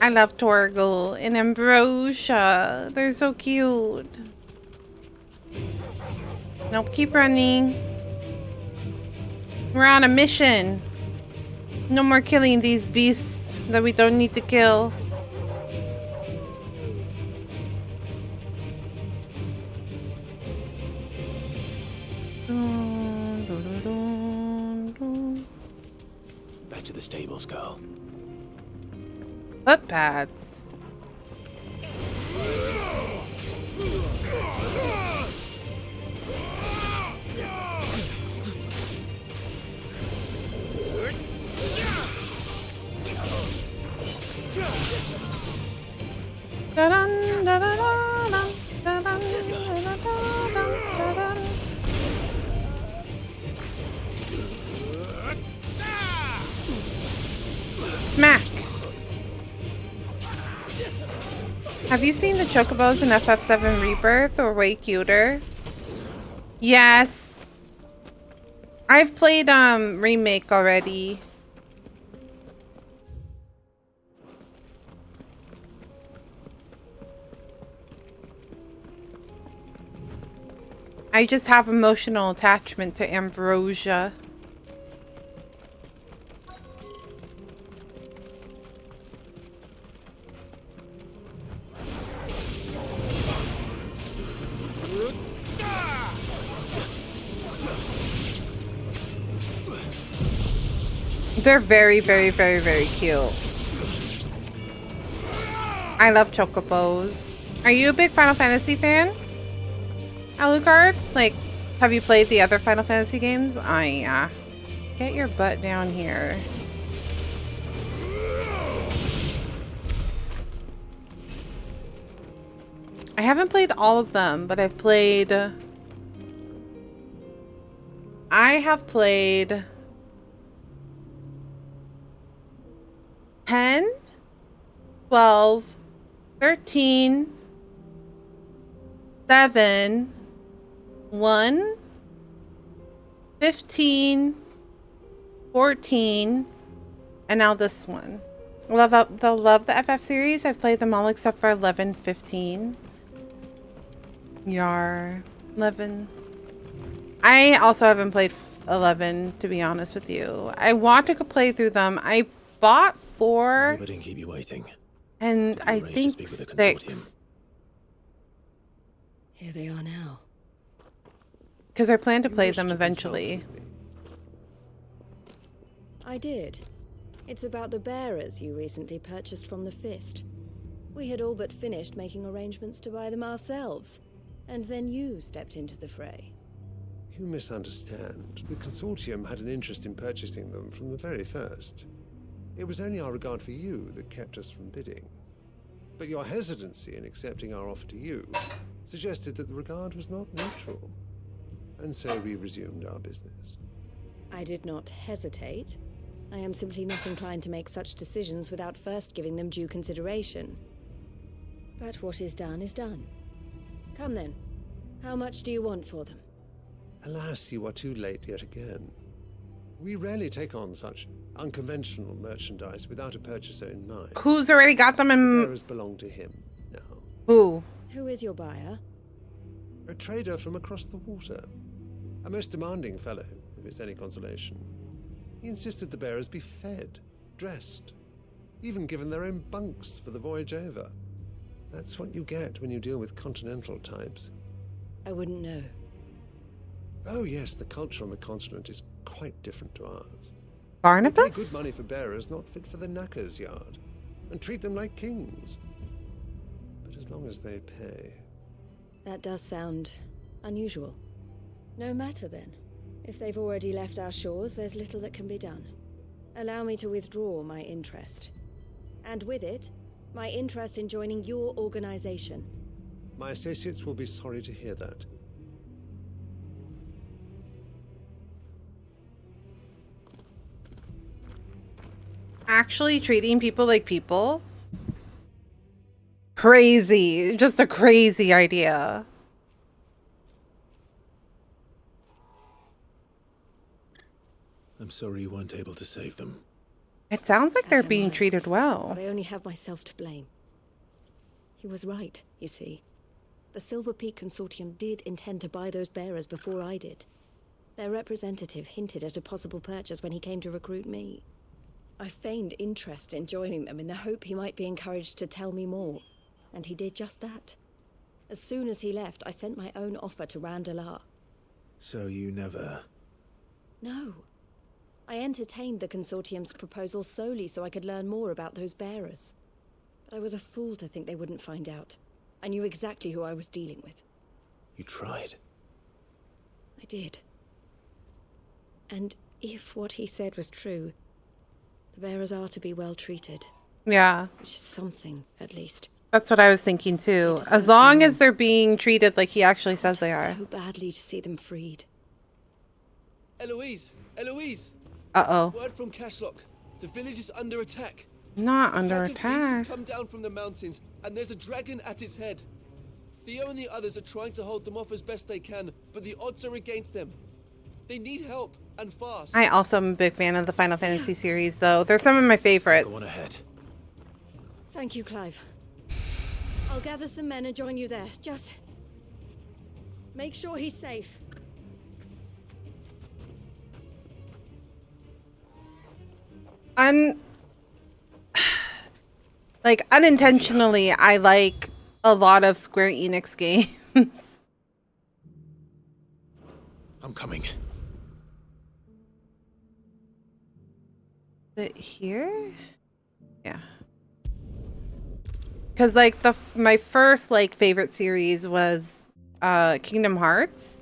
I love Torgal and Ambrosia. They're so cute. Nope, keep running. We're on a mission. No more killing these beasts that we don't need to kill. Back to the stables, girl. Footpads. Smack. Have you seen the chocobos in FF7 Rebirth or way cuter? Yes. I've played Remake already. I just have emotional attachment to Ambrosia. They're very, very, very, very cute. I love chocobos. Are you a big Final Fantasy fan, Alucard? Like, have you played the other Final Fantasy games? Yeah. Get your butt down here. I haven't played all of them, but I've played... I have played 10, 12, 13, 7, 1, 15, 14, and now this one. Love the FF series. I've played them all except for 11, 15. Yar. 11. I also haven't played 11, to be honest with you. I want to play through them. I bought 4. I didn't keep you waiting. And I think 6. Here they are now. Because I plan to play them eventually. I did. It's about the bearers you recently purchased from the Fist. We had all but finished making arrangements to buy them ourselves. And then you stepped into the fray. You misunderstand. The Consortium had an interest in purchasing them from the very first. It was only our regard for you that kept us from bidding. But your hesitancy in accepting our offer to you suggested that the regard was not mutual. And so we resumed our business. I did not hesitate. I am simply not inclined to make such decisions without first giving them due consideration. But what is done is done. Come then. How much do you want for them? Alas, you are too late yet again. We rarely take on such unconventional merchandise without a purchaser in mind. Who's already got them in... The bearers belong to him now. Who? Who is your buyer? A trader from across the water. A most demanding fellow, if it's any consolation. He insisted the bearers be fed, dressed, even given their own bunks for the voyage over. That's what you get when you deal with continental types. I wouldn't know. Oh yes, the culture on the continent is quite different to ours. Barnabas? They pay good money for bearers not fit for the knacker's yard, and treat them like kings. But as long as they pay... That does sound unusual. No matter then. If they've already left our shores, there's little that can be done. Allow me to withdraw my interest. And with it, my interest in joining your organization. My associates will be sorry to hear that. Actually treating people like people? Crazy. Just a crazy idea. I'm sorry you weren't able to save them. It sounds like they're being treated well. But I only have myself to blame. He was right, you see. The Silver Peak Consortium did intend to buy those bearers before I did. Their representative hinted at a possible purchase when he came to recruit me. I feigned interest in joining them in the hope he might be encouraged to tell me more, and he did just that. As soon as he left, I sent my own offer to Randalar. So you never... No. I entertained the Consortium's proposal solely so I could learn more about those bearers. But I was a fool to think they wouldn't find out. I knew exactly who I was dealing with. You tried. I did. And if what he said was true, the bearers are to be well treated. Yeah. Which is something, at least. That's what I was thinking too. As long as they're being treated like he actually says they are. So badly to see them freed. Eloise! Eloise! Uh-oh. Word from Cashlock. The village is under attack. Not under A pack of beasts attack. have come down from the mountains, and there's a dragon at its head. Theo and the others are trying to hold them off as best they can, but the odds are against them. They need help, and fast. I also am a big fan of the Final Fantasy series, though. They're some of my favorites. Go on ahead. Thank you, Clive. I'll gather some men and join you there. Just make sure he's safe. Like, unintentionally, I like a lot of Square Enix games. I'm coming. Is it here? Yeah. Because like my first like favorite series was Kingdom Hearts.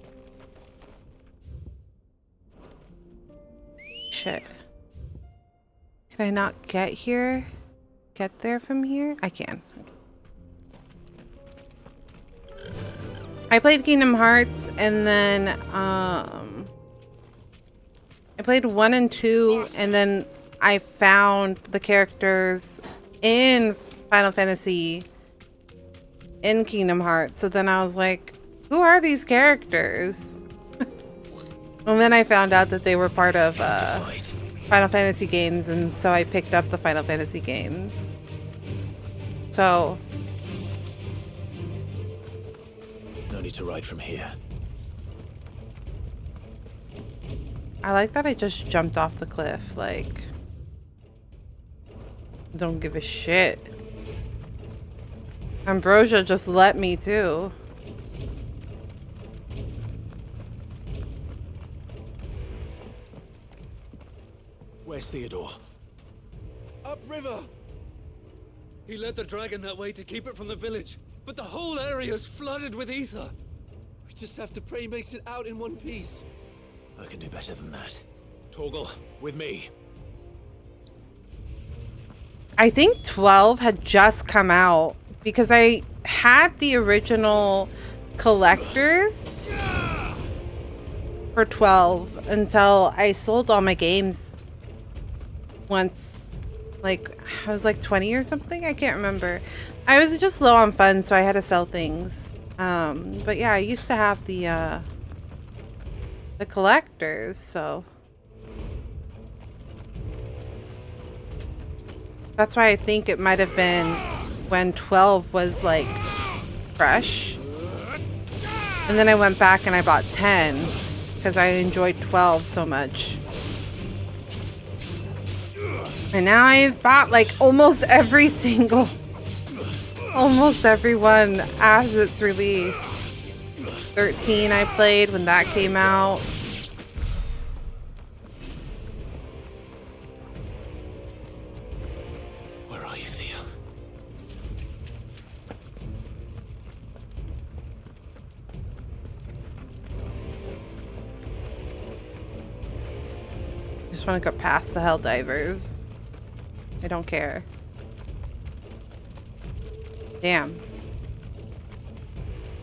Shit. Can I not get here? Get there from here? I can. I played Kingdom Hearts and then I played 1 and 2 and then I found the characters in Final Fantasy in Kingdom Hearts. So then I was like, who are these characters? And then I found out that they were part of Final Fantasy games, and so I picked up the Final Fantasy games. So no need to ride from here. I like that I just jumped off the cliff, like, don't give a shit. Ambrosia just let me too. Where's Theodore? Upriver! He led the dragon that way to keep it from the village, but the whole area's flooded with ether. We just have to pray he makes it out in one piece. I can do better than that. Torgal, with me. I think 12 had just come out because I had the original collectors for 12 until I sold all my games once, like I was like 20 or something. I can't remember. I was just low on funds, so I had to sell things. But yeah, I used to have the collectors, so that's why I think it might have been when 12 was like fresh. And then I went back and I bought 10 because I enjoyed 12 so much. And now I've bought like almost every one as it's released. 13 I played when that came out. Where are you, Theo? Just want to go past the Helldivers. I don't care. Damn.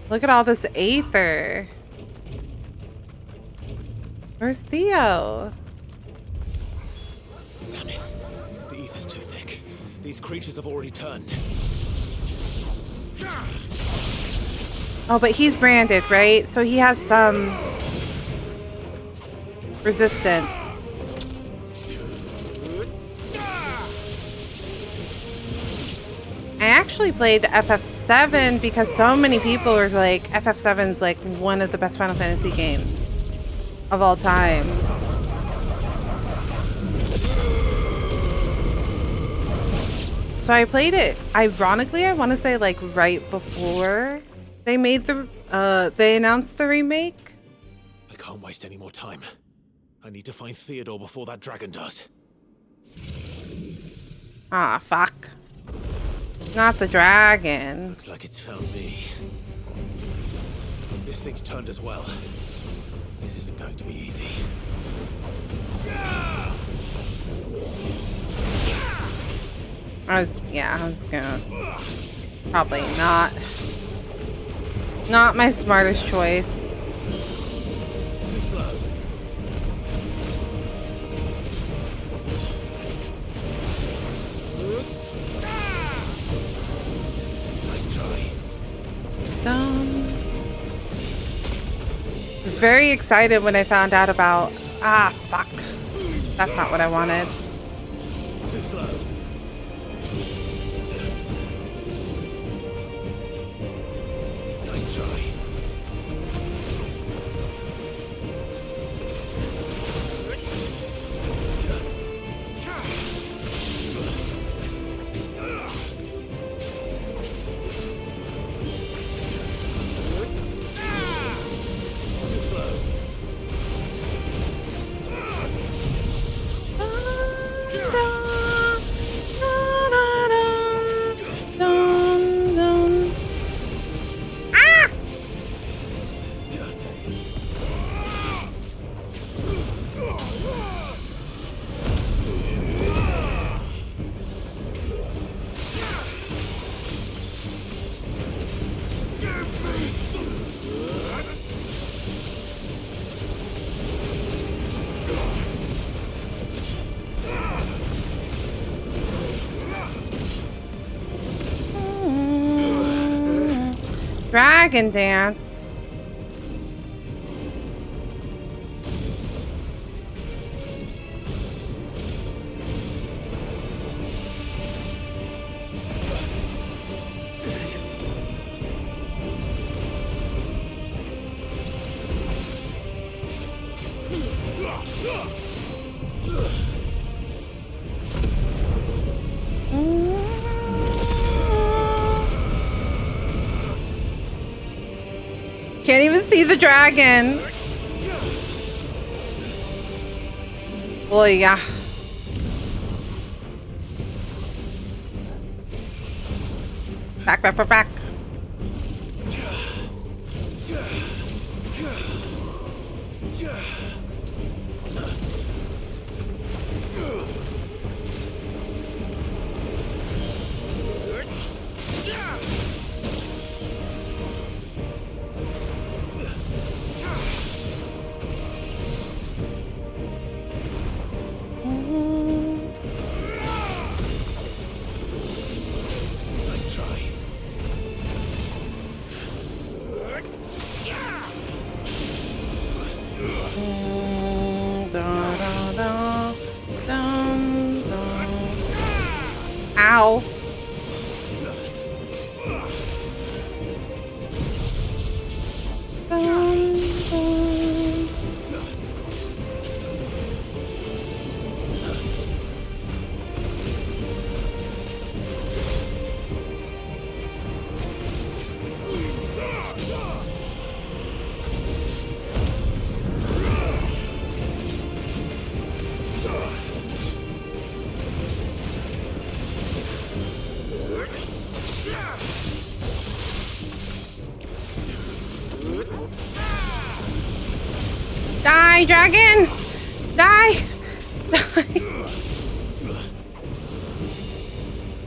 Look at all this aether. Where's Theo? Damn it. The ether's too thick. These creatures have already turned. Oh, but he's branded, right? So he has some resistance. I actually played FF7 because so many people were like, FF7's like one of the best Final Fantasy games of all time. So I played it, ironically, I want to say like right before they made they announced the remake. I can't waste any more time. I need to find Theodore before that dragon does. Ah, fuck. Not the dragon. Looks like it's found me. This thing's turned as well. This isn't going to be easy. I was gonna probably not my smartest choice. Too slow. I was very excited when I found out about... Ah, fuck. That's not what I wanted. Too slow. Nice try. Dragon dance. Can't even see the dragon. Oh yeah. Back, back, back, back. Ow. Die, dragon! Die! Die!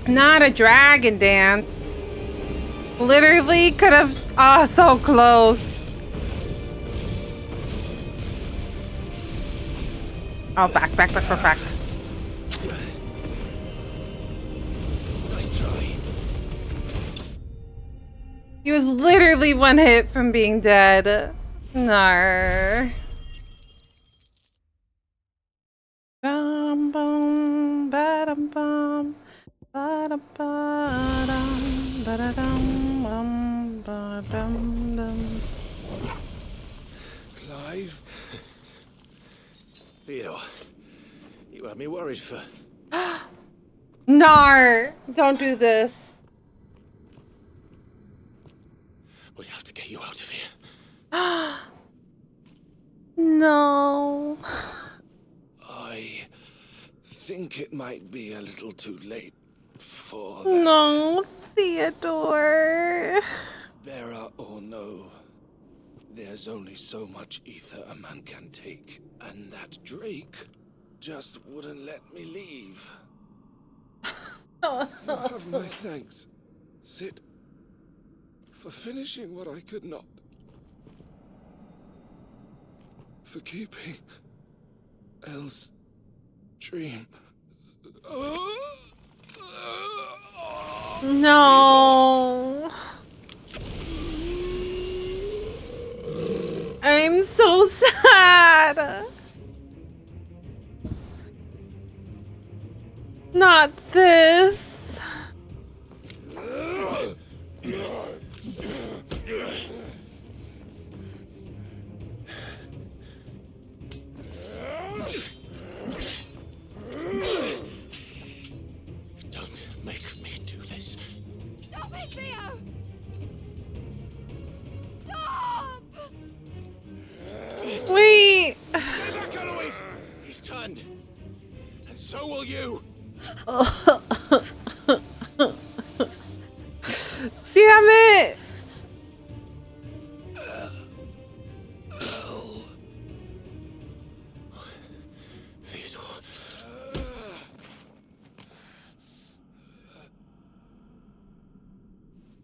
Not a dragon dance. Literally could have. Oh, so close. Oh, back, back, back, back, back. Nice try. He was literally one hit from being dead. Nar. Bum bum ba-dum bum ba-dum ba-dum ba-da-dum bum ba-dum bum. Clive? Theodore, you had me worried for... Nar! Don't do this. We have to get you out of here. No. I think it might be a little too late for that. No, Theodore. Vera or no, there's only so much ether a man can take, and that Drake just wouldn't let me leave. You have my thanks, Sid, for finishing what I could not. For keeping Elle's dream. No. I'm so sad. Not this. Don't make me do this. Stop it, Theo! Stop! Wait. Stay back, Eloise! He's turned. And so will you. Damn it. Theodore.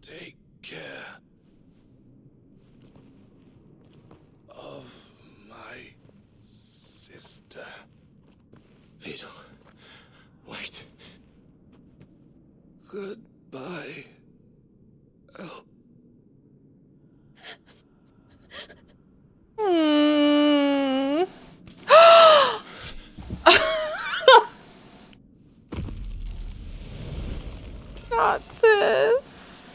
Take care of my sister. Theodore, wait. Goodbye, Elle. this.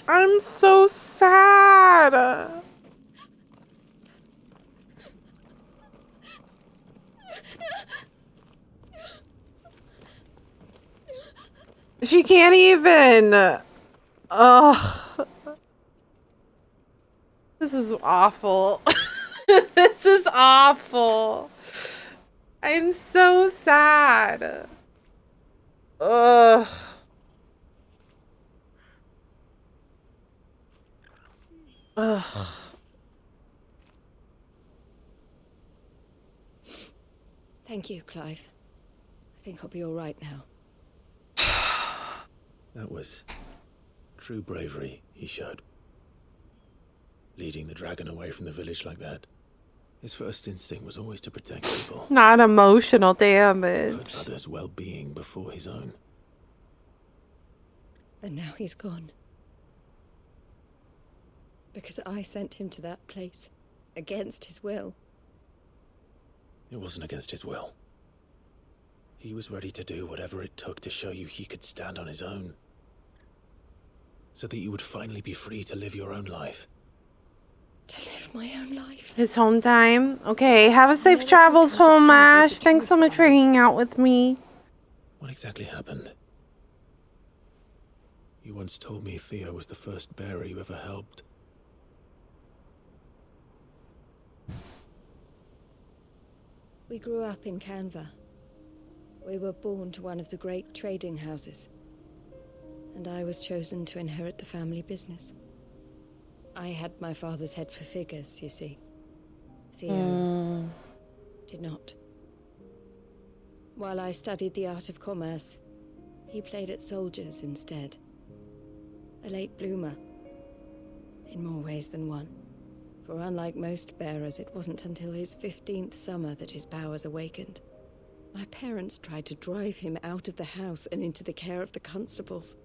I'm so sad. She can't even. Ugh. This is awful. This is awful. I'm so sad. Ugh. Ugh. Thank you, Clive. I think I'll be all right now. That was true bravery he showed. Leading the dragon away from the village like that. His first instinct was always to protect people. Not emotional damage. Put others' well-being before his own. And now he's gone. Because I sent him to that place. Against his will. It wasn't against his will. He was ready to do whatever it took to show you he could stand on his own. So that you would finally be free to live your own life. To live my own life. His home time. Okay, have a safe travels home, Ash. Thanks so much for hanging out with me. What exactly happened? You once told me Theo was the first bearer you ever helped. We grew up in Canva. We were born to one of the great trading houses. And I was chosen to inherit the family business. I had my father's head for figures, you see. Theo did not. While I studied the art of commerce, he played at soldiers instead. A late bloomer. In more ways than one. For unlike most bearers, it wasn't until his 15th summer that his powers awakened. My parents tried to drive him out of the house and into the care of the constables.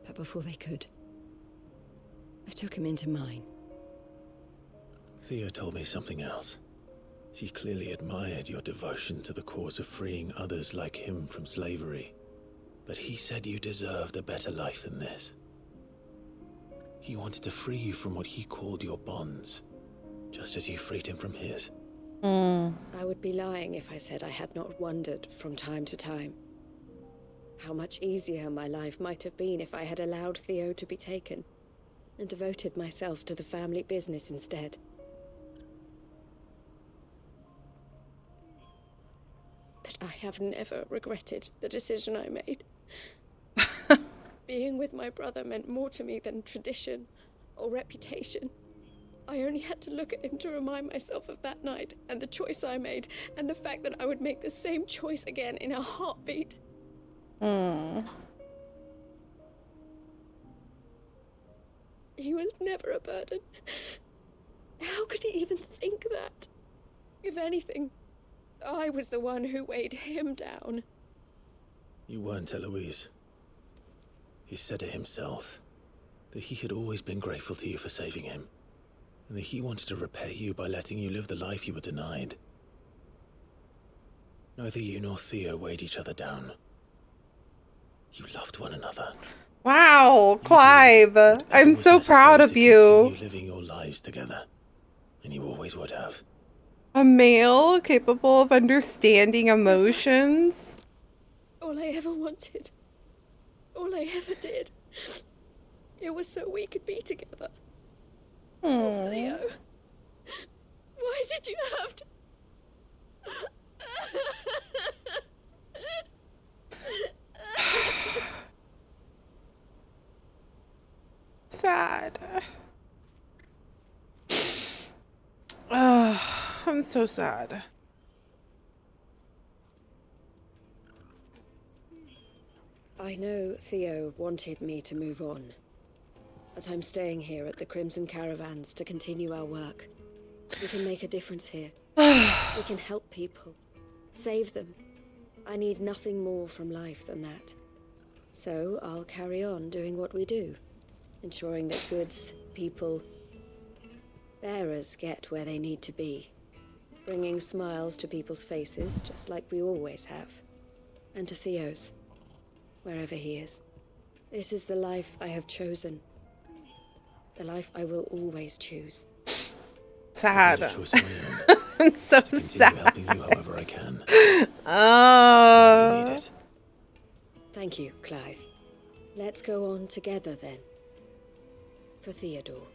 But before they could, I took him into mine. Theo told me something else. He clearly admired your devotion to the cause of freeing others like him from slavery. But he said you deserved a better life than this. He wanted to free you from what he called your bonds, just as you freed him from his. I would be lying if I said I had not wondered from time to time how much easier my life might have been if I had allowed Theo to be taken and devoted myself to the family business instead. But I have never regretted the decision I made. Being with my brother meant more to me than tradition or reputation. I only had to look at him to remind myself of that night and the choice I made and the fact that I would make the same choice again in a heartbeat. He was never a burden. How could he even think that? If anything, I was the one who weighed him down. You weren't, Eloise. He said it himself, that he had always been grateful to you for saving him, and that he wanted to repay you by letting you live the life you were denied. Neither you nor Theo weighed each other down. You loved one another. Wow, Clive. I'm so proud of you. You living your lives together, and you always would have. A male capable of understanding emotions. All I ever wanted. All I ever did. It was so we could be together. Oh, Theo. Why did you have to... Sad. I'm so sad. I know Theo wanted me to move on, but I'm staying here at the Crimson Caravans to continue our work. We can make a difference here. We can help people, save them. I need nothing more from life than that. So I'll carry on doing what we do, ensuring that goods, people, bearers get where they need to be, bringing smiles to people's faces, just like we always have, and to Theo's, wherever he is. This is the life I have chosen, the life I will always choose. Sad. I made a choice of my own. I'm so to continue sad. helping you however I can. Oh. You need it. Thank you, Clive. Let's go on together then. For Theodore.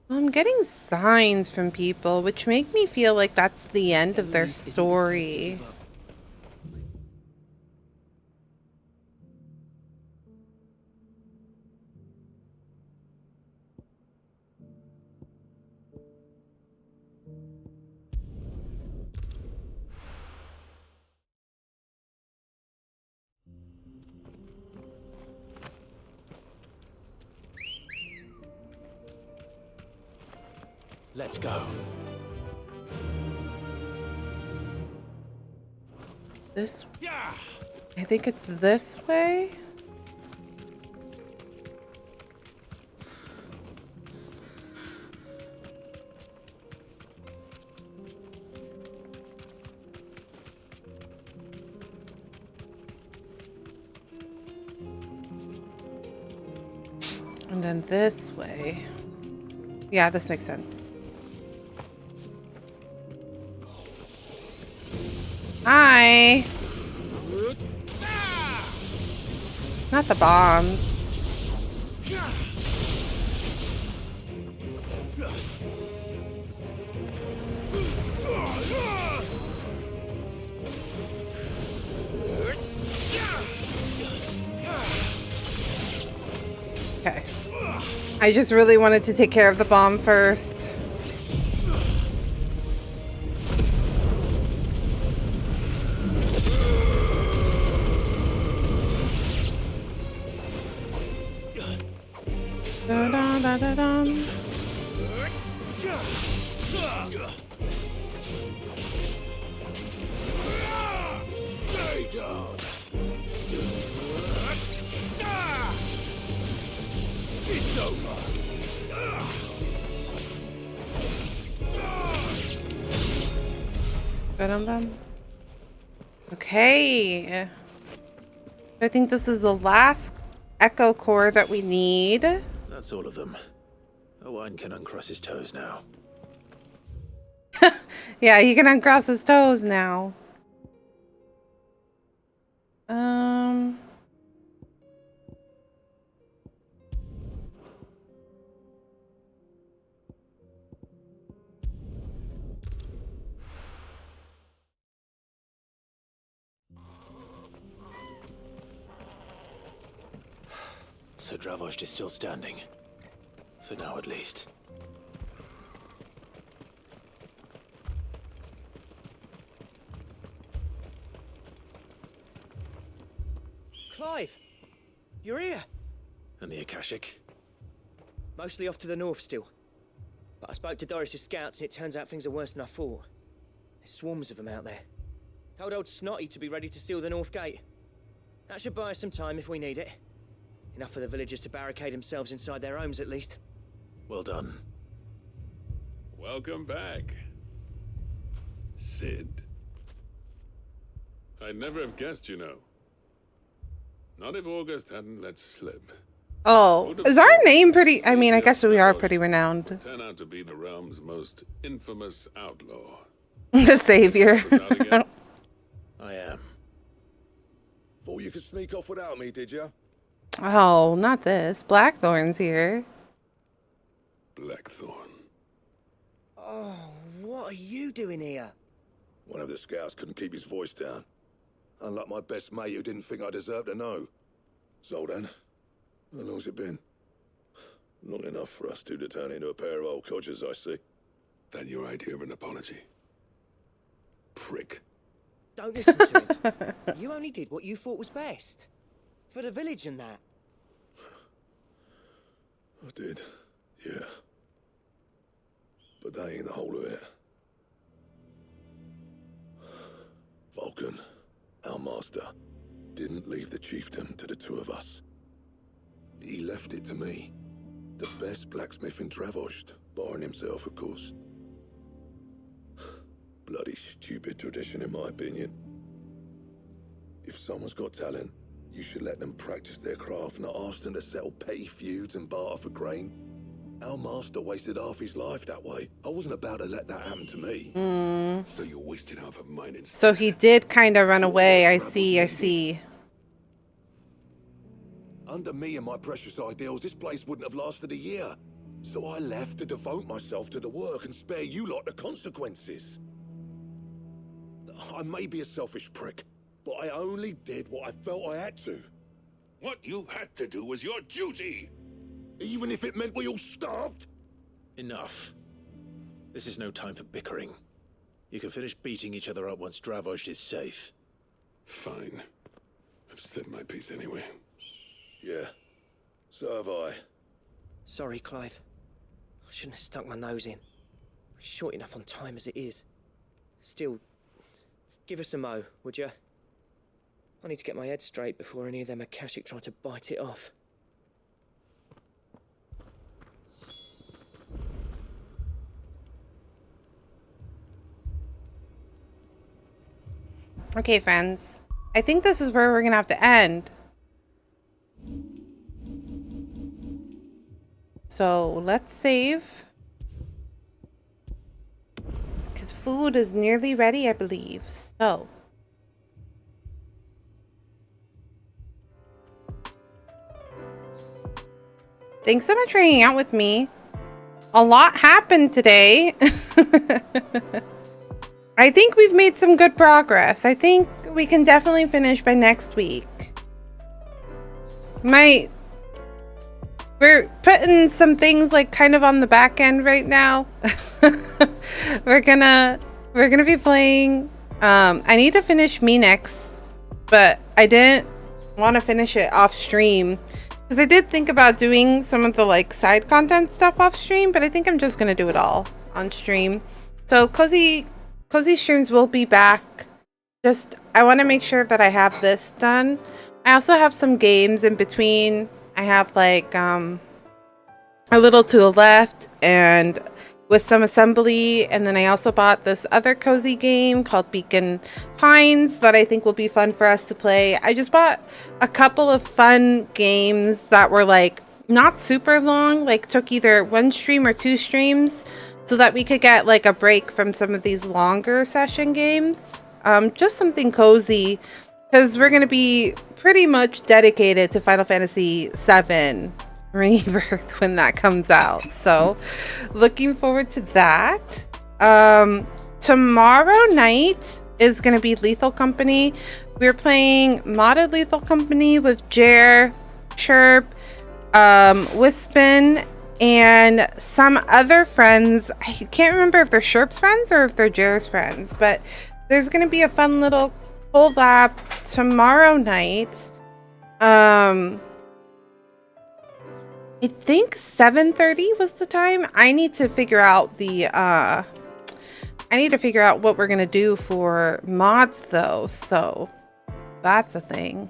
I'm getting signs from people, which make me feel like that's the end of their story. Let's go. This, I think it's this way. And then this way. Yeah, this makes sense. Hi. Not the bombs. Okay. I just really wanted to take care of the bomb first. Da-da-da-da-dum. Stay down. It's over. Ba-dum-bum. Okay. I think this is the last echo core that we need. That's all of them. Owen can uncross his toes now. Yeah, he can uncross his toes now. So Dravost is still standing. For now, at least. Clive! You're here! And the Akashic? Mostly off to the north still. But I spoke to Doris's scouts and it turns out things are worse than I thought. There's swarms of them out there. Told old Snotty to be ready to seal the north gate. That should buy us some time if we need it. Enough for the villagers to barricade themselves inside their homes at least. Well done. Welcome back, Sid. I'd never have guessed, you know. Not if August hadn't let slip. Oh, is our name pretty? I mean, I guess we are pretty renowned. Turn out to be the realm's most infamous outlaw. The savior. I am. Thought you could sneak off without me, did you? Oh, not this. Blackthorn's here. Blackthorn. Oh, what are you doing here? One of the scouts couldn't keep his voice down. Unlike my best mate who didn't think I deserved to know. Zoldan, how long's it been? Long enough for us two to turn into a pair of old codgers, I see. That your idea of an apology? Prick. Don't listen to him. You only did what you thought was best. For the village and that. I did, yeah. But that ain't the whole of it. Vulcan, our master, didn't leave the chiefdom to the two of us. He left it to me, the best blacksmith in Dravost, barring himself, of course. Bloody stupid tradition, in my opinion. If someone's got talent, you should let them practice their craft, not ask them to settle petty feuds and barter for grain. Our master wasted half his life that way. I wasn't about to let that happen to me. So you wasted half of mine instead. So he did kind of run away. I see. Under me and my precious ideals, this place wouldn't have lasted a year. So I left to devote myself to the work and spare you lot the consequences. I may be a selfish prick, but I only did what I felt I had to. What you had to do was your duty. Even if it meant we all starved? Enough. This is no time for bickering. You can finish beating each other up once Dravost is safe. Fine. I've said my piece anyway. Yeah. So have I. Sorry, Clive. I shouldn't have stuck my nose in. We're short enough on time as it is. Still, give us a mo, would you? I need to get my head straight before any of them Akashic try to bite it off. Okay, friends. I think this is where we're gonna have to end. So let's save. Because food is nearly ready, I believe. So. Thanks so much for hanging out with me. A lot happened today. I think we've made some good progress. I think we can definitely finish by next week. We're putting some things like kind of on the back end right now. we're gonna be playing. I need to finish Me Next, but I didn't want to finish it off stream because I did think about doing some of the like side content stuff off stream, but I think I'm just gonna do it all on stream. So Cozy streams will be back. Just I want to make sure that I have this done. I also have some games in between. I have like a little to the left and with some assembly, and then I also bought this other cozy game called Beacon Pines that I think will be fun for us to play. I just bought a couple of fun games that were like not super long, like took either one stream or two streams, so that we could get like a break from some of these longer session games. Just something cozy, because we're going to be pretty much dedicated to Final Fantasy VII Rebirth when that comes out. So looking forward to that. Tomorrow night is going to be Lethal Company. We're playing modded Lethal Company with Jer, Chirp, Wispin, and some other friends. I can't remember if they're Sherp's friends or if they're Jer's friends, but there's going to be a fun little collab tomorrow night. I think 7:30 was the time. I need to figure out what we're going to do for mods though. So that's a thing.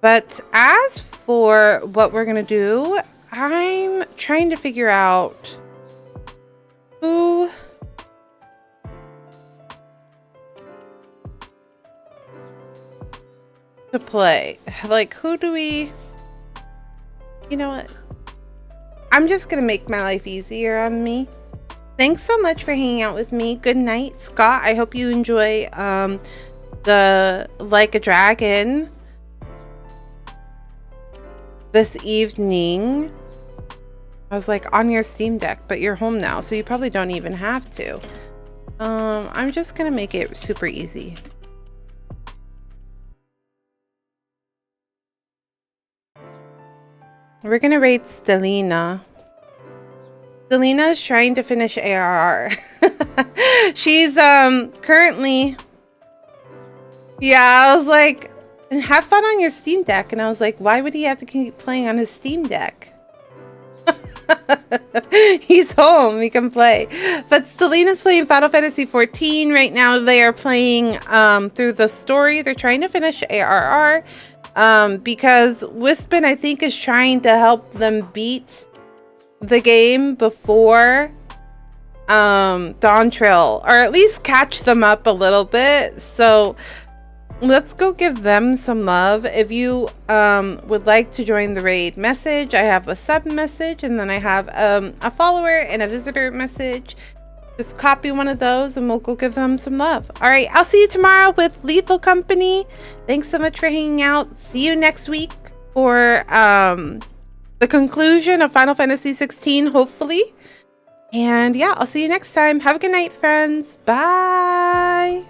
But as for what we're going to do, I'm trying to figure out who to play. Like, who do we... You know what? I'm just going to make my life easier on me. Thanks so much for hanging out with me. Good night, Scott. I hope you enjoy the Like a Dragon this evening. I was like on your Steam Deck, but you're home now, so you probably don't even have to. I'm just gonna make it super easy. We're gonna raid Stelina. Stelina is trying to finish ARR. She's currently... Yeah, I was like, And have fun on your Steam Deck. And I was like, why would he have to keep playing on his Steam Deck? He's home, he can play. But Stelina's playing Final Fantasy XIV right now. They are playing through the story. They're trying to finish ARR because Wispin, I think, is trying to help them beat the game before Dawn Trail, or at least catch them up a little bit. So let's go give them some love. If you would like to join the raid, message. I have a sub message, and then I have a follower and a visitor message. Just copy one of those and we'll go give them some love. All right, I'll see you tomorrow with Lethal Company. Thanks so much for hanging out. See you next week for the conclusion of Final Fantasy XVI, hopefully. And yeah, I'll see you next time. Have a good night, friends. Bye.